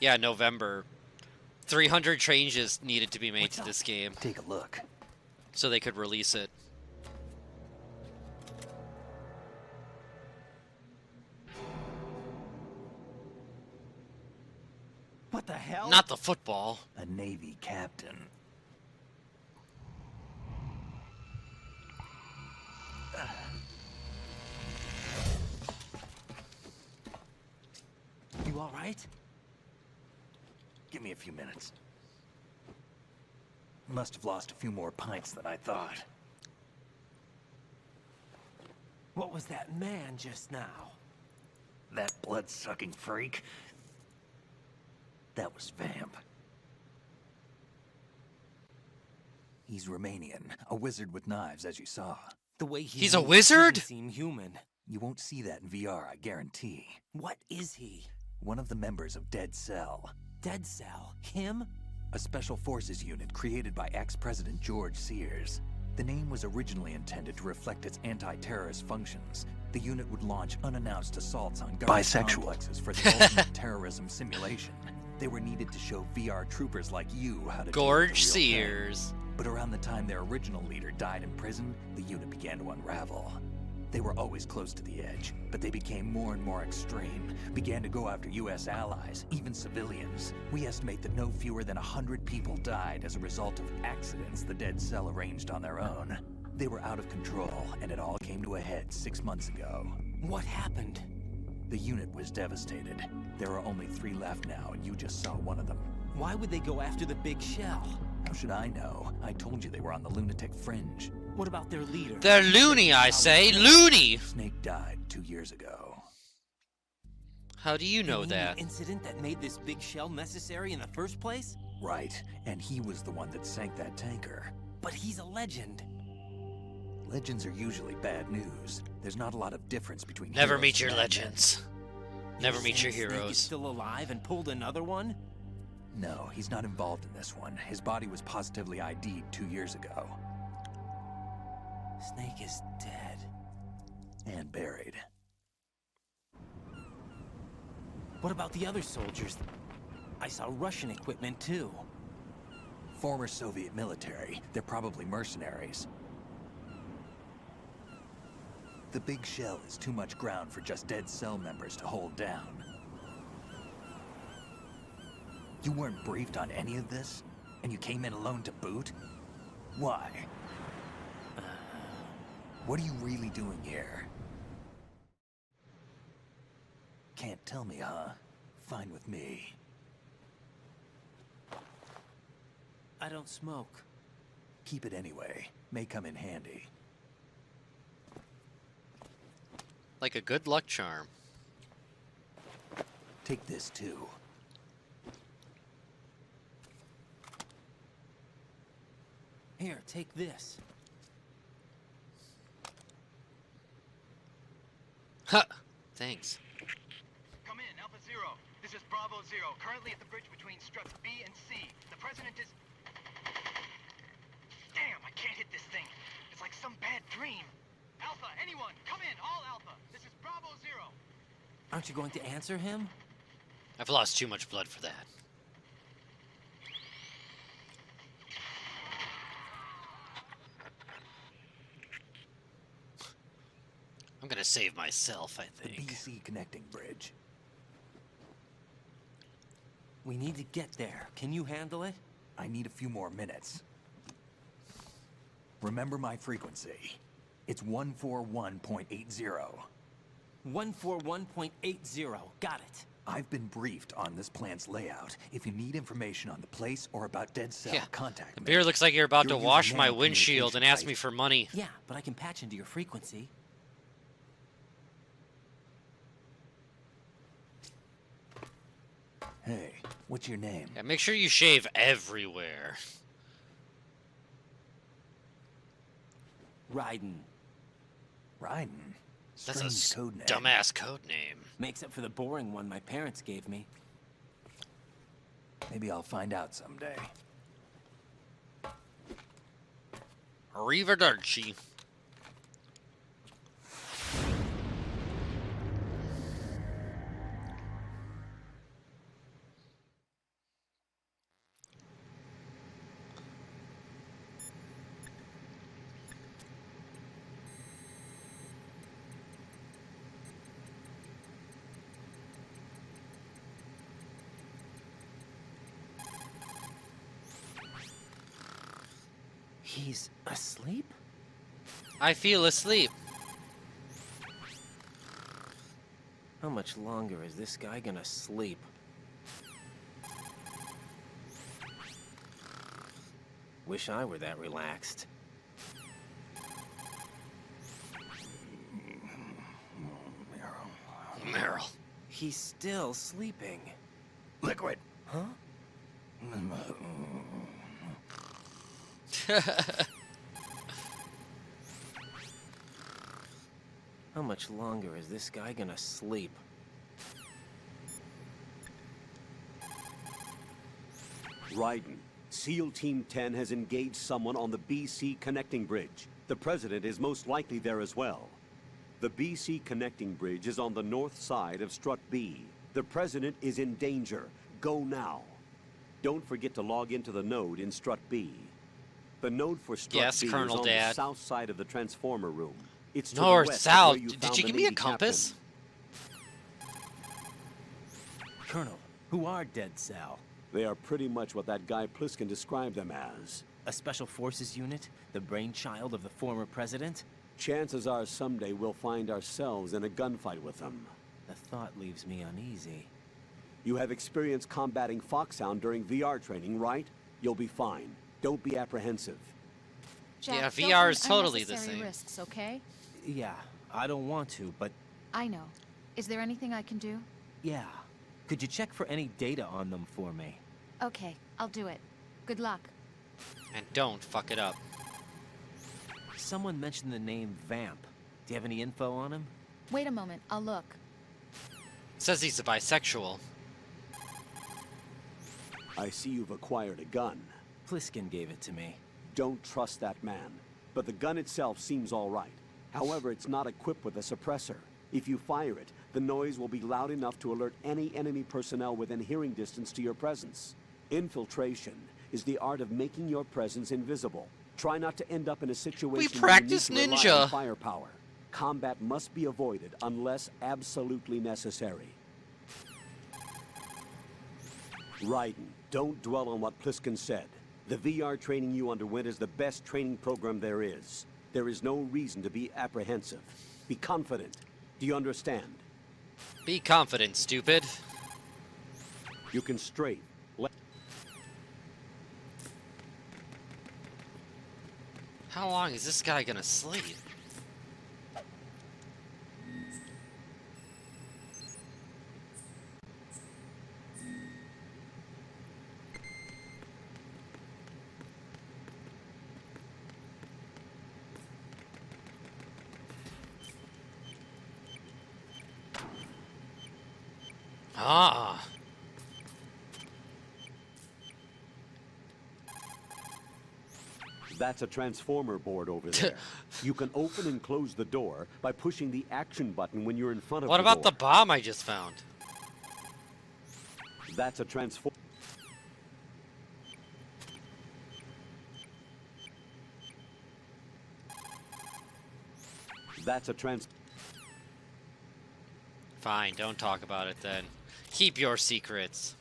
Yeah, November. 300 changes needed to be made to this game. Take a look. So they could release it. What the hell? Not the football. A Navy captain. You all right? Give me a few minutes. Must have lost a few more pints than I thought. What was that man just now? That blood-sucking freak? That was Vamp. He's Romanian, a wizard with knives, as you saw. The way he He's a moves wizard? doesn't seem human. You won't see that in VR, I guarantee. What is he? One of the members of Dead Cell. Dead Cell? Him? A special forces unit created by ex-President George Sears. The name was originally intended to reflect its anti-terrorist functions. The unit would launch unannounced assaults on government complexes for the ultimate terrorism simulation. They were needed to show VR troopers like you how to George do the real Sears. thing. But around the time their original leader died in prison, the unit began to unravel. They were always close to the edge, but they became more and more extreme, began to go after U.S. allies, even civilians. We estimate that no fewer than 100 people died as a result of accidents the Dead Cell arranged on their own. They were out of control, and it all came to a head 6 months ago. What happened? The unit was devastated. There are only 3 left now, and you just saw one of them. Why would they go after the big shell? How should I know? I told you they were on the lunatic fringe. What about their leader? They're loony, I say. Loony! Snake died 2 years ago. How do you know mean that? The incident that made this big shell necessary in the first place? Right, and he was the one that sank that tanker. But he's a legend. Legends are usually bad news. There's not a lot of difference between Never heroes meet and your madmen. legends. Never meet your Snake is heroes. still alive and pulled another one? No, he's not involved in this one. His body was positively ID'd 2 years ago. Snake is dead. And buried. What about the other soldiers? I saw Russian equipment too. Former Soviet military. They're probably mercenaries. The big shell is too much ground for just Dead Cell members to hold down. You weren't briefed on any of this? And you came in alone to boot? Why? What are you really doing here? Can't tell me, huh? Fine with me. I don't smoke. Keep it anyway. May come in handy. Like a good luck charm. Take this too. Here, take this. Huh. Thanks. Come in, Alpha Zero. This is Bravo Zero, currently at the bridge between struts B and C. The president is... Damn, I can't hit this thing. It's like some bad dream. Alpha, anyone, come in, all Alpha. This is Bravo Zero. Aren't you going to answer him? I've lost too much blood for that. I'm gonna save myself, I The think. BC connecting bridge. We need to get there. Can you handle it? I need a few more minutes. Remember my frequency. It's 141.80. 141.80. Got it. I've been briefed on this plant's layout. If you need information on the place or about Dead Cell, Yeah. contact The me. beer looks like you're about You're to wash using my nano windshield and communication, ask right? me for money. Yeah, but I can patch into your frequency. Hey, what's your name? Yeah, make sure you shave everywhere. Raiden. Raiden? That's a Strange code name. dumbass code name. Makes up for the boring one my parents gave me. Maybe I'll find out someday. Arrivederci. He's asleep? I feel asleep. How much longer is this guy gonna sleep? Wish I were that relaxed. Meryl. He's still sleeping. Liquid. Huh? How much longer is this guy gonna sleep? Raiden, SEAL Team 10 has engaged someone on the BC connecting bridge. The President is most likely there as well. The BC connecting bridge is on the north side of Strut B. The President is in danger. Go now. Don't forget to log into the node in Strut B. The node for Strut Yes, B Colonel is on Dad. the south side of the transformer room. It's to the North, west of south. where you Did found you the give me a Navy compass? Colonel, who are Dead Sal? They are pretty much what that guy Pliskin described them as. A special forces unit? The brainchild of the former president? Chances are someday we'll find ourselves in a gunfight with them. The thought leaves me uneasy. You have experience combating Foxhound during VR training, right? You'll be fine. Don't be apprehensive. Jack, Yeah, don't VR run is totally the unnecessary same. risks, okay? Yeah, I don't want to, but I know. Is there anything I can do? yeah. Could you check for any data on them for me? Okay, I'll do it. Good luck. And don't fuck it up. Someone mentioned the name Vamp. Do you have any info on him? Wait a moment, I'll look. Says he's a bisexual. I see you've acquired a gun. Pliskin gave it to me. Don't trust that man. But the gun itself seems all right. However, it's not equipped with a suppressor. If you fire it, the noise will be loud enough to alert any enemy personnel within hearing distance to your presence. Infiltration is the art of making your presence invisible. Try not to end up in a situation practice where you need to rely on ninja. firepower. Combat must be avoided unless absolutely necessary. Raiden, don't dwell on what Pliskin said. The VR training you underwent is the best training program there is. There is no reason to be apprehensive. Be confident. Do you understand? Be confident, stupid. You can strafe. How long is this guy gonna sleep? Ah. That's a transformer board over there. You can open and close the door by pushing the action button when you're in front of What the about the door. bomb I just found? That's a transform. That's a trans. Fine, don't talk about it then. Keep your secrets.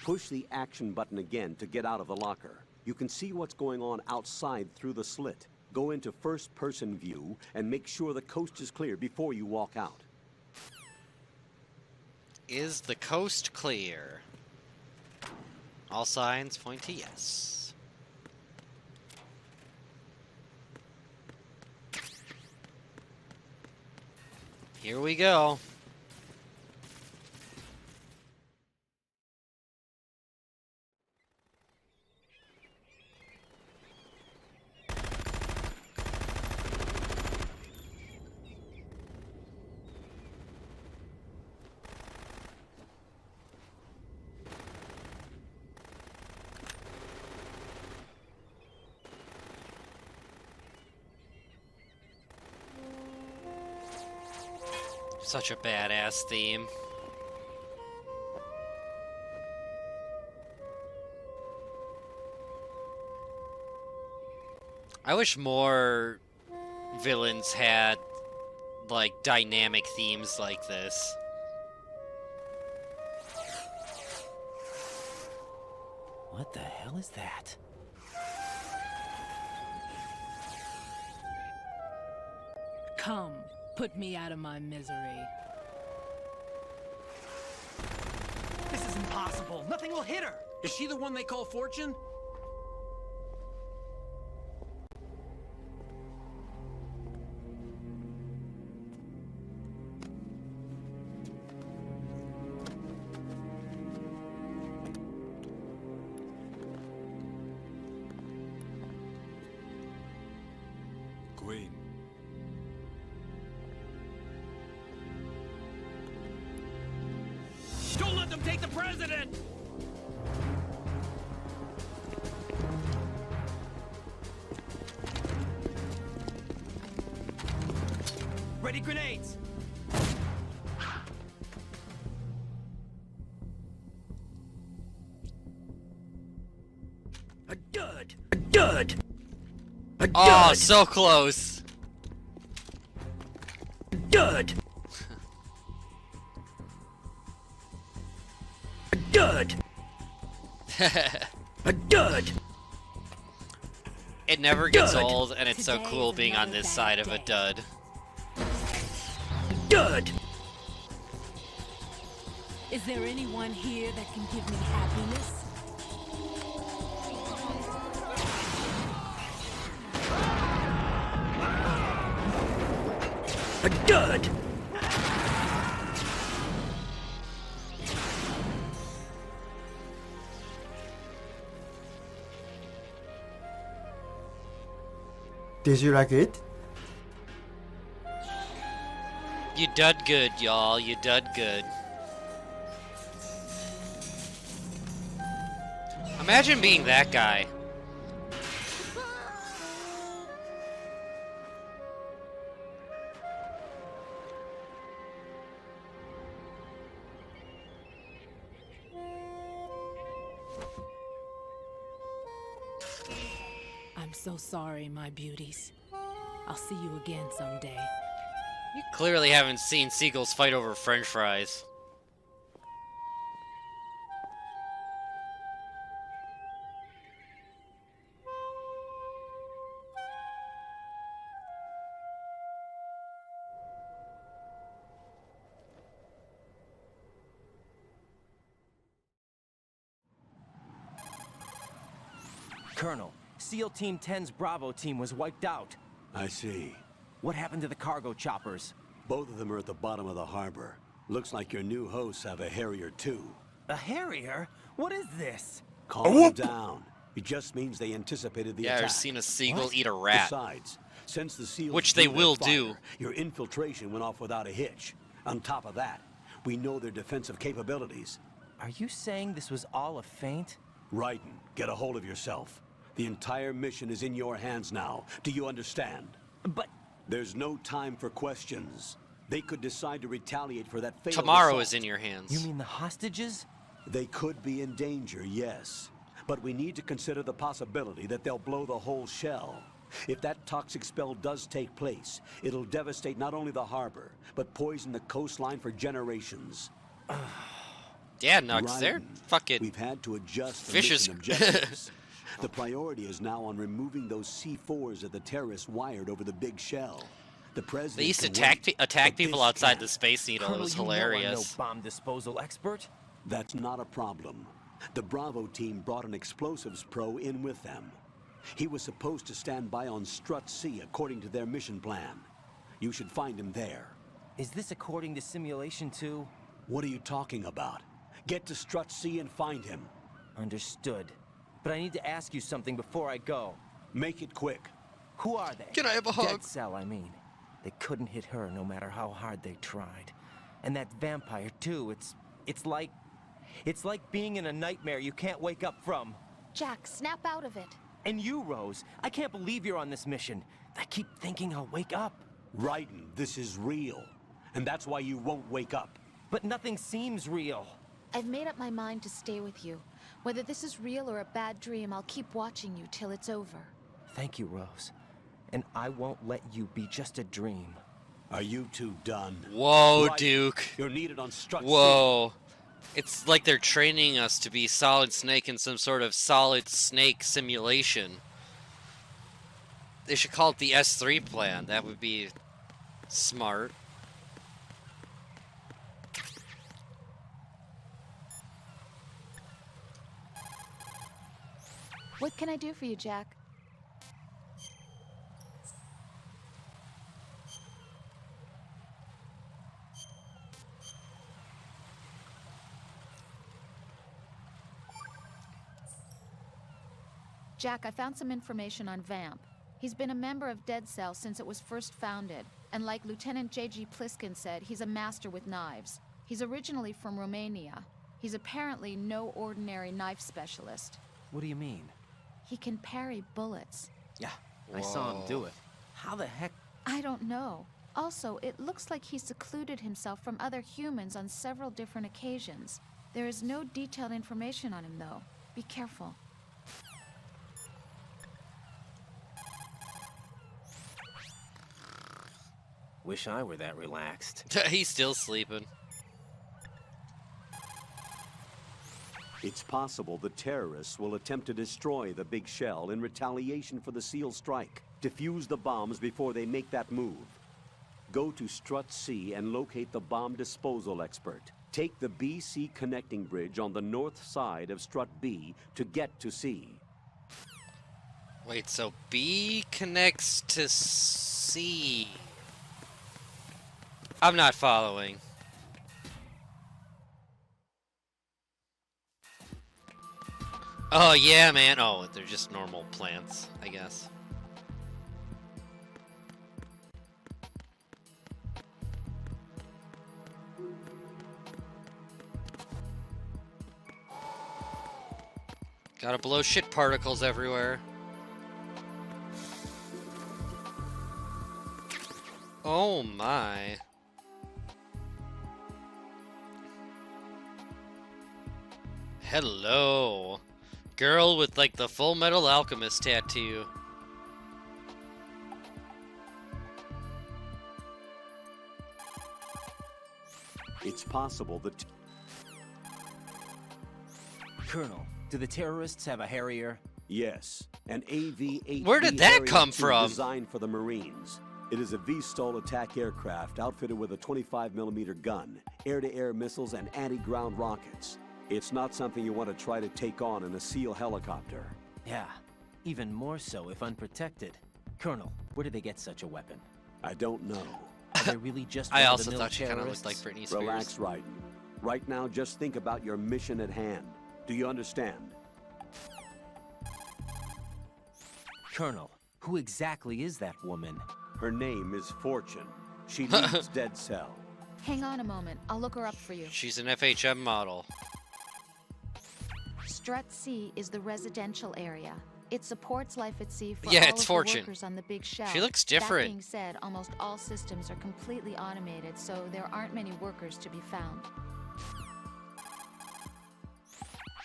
Push the action button again to get out of the locker. You can see what's going on outside through the slit. Go into first-person view and make sure the coast is clear before you walk out. Is the coast clear? All signs point to yes. Here we go. Such a badass theme. I wish more villains had, like, dynamic themes like this. What the hell is that? Come, put me out of my misery. This is impossible. Nothing will hit her. Is she the one they call Fortune? Queen. Don't let them take the president! Ready grenades. A dud! A dud! A Oh, dud! so close. Dud! A dud! A dud! It never gets Dud. old, and it's so cool being on this side of a dud. Dud! Is there anyone here that can give me happiness? A dud! Did you like it? You dud good, y'all. You dud good. Imagine being that guy. I'm so sorry, my beauties. I'll see you again someday. You clearly haven't seen seagulls fight over French fries. Colonel, SEAL Team 10's Bravo team was wiped out. I see. What happened to the cargo choppers? Both of them are at the bottom of the harbor. Looks like your new hosts have a Harrier too. A Harrier? What is this? Calm them down. It just means they anticipated the attack. Yeah, I've seen a seagull What? eat a rat. Besides, since the SEALs Which they drew their will fire, do. Your infiltration went off without a hitch. On top of that, we know their defensive capabilities. Are you saying this was all a feint? Raiden, get a hold of yourself. The entire mission is in your hands now. Do you understand? But... There's no time for questions. They could decide to retaliate for that fatal Tomorrow assault. is in your hands. You mean the hostages? They could be in danger, yes. But we need to consider the possibility that they'll blow the whole shell. If that toxic spell does take place, it'll devastate not only the harbor, but poison the coastline for generations. Yeah, Nux, they're fucking We've had to adjust the vicious. mission objectives. The priority is now on removing those C4s that the terrorists wired over the big shell. The president They used to can attack, wait, attack but people this outside can't. the Space Needle. It was Colonel, you know I'm no hilarious. bomb disposal expert. That's not a problem. The Bravo team brought an explosives pro in with them. He was supposed to stand by on Strut C according to their mission plan. You should find him there. Is this according to Simulation 2? What are you talking about? Get to Strut C and find him. Understood. But I need to ask you something before I go. Make it quick. Who are they? Can I have a hug? Dead Cell, I mean. They couldn't hit her no matter how hard they tried. And that vampire, too, it's like being in a nightmare you can't wake up from. Jack, snap out of it. And you, Rose, I can't believe you're on this mission. I keep thinking I'll wake up. Raiden, this is real. And that's why you won't wake up. But nothing seems real. I've made up my mind to stay with you. Whether this is real or a bad dream, I'll keep watching you till it's over. Thank you, Rose. And I won't let you be just a dream. Are you two done? Whoa, Right. Duke. You're needed on Strut C. Whoa. It's like they're training us to be Solid Snake in some sort of Solid Snake simulation. They should call it the S3 plan. That would be smart. What can I do for you, Jack? Jack, I found some information on Vamp. He's been a member of Dead Cell since it was first founded, and like Lieutenant J.G. Pliskin said, he's a master with knives. He's originally from Romania. He's apparently no ordinary knife specialist. What do you mean? He can parry bullets. Yeah, I saw him do it. How the heck? I don't know. Also, it looks like he secluded himself from other humans on several different occasions. There is no detailed information on him, though. Be careful. Wish I were that relaxed. He's still sleeping. It's possible the terrorists will attempt to destroy the big shell in retaliation for the SEAL strike. Defuse the bombs before they make that move. Go to Strut C and locate the bomb disposal expert. Take the BC connecting bridge on the north side of Strut B to get to C. Wait, so B connects to C. I'm not following. Oh, yeah, man. Oh, they're just normal plants, I guess. Gotta blow shit particles everywhere. Oh my. Hello. Girl with like the Full Metal Alchemist tattoo. It's possible that... Colonel, do the terrorists have a Harrier? Yes, an AV-8B Where did that Harrier come II from? Designed for the Marines. It is a V-STOL attack aircraft outfitted with a 25mm gun, air-to-air missiles, and anti-ground rockets. It's not something you want to try to take on in a SEAL helicopter. Yeah, even more so if unprotected. Colonel, where did they get such a weapon? I don't know. Are they really just I one also of the thought she kind of terrorists? looked like Britney Spears. Relax, Raiden. Right now, just think about your mission at hand. Do you understand? Colonel, who exactly is that woman? Her name is Fortune. She leads Dead Cell. Hang on a moment. I'll look her up for you. She's an FHM model. Strut C is the residential area. It supports life at sea for Yeah, all it's of Fortune. the workers on the big shell. She looks That different. being said, almost all systems are completely automated, so there aren't many workers to be found.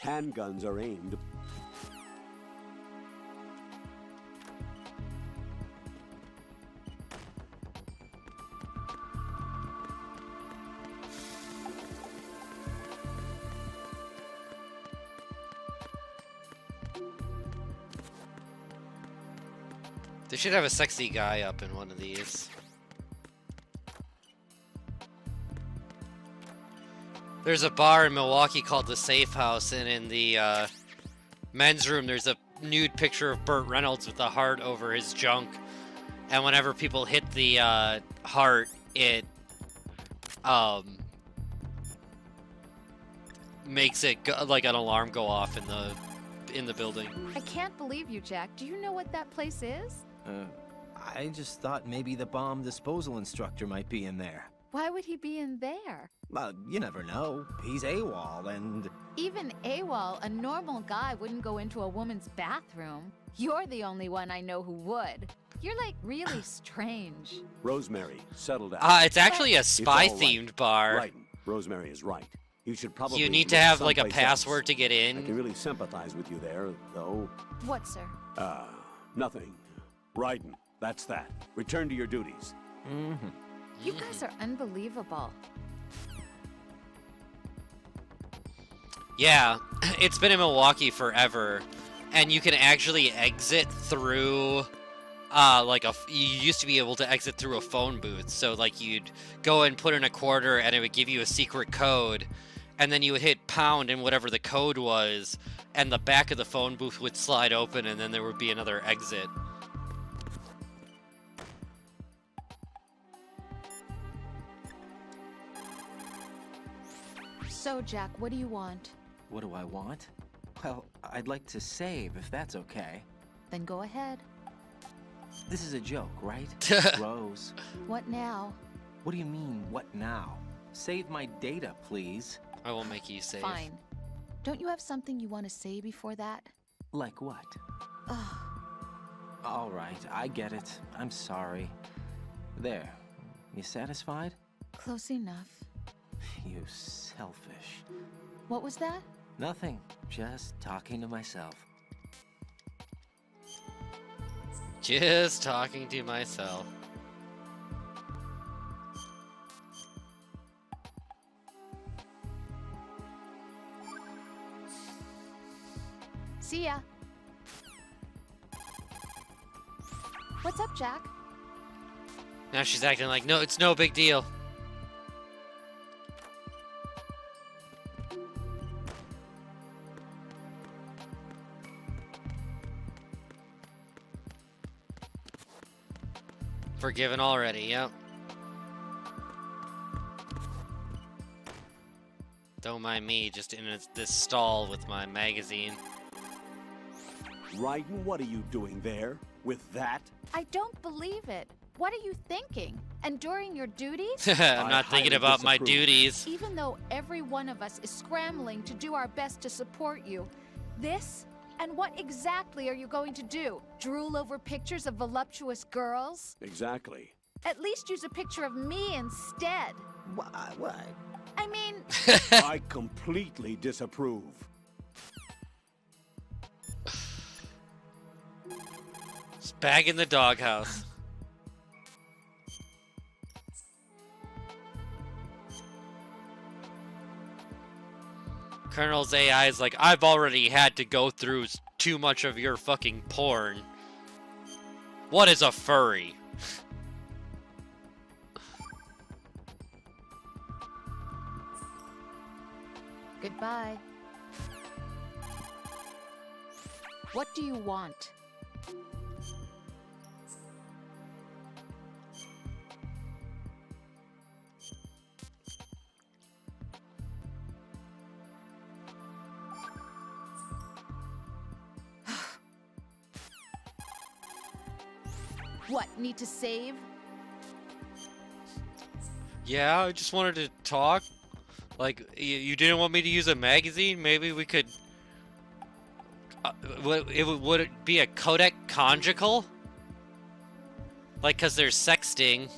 Handguns are aimed. They should have a sexy guy up in one of these. There's a bar in Milwaukee called the Safe House, and in the men's room there's a nude picture of Burt Reynolds with a heart over his junk. And whenever people hit the heart, it makes it like an alarm go off in the building. I can't believe you, Jack. Do you know what that place is? I just thought maybe the bomb disposal instructor might be in there. Why would he be in there? You never know. He's AWOL, and... Even AWOL, a normal guy wouldn't go into a woman's bathroom. You're the only one I know who would. You're, like, really strange. Rosemary, settle down. It's actually a spy-themed bar. Right. Rosemary is right. You should probably... You need to have, like, a password to get in. I can really sympathize with you there, though. What, sir? Nothing. Raiden, that's that. Return to your duties. Mm-hmm. You guys are unbelievable. Yeah, it's been in Milwaukee forever, and you can actually exit through, you used to be able to exit through a phone booth, so, like, you'd go and put in a quarter, and it would give you a secret code, and then you would hit pound and whatever the code was, and the back of the phone booth would slide open, and then there would be another exit. So, Jack, what do you want? What do I want? Well, I'd like to save, if that's okay. Then go ahead. This is a joke, right? Rose. What now? What do you mean, what now? Save my data, please. I will make you save. Fine. Don't you have something you want to say before that? Like what? Ugh. All right, I get it. I'm sorry. There. You satisfied? Close enough. You selfish. What was that? Nothing. Just talking to myself. Just talking to myself. See ya. What's up, Jack? Now she's acting like, no, it's no big deal. Forgiven already, yep. Don't mind me, just in this stall with my magazine. Raiden, what are you doing there? With that? I don't believe it. What are you thinking? Enduring your duties? I'm not thinking about my duties. Even though every one of us is scrambling to do our best to support you, this? And what exactly are you going to do? Drool over pictures of voluptuous girls? Exactly. At least use a picture of me instead. What? I mean... I completely disapprove. It's back in the doghouse. Colonel's AI is like, I've already had to go through too much of your fucking porn. What is a furry? Goodbye. What do you want? What, need to save? Yeah, I just wanted to talk. Like, you didn't want me to use a magazine? Maybe we could... would it be a codec conjugal? Like, because there's sexting.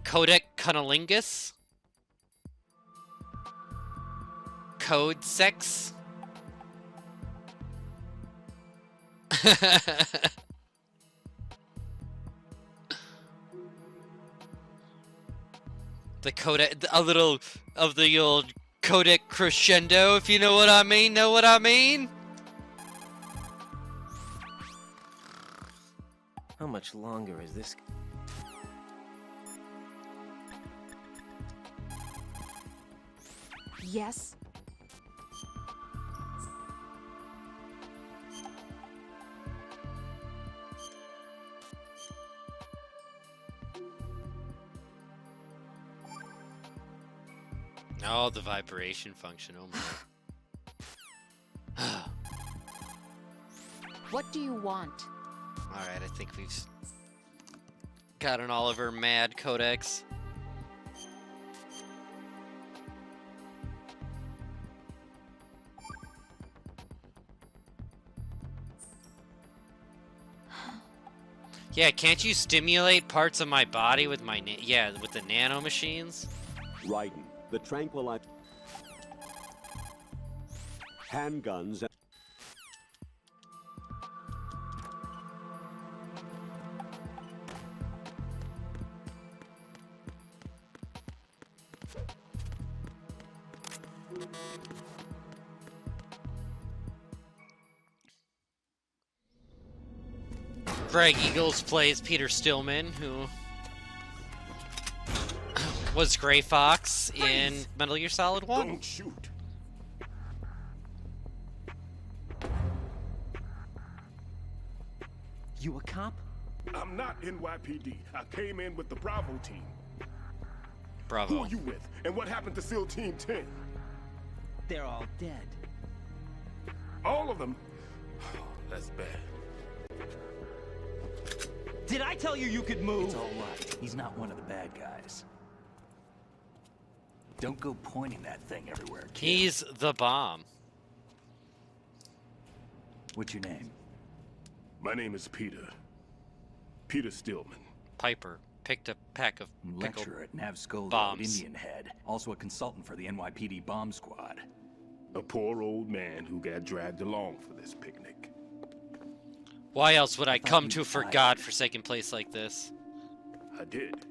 Codec cunnilingus? Code sex? The codec, a little of the old codec crescendo, if you know what I mean. Know what I mean? How much longer is this? Yes. Oh, the vibration function. Oh my. What do you want? Alright, I think we've Got an Oliver Mad Codex. Yeah, can't you stimulate parts of my body with my with the nano machines? Raiden, the tranquilizer, handguns. Greg Eagles plays Peter Stillman, who was Gray Fox in Metal Gear Solid 1. Don't shoot. You a cop? I'm not NYPD. I came in with the Bravo team. Bravo. Who are you with? And what happened to SEAL Team 10? They're all dead. All of them? Oh, that's bad. Did I tell you you could move? It's all right. He's not one of the bad guys. Don't go pointing that thing everywhere, kid. He's the bomb. What's your name? My name is Peter. Peter Stillman. Piper picked a pack of pickled Lecturer at Navskull bombs. Indian Head. Also a consultant for the NYPD bomb squad. A poor old man who got dragged along for this picnic. Why else would I come to a godforsaken place like this? I did.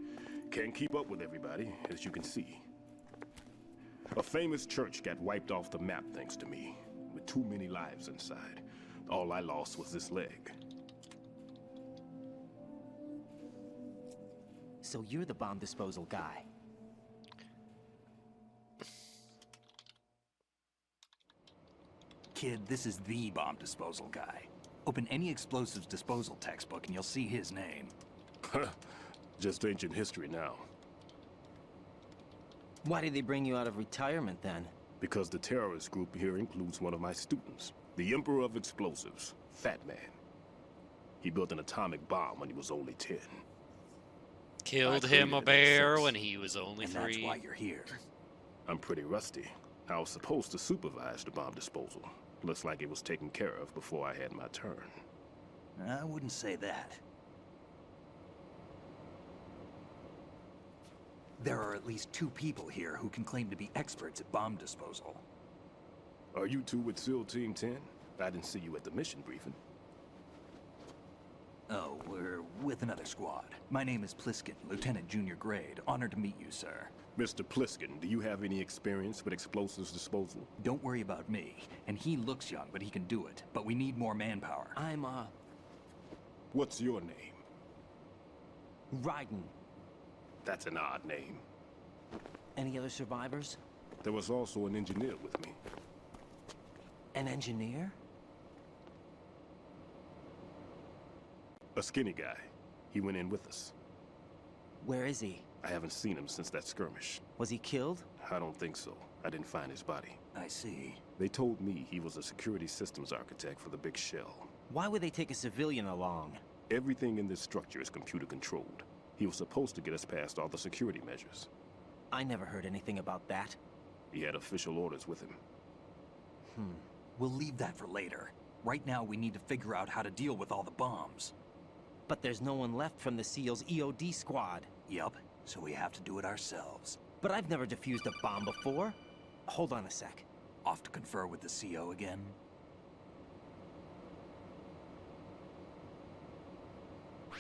Can't keep up with everybody, as you can see. A famous church got wiped off the map thanks to me, with too many lives inside. All I lost was this leg. So you're the bomb disposal guy. Kid, this is the bomb disposal guy. Open any explosives disposal textbook and you'll see his name. Just ancient history now. Why did they bring you out of retirement then? Because the terrorist group here includes one of my students, the Emperor of Explosives, Fat Man. He built an atomic bomb when he was only 10. Killed him a bear when he was only 3. That's why you're here. I'm pretty rusty. I was supposed to supervise the bomb disposal. Looks like it was taken care of before I had my turn. I wouldn't say that. There are at least 2 people here who can claim to be experts at bomb disposal. Are you two with SEAL Team 10? I didn't see you at the mission briefing. Oh, we're with another squad. My name is Pliskin, Lieutenant Junior Grade. Honored to meet you, sir. Mr. Pliskin, do you have any experience with explosives disposal? Don't worry about me. And he looks young, but he can do it. But we need more manpower. I'm, What's your name? Raiden. That's an odd name. Any other survivors? There was also an engineer with me. An engineer? A skinny guy. He went in with us. Where is he? I haven't seen him since that skirmish. Was he killed? I don't think so. I didn't find his body. I see. They told me he was a security systems architect for the big shell. Why would they take a civilian along? Everything in this structure is computer controlled. He was supposed to get us past all the security measures. I never heard anything about that. He had official orders with him. We'll leave that for later. Right now, we need to figure out how to deal with all the bombs. But there's no one left from the SEAL's EOD squad. Yup, so we have to do it ourselves. But I've never defused a bomb before. Hold on a sec. Off to confer with the CO again?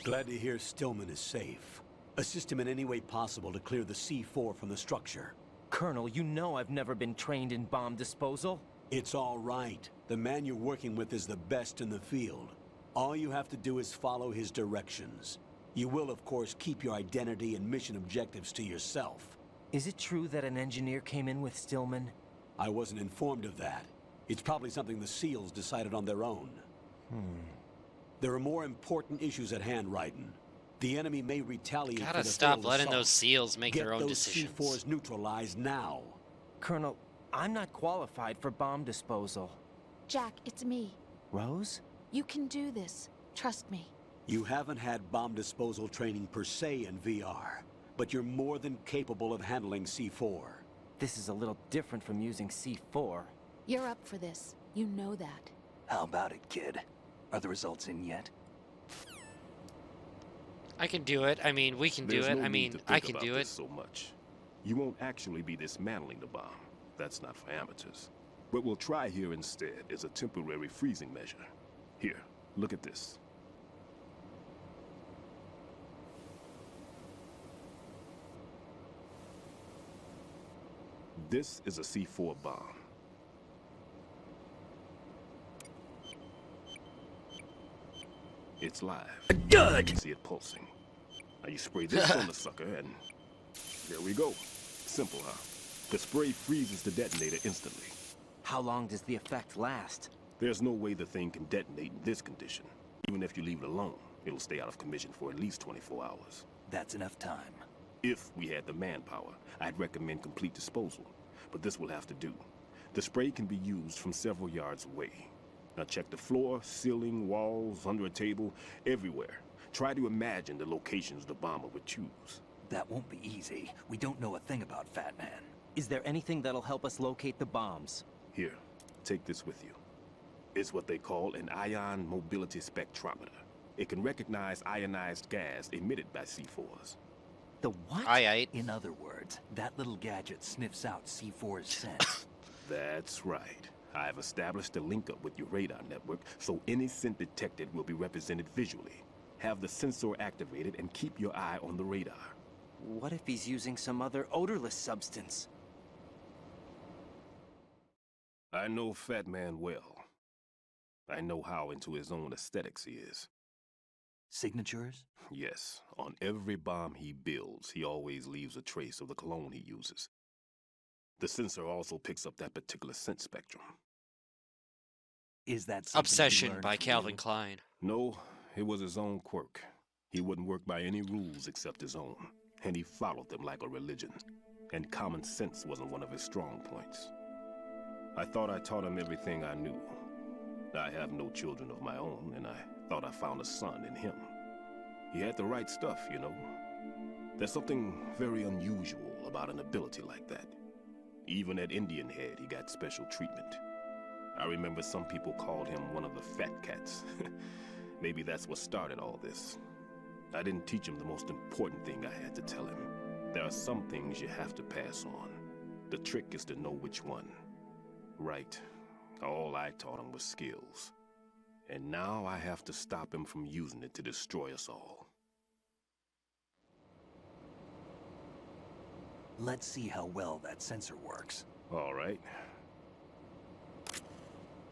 Glad to hear Stillman is safe. Assist him in any way possible to clear the C4 from the structure. Colonel, you know I've never been trained in bomb disposal. It's all right. The man you're working with is the best in the field. All you have to do is follow his directions. You will, of course, keep your identity and mission objectives to yourself. Is it true that an engineer came in with Stillman? I wasn't informed of that. It's probably something the SEALs decided on their own. There are more important issues at hand, Raiden. The enemy may retaliate for Gotta the stop failed letting assault. those SEALs make their own Get decisions. those C4s neutralized now. Colonel, I'm not qualified for bomb disposal. Jack, it's me. Rose? You can do this. Trust me. You haven't had bomb disposal training per se in VR, but you're more than capable of handling C4. This is a little different from using C4. You're up for this. You know that. How about it, kid? Are the results in yet? I can do it. I mean, we can do it. No I need mean, to I think can about do this it. so much. You won't actually be dismantling the bomb. That's not for amateurs. What we'll try here instead is a temporary freezing measure. Here, look at this. This is a C4 bomb. It's live. Good! You can see it pulsing. Now you spray this on the sucker and there we go. Simple, huh? The spray freezes the detonator instantly. How long does the effect last? There's no way the thing can detonate in this condition. Even if you leave it alone, it'll stay out of commission for at least 24 hours. That's enough time. If we had the manpower, I'd recommend complete disposal. But this will have to do. The spray can be used from several yards away. Now check the floor, ceiling, walls, under a table, everywhere. Try to imagine the locations the bomber would choose. That won't be easy. We don't know a thing about Fat Man. Is there anything that'll help us locate the bombs? Here, take this with you. It's what they call an ion mobility spectrometer. It can recognize ionized gas emitted by C4s. The what? Aye. In other words, that little gadget sniffs out C4's scent. That's right. I've established a link up with your radar network, so any scent detected will be represented visually. Have the sensor activated and keep your eye on the radar. What if he's using some other odorless substance? I know Fat Man well. I know how into his own aesthetics he is. Signatures? Yes, on every bomb he builds, he always leaves a trace of the cologne he uses. The sensor also picks up that particular scent spectrum. Is that something Obsession by Calvin Klein. No, it was his own quirk. He wouldn't work by any rules except his own, and he followed them like a religion. And common sense wasn't one of his strong points. I thought I taught him everything I knew. I have no children of my own, and I thought I found a son in him. He had the right stuff, you know. There's something very unusual about an ability like that. Even at Indian Head, he got special treatment. I remember some people called him one of the fat cats. Maybe that's what started all this. I didn't teach him the most important thing I had to tell him. There are some things you have to pass on. The trick is to know which one. Right. All I taught him was skills. And now I have to stop him from using it to destroy us all. Let's see how well that sensor works. All right.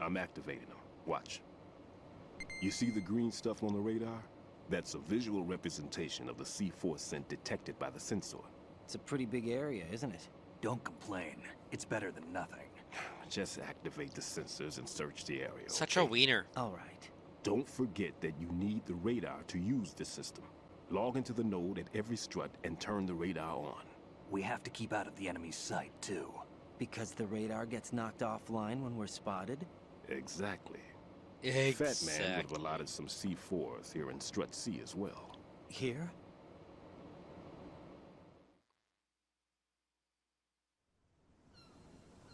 I'm activating them. Watch. You see the green stuff on the radar? That's a visual representation of the C4 scent detected by the sensor. It's a pretty big area, isn't it? Don't complain. It's better than nothing. Just activate the sensors and search the area. Such a wiener. All right. Don't forget that you need the radar to use this system. Log into the node at every strut and turn the radar on. We have to keep out of the enemy's sight, too. Because the radar gets knocked offline when we're spotted? Exactly. Exactly. Fat Man would have allotted some C4s here in Strut C as well. Here?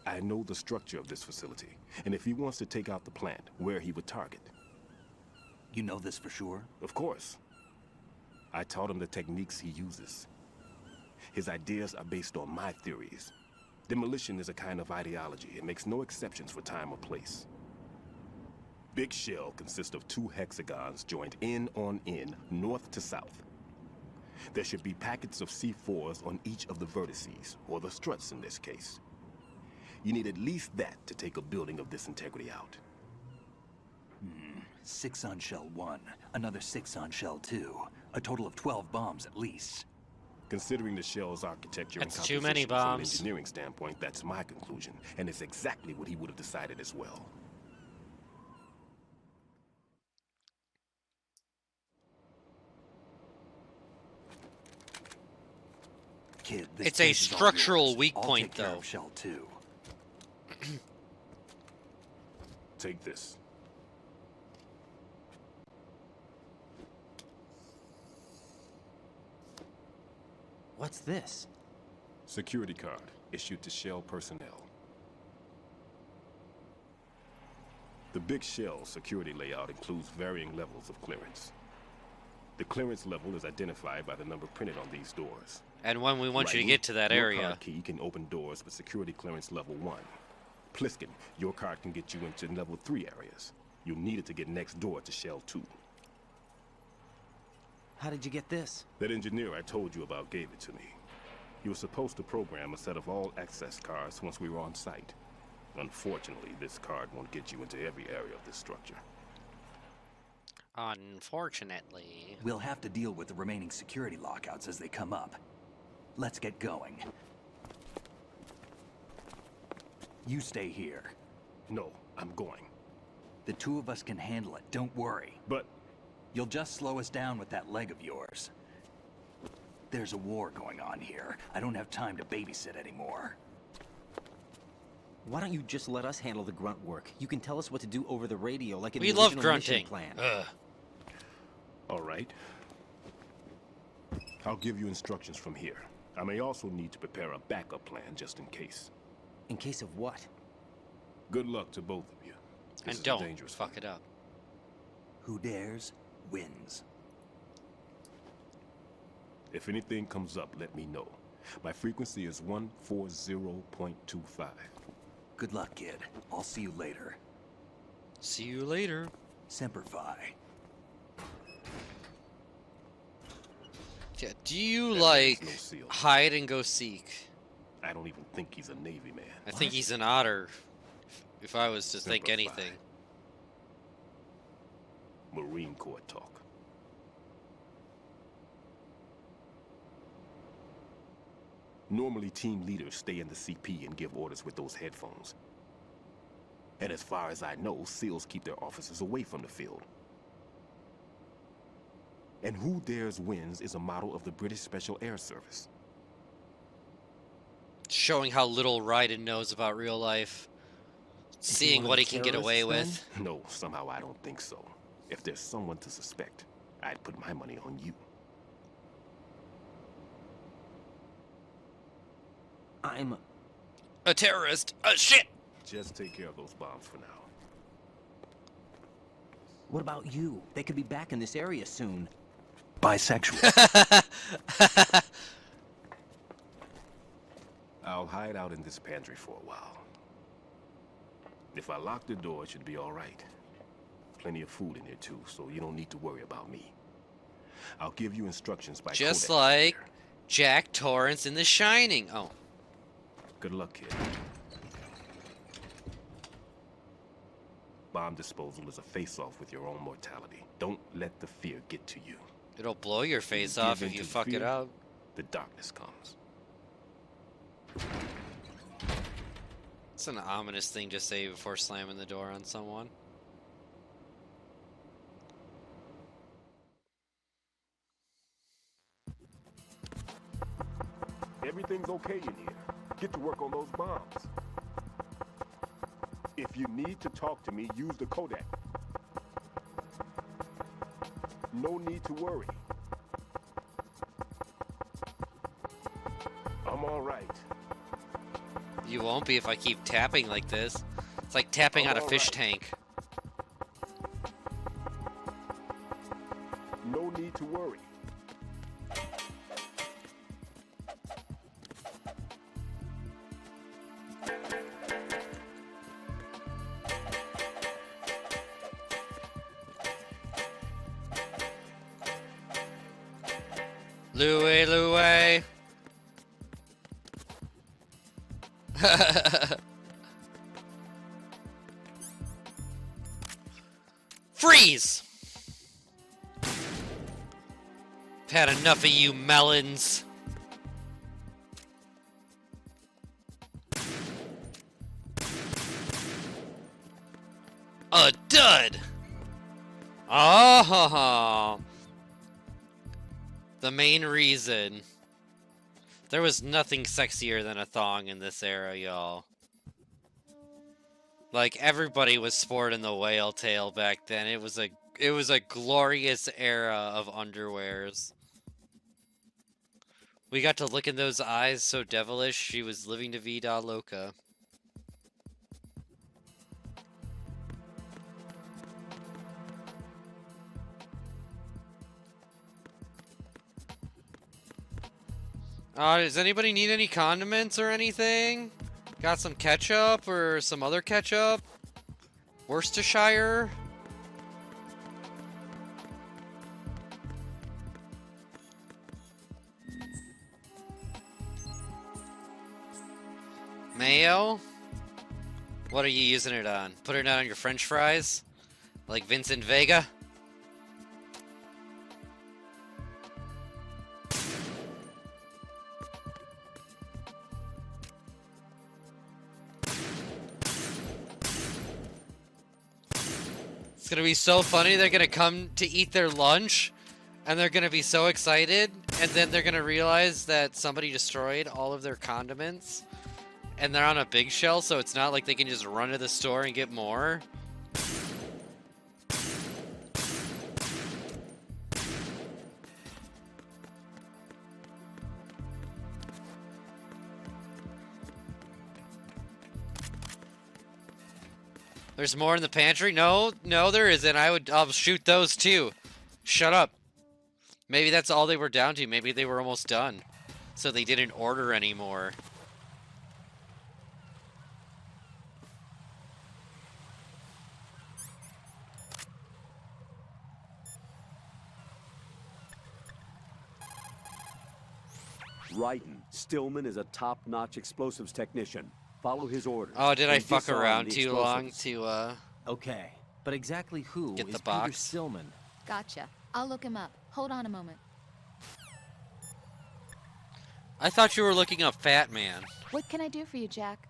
I know the structure of this facility, and if he wants to take out the plant, where he would target. You know this for sure? Of course. I taught him the techniques he uses. His ideas are based on my theories. Demolition is a kind of ideology. It makes no exceptions for time or place. Big shell consists of 2 hexagons joined end on end, north to south. There should be packets of C4s on each of the vertices, or the struts in this case. You need at least that to take a building of this integrity out. 6 on shell 1, another 6 on shell 2. A total of 12 bombs at least. Considering the shell's architecture and That's too many composition from an bombs. engineering standpoint, that's my conclusion, and it's exactly what he would have decided as well. Kid, this It's a place is all structural yours. weak I'll point, take care though. of shell 2. Take this. What's this? Security card issued to Shell personnel. The big Shell security layout includes varying levels of clearance. The clearance level is identified by the number printed on these doors. And when we want you to Writing, get to that your area. card key can open doors with security clearance level 1. Pliskin, your card can get you into level 3 areas. You'll need it to get next door to Shell 2. How did you get this? That engineer I told you about gave it to me. He was supposed to program a set of all access cards once we were on site. Unfortunately, this card won't get you into every area of this structure. Unfortunately. We'll have to deal with the remaining security lockouts as they come up. Let's get going. You stay here. No, I'm going. The two of us can handle it, don't worry. But... You'll just slow us down with that leg of yours. There's a war going on here. I don't have time to babysit anymore. Why don't you just let us handle the grunt work? You can tell us what to do over the radio like in We the love original mission grunting. plan. All right. I'll give you instructions from here. I may also need to prepare a backup plan just in case. In case of what? Good luck to both of you. This And is a don't dangerous fuck it up. Who dares, wins. If anything comes up, let me know. My frequency is 140.25. Good luck, kid. I'll see you later. See you later. Semper Fi. Yeah, do you That like makes no seal. hide and go seek? I don't even think he's a Navy man. I think he's an otter. If I was to think Simplify. anything. Marine Corps talk. Normally, team leaders stay in the CP and give orders with those headphones. And as far as I know, SEALs keep their officers away from the field. And Who Dares Wins is a model of the British Special Air Service. Showing how little Raiden knows about real life. Seeing one of what the he can get away terrorists, with. No, somehow I don't think so. If there's someone to suspect, I'd put my money on you. I'm a terrorist. Shit! Just take care of those bombs for now. What about you? They could be back in this area soon. Bisexual. I'll hide out in this pantry for a while. If I lock the door, it should be all right. Plenty of food in there too, so you don't need to worry about me. I'll give you instructions by Just Kodak like later. Jack Torrance in The Shining. Oh. Good luck, kid. Bomb disposal is a face-off with your own mortality. Don't let the fear get to you. It'll blow your face give off in if you to the fuck it fear, up. The darkness comes. It's an ominous thing to say before slamming the door on someone. Everything's okay in here. Get to work on those bombs. If you need to talk to me, use the Kodak. No need to worry. I'm all right. You won't be if I keep tapping like this. It's like tapping on a fish tank. No need to worry. Louie, Louie. Freeze! I've had enough of you melons. A dud! Oh, the main reason. There was nothing sexier than a thong in this era, y'all. Like, everybody was sporting the whale tail back then. It was a glorious era of underwears. We got to look in those eyes so devilish, she was living to vida loca. Does anybody need any condiments or anything? Got some ketchup or some other ketchup? Worcestershire? Mayo? What are you using it on? Put it on your French fries? Like Vincent Vega? It's gonna be so funny. They're gonna come to eat their lunch and they're gonna be so excited, and then they're gonna realize that somebody destroyed all of their condiments and they're on a big shelf, so it's not like they can just run to the store and get more. There's more in the pantry? No, there isn't. I'll shoot those too. Shut up. Maybe that's all they were down to. Maybe they were almost done, so they didn't order anymore. Ryden, Stillman is a top-notch explosives technician. Follow his orders. Oh, did I and fuck disarm around the too long explosives. to, Okay, but exactly who get is the Peter box? Stillman? Gotcha. I'll look him up. Hold on a moment. I thought you were looking up Fat Man. What can I do for you, Jack?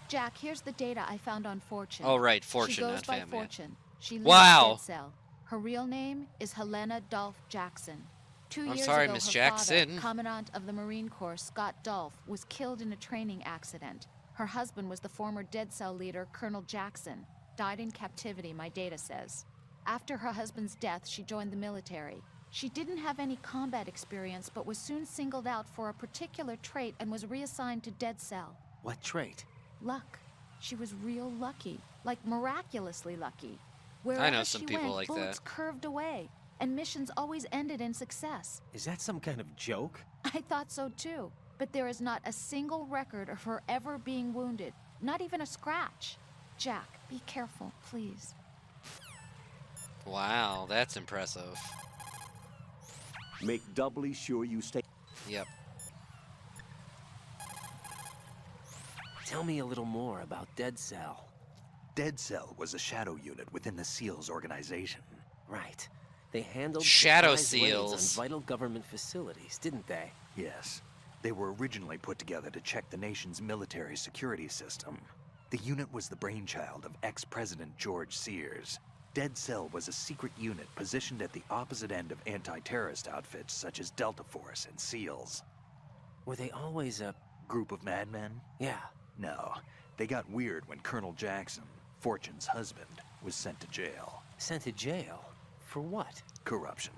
Jack, here's the data I found on Fortune. Oh, right, Fortune, she goes not by Fat Man. Fortune. She lives Wow. in Dead Cell. Her real name is Helena Dolph Jackson. 2 I'm years sorry, ago, Miss her Jackson. father, Commandant of the Marine Corps, Scott Dolph, was killed in a training accident. Her husband was the former Dead Cell leader, Colonel Jackson. Died in captivity, my data says. After her husband's death, she joined the military. She didn't have any combat experience, but was soon singled out for a particular trait and was reassigned to Dead Cell. What trait? Luck. She was real lucky, like miraculously lucky. I Wherever know some she people went, like bullets that. curved away, and missions always ended in success. Is that some kind of joke? I thought so too, but there is not a single record of her ever being wounded, not even a scratch. Jack, be careful, please. Wow, that's impressive. Make doubly sure you stay. Yep. Tell me a little more about Dead Cell. Dead Cell was a shadow unit within the SEALs organization. Right. They handled Shadow surprise raids SEALs. on vital government facilities, didn't they? Yes. They were originally put together to check the nation's military security system. The unit was the brainchild of ex-President George Sears. Dead Cell was a secret unit positioned at the opposite end of anti-terrorist outfits such as Delta Force and SEALs. Were they always a group of madmen? Yeah. No. They got weird when Colonel Jackson, Fortune's husband, was sent to jail. Sent to jail? For what? Corruption.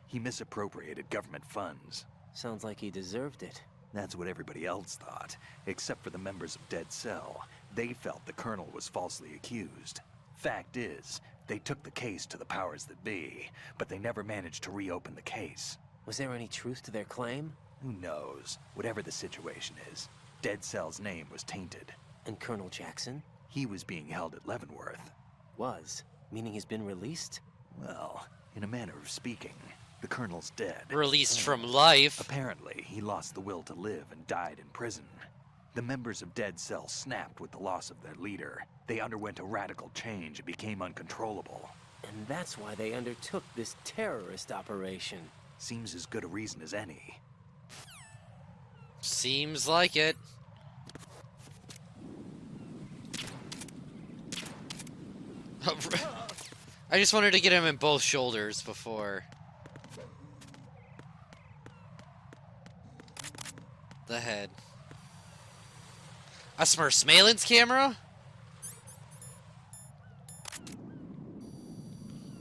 He misappropriated government funds. Sounds like he deserved it. That's what everybody else thought, except for the members of Dead Cell. They felt the colonel was falsely accused. Fact is, they took the case to the powers that be, but they never managed to reopen the case. Was there any truth to their claim? Who knows? Whatever the situation is, Dead Cell's name was tainted. And Colonel Jackson? He was being held at Leavenworth. Was? Meaning he's been released? Well, in a manner of speaking, the colonel's dead. Released from life. Apparently, he lost the will to live and died in prison. The members of Dead Cell snapped with the loss of their leader. They underwent a radical change and became uncontrollable. And that's why they undertook this terrorist operation. Seems as good a reason as any. Seems like it. I just wanted to get him in both shoulders before. The head. A Smalen's camera?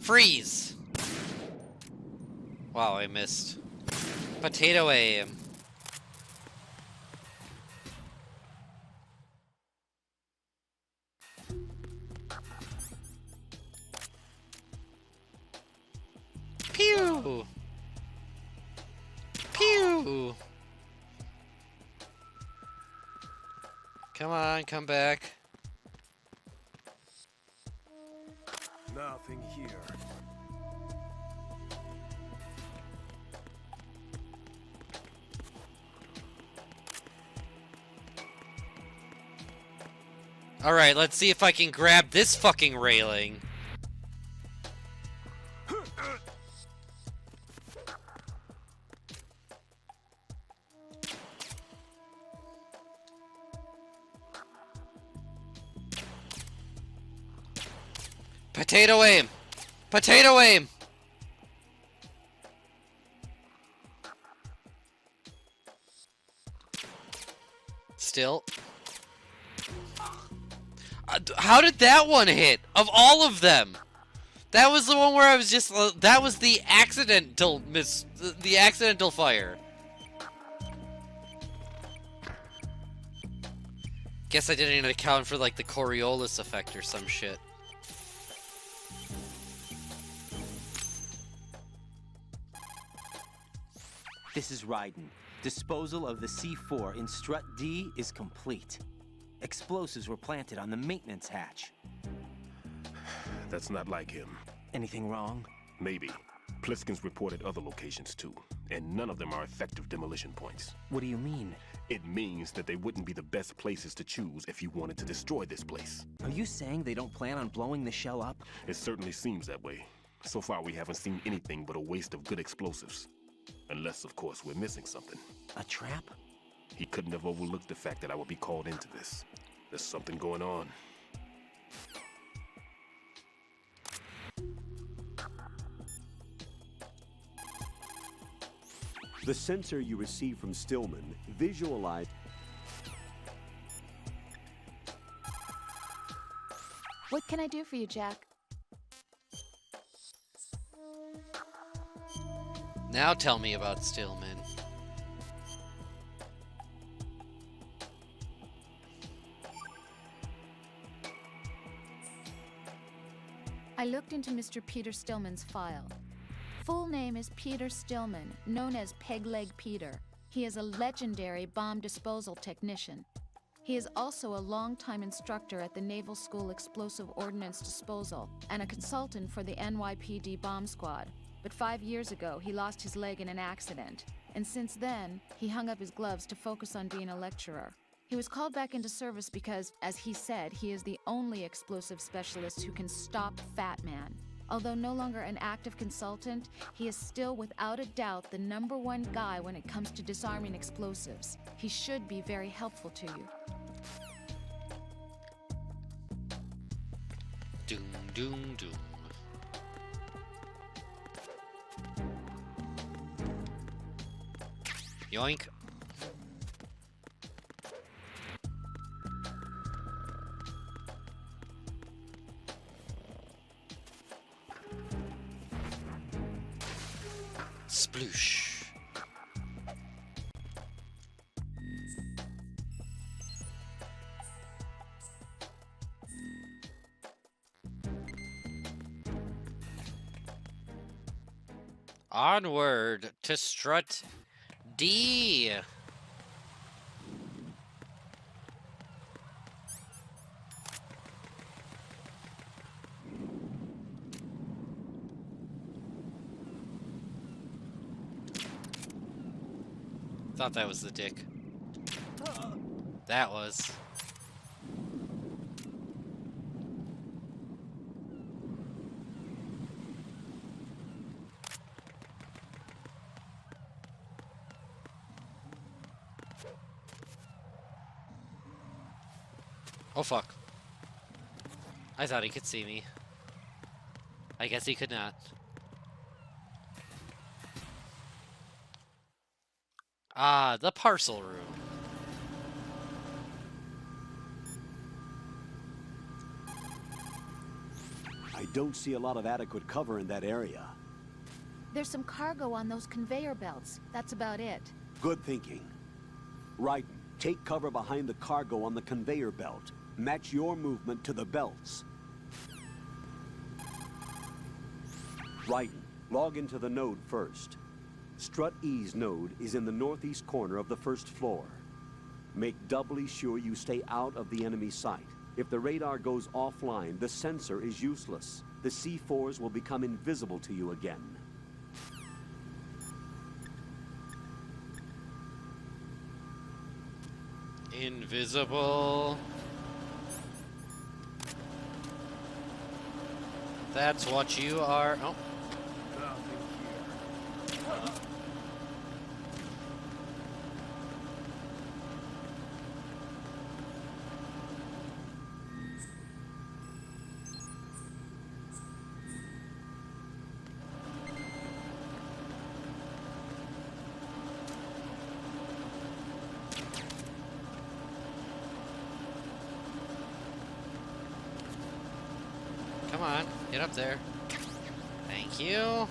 Freeze! Wow, I missed. Potato aim. Pew! Pew! Come on, come back. Nothing here. Alright, let's see if I can grab this fucking railing. Potato aim! Potato aim! Still. How did that one hit? Of all of them? That was the one where I was just... that was the accidental miss... the accidental fire. Guess I didn't even account for, like, the Coriolis effect or some shit. This is Raiden. Disposal of the C4 in Strut D is complete. Explosives were planted on the maintenance hatch. That's not like him. Anything wrong? Maybe. Pliskin's reported other locations too, and none of them are effective demolition points. What do you mean? It means that they wouldn't be the best places to choose if you wanted to destroy this place. Are you saying they don't plan on blowing the shell up? It certainly seems that way. So far we haven't seen anything but a waste of good explosives. Unless, of course, we're missing something. A trap? He couldn't have overlooked the fact that I would be called into this. There's something going on. The sensor you received from Stillman visualized... What can I do for you, Jack? Now tell me about Stillman. I looked into Mr. Peter Stillman's file. Full name is Peter Stillman, known as Peg Leg Peter. He is a legendary bomb disposal technician. He is also a longtime instructor at the Naval School Explosive Ordnance Disposal and a consultant for the NYPD bomb squad. But 5 years ago, he lost his leg in an accident. And since then, he hung up his gloves to focus on being a lecturer. He was called back into service because, as he said, he is the only explosive specialist who can stop Fat Man. Although no longer an active consultant, he is still without a doubt the #1 guy when it comes to disarming explosives. He should be very helpful to you. Doom, doom, doom. Yoink. Sploosh. Onward to Strut D. Thought that was the dick. That was. Oh fuck. I thought he could see me. I guess he could not. Ah, the parcel room. don't see a lot of adequate cover in that area. There's some cargo on those conveyor belts. That's about it. Good thinking. Raiden, take cover behind the cargo on the conveyor belt. Match your movement to the belts. Raiden, log into the node first. Strut E's node is in the northeast corner of the first floor. Make doubly sure you stay out of the enemy sight. If the radar goes offline, the sensor is useless. The C4s will become invisible to you again. Invisible. That's what you are. Oh. Come on, get up there. Thank you.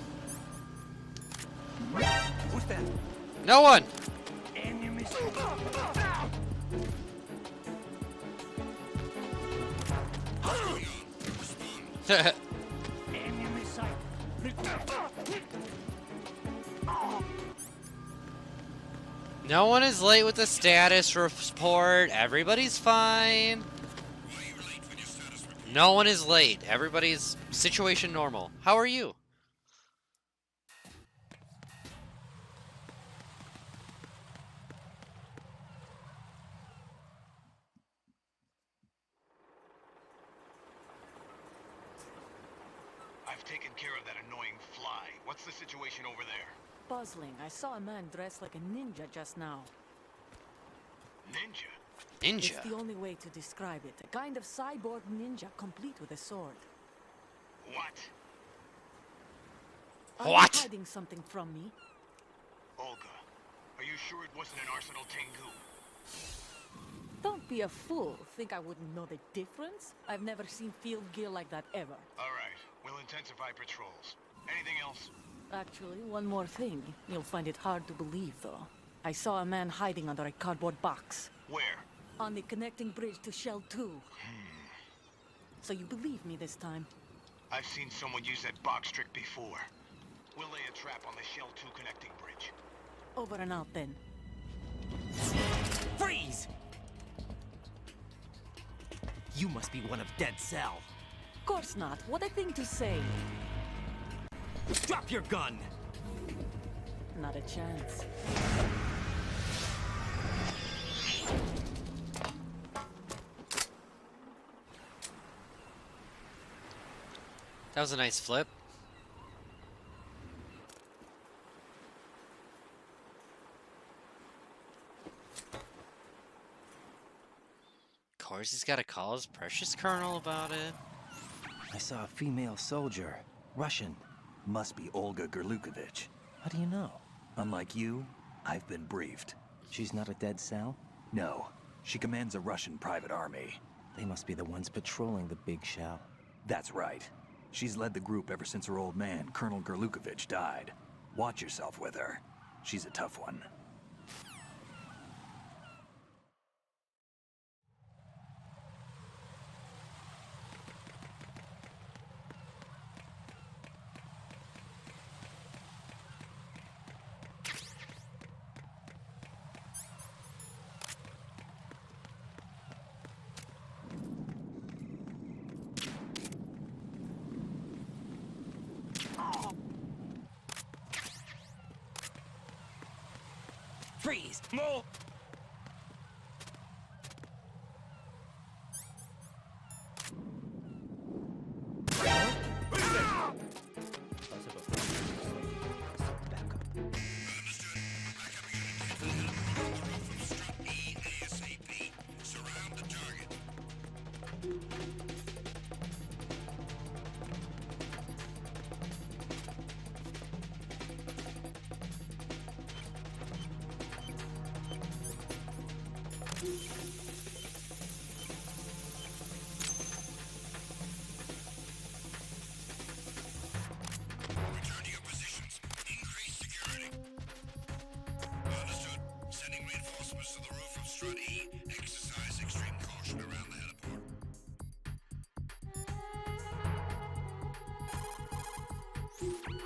Who's that? No one! Enemy. Enemy sight. No one is late with the status report. Everybody's fine. No one is late. Everybody's situation normal. How are you? I've taken care of that annoying fly. What's the situation over there? Puzzling. I saw a man dressed like a ninja just now. Ninja? Ninja? It's the only way to describe it. A kind of cyborg ninja, complete with a sword. What? Are you What? hiding something from me? Olga, are you sure it wasn't an Arsenal Tengu? Don't be a fool. Think I wouldn't know the difference? I've never seen field gear like that ever. All right, we'll intensify patrols. Anything else? Actually, one more thing. You'll find it hard to believe, though. I saw a man hiding under a cardboard box. Where? On the connecting bridge to Shell 2. So you believe me this time? I've seen someone use that box trick before. We'll lay a trap on the Shell 2 connecting bridge. Over and out, then. Freeze! You must be one of Dead Cell. Of course not. What a thing to say. Drop your gun! Not a chance. That was a nice flip. Of course he's got to call his precious colonel about it. I saw a female soldier. Russian. Must be Olga Gerlukovich. How do you know? Unlike you, I've been briefed. She's not a Dead Cell? No. She commands a Russian private army. They must be the ones patrolling the Big Shell. That's right. She's led the group ever since her old man, Colonel Gerlukovich, died. Watch yourself with her. She's a tough one. Freeze! More! Surround the target.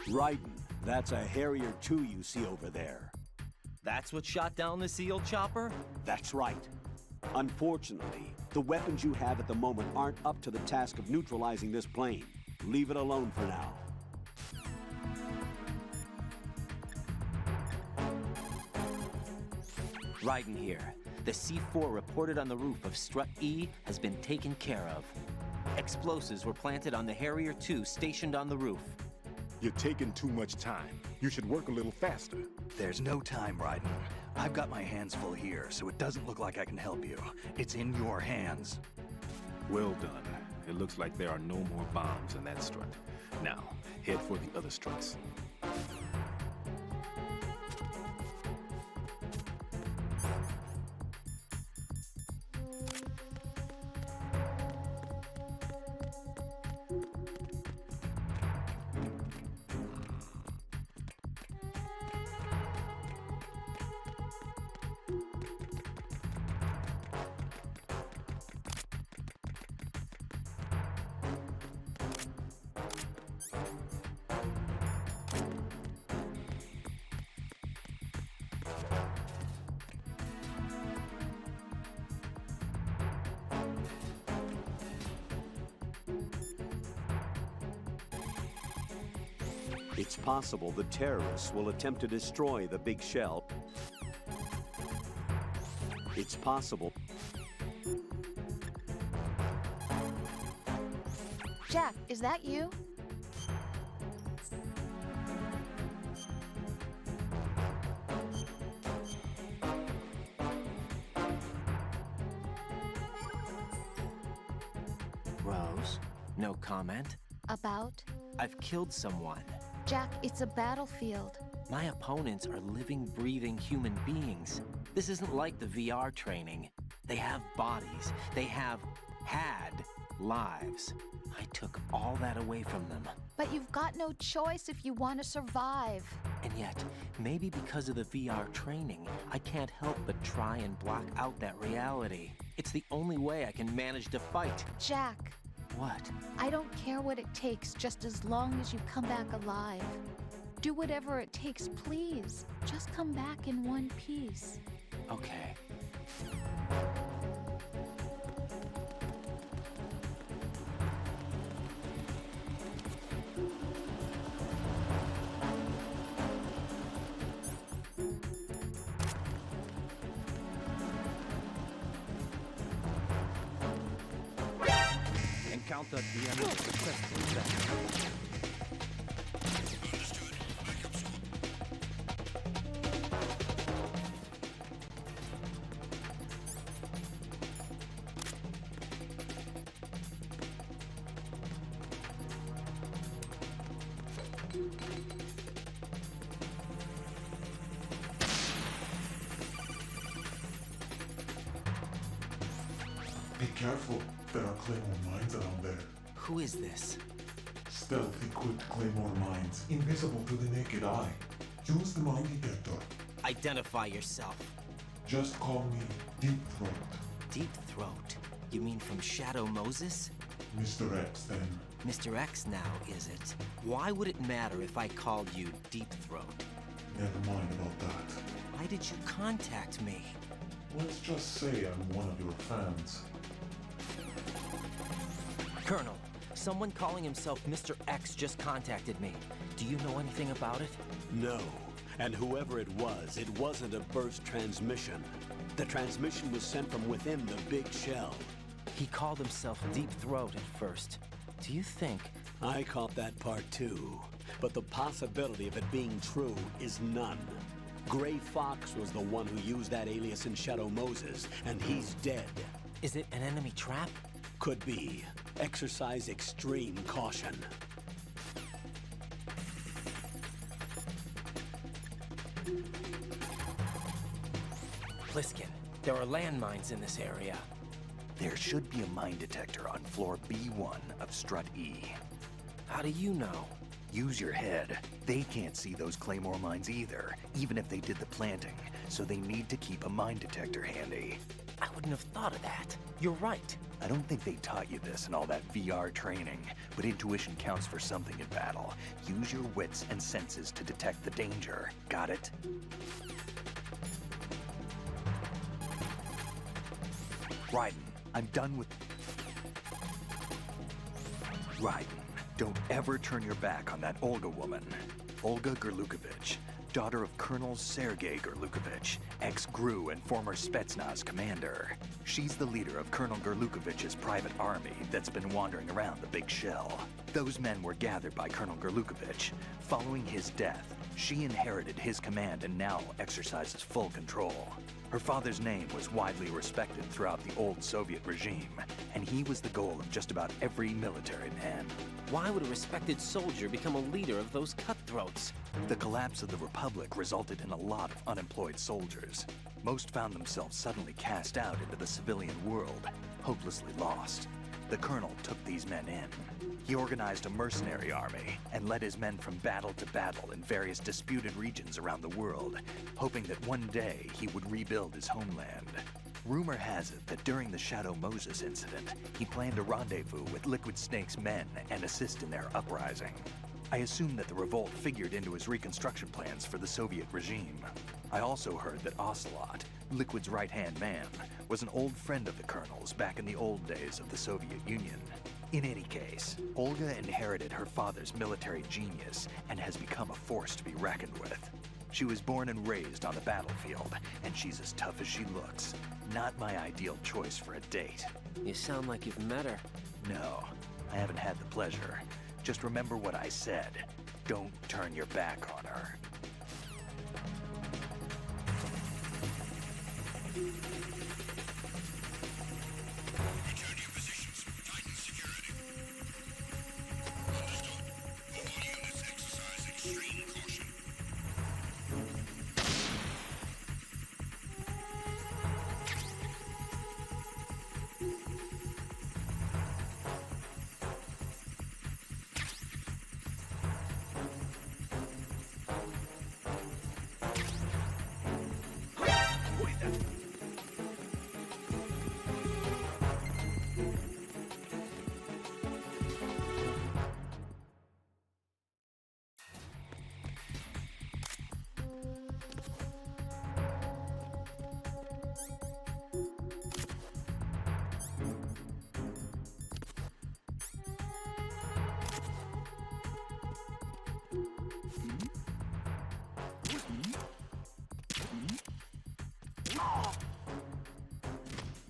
Raiden, that's a Harrier 2 you see over there. That's what shot down the SEAL chopper? That's right. Unfortunately, the weapons you have at the moment aren't up to the task of neutralizing this plane. Leave it alone for now. Raiden here. The C4 reported on the roof of Strut E has been taken care of. Explosives were planted on the Harrier 2 stationed on the roof. You're taking too much time. You should work a little faster. There's no time, Raiden. I've got my hands full here, so it doesn't look like I can help you. It's in your hands. Well done. It looks like there are no more bombs in that strut. Now, head for the other struts. It's possible the terrorists will attempt to destroy the big shell. It's possible. Jack, is that you? Rose, no comment. About? I've killed someone. Jack, it's a battlefield. My opponents are living, breathing human beings. This isn't like the VR training. They have bodies. They have had lives. I took all that away from them. But you've got no choice if you want to survive. And yet, maybe because of the VR training, I can't help but try and block out that reality. It's the only way I can manage to fight. Jack. What? I don't care what it takes, just as long as you come back alive. Do whatever it takes, please. Just come back in one piece. Okay. Encounter the enemy successfully. Be careful. There are Claymore mines around there. Who is this? Stealth-equipped Claymore mines, invisible to the naked eye. Use the mine detector. Identify yourself. Just call me Deep Throat. Deep Throat? You mean from Shadow Moses? Mr. X, then. Mr. X now, is it? Why would it matter if I called you Deep Throat? Never mind about that. Why did you contact me? Let's just say I'm one of your fans. Colonel, someone calling himself Mr. X just contacted me. Do you know anything about it? No. And whoever it wasn't a burst transmission. The transmission was sent from within the big shell. He called himself Deep Throat at first. Do you think... I caught that part too. But the possibility of it being true is none. Gray Fox was the one who used that alias in Shadow Moses, and he's dead. Is it an enemy trap? Could be. Exercise extreme caution. Pliskin, there are landmines in this area. There should be a mine detector on floor B1 of Strut E. How do you know? Use your head. They can't see those Claymore mines either, even if they did the planting, so they need to keep a mine detector handy. I wouldn't have thought of that. You're right. I don't think they taught you this in all that VR training, but intuition counts for something in battle. Use your wits and senses to detect the danger. Got it? Raiden, I'm done with... Raiden, don't ever turn your back on that Olga woman. Olga Gerlukovich, daughter of Colonel Sergei Gerlukovich, ex-GRU and former Spetsnaz commander. She's the leader of Colonel Gerlukovich's private army that's been wandering around the Big Shell. Those men were gathered by Colonel Gerlukovich. Following his death, she inherited his command and now exercises full control. Her father's name was widely respected throughout the old Soviet regime, and he was the goal of just about every military man. Why would a respected soldier become a leader of those cutthroats? The collapse of the Republic resulted in a lot of unemployed soldiers. Most found themselves suddenly cast out into the civilian world, hopelessly lost. The colonel took these men in. He organized a mercenary army and led his men from battle to battle in various disputed regions around the world, hoping that one day he would rebuild his homeland. Rumor has it that during the Shadow Moses incident, he planned a rendezvous with Liquid Snake's men and assist in their uprising. I assume that the revolt figured into his reconstruction plans for the Soviet regime. I also heard that Ocelot, Liquid's right-hand man, was an old friend of the Colonel's back in the old days of the Soviet Union. In any case, Olga inherited her father's military genius and has become a force to be reckoned with. She was born and raised on the battlefield, and she's as tough as she looks. Not my ideal choice for a date. You sound like you've met her. No, I haven't had the pleasure. Just remember what I said. Don't turn your back on her. Return your positions. Tighten security. Understood. All units exercise extreme caution.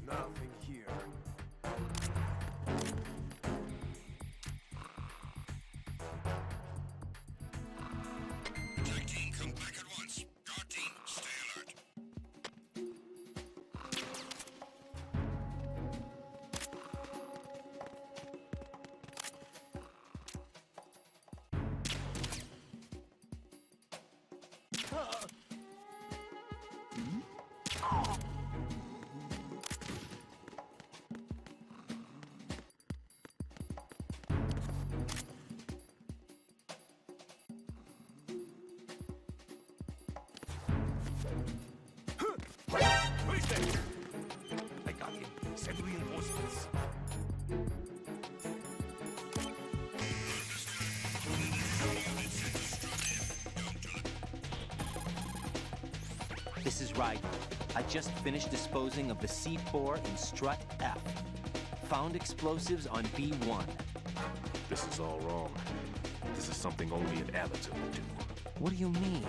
Nothing here. Attack team, come back at once. Guard team, stay alert. I got him. Send reinforcements. This is Raiden. I just finished disposing of the C4 in Strut F. Found explosives on B1. This is all wrong. This is something only an amateur would do. What do you mean?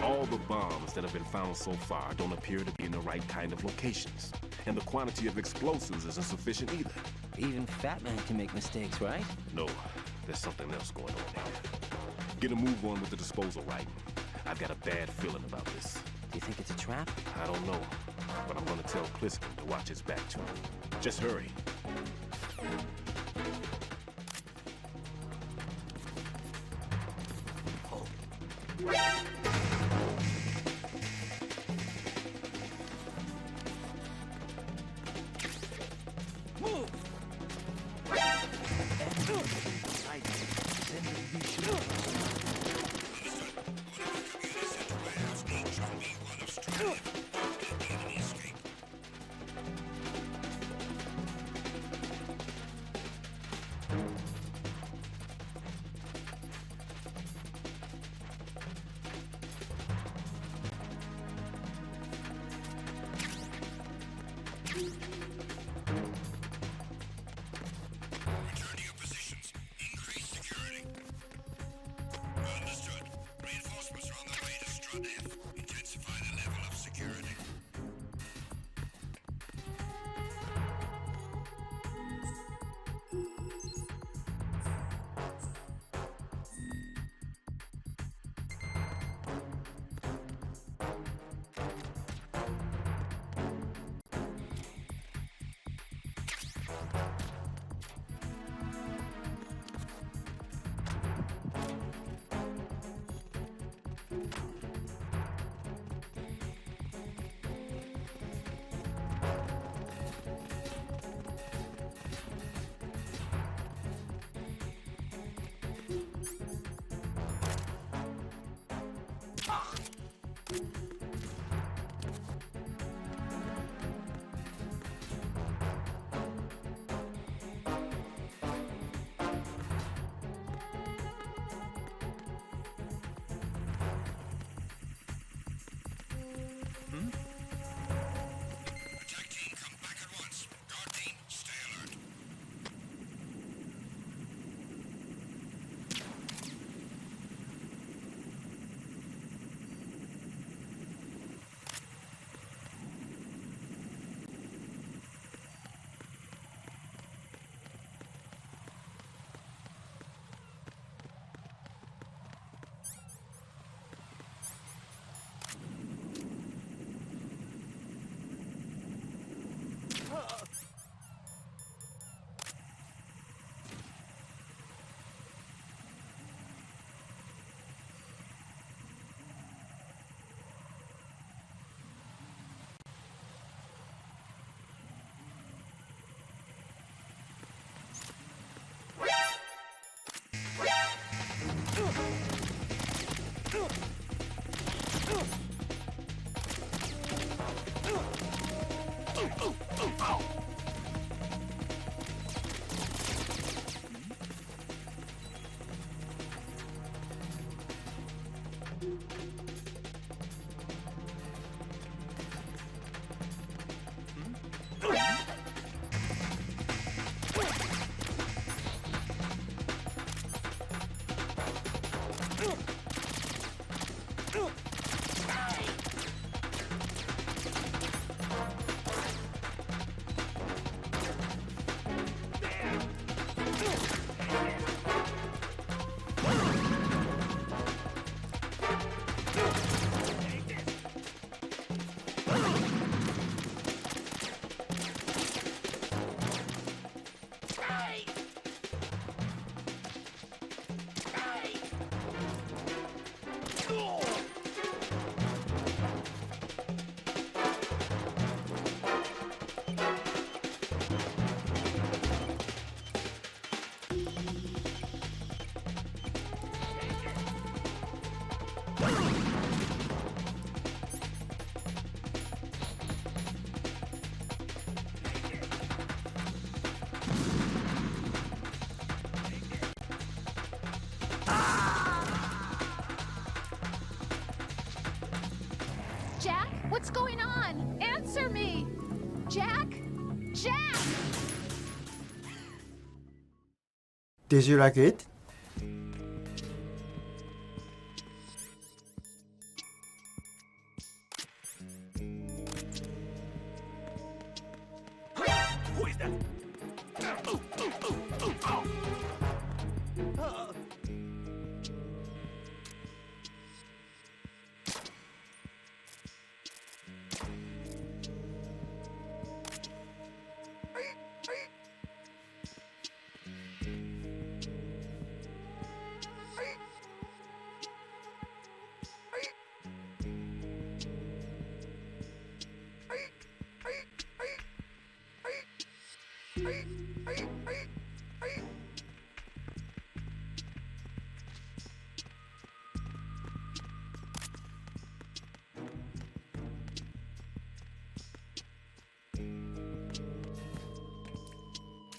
All the bombs that have been found so far don't appear to be in the right kind of locations. And the quantity of explosives isn't sufficient either. Even Fat Man can make mistakes, right? No, there's something else going on here. Get a move on with the disposal, right? I've got a bad feeling about this. Do you think it's a trap? I don't know, but I'm gonna tell Pliskin to watch his back too. Just hurry. Jack, what's going on? Answer me! Jack? Jack! Did you like it? Who is that?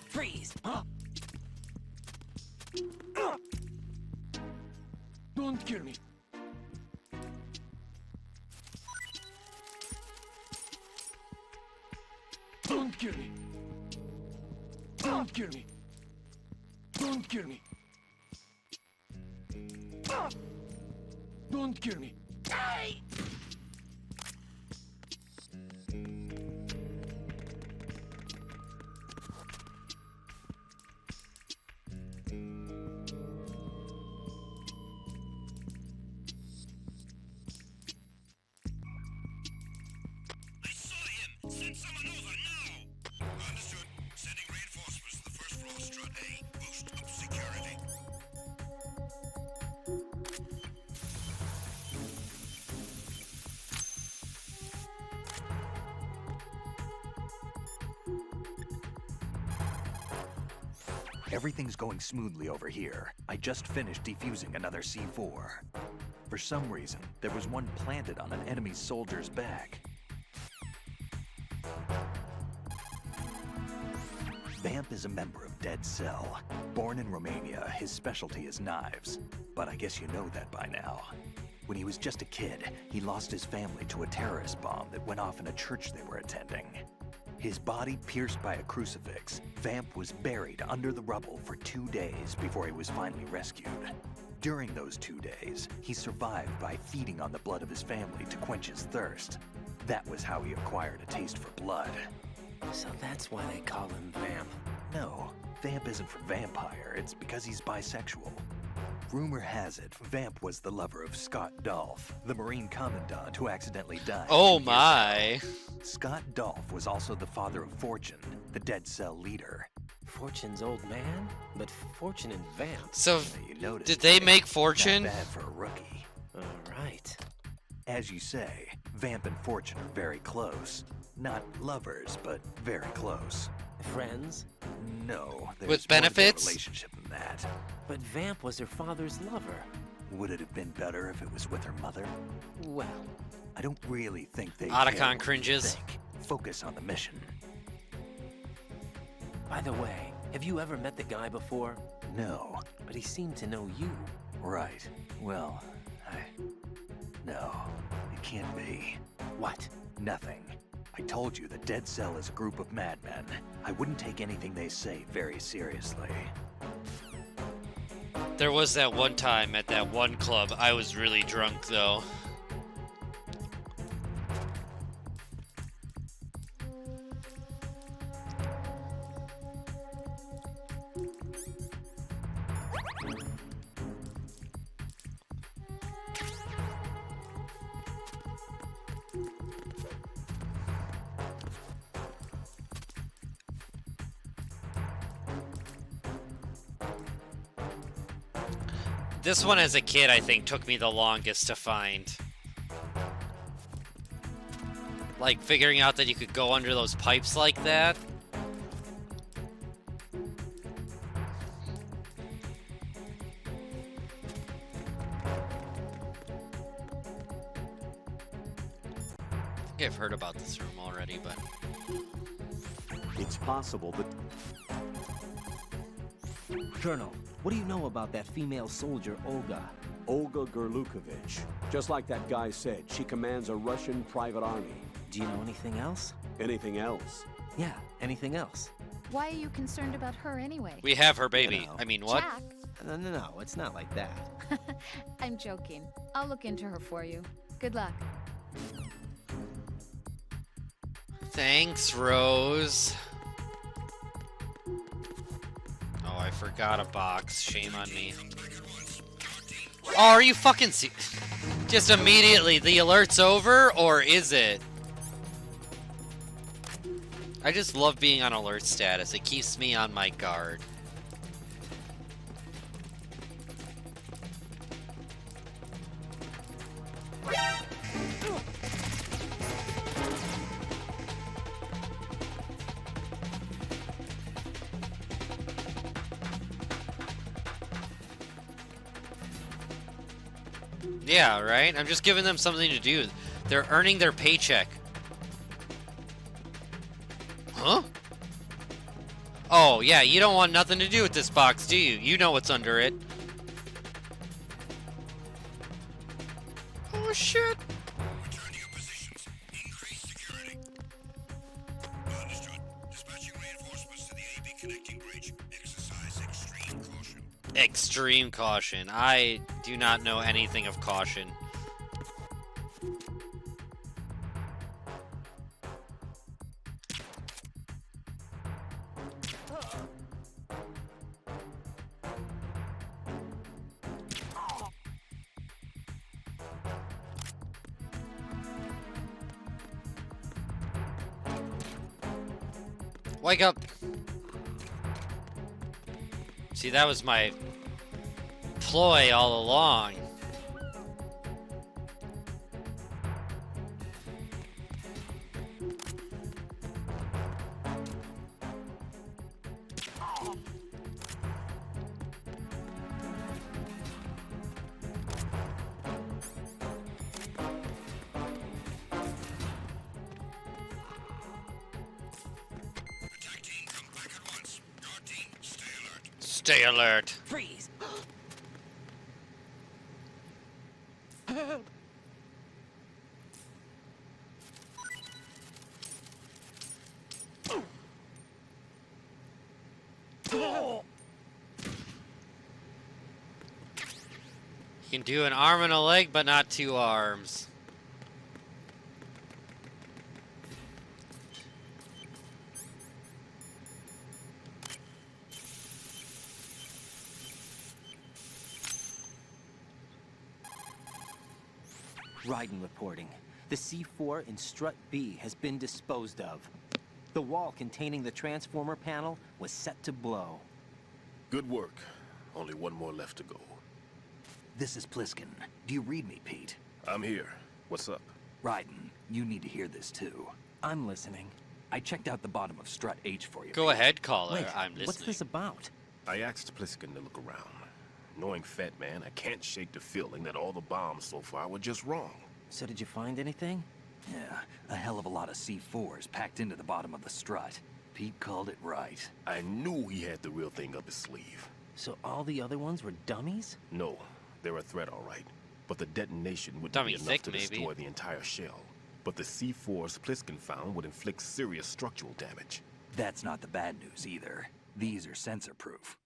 Freeze! Don't kill me. Don't kill me. Don't kill me. Don't kill me. Don't kill me. Send someone over now! Understood. Sending reinforcements to the first floor, strut A. Boost up security. Everything's going smoothly over here. I just finished defusing another C4. For some reason, there was one planted on an enemy soldier's back. Vamp is a member of Dead Cell. Born in Romania, his specialty is knives. But I guess you know that by now. When he was just a kid, he lost his family to a terrorist bomb that went off in a church they were attending. His body pierced by a crucifix, Vamp was buried under the rubble for 2 days before he was finally rescued. During those 2 days, he survived by feeding on the blood of his family to quench his thirst. That was how he acquired a taste for blood. So that's why they call him Vamp. No, Vamp isn't for vampire, it's because he's bisexual. Rumor has it, Vamp was the lover of Scott Dolph, the Marine Commandant who accidentally died. Oh my! Scott Dolph was also the father of Fortune, the Dead Cell leader. Fortune's old man? But Fortune and Vamp. So, you noticed, did they make Fortune? Not bad for a rookie. Alright. As you say, Vamp and Fortune are very close. Not lovers, but very close. Friends? No, there's with more to their benefits? relationship than that. But Vamp was her father's lover. Would it have been better if it was with her mother? Well, I don't really think they Otacon care what you cringes. think. Focus on the mission. by the way, have you ever met the guy before? No. But he seemed to know you. Right. Well, No, it can't be. What? Nothing. I told you the Dead Cell is a group of madmen. I wouldn't take anything they say very seriously. There was that one time at that one club, I was really drunk though. This one as a kid, I think, took me the longest to find. Like, figuring out that you could go under those pipes like that. I think I've heard about this room already, but... It's possible that... Colonel, what do you know about that female soldier, Olga? Olga Gerlukovich. Just like that guy said, she commands a Russian private army. Do you know anything else? Anything else? Yeah, anything else? Why are you concerned about her anyway? We have her baby. You know, I mean, what? Jack. No, it's not like that. I'm joking. I'll look into her for you. Good luck. Thanks, Rose. Oh, I forgot a box. Shame on me. Oh, are you fucking just immediately the alert's over, or is it? I just love being on alert status. It keeps me on my guard. Yeah, right? I'm just giving them something to do. They're earning their paycheck. Huh? Oh, yeah, you don't want nothing to do with this box, do you? You know what's under it. Oh, shit. Return to your positions. Increase security. Understood. Dispatching reinforcements to the AB connecting bridge. Exercise extreme caution. Extreme caution. I do not know anything of caution. Wake up! See, that was my ploy all along. Stay alert. Freeze! You can do an arm and a leg, but not two arms. Raiden reporting. The C4 in Strut B has been disposed of. The wall containing the transformer panel was set to blow. Good work. Only one more left to go. This is Pliskin. Do you read me, Pete? I'm here. What's up? Raiden, you need to hear this too. I'm listening. I checked out the bottom of Strut H for you. Go ahead, caller. Wait, I'm listening. what's this about? I asked Pliskin to look around. Knowing Fat Man, I can't shake the feeling that all the bombs so far were just wrong. So did you find anything? Yeah, a hell of a lot of C4s packed into the bottom of the strut. Pete called it right. I knew he had the real thing up his sleeve. So all the other ones were dummies? No, they're a threat, all right. but the detonation wouldn't Dummy be enough thick, to maybe. destroy the entire shell. But the C4s Pliskin found would inflict serious structural damage. That's not the bad news either. These are sensor-proof.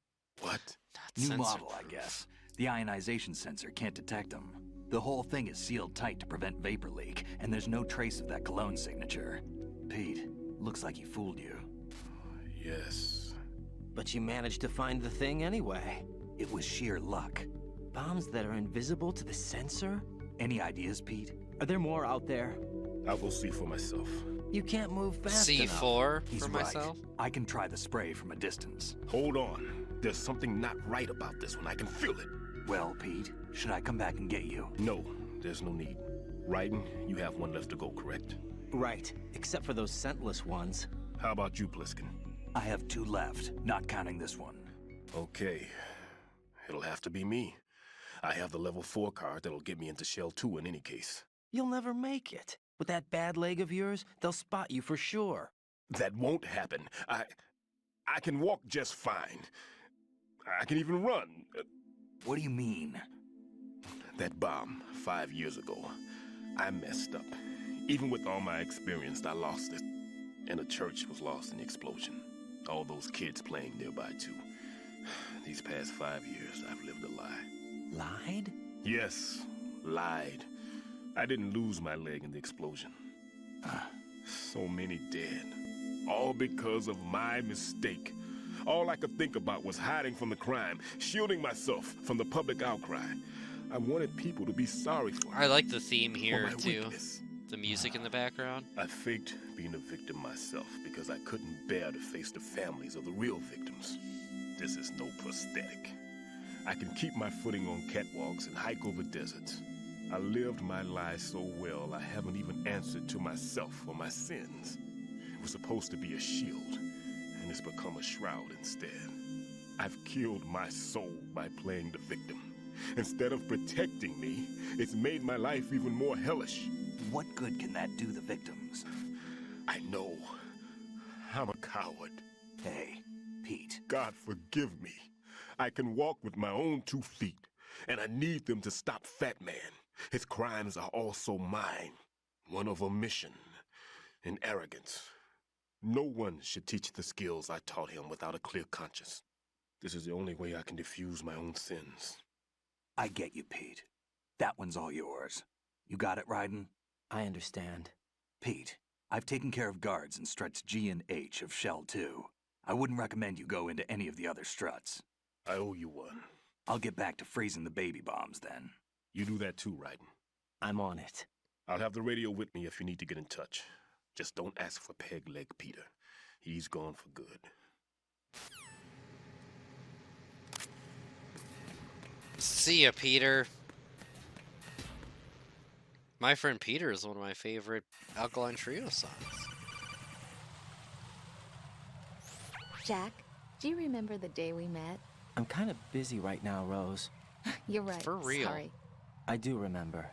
What? New model, I guess. The ionization sensor can't detect them. The whole thing is sealed tight to prevent vapor leak, and there's no trace of that cologne signature. Pete, looks like he fooled you. Yes. But you managed to find the thing anyway. It was sheer luck. Bombs that are invisible to the sensor? Any ideas, Pete? Are there more out there? I'll go see for myself. You can't move fast C4 enough. for He's myself? right. I can try the spray from a distance. Hold on. There's something not right about this one. I can feel it. Well, Pete, should I come back and get you? No, there's no need. Raiden, you have one left to go, correct? Right, except for those scentless ones. How about you, Pliskin? I have 2 left, not counting this one. Okay. It'll have to be me. I have the level 4 card that'll get me into Shell 2 in any case. You'll never make it. With that bad leg of yours, they'll spot you for sure. That won't happen. I can walk just fine. I can even run. What do you mean? That bomb 5 years ago, I messed up. Even with all my experience, I lost it. And the church was lost in the explosion. All those kids playing nearby, too. These past 5 years, I've lived a lie. Lied? Yes, lied. I didn't lose my leg in the explosion. So many dead. All because of my mistake. All I could think about was hiding from the crime, shielding myself from the public outcry. I wanted people to be sorry for me. I like the theme here, my too. weakness. The music in the background. I faked being a victim myself because I couldn't bear to face the families of the real victims. This is no prosthetic. I can keep my footing on catwalks and hike over deserts. I lived my life so well, I haven't even answered to myself for my sins. It was supposed to be a shield, and it's become a shroud instead. I've killed my soul by playing the victim. Instead of protecting me, it's made my life even more hellish. What good can that do the victims? I know. I'm a coward. Hey, Pete. God forgive me. I can walk with my own 2 feet, and I need them to stop Fat Man. His crimes are also mine. One of omission and arrogance. No one should teach the skills I taught him without a clear conscience. This is the only way I can diffuse my own sins. I get you, Pete. That one's all yours. You got it, Raiden? I understand. Pete, I've taken care of guards in struts G and H of Shell 2. I wouldn't recommend you go into any of the other struts. I owe you one. I'll get back to freezing the baby bombs then. You do that too, Raiden. I'm on it. I'll have the radio with me if you need to get in touch. Just don't ask for Peg Leg Peter. He's gone for good. See ya, Peter. My Friend Peter is one of my favorite Alkaline Trio songs. Jack, do you remember the day we met? I'm kind of busy right now, Rose. You're right. For real. Sorry. I do remember.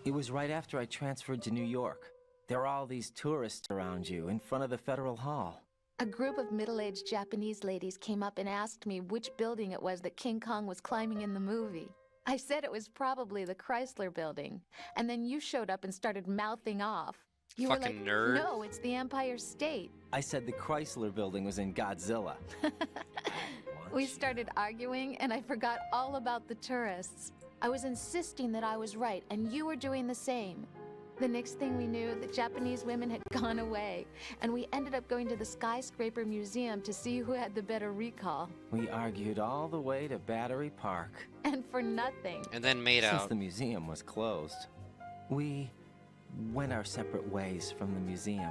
It was right after I transferred to New York. There are all these tourists around you in front of the Federal Hall. A group of middle-aged Japanese ladies came up and asked me which building it was that King Kong was climbing in the movie. I said it was probably the Chrysler building. And then you showed up and started mouthing off. You Fucking were nerd. like, no, it's the Empire State. I said the Chrysler building was in Godzilla. We started arguing, and I forgot all about the tourists. I was insisting that I was right, and you were doing the same. The next thing we knew, the Japanese women had gone away, and we ended up going to the Skyscraper Museum to see who had the better recall. We argued all the way to Battery Park. And for nothing. And then made Since out. the museum was closed. We went our separate ways from the museum.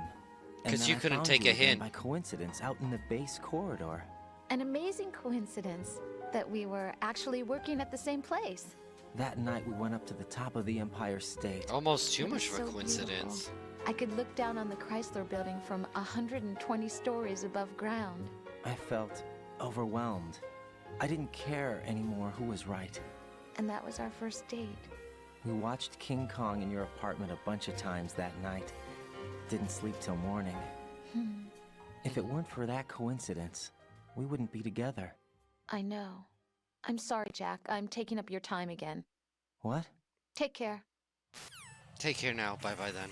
And 'Cause then you I couldn't found take you a again hint. by coincidence out in the base corridor. An amazing coincidence that we were actually working at the same place. That night we went up to the top of the Empire State. Almost too It was much of so a coincidence. beautiful. I could look down on the Chrysler building from 120 stories above ground. I felt overwhelmed. I didn't care anymore who was right. And that was our first date. We watched King Kong in your apartment a bunch of times that night. Didn't sleep till morning. If it weren't for that coincidence, we wouldn't be together. I know. I'm sorry, Jack. I'm taking up your time again. What? Take care. Take care now. Bye-bye then.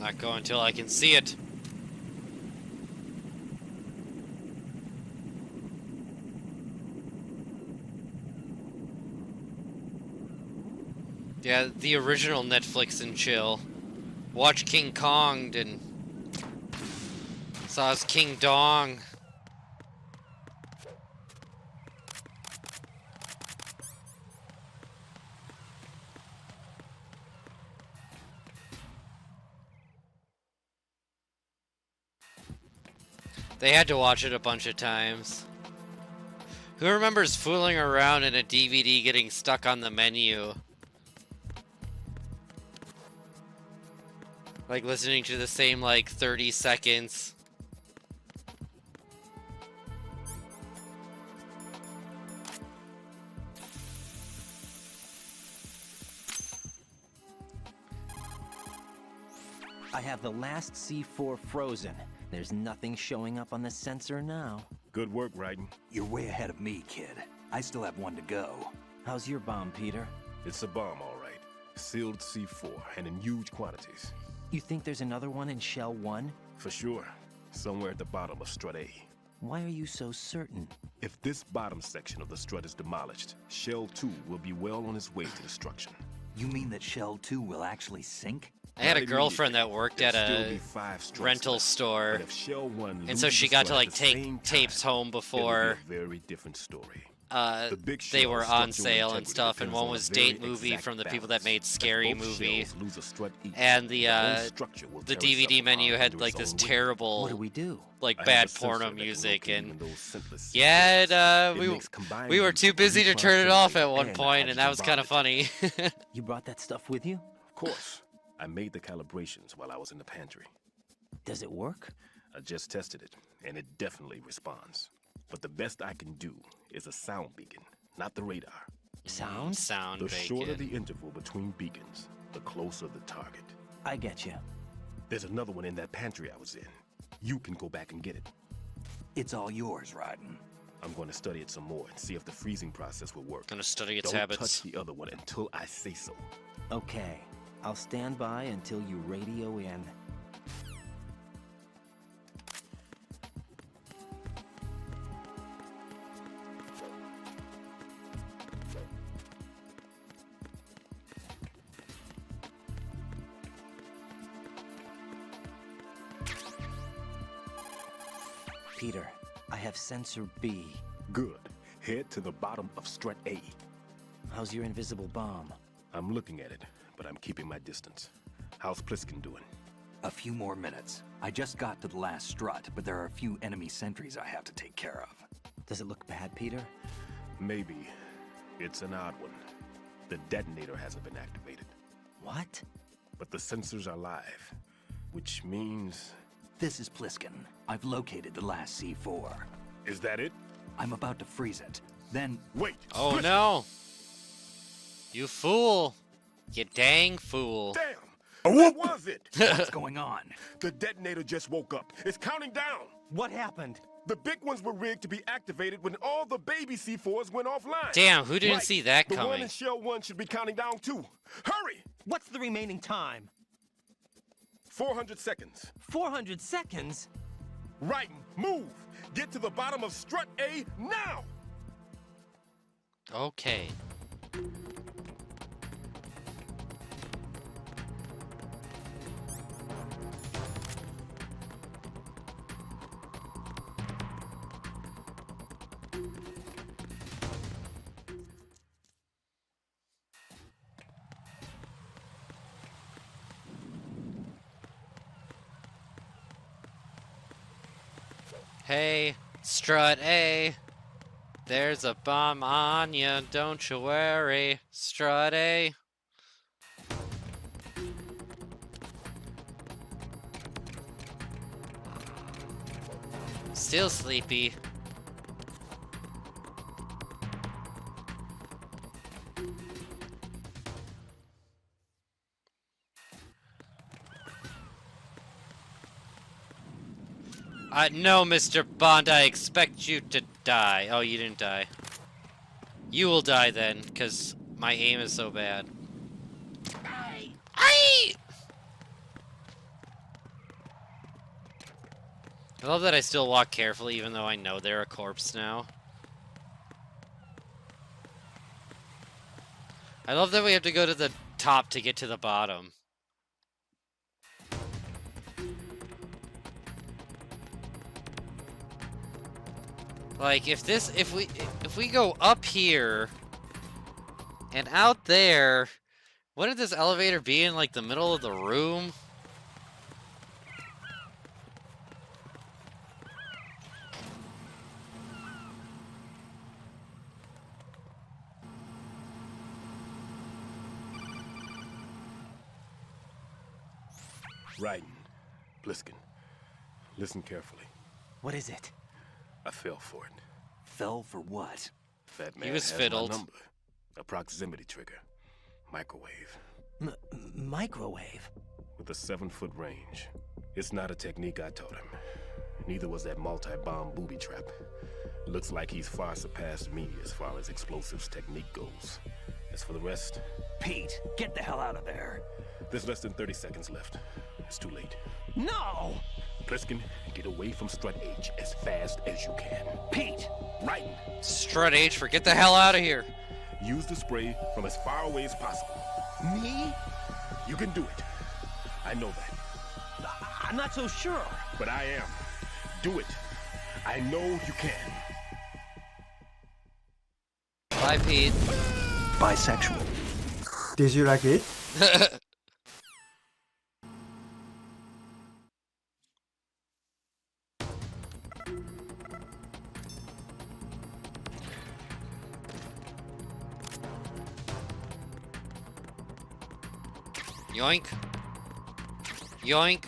Not go until I can see it. Yeah, the original Netflix and chill. Watch King Kong and saw his King Dong. They had to watch it a bunch of times. Who remembers fooling around in a DVD getting stuck on the menu? Like listening to the same like 30 seconds. I have the last C4 frozen. There's nothing showing up on the sensor now. Good work, Raiden. You're way ahead of me, kid. I still have one to go. How's your bomb, Peter? It's a bomb, all right. Sealed C4, and in huge quantities. You think there's another one in Shell 1? For sure. Somewhere at the bottom of Strut A. Why are you so certain? If this bottom section of the strut is demolished, Shell 2 will be well on its way to destruction. You mean that Shell 2 will actually sink? I had a girlfriend that worked at a rental store, and so she got to like take tapes home before very different story. They were on sale and stuff, and one was Date Movie from the people that made Scary Movie, and the DVD menu had like this terrible, what do we do? Like bad porno music, and yeah, we were too busy to turn it off at one point, and that was kind of funny. You brought that stuff with you? Of course. I made the calibrations while I was in the pantry. Does it work? I just tested it, and it definitely responds. But the best I can do is a sound beacon, not the radar. Sound? Sound The beacon. shorter the interval between beacons, the closer the target. I get you. There's another one in that pantry I was in. You can go back and get it. It's all yours, Raiden. I'm going to study it some more and see if the freezing process will work. Gonna study its Don't habits. touch the other one until I say so. Okay. I'll stand by until you radio in. Peter, I have sensor B. Good. Head to the bottom of Strut A. How's your invisible bomb? I'm looking at it, but I'm keeping my distance. How's Pliskin doing? A few more minutes. I just got to the last strut, but there are a few enemy sentries I have to take care of. Does it look bad, Peter? Maybe. It's an odd one. The detonator hasn't been activated. What? But the sensors are live, which means... This is Pliskin. I've located the last C4. Is that it? I'm about to freeze it. Then... Wait! Oh Pliskin! no! You fool! You dang fool! Damn! What was it? What's going on? The detonator just woke up. It's counting down. What happened? The big ones were rigged to be activated when all the baby C4s went offline. Damn, who didn't Right. see that The one coming? in Shell 1 should be counting down too. Hurry! What's the remaining time? 400 seconds. 400 seconds? Right, move! Get to the bottom of Strut A now! Okay. Hey, Strut A. There's a bomb on ya, don't you worry, Strut A. Still sleepy. No, Mr. Bond, I expect you to die. Oh, you didn't die. You will die then, because my aim is so bad. I love that I still walk carefully, even though I know they're a corpse now. I love that we have to go to the top to get to the bottom. Like, if we go up here and out there, wouldn't this elevator be in like the middle of the room? Raiden, Bliskin, listen carefully. What is it? I fell for it. Fell for what? That man He was has fiddled. my number. A proximity trigger. Microwave. Microwave? With a 7-foot range. It's not a technique I taught him. Neither was that multi-bomb booby trap. Looks like he's far surpassed me as far as explosives technique goes. As for the rest... Pete, get the hell out of there. There's less than 30 seconds left. It's too late. No! Pliskin, get away from Strut H as fast as you can. Pete! Raiden! Strut H, get the hell out of here. Use the spray from as far away as possible. Me? You can do it. I know that. I'm not so sure. But I am. Do it. I know you can. Bye, Pete. Bisexual. Did you like it? Yoink. Yoink.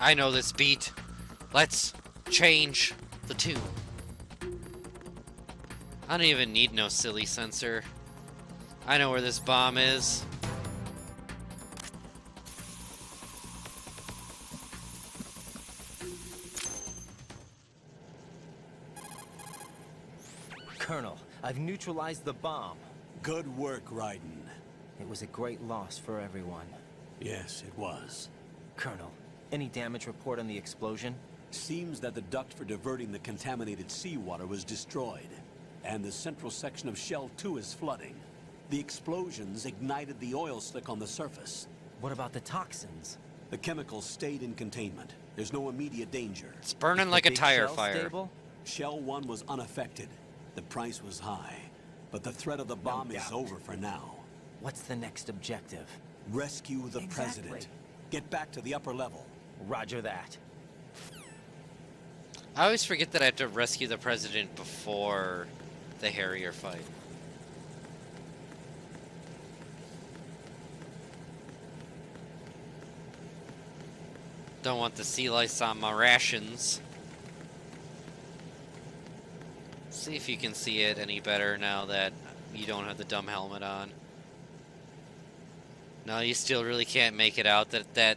I know this beat. Let's change the tune. I don't even need no silly sensor. I know where this bomb is. Colonel, I've neutralized the bomb. Good work, Raiden. It was a great loss for everyone. Yes, it was. Colonel, any damage report on the explosion? Seems that the duct for diverting the contaminated seawater was destroyed, and the central section of Shell 2 is flooding. The explosions ignited the oil slick on the surface. What about the toxins? The chemicals stayed in containment. There's no immediate danger. It's burning like a tire fire. Stable? Shell 1 was unaffected. The price was high, but the threat of the bomb is over for now. What's the next objective? Rescue the president. Get back to the upper level. Roger that. I always forget that I have to rescue the president before the Harrier fight. Don't want the sea lice on my rations. See if you can see it any better now that you don't have the dumb helmet on. No, you still really can't make it out. That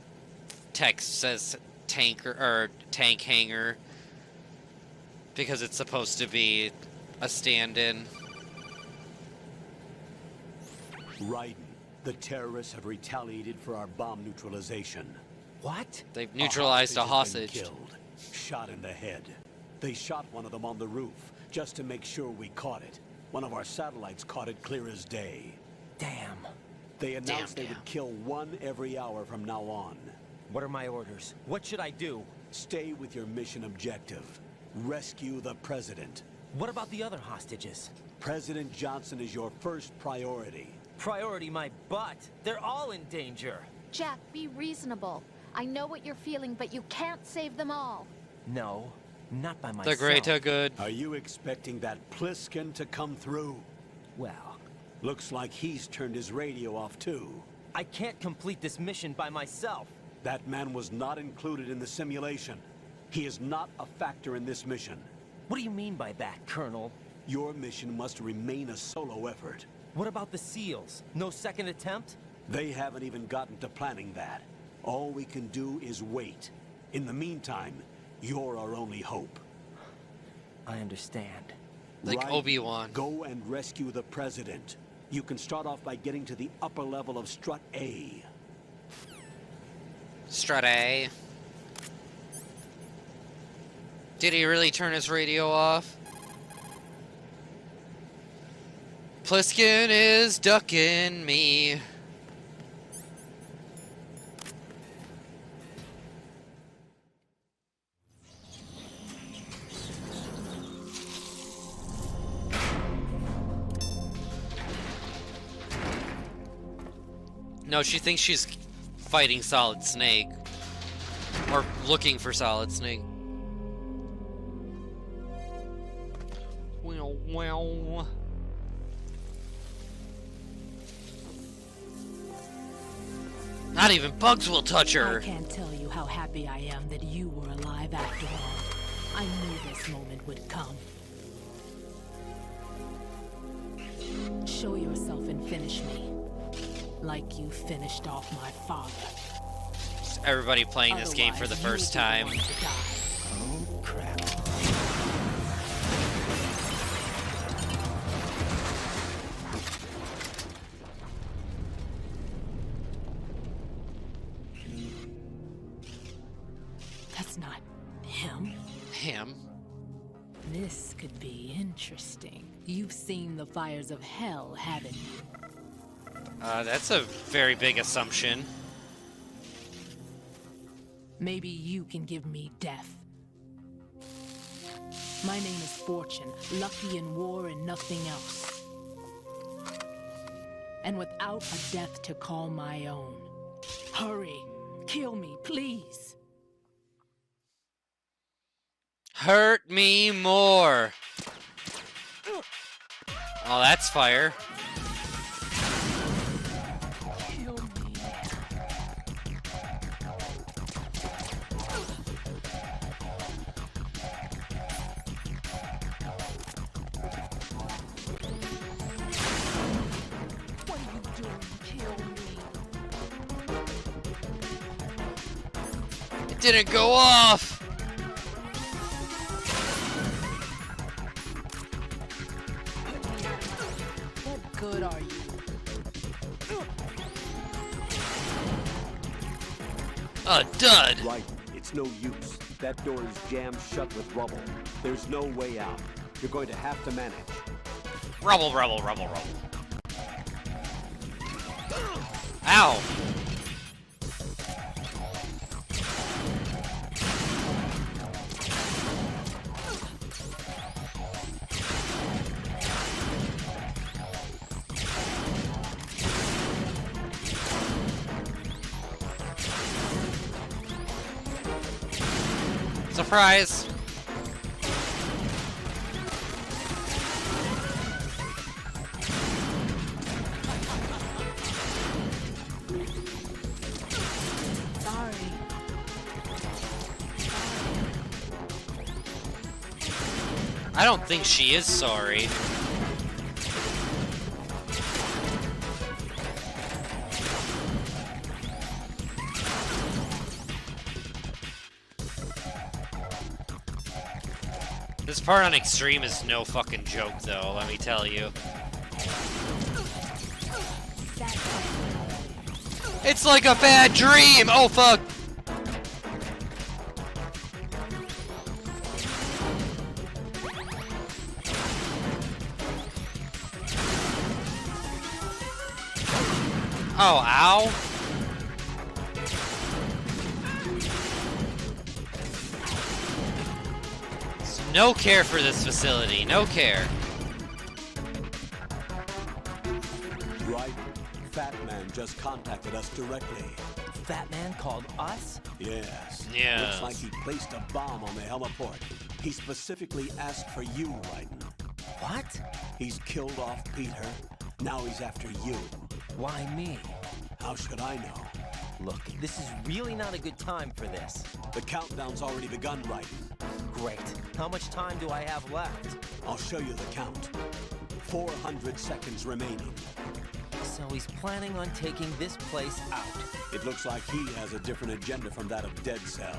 text says tanker or tank hangar because it's supposed to be a stand-in. Raiden, the terrorists have retaliated for our bomb neutralization. What? They've neutralized a hostage. Killed, shot in the head. They shot one of them on the roof just to make sure we caught it. One of our satellites caught it clear as day. Damn. They announced they would kill one every hour from now on. What are my orders? What should I do? Stay with your mission objective. Rescue the president. What about the other hostages? President Johnson is your first priority. Priority my butt. They're all in danger. Jack, be reasonable. I know what you're feeling, but you can't save them all. No, not by myself. The greater good. Are you expecting that Pliskin to come through? Well, looks like he's turned his radio off too. I can't complete this mission by myself. That man was not included in the simulation. He is not a factor in this mission. What do you mean by that, Colonel? Your mission must remain a solo effort. What about the SEALs? No second attempt? They haven't even gotten to planning that. All we can do is wait. In the meantime, you're our only hope. I understand. Like Obi-Wan. Go and rescue the president. You can start off by getting to the upper level of Strut A. Strut A. Did he really turn his radio off? Pliskin is ducking me. No, she thinks she's fighting Solid Snake. Or looking for Solid Snake. Well, well. Not even bugs will touch her. I can't tell you how happy I am that you were alive after all. I knew this moment would come. Show yourself and finish me. Like you finished off my father. Everybody playing this game for the first time. Oh, crap. That's not him. Him? This could be interesting. You've seen the fires of hell, haven't you? That's a very big assumption. Maybe you can give me death. My name is Fortune, lucky in war and nothing else. And without a death to call my own. Hurry, kill me, please. Hurt me more. Oh, that's fire. It didn't go off. What good are you? A dud. Right, it's no use. That door is jammed shut with rubble. There's no way out. You're going to have to manage. Rubble, rubble, rubble, rubble. Ow. Surprise! Sorry. I don't think she is sorry. This part on Extreme is no fucking joke, though, let me tell you. It's like a bad dream! Oh, fuck! Oh, ow. No care for this facility, no care. Right. Fat Man just contacted us directly. Fat Man called us? Yes. Yes. Looks like he placed a bomb on the heliport. He specifically asked for you, Raiden. What? He's killed off Peter. Now he's after you. Why me? How should I know? Look, this is really not a good time for this. The countdown's already begun, Raiden. Great. How much time do I have left? I'll show you the count. 400 seconds remaining. So he's planning on taking this place out. It looks like he has a different agenda from that of Dead Cell.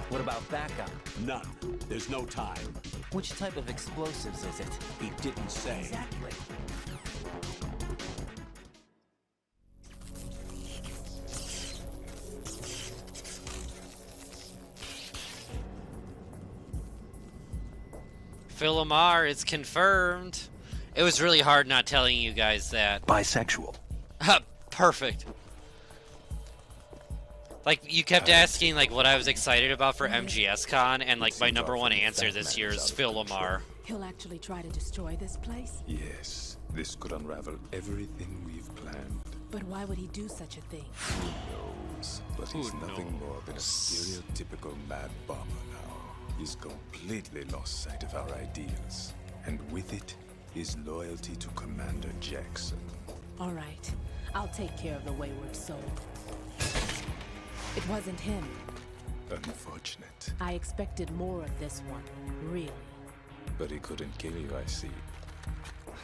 What about backup? None. There's no time. Which type of explosives is it? He didn't say. Exactly. Philomar is confirmed. It was really hard not telling you guys that. Bisexual. Perfect. Like, you kept asking, like, what I was excited about for MGSCon, and, like, my number one answer this year is Philomar. He'll actually try to destroy this place? Yes, this could unravel everything we've planned. But why would he do such a thing? Who knows? But he's nothing more than a stereotypical mad bomber now. He's completely lost sight of our ideals. And with it, his loyalty to Commander Jackson. All right, I'll take care of the wayward soul. It wasn't him. Unfortunate. I expected more of this one, really. But he couldn't kill you, I see.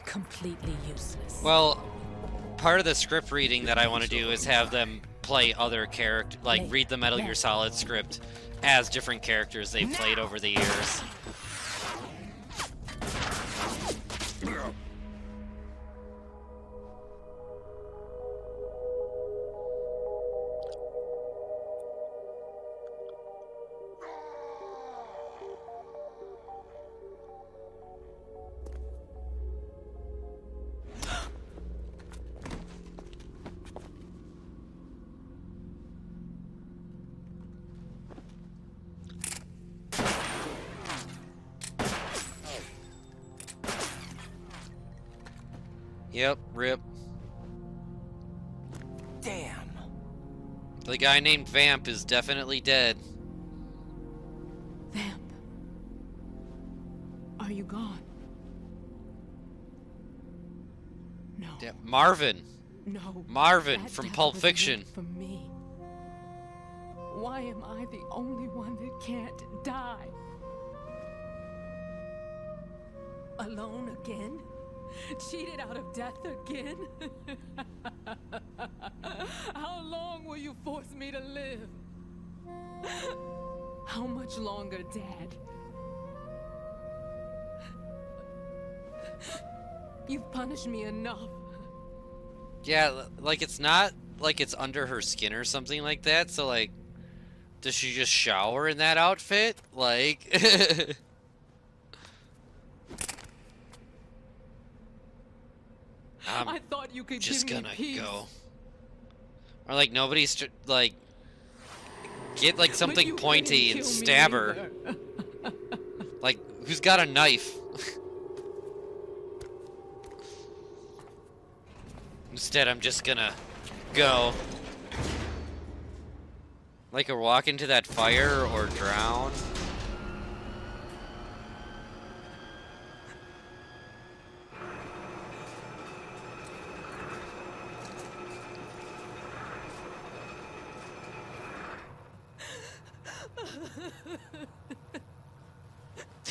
Completely useless. Well, part of the script reading that I want to do is have them play other characters, like read the Metal Gear Solid script as different characters they've played over the years. Yep, rip. Damn. The guy named Vamp is definitely dead. Vamp. Are you gone? No. Yeah, Marvin. No. Marvin that from death Pulp was Fiction. meant for me. Why am I the only one that can't die? Alone again? Cheated out of death again? How long will you force me to live? How much longer, Dad? You've punished me enough. Yeah, like it's not like it's under her skin or something like that, so like, does she just shower in that outfit? Like... I thought you could just give me gonna peace. go. Or like nobody's like get like something you pointy couldn't and kill me stab her. either. Like who's got a knife? Instead, I'm just gonna go. Like or walk into that fire or drown.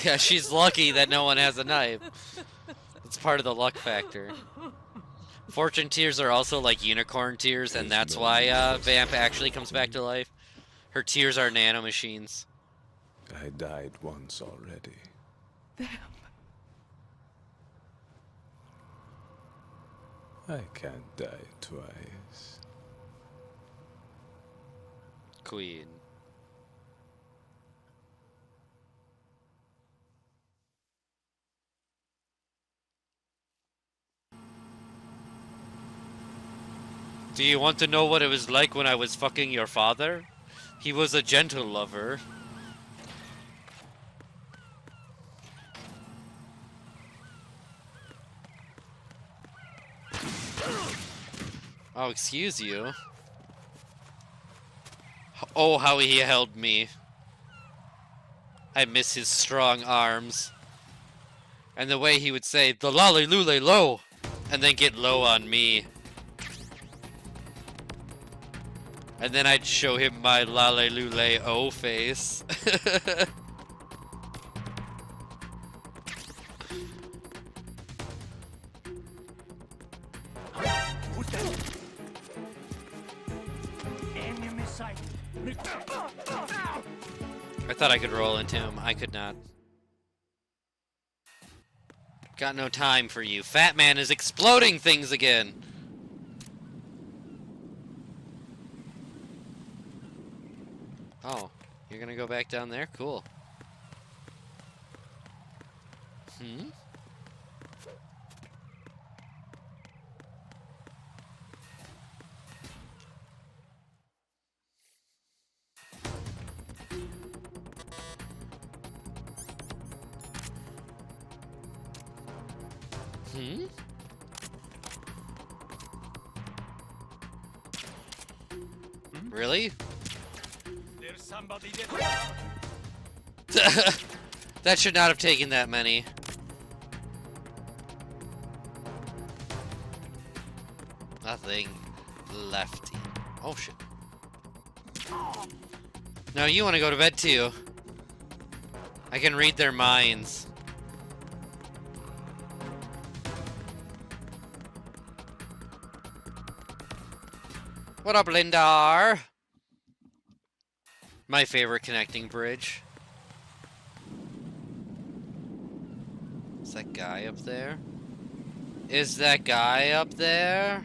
Yeah, she's lucky that no one has a knife. It's part of the luck factor. Fortune tears are also like unicorn tears, and that's why Vamp actually comes back to life. Her tears are nanomachines. I died once already. Vamp. I can't die twice. Queen. Do you want to know what it was like when I was fucking your father? He was a gentle lover. Oh, excuse you. Oh, how he held me. I miss his strong arms. And the way he would say, the lolly lule low, and then get low on me. And then I'd show him my lale lule o face. Enemy sight. I thought I could roll into him. I could not. Got no time for you. Fat Man is exploding things again. Oh, you're gonna go back down there? Cool. Hmm? Hmm? Really? There's somebody That should not have taken that many. Nothing left. Oh shit. No, you want to go to bed too. I can read their minds. What up, Lindar? My favorite connecting bridge. Is that guy up there? Is that guy up there?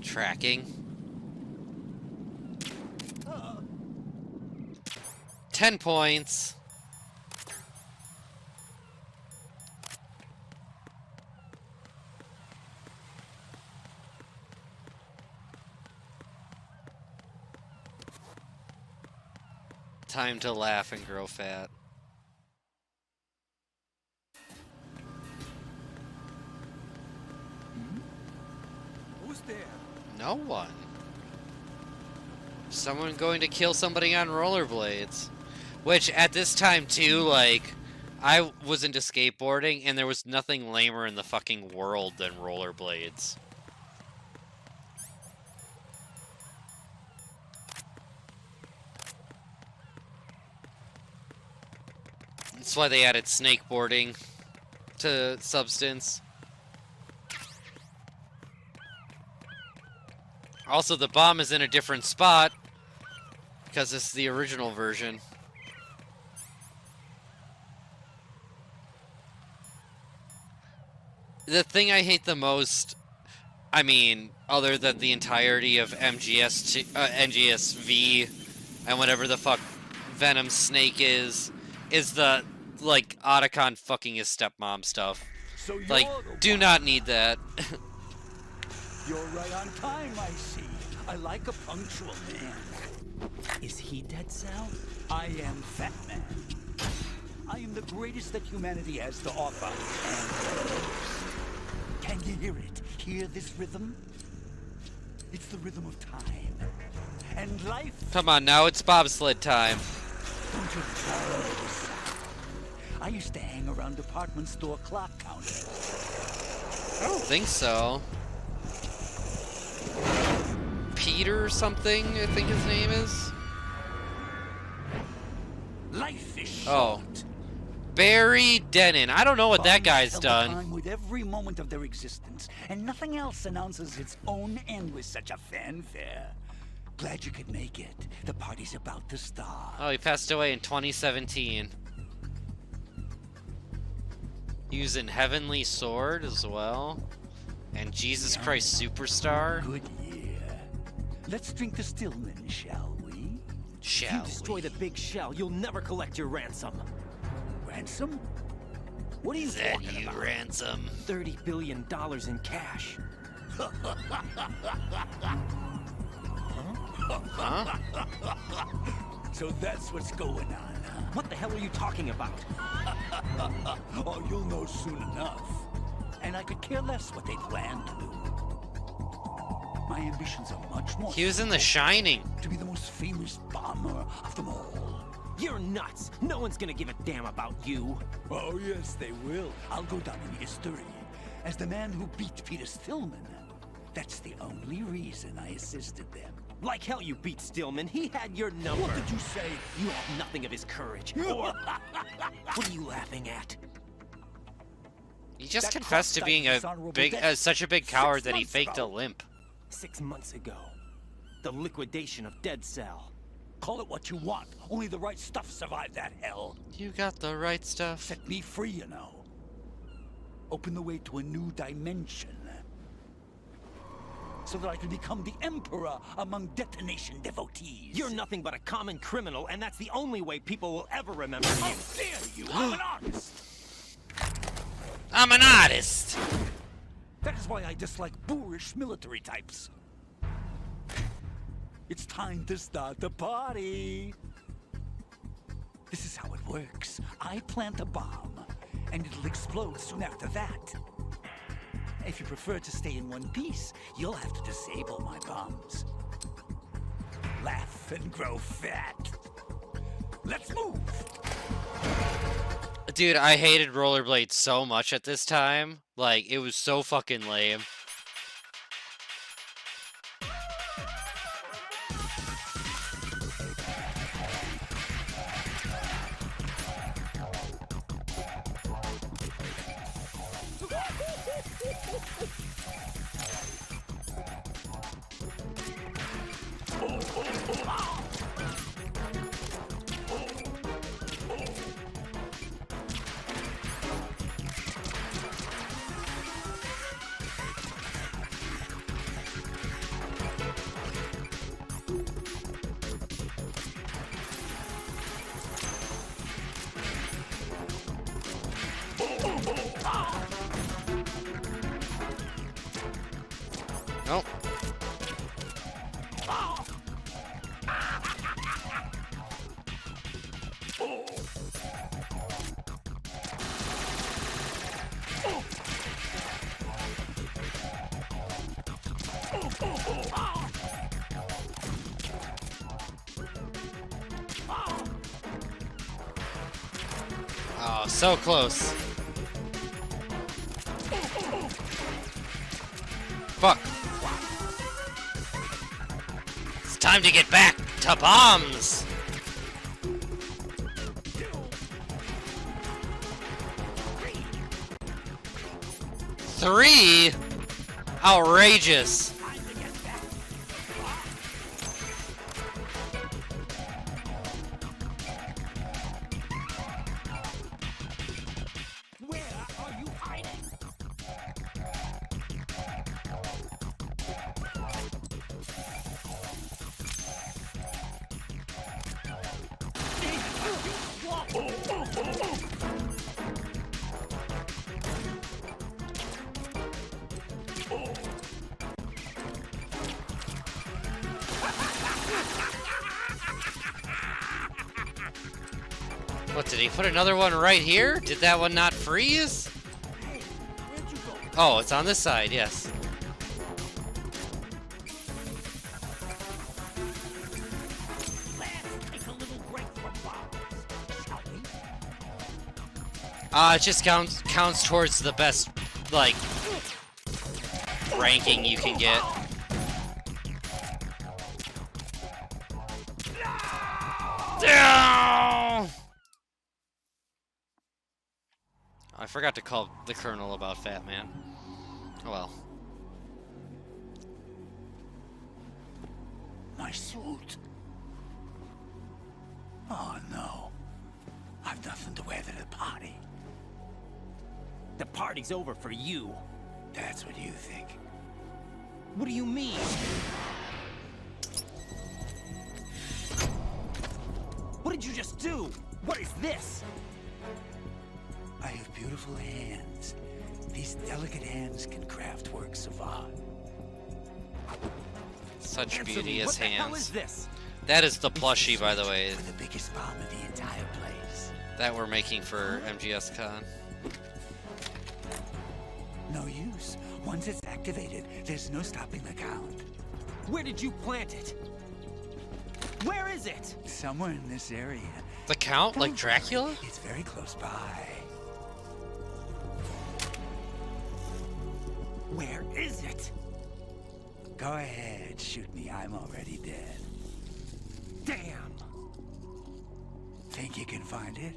Tracking. 10 points. Time to laugh and grow fat. Who's there? No one. Someone going to kill somebody on rollerblades. Which, at this time, too, like, I was into skateboarding, and there was nothing lamer in the fucking world than rollerblades. That's why they added snakeboarding to Substance. Also, the bomb is in a different spot because this is the original version. The thing I hate the most, I mean, other than the entirety of MGSV and whatever the fuck Venom Snake is the, like, Otacon fucking his stepmom stuff. So like, do not need that. You're right on time, I see. I like a punctual man. Is he dead, Sal? I am Fat Man. I am the greatest that humanity has to offer. And can you hear it? Hear this rhythm? It's the rhythm of time. And life... Come on, now it's bobsled time. Don't you tell me this sound. I used to hang around department store clock counters. I don't think so. Peter or something, I think his name is. Life is short. Oh. Barry Denon. I don't know what that guy's Bombs done. time with every moment of their existence, and nothing else announces its own end with such a fanfare. Glad you could make it. The party's about to start. Oh, he passed away in 2017. Using Heavenly Sword as well. And Jesus Christ Superstar. Good year. Let's drink the Stillman, shall we? If you destroy the big shell, you'll never collect your ransom. Ransom? What are you talking about? Ransom? $30 billion in cash. Huh? So that's what's going on, huh? What the hell are you talking about? Oh, you'll know soon enough. And I could care less what they plan to do. My ambitions are much more... He was in The Shining. ...to be the most famous bomber of them all. You're nuts. No one's gonna give a damn about you. Oh, yes, they will. I'll go down in history as the man who beat Peter Stillman. That's the only reason I assisted them. Like hell you beat Stillman. He had your number. What did you say? You have nothing of his courage. Or... What are you laughing at? He just That confessed to cross-eyed being a dishonorable big, death such a big 6 coward that he months faked a ago. limp. 6 months ago. The liquidation of Dead Cell. Call it what you want. Only the right stuff survived that hell. You got the right stuff. Set me free, you know. Open the way to a new dimension. So that I can become the Emperor among detonation devotees. You're nothing but a common criminal, and that's the only way people will ever remember you. How dare you! I'm an artist! I'm an artist! That is why I dislike boorish military types. It's time to start the party. This is how it works. I plant a bomb, and it'll explode soon after that. If you prefer to stay in one piece, you'll have to disable my bombs. Laugh and grow fat. Let's move! Dude, I hated rollerblades so much at this time. Like, it was so fucking lame. Nope. Oh, so close. Fuck. It's time to get back to bombs. Three? Outrageous. Where are you hiding? What, did he put another one right here? Did that one not freeze? Oh, it's on this side, yes. It just counts towards the best, like, ranking you can get. No! I forgot to call the Colonel about Fat Man. Oh well. My suit. Oh no. I've nothing to wear to the party. The party's over for you. That's what you think. What do you mean? What did you just do? What is this? I have beautiful hands. These delicate hands can craft works of art. Such Answer beauteous me, what the hell hands. is this? That is the plushie, by the way, For the biggest bomb in the entire place. that we're making for MGSCon. No use. Once it's activated, there's no stopping the count. Where did you plant it? Where is it? Somewhere in this area. The Count? Like Dracula? It's very close by. Where is it? Go ahead, shoot me. I'm already dead. Damn! Think you can find it?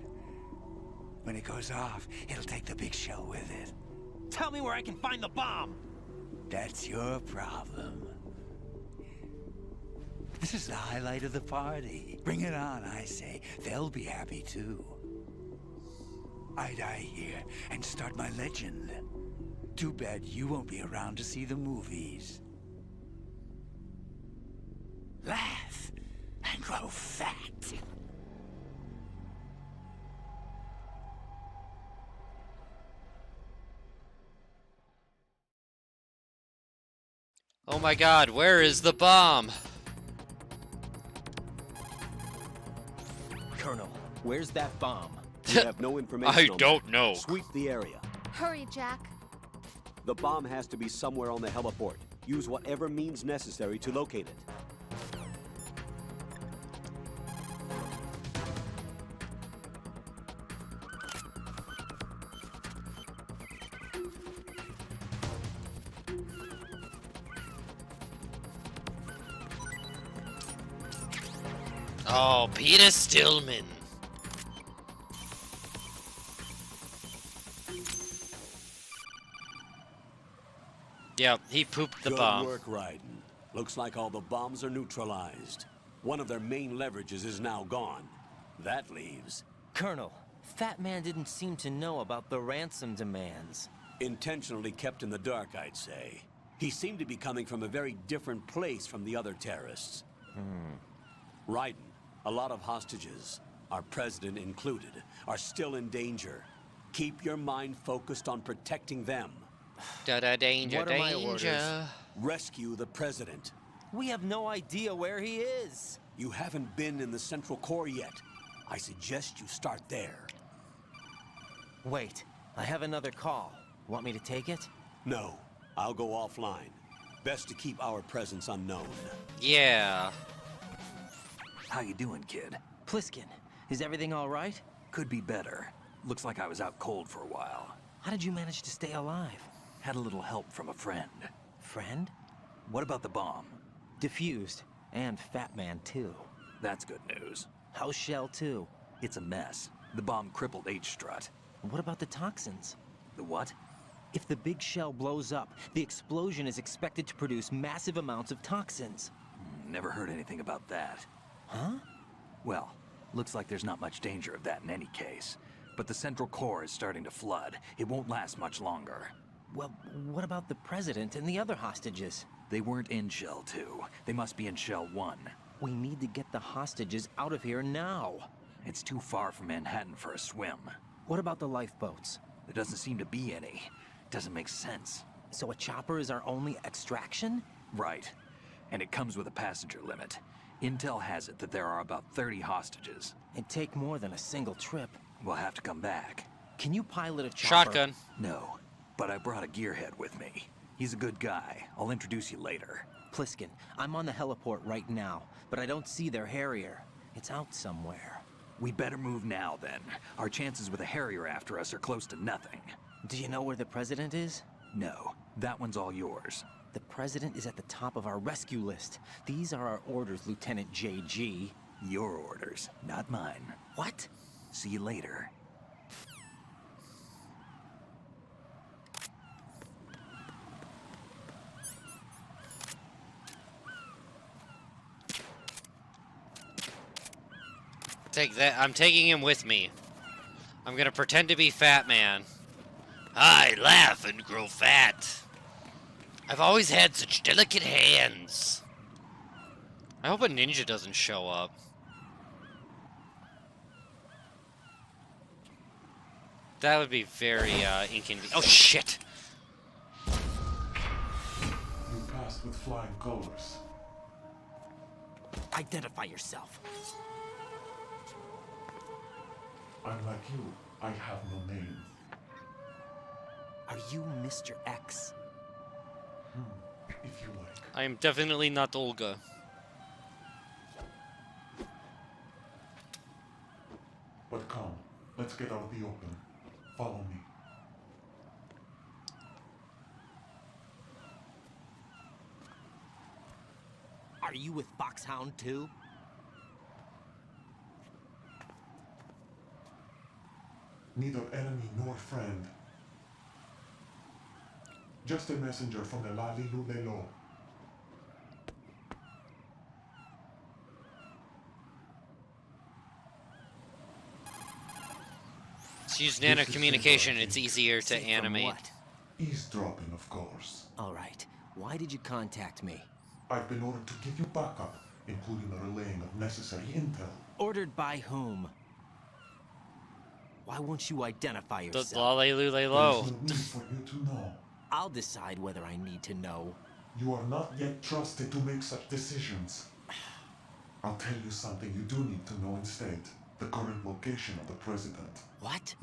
When it goes off, it'll take the big show with it. Tell me where I can find the bomb! That's your problem. This is the highlight of the party. Bring it on, I say. They'll be happy too. I die here and start my legend. Too bad you won't be around to see the movies. Laugh and grow fat. Oh my god, where is the bomb? Colonel, where's that bomb? We have no information I on don't that. know. Sweep the area. Hurry, Jack. The bomb has to be somewhere on the heliport. Use whatever means necessary to locate it. Oh, Peter Stillman. Yep, he pooped the bomb. Good work, Raiden. Looks like all the bombs are neutralized. One of their main leverages is now gone. That leaves... Colonel, Fat Man didn't seem to know about the ransom demands. Intentionally kept in the dark, I'd say. He seemed to be coming from a very different place from the other terrorists. Raiden, a lot of hostages, our president included, are still in danger. Keep your mind focused on protecting them. Danger, What are my danger. orders? Rescue the president. We have no idea where he is. You haven't been in the Central Core yet. I suggest you start there. Wait, I have another call. Want me to take it? No, I'll go offline. Best to keep our presence unknown. Yeah. How you doing, kid? Pliskin, is everything all right? Could be better. Looks like I was out cold for a while. How did you manage to stay alive? Had a little help from a friend. Friend? What about the bomb? Diffused. And Fat Man, too. That's good news. How's Shell 2? It's a mess. The bomb crippled H-Strut. What about the toxins? The what? If the big shell blows up, the explosion is expected to produce massive amounts of toxins. Never heard anything about that. Huh? Well, looks like there's not much danger of that in any case. But the Central Core is starting to flood. It won't last much longer. Well, what about the President and the other hostages? They weren't in Shell 2. They must be in Shell 1. We need to get the hostages out of here now. It's too far from Manhattan for a swim. What about the lifeboats? There doesn't seem to be any. Doesn't make sense. So a chopper is our only extraction? Right. And it comes with a passenger limit. Intel has it that there are about 30 hostages. It'd take more than a single trip. We'll have to come back. Can you pilot a chopper? Shotgun. No, but I brought a gearhead with me. He's a good guy. I'll introduce you later. Pliskin, I'm on the heliport right now, but I don't see their Harrier. It's out somewhere. We better move now, then. Our chances with a Harrier after us are close to nothing. Do you know where the President is? No, that one's all yours. The President is at the top of our rescue list. These are our orders, Lieutenant JG. Your orders, not mine. What? See you later. Take that. I'm taking him with me. I'm gonna pretend to be Fat Man. I laugh and grow fat. I've always had such delicate hands. I hope a ninja doesn't show up. That would be very inconvenient. Oh shit! You passed with flying colors. Identify yourself. Unlike you, I have no name. Are you Mr. X? If you like. I am definitely not Olga. But come, let's get out of the open. Follow me. Are you with Foxhound too? Neither enemy nor friend. Just a messenger from the Lali Lulelo. Let's use nano communication. It's easier to animate. Eavesdropping, of course. All right. Why did you contact me? I've been ordered to give you backup, including the relaying of necessary intel. Ordered by whom? Why won't you identify yourself? The Lale-Lule-Lo. There's no need for you to know. I'll decide whether I need to know. You are not yet trusted to make such decisions. I'll tell you something you do need to know instead. The current location of the president. What?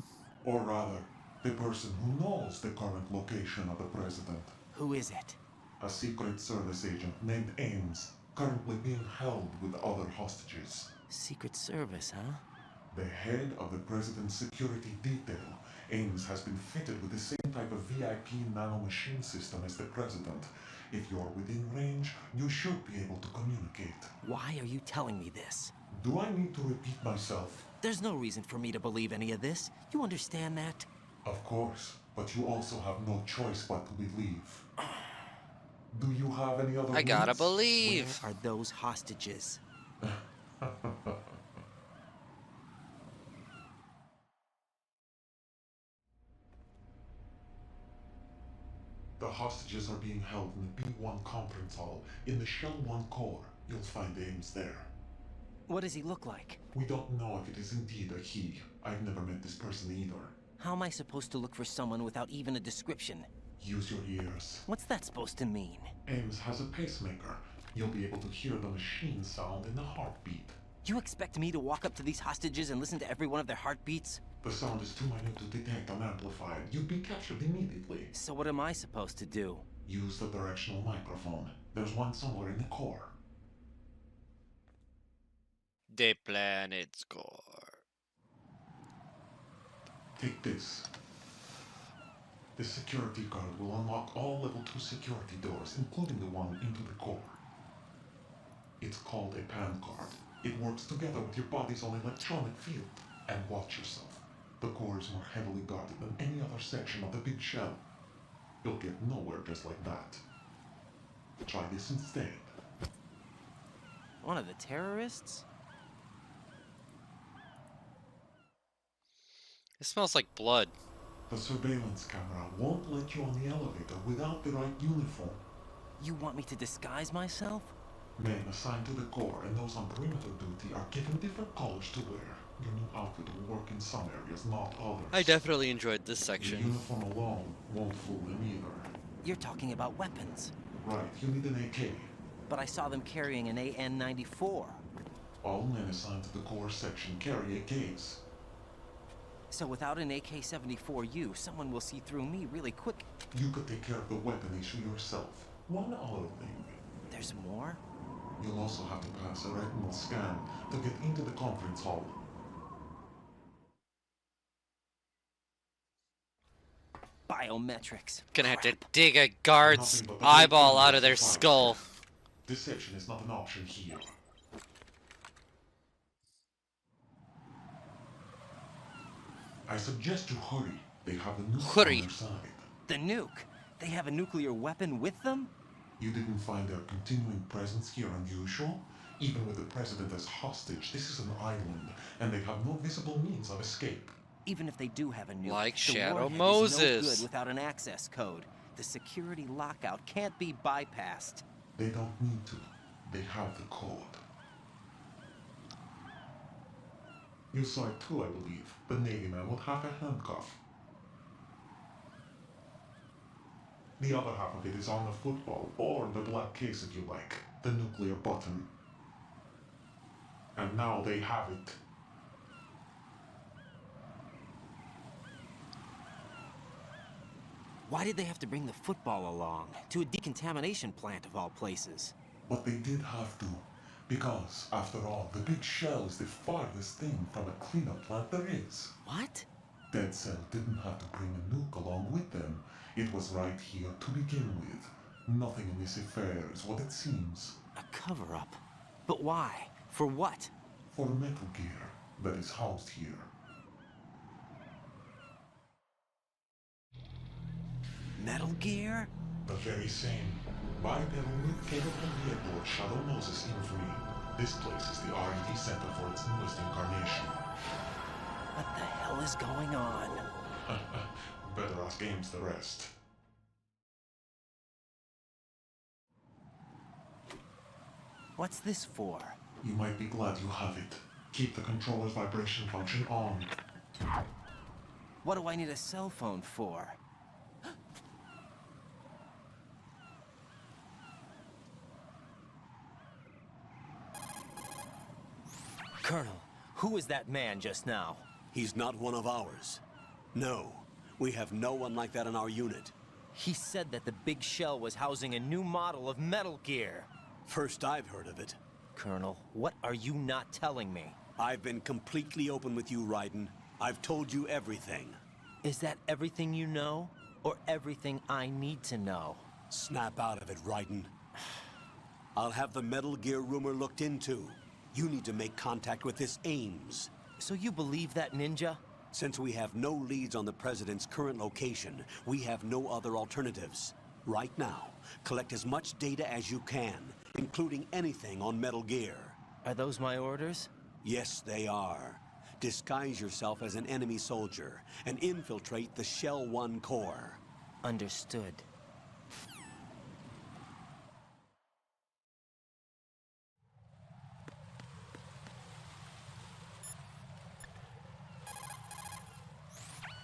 Or rather, the person who knows the current location of the president. Who is it? A Secret Service agent named Ames, currently being held with other hostages. Secret Service, huh? The head of the president's security detail, Ames, has been fitted with the same type of VIP nanomachine system as the president. If you're within range, you should be able to communicate. Why are you telling me this? Do I need to repeat myself? There's no reason for me to believe any of this. You understand that? Of course, but you also have no choice but to believe. Do you have any other I gotta needs? believe. Where are those hostages? The hostages are being held in the B1 conference hall. In the Shell 1 core, you'll find Ames there. What does he look like? We don't know if it is indeed a he. I've never met this person either. How am I supposed to look for someone without even a description? Use your ears. What's that supposed to mean? Ames has a pacemaker. You'll be able to hear the machine sound in the heartbeat. You expect me to walk up to these hostages and listen to every one of their heartbeats? The sound is too minute to detect unamplified. You'd be captured immediately. So what am I supposed to do? Use the directional microphone. There's one somewhere in the core. The planet's core. Take this. The security card will unlock all level 2 security doors, including the one into the core. It's called a PAN card. It works together with your body's own electronic field. And watch yourself. The core is more heavily guarded than any other section of the big shell. You'll get nowhere just like that. Try this instead. One of the terrorists? It smells like blood. The surveillance camera won't let you on the elevator without the right uniform. You want me to disguise myself? Men assigned to the core and those on perimeter duty are given different colors to wear. Your new outfit will work in some areas, not others. I definitely enjoyed this section. The uniform alone won't fool them either. You're talking about weapons. Right, you need an AK. But I saw them carrying an AN-94. All men assigned to the core section carry AKs. So without an AK-74U, someone will see through me really quick. You could take care of the weapon issue yourself. One other thing. There's more? You'll also have to pass a retinal scan to get into the conference hall. Biometrics. Gonna have to dig a guard's eyeball out of their skull. Deception is not an option here. I suggest you hurry. They have the nuke on their side. The nuke? They have a nuclear weapon with them? You didn't find their continuing presence here unusual? Even with the president as hostage, this is an island, and they have no visible means of escape. Even if they do have a nuke, like the Shadow warhead Moses. is no good without an access code. The security lockout can't be bypassed. They don't need to. They have the code. You saw it too, I believe. The Navy man with half a handcuff. The other half of it is on the football, or the black case if you like. The nuclear button. And now they have it. Why did they have to bring the football along? To a decontamination plant of all places. But they did have to. Because, after all, the big shell is the farthest thing from a cleanup plant there is. What? Dead Cell didn't have to bring a nuke along with them. It was right here to begin with. Nothing in this affair is what it seems. A cover-up? But why? For what? For Metal Gear that is housed here. Metal Gear? The very same. Bipedal capable vehicle of Shadow Moses infamy. This place is the R&D center for its newest incarnation. What the hell is going on? Better ask Ames the rest. What's this for? You might be glad you have it. Keep the controller's vibration function on. What do I need a cell phone for? Colonel, who is that man just now? He's not one of ours. No, we have no one like that in our unit. He said that the big shell was housing a new model of Metal Gear. First I've heard of it. Colonel, what are you not telling me? I've been completely open with you, Raiden. I've told you everything. Is that everything you know? Or everything I need to know? Snap out of it, Raiden. I'll have the Metal Gear rumor looked into. You need to make contact with this Ames. So you believe that ninja? Since we have no leads on the President's current location, we have no other alternatives. Right now, collect as much data as you can, including anything on Metal Gear. Are those my orders? Yes, they are. Disguise yourself as an enemy soldier and infiltrate the Shell 1 core. Understood.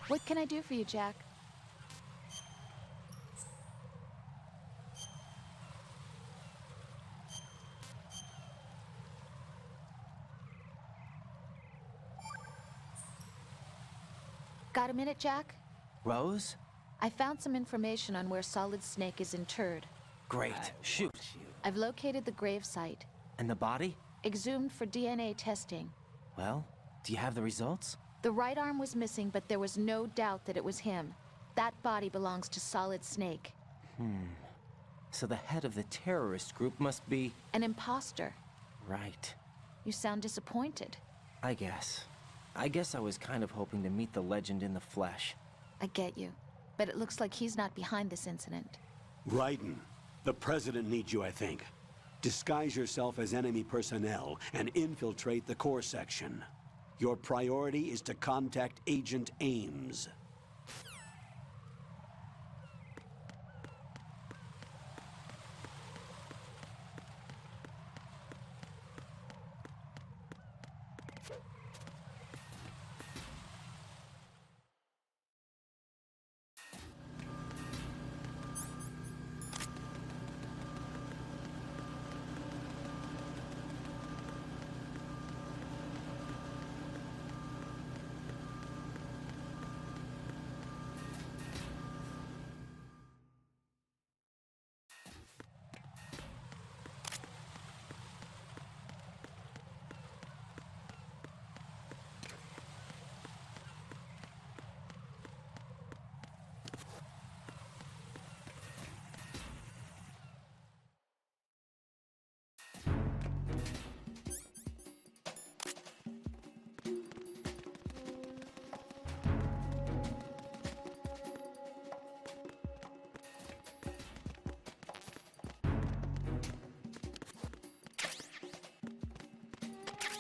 What can I do for you, Jack? Got a minute, Jack? Rose? I found some information on where Solid Snake is interred. Great. Shoot. I've located the grave site. And the body? Exhumed for DNA testing. Well, do you have the results? The right arm was missing, but there was no doubt that it was him. That body belongs to Solid Snake. So the head of the terrorist group must be... An imposter. Right. You sound disappointed. I guess I was kind of hoping to meet the legend in the flesh. I get you. But it looks like he's not behind this incident. Raiden, the President needs you, I think. Disguise yourself as enemy personnel and infiltrate the core section. Your priority is to contact Agent Ames.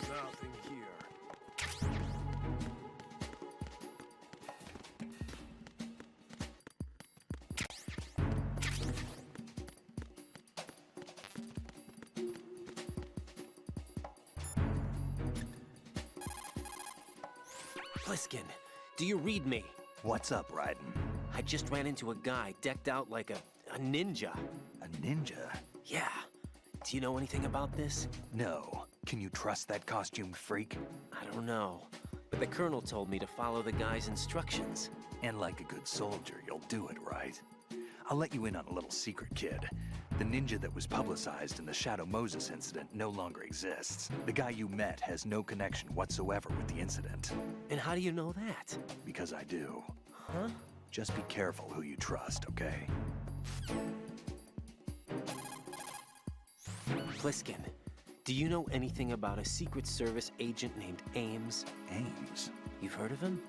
Nothing here. Pliskin, do you read me? What's up, Raiden? I just ran into a guy decked out like a ninja. A ninja? Yeah. Do you know anything about this? No. Can you trust that costume freak? I don't know. But the colonel told me to follow the guy's instructions. And like a good soldier, you'll do it, right? I'll let you in on a little secret, kid. The ninja that was publicized in the Shadow Moses incident no longer exists. The guy you met has no connection whatsoever with the incident. And how do you know that? Because I do. Huh? Just be careful who you trust, okay? Pliskin, do you know anything about a Secret Service agent named Ames? Ames? You've heard of him?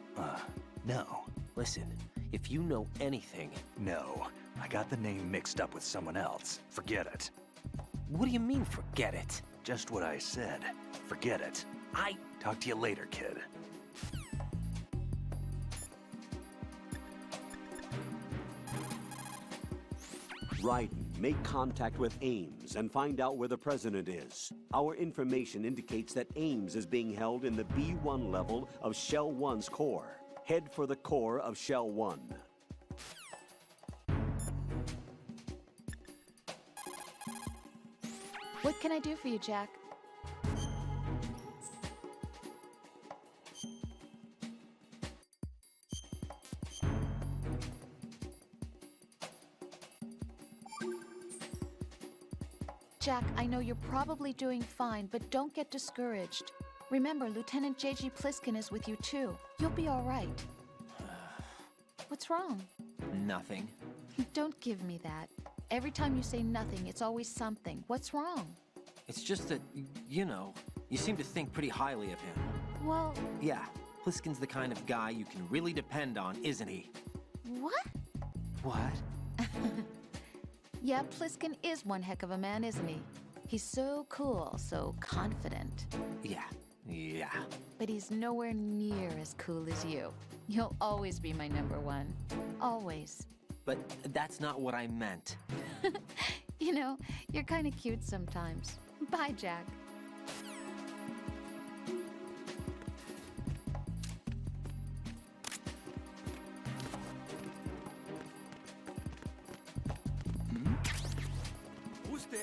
No. Listen, If you know anything... No, I got the name mixed up with someone else. Forget it. What do you mean, forget it? Just what I said. Forget it. Talk to you later, kid. Raiden, make contact with Ames and find out where the president is. Our information indicates that Ames is being held in the B1 level of Shell 1's core. Head for the core of Shell 1. What can I do for you, Jack? Jack, I know you're probably doing fine, but don't get discouraged. Remember, Lieutenant J.G. Pliskin is with you too. You'll be all right. What's wrong? Nothing. Don't give me that. Every time you say nothing, it's always something. What's wrong? It's just that, you know, you seem to think pretty highly of him. Well... Yeah, Pliskin's the kind of guy you can really depend on, isn't he? What? What? Yeah, Pliskin is one heck of a man, isn't he? He's so cool, so confident. Yeah. But he's nowhere near as cool as you. You'll always be my number one. Always. But that's not what I meant. You know, you're kind of cute sometimes. Bye, Jack. Who's there?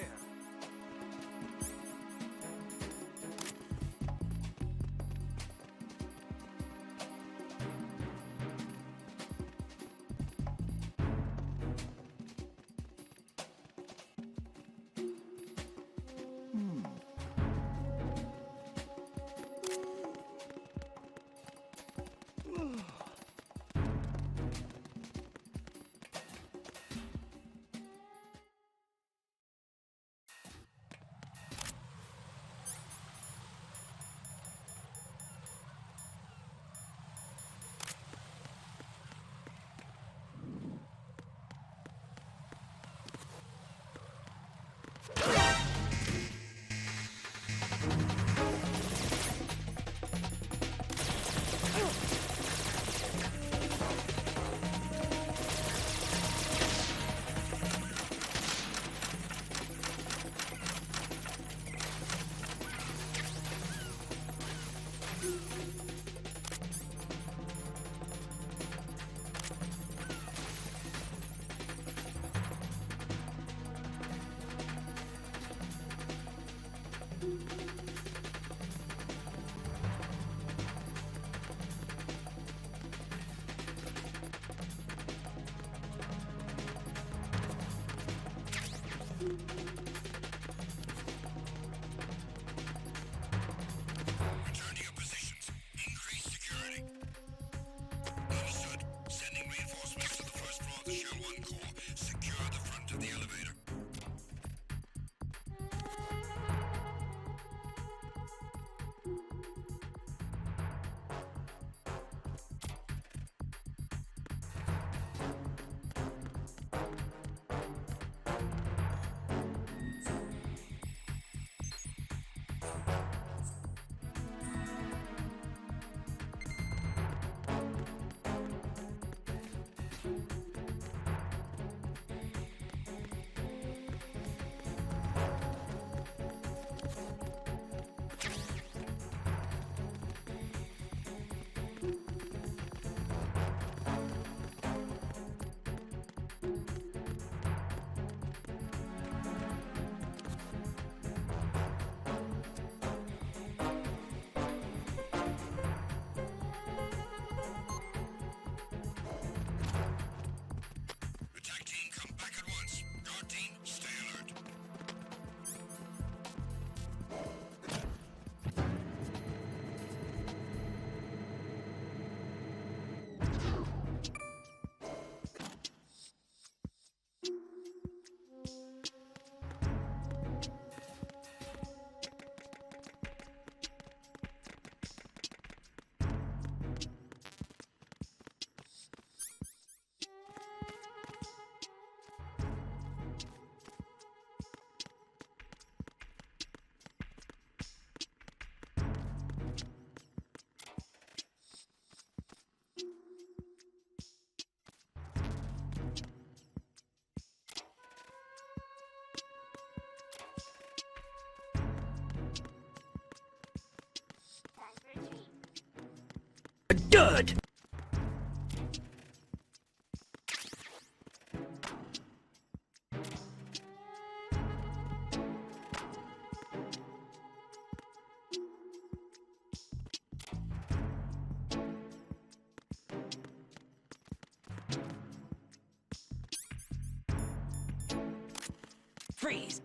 Good! Freeze!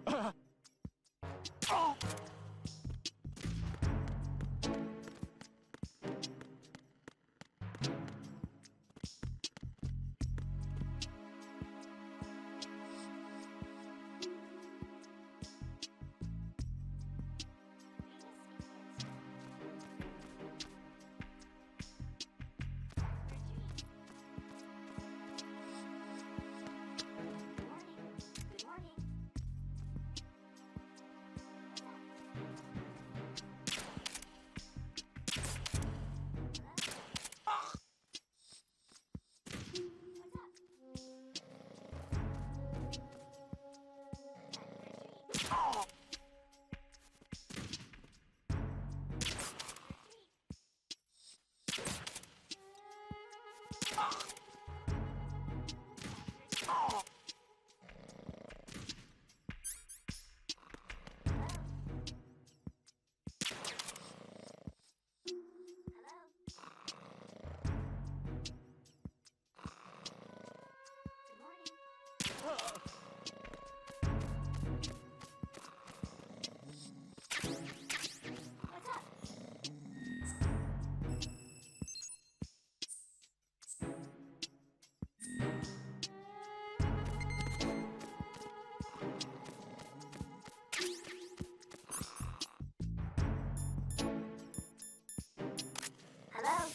Hello?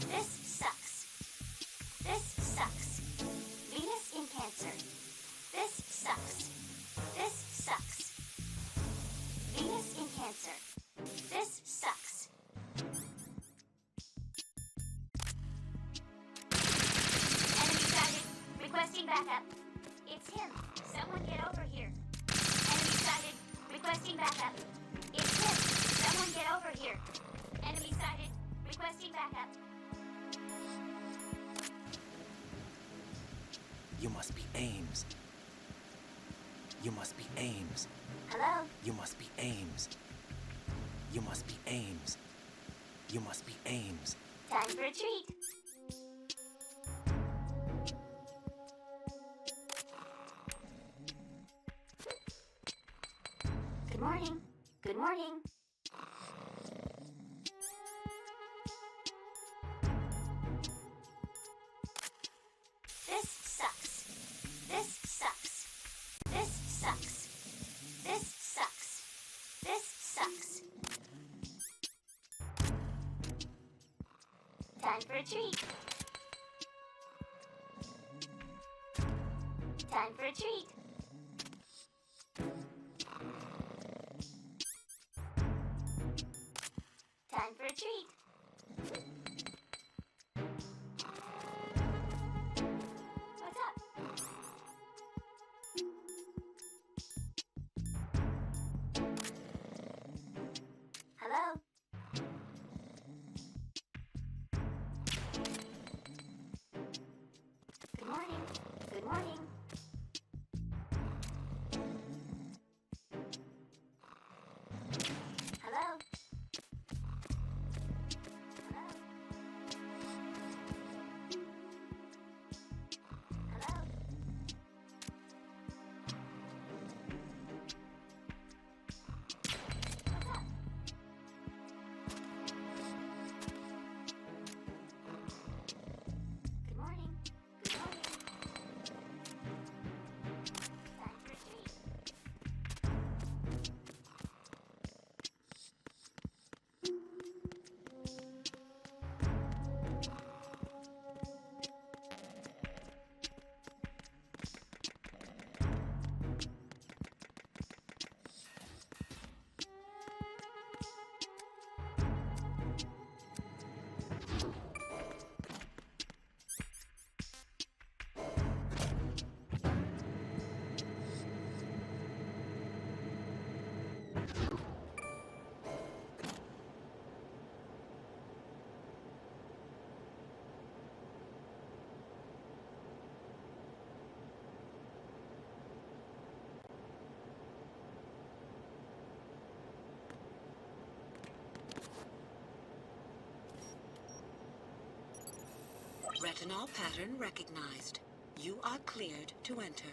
This sucks. This sucks. Venus in Cancer. This sucks. This sucks. Venus in Cancer. This sucks. Enemy sighted. Requesting backup. It's him. Someone get over here. Enemy sighted. Requesting backup. It's him. Someone get over here. Enemy sighted. Requesting backup. You must be Ames. You must be Ames. Hello? You must be Ames. You must be Ames. You must be Ames. Time for a treat. Good morning. Good morning. This sucks. This sucks. This sucks. This sucks. This sucks. Time for a treat. Time for a treat. Time for a treat. What's up? Hello? Good morning. Good morning. Retinol pattern recognized. You are cleared to enter.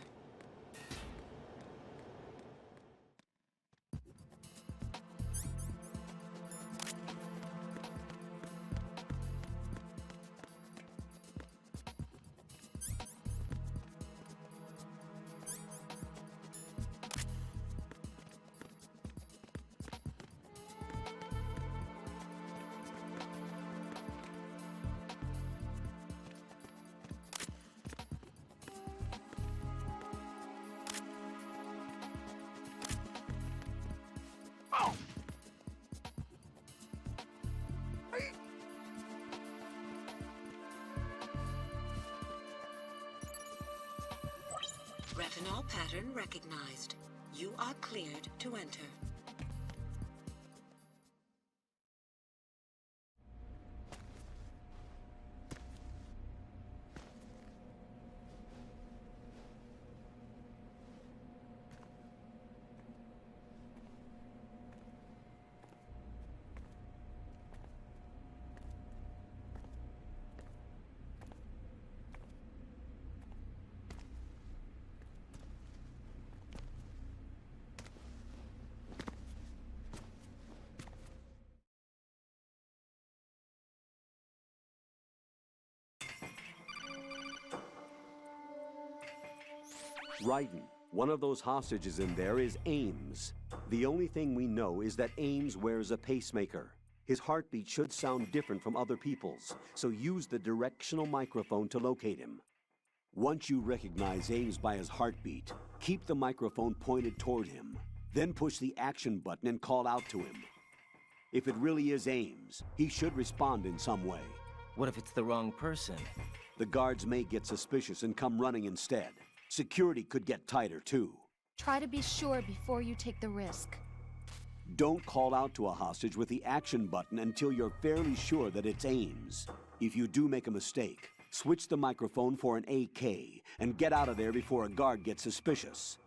Retinol pattern recognized. You are cleared to enter. Raiden, one of those hostages in there is Ames. The only thing we know is that Ames wears a pacemaker. His heartbeat should sound different from other people's, so use the directional microphone to locate him. Once you recognize Ames by his heartbeat, keep the microphone pointed toward him. Then push the action button and call out to him. If it really is Ames, he should respond in some way. What if it's the wrong person? The guards may get suspicious and come running instead. Security could get tighter, too. Try to be sure before you take the risk. Don't call out to a hostage with the action button until you're fairly sure that it's Ames. If you do make a mistake, switch the microphone for an AK and get out of there before a guard gets suspicious.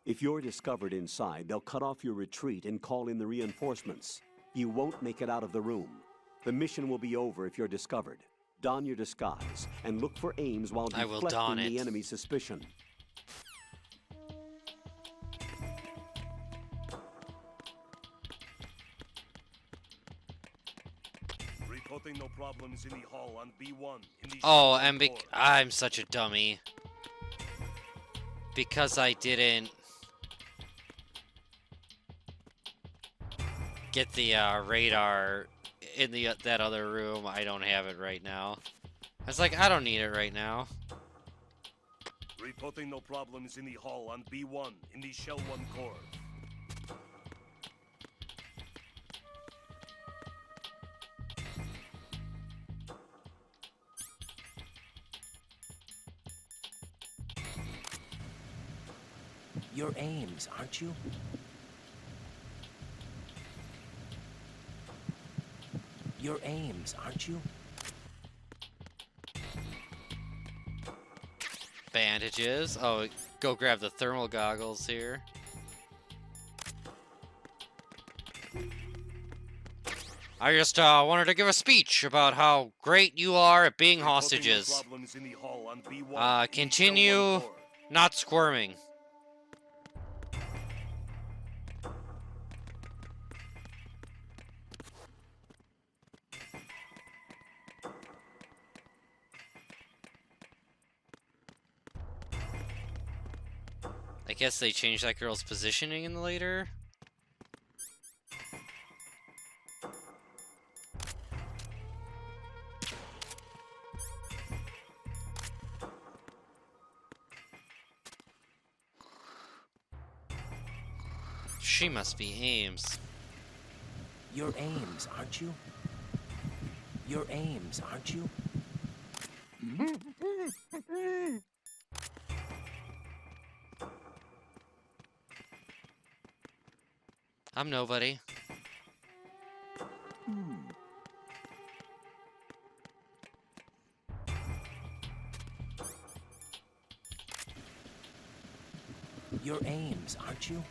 If you're discovered inside, they'll cut off your retreat and call in the reinforcements. You won't make it out of the room. The mission will be over if you're discovered. Don your disguise and look for Ames while deflecting the enemy's suspicion. Reporting no problems in the hall on B1. Oh, and I'm such a dummy. Because I didn't get the radar in that other room. I don't have it right now. I was like, I don't need it right now. Reporting no problems in the hall on B1 in the Shell 1 core. You're Ames, aren't you? You're Ames, aren't you? Bandages. Oh, go grab the thermal goggles here. I just wanted to give a speech about how great you are at being hostages. Continue not squirming. I guess they changed that girl's positioning in the later. She must be Ames. You're Ames, aren't you? You're Ames, aren't you? I'm nobody. You're Ames, aren't you?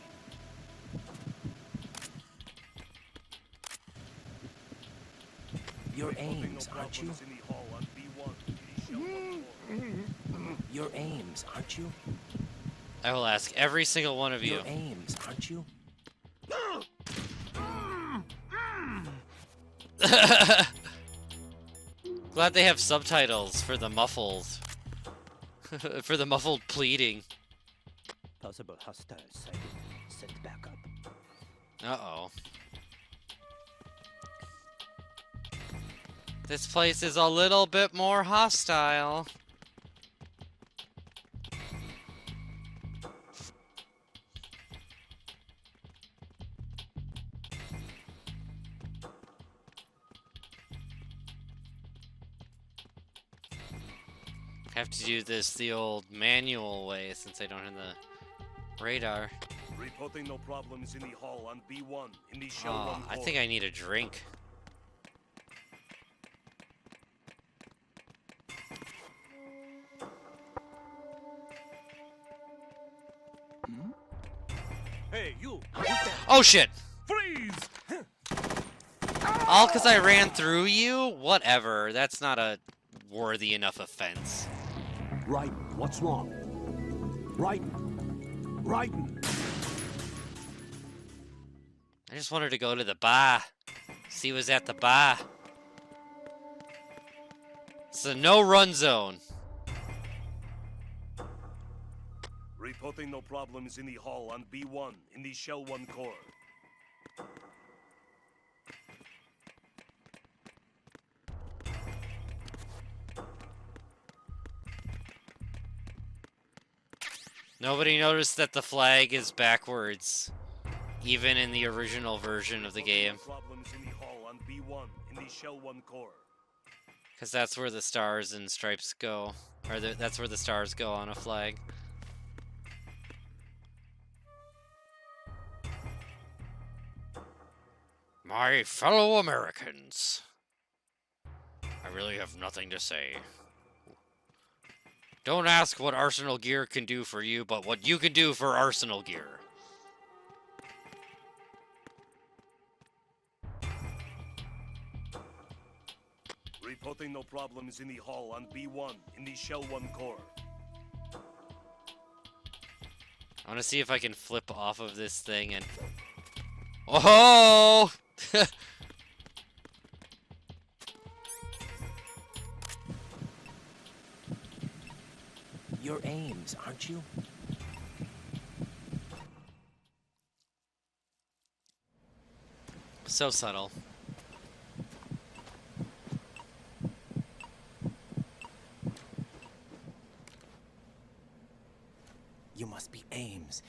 You're Ames, aren't you? You're Ames, aren't you? I will ask every single one of you. You're Ames, aren't you? Glad they have subtitles for the muffled, for the muffled pleading. Possible hostile sighting. Send back up. Uh-oh. This place is a little bit more hostile. Have to do this the old manual way since I don't have the radar. Reporting no problems in the hall on B1 in the shell 1 Oh, I core. think I need a drink. Hey, you! Oh shit! Freeze! All because I ran through you? Whatever. That's not a worthy enough offense. Right, what's wrong? Right. I just wanted to go to the bar. See what's at the bar. It's a no-run zone. Reporting no problems in the hall on B1 in the shell 1 core. Nobody noticed that the flag is backwards, even in the original version of the game. Problems in the hall on B1 in the shell 1 core. Because that's where the stars and stripes go. Or that's where the stars go on a flag. My fellow Americans, I really have nothing to say. Don't ask what Arsenal Gear can do for you, but what you can do for Arsenal Gear. Reporting no problems in the hall on B1 in the shell 1 core. I want to see if I can flip off of this thing and... Oh! You're Ames, aren't you? So subtle. You must be Ames.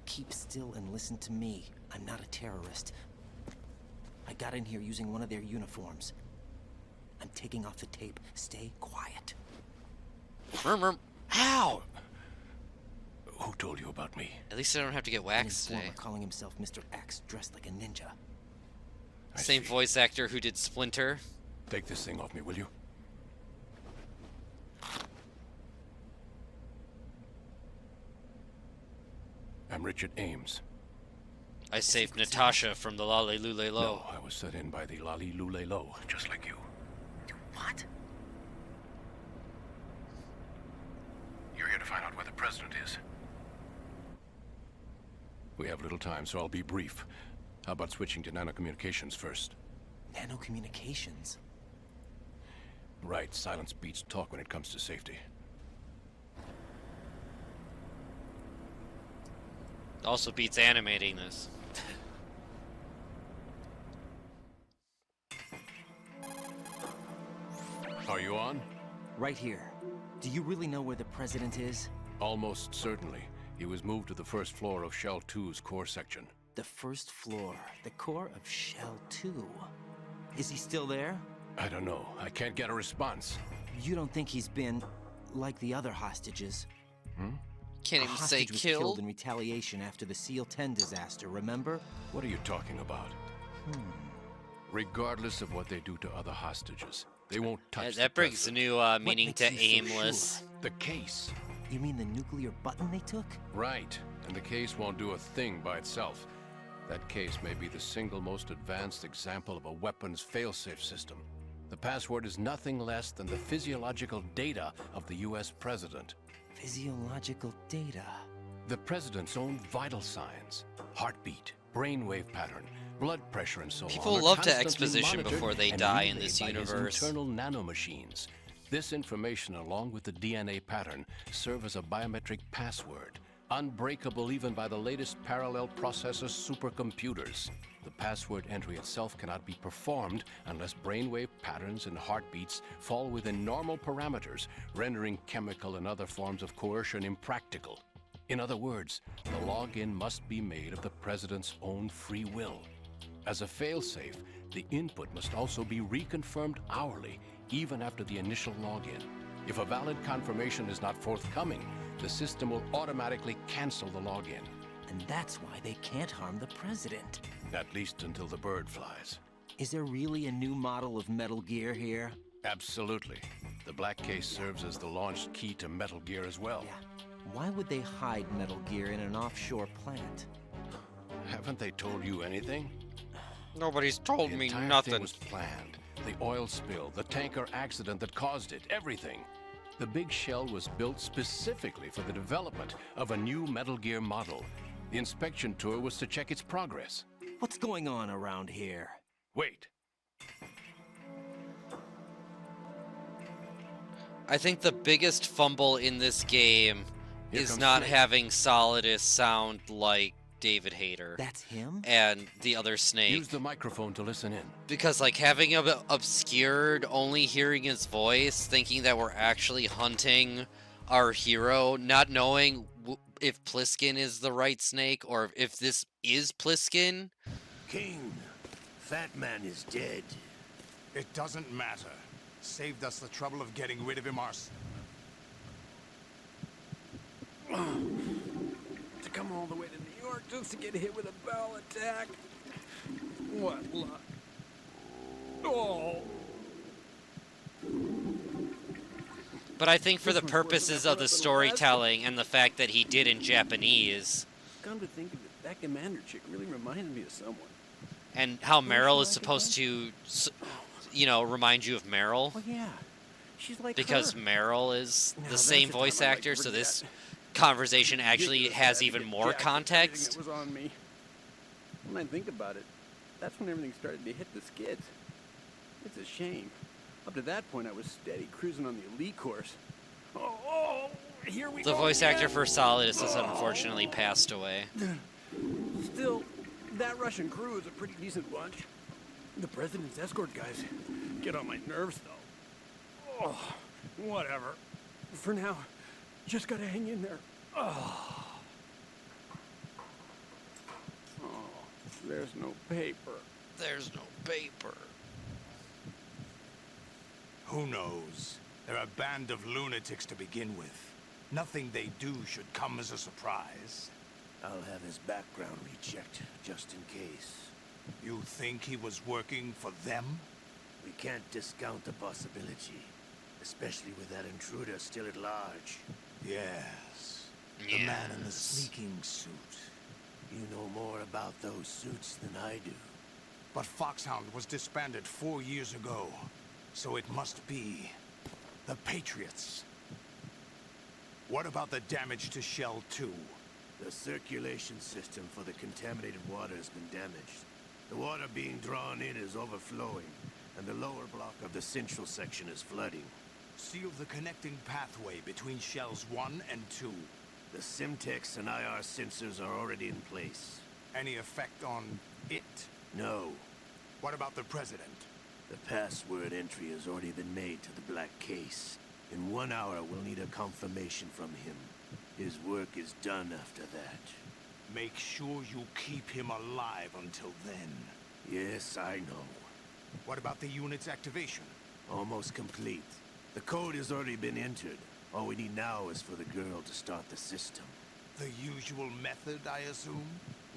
Keep still and listen to me. I'm not a terrorist. I got in here using one of their uniforms. I'm taking off the tape. Stay quiet. Ow! Who told you about me? At least I don't have to get waxed An today. informer calling himself Mr. X, dressed like a ninja. Same voice actor who did Splinter. Take this thing off me, will you? I'm Richard Ames. I saved Natasha from the Lale Lule Lo. No, I was set in by the Lale Lule Lo, just like you. What? You're here to find out where the president is. We have little time, so I'll be brief. How about switching to nanocommunications first? Nanocommunications? Right, silence beats talk when it comes to safety. Also beats animating this. Are you on? Right here. Do you really know where the president is? Almost certainly. He was moved to the first floor of Shell 2's core section. The first floor, the core of Shell 2. Is he still there? I don't know. I can't get a response. You don't think he's been like the other hostages? Can't A even say hostage was killed. in retaliation after the SEAL 10 disaster, remember? What are you talking about? Regardless of what they do to other hostages, they won't touch That the brings a president. new meaning makes to you so aimless. sure? The case. You mean the nuclear button they took? Right. And the case won't do a thing by itself. That case may be the single most advanced example of a weapons failsafe system. The password is nothing less than the physiological data of the US president. Physiological data? The president's own vital signs, heartbeat, brainwave pattern, blood pressure, and so on. People are love to constantly exposition monitored before they and die in relayed this by his universe. internal nanomachines. This information, along with the DNA pattern, serve as a biometric password, unbreakable even by the latest parallel processor supercomputers. The password entry itself cannot be performed unless brainwave patterns and heartbeats fall within normal parameters, rendering chemical and other forms of coercion impractical. In other words, the login must be made of the president's own free will. As a failsafe, the input must also be reconfirmed hourly, even after the initial login. If a valid confirmation is not forthcoming, the system will automatically cancel the login. And that's why they can't harm the president. At least until the bird flies. Is there really a new model of Metal Gear here? Absolutely. The black case serves as the launch key to Metal Gear as well. Why would they hide Metal Gear in an offshore plant? Haven't they told you anything? Nobody's told me The entire nothing. thing was planned. The oil spill, the tanker accident that caused it, everything. The big shell was built specifically for the development of a new Metal Gear model. The inspection tour was to check its progress. What's going on around here? Wait. I think the biggest fumble in this game Here is comes not Snake. having Solidus sound like David Hayter. That's him? And the other Snake. Use the microphone to listen in. Because, like, having him obscured, only hearing his voice, thinking that we're actually hunting our hero, not knowing if Pliskin is the right Snake, or if this is Pliskin. King, Fat Man is dead. It doesn't matter. Saved us the trouble of getting rid of him ourselves. To come all the way to New York just to get hit with a bowel attack. What luck. Oh. But I think for the purposes of the storytelling and the fact that he did in Japanese, Come to think of it, that commander chick really reminded me of someone. and how Meryl is supposed to, you know, remind you of Meryl. Well, yeah. She's like Because her. Meryl is Now, the that's same the time voice I'd like actor, to so this forget. conversation actually Ridiculous has that I even get more jacked for everything context. that was on me. When I think about it, that's when everything started to hit the skids. It's a shame. Up to that point, I was steady cruising on the elite course. Oh, here we The go voice actor again. for Solidus has unfortunately passed away. Still, that Russian crew is a pretty decent bunch. The president's escort guys get on my nerves, though. Oh, whatever. For now, just gotta hang in there. Oh, there's no paper. There's no paper. Who knows? They're a band of lunatics to begin with. Nothing they do should come as a surprise. I'll have his background rechecked, just in case. You think he was working for them? We can't discount the possibility, especially with that intruder still at large. Yes. The man in the sneaking suit. You know more about those suits than I do. But Foxhound was disbanded 4 years ago, so it must be the Patriots. What about the damage to Shell 2? The circulation system for the contaminated water has been damaged. The water being drawn in is overflowing, and the lower block of the central section is flooding. Seal the connecting pathway between Shells 1 and 2. The Simtex and IR sensors are already in place. Any effect on it? No. What about the President? The password entry has already been made to the black case. In 1 hour, we'll need a confirmation from him. His work is done after that. Make sure you keep him alive until then. Yes, I know. What about the unit's activation? Almost complete. The code has already been entered. All we need now is for the girl to start the system. The usual method, I assume?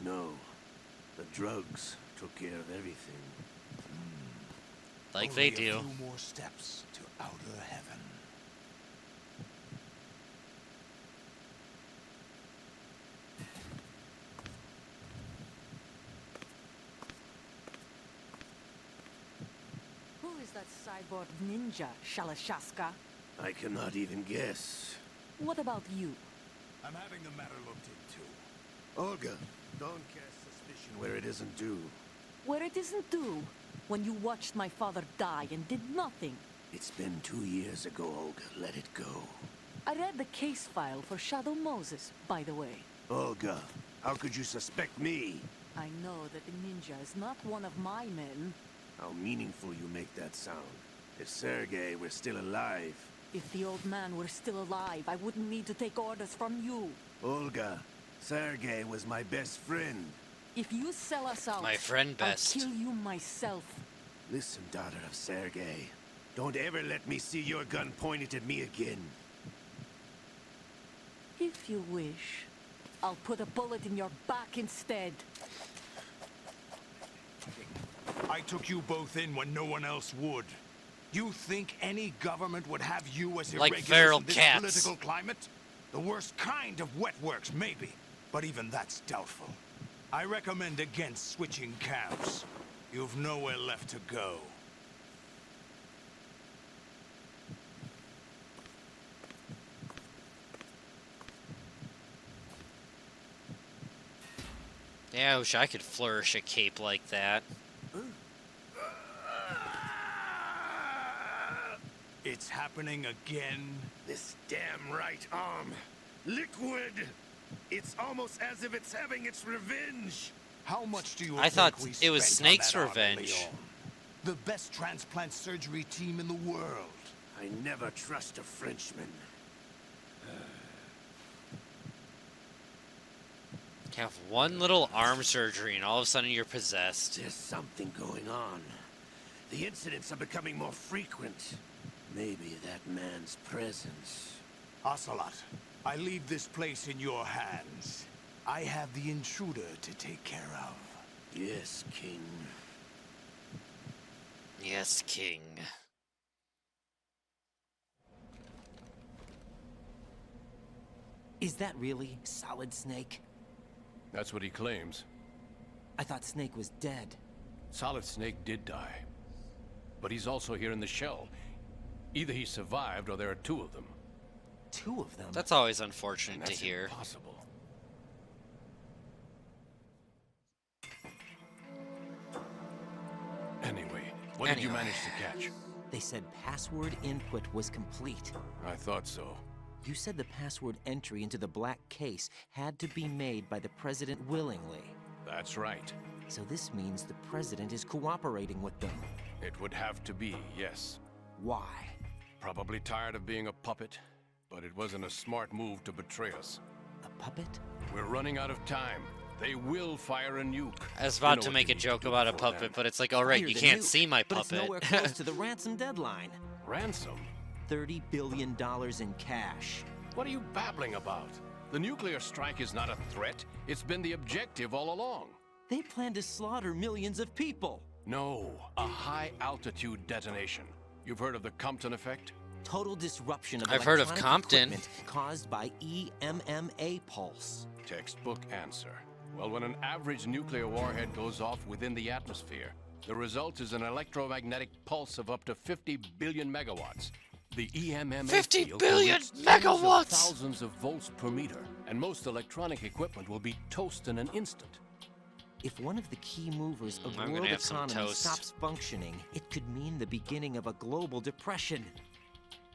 No. The drugs took care of everything. Like Only they do. A few more steps to outer heaven. Who is that cyborg ninja, Shalashaska? I cannot even guess. What about you? I'm having the matter looked into. Olga, don't cast suspicion where it isn't due. Where it isn't due? When you watched my father die and did nothing. It's been 2 years ago, Olga. Let it go. I read the case file for Shadow Moses, by the way. Olga, how could you suspect me? I know that the ninja is not one of my men. How meaningful you make that sound. If Sergei were still alive... If the old man were still alive, I wouldn't need to take orders from you. Olga, Sergei was my best friend. If you sell us out, My friend best. I'll kill you myself. Listen, daughter of Sergei. Don't ever let me see your gun pointed at me again. If you wish, I'll put a bullet in your back instead. I took you both in when no one else would. You think any government would have you as Like irregulars feral in this cats. political climate? The worst kind of wet works, maybe. But even that's doubtful. I recommend against switching camps. You've nowhere left to go. Yeah, I wish I could flourish a cape like that. It's happening again. This damn right arm. Liquid! It's almost as if it's having its revenge. How much do you I thought think it we was spent on Snake's that arm, revenge. Leon? The best transplant surgery team in the world. I never trust a Frenchman. You have one little arm surgery and all of a sudden you're possessed. There's something going on. The incidents are becoming more frequent. Maybe that man's presence. Ocelot, I leave this place in your hands. I have the intruder to take care of. Yes, King. Yes, King. Is that really Solid Snake? That's what he claims. I thought Snake was dead. Solid Snake did die. But he's also here in the shell. Either he survived or there are two of them. Two of them? That's always unfortunate to That's hear. impossible. Anyway, what did you manage to catch? They said password input was complete. I thought so. You said the password entry into the black case had to be made by the president willingly. That's right. So this means the president is cooperating with them. It would have to be, yes. Why? Probably tired of being a puppet, but it wasn't a smart move to betray us. A puppet? We're running out of time. They will fire a nuke. I was about to make a joke about a puppet, but it's like, alright, you can't see my But it's puppet. nowhere close to the ransom deadline. Ransom? $30 billion in cash. What are you babbling about? The nuclear strike is not a threat. It's been the objective all along. They plan to slaughter millions of people. No, a high-altitude detonation. You've heard of the Compton effect? Total disruption of I've heard of electronic Compton. equipment caused by EMMA pulse. Textbook answer. Well, when an average nuclear warhead goes off within the atmosphere, the result is an electromagnetic pulse of up to 50 billion megawatts. The EMMA 50 field billion emits tens of megawatts! thousands of volts per meter, and most electronic equipment will be toast in an instant. If one of the key movers of the I'm gonna world have some economy toast. stops functioning, it could mean the beginning of a global depression.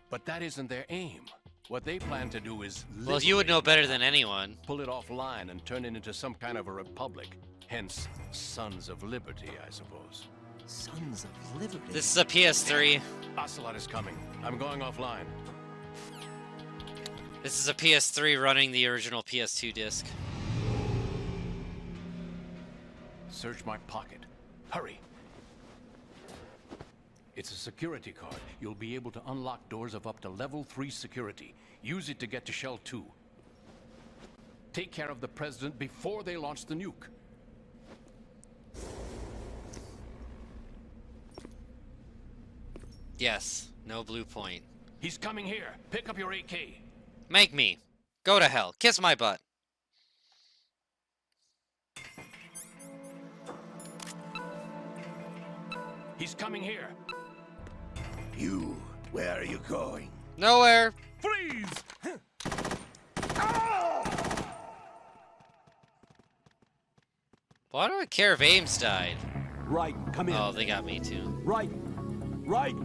But that isn't their aim. What they plan to do is Well, you would know better than anyone. pull it offline and turn it into some kind of a republic. Hence, Sons of Liberty, I suppose. Sons of Liberty? This is a PS3. Ocelot is coming. I'm going offline. This is a PS3 running the original PS2 disc. Search my pocket. Hurry. It's a security card. You'll be able to unlock doors of up to level 3 security. Use it to get to Shell 2. Take care of the president before they launch the nuke. Yes, no blue point. He's coming here. Pick up your AK. Make me. Go to hell. Kiss my butt. He's coming here. You, where are you going? Nowhere. Freeze! Why do I care if Ames died? Right, come in. Oh, they got me too. Right, right.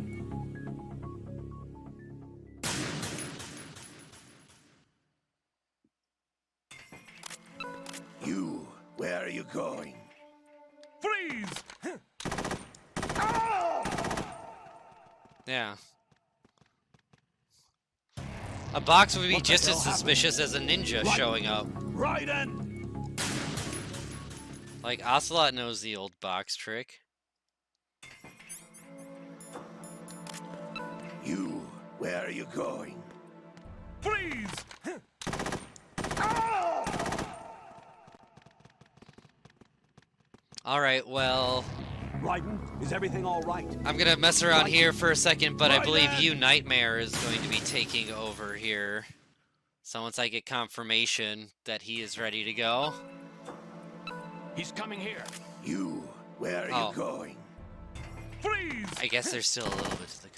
You, where are you going? Freeze! Yeah. A box would be just as suspicious as a ninja showing up. Right in! Like, Ocelot knows the old box trick. You, where are you going? Freeze! Alright, well... Raiden, is everything all right? I'm gonna mess around here for a second, but I believe you, Nightmare, is going to be taking over here. So once I get confirmation that he is ready to go... He's coming here. You, where are you going? Freeze! I guess there's still a little bit to the...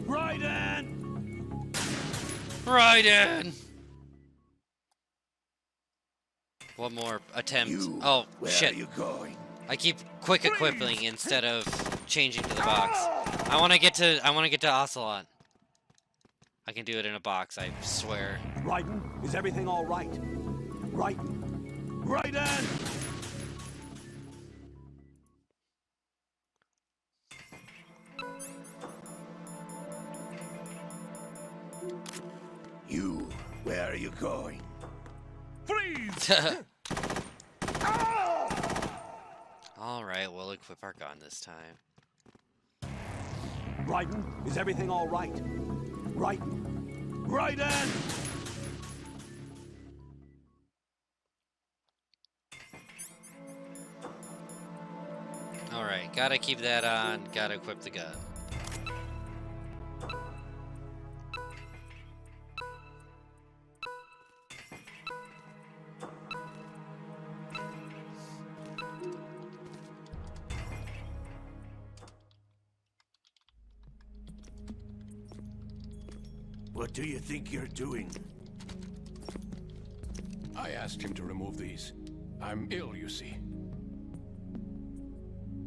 Raiden! Raiden! One more attempt. Oh, where shit. Are you going? I keep quick equipping instead of changing to the box. I want to get to Ocelot. I can do it in a box, I swear. Raiden, is everything all right? Raiden. Raiden! You, where are you going? Freeze! Alright, we'll equip our gun this time. Raiden, is everything all right? Raiden. Raiden! Alright, gotta keep that on, gotta equip the gun. What do you think you're doing? I asked him to remove these. I'm ill, you see.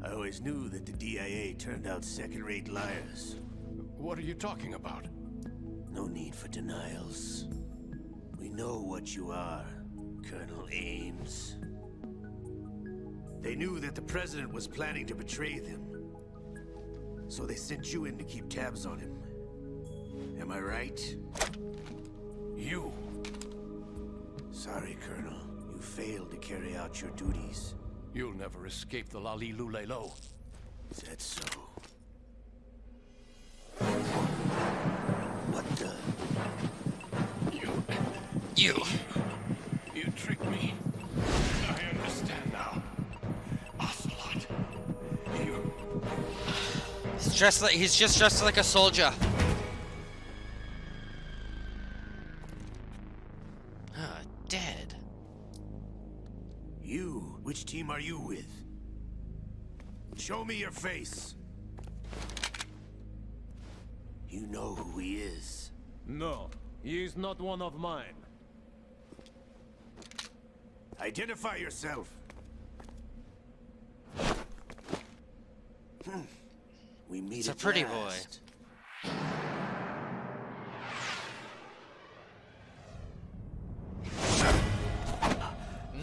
I always knew that the DIA turned out second-rate liars. What are you talking about? No need for denials. We know what you are, Colonel Ames. They knew that the President was planning to betray them. So they sent you in to keep tabs on him. Am I right? You. Sorry, Colonel. You failed to carry out your duties. You'll never escape the Lali Lulelo. Is that so? What the? You. You tricked me. I understand now. Ocelot. You. He's just dressed like a soldier. Dead. You? Which team are you with? Show me your face. You know who he is. No, he is not one of mine. Identify yourself. We meet It's a at pretty last. boy.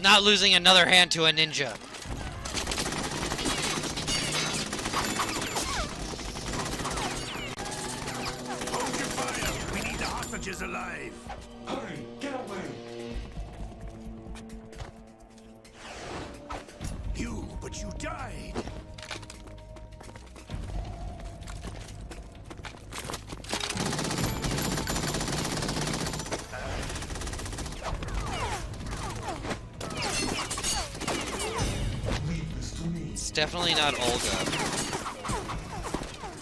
Not losing another hand to a ninja. Hold your fire! We need the hostages alive! Hurry, get away! You, but you died! It's definitely not Olga.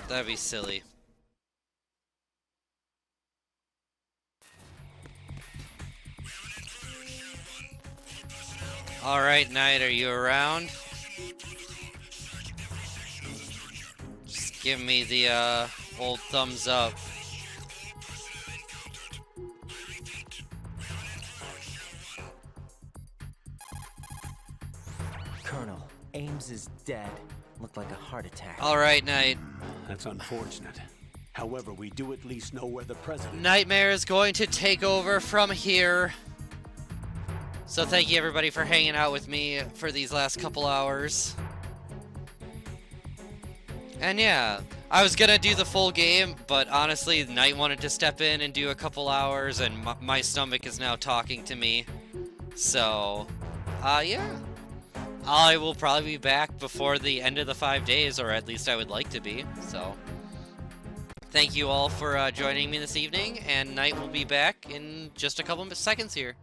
That'd be silly. Alright, Knight, are you around? Just give me the old thumbs up. Colonel, Ames is dead. Looked like a heart attack. Alright, Knight. That's unfortunate. However, we do at least know where the president... Nightmare is going to take over from here. So thank you everybody for hanging out with me for these last couple hours. And yeah, I was gonna do the full game, but honestly, Knight wanted to step in and do a couple hours, and my stomach is now talking to me. So, yeah. I will probably be back before the end of the 5 days, or at least I would like to be, so. Thank you all for joining me this evening, and Knight will be back in just a couple of seconds here.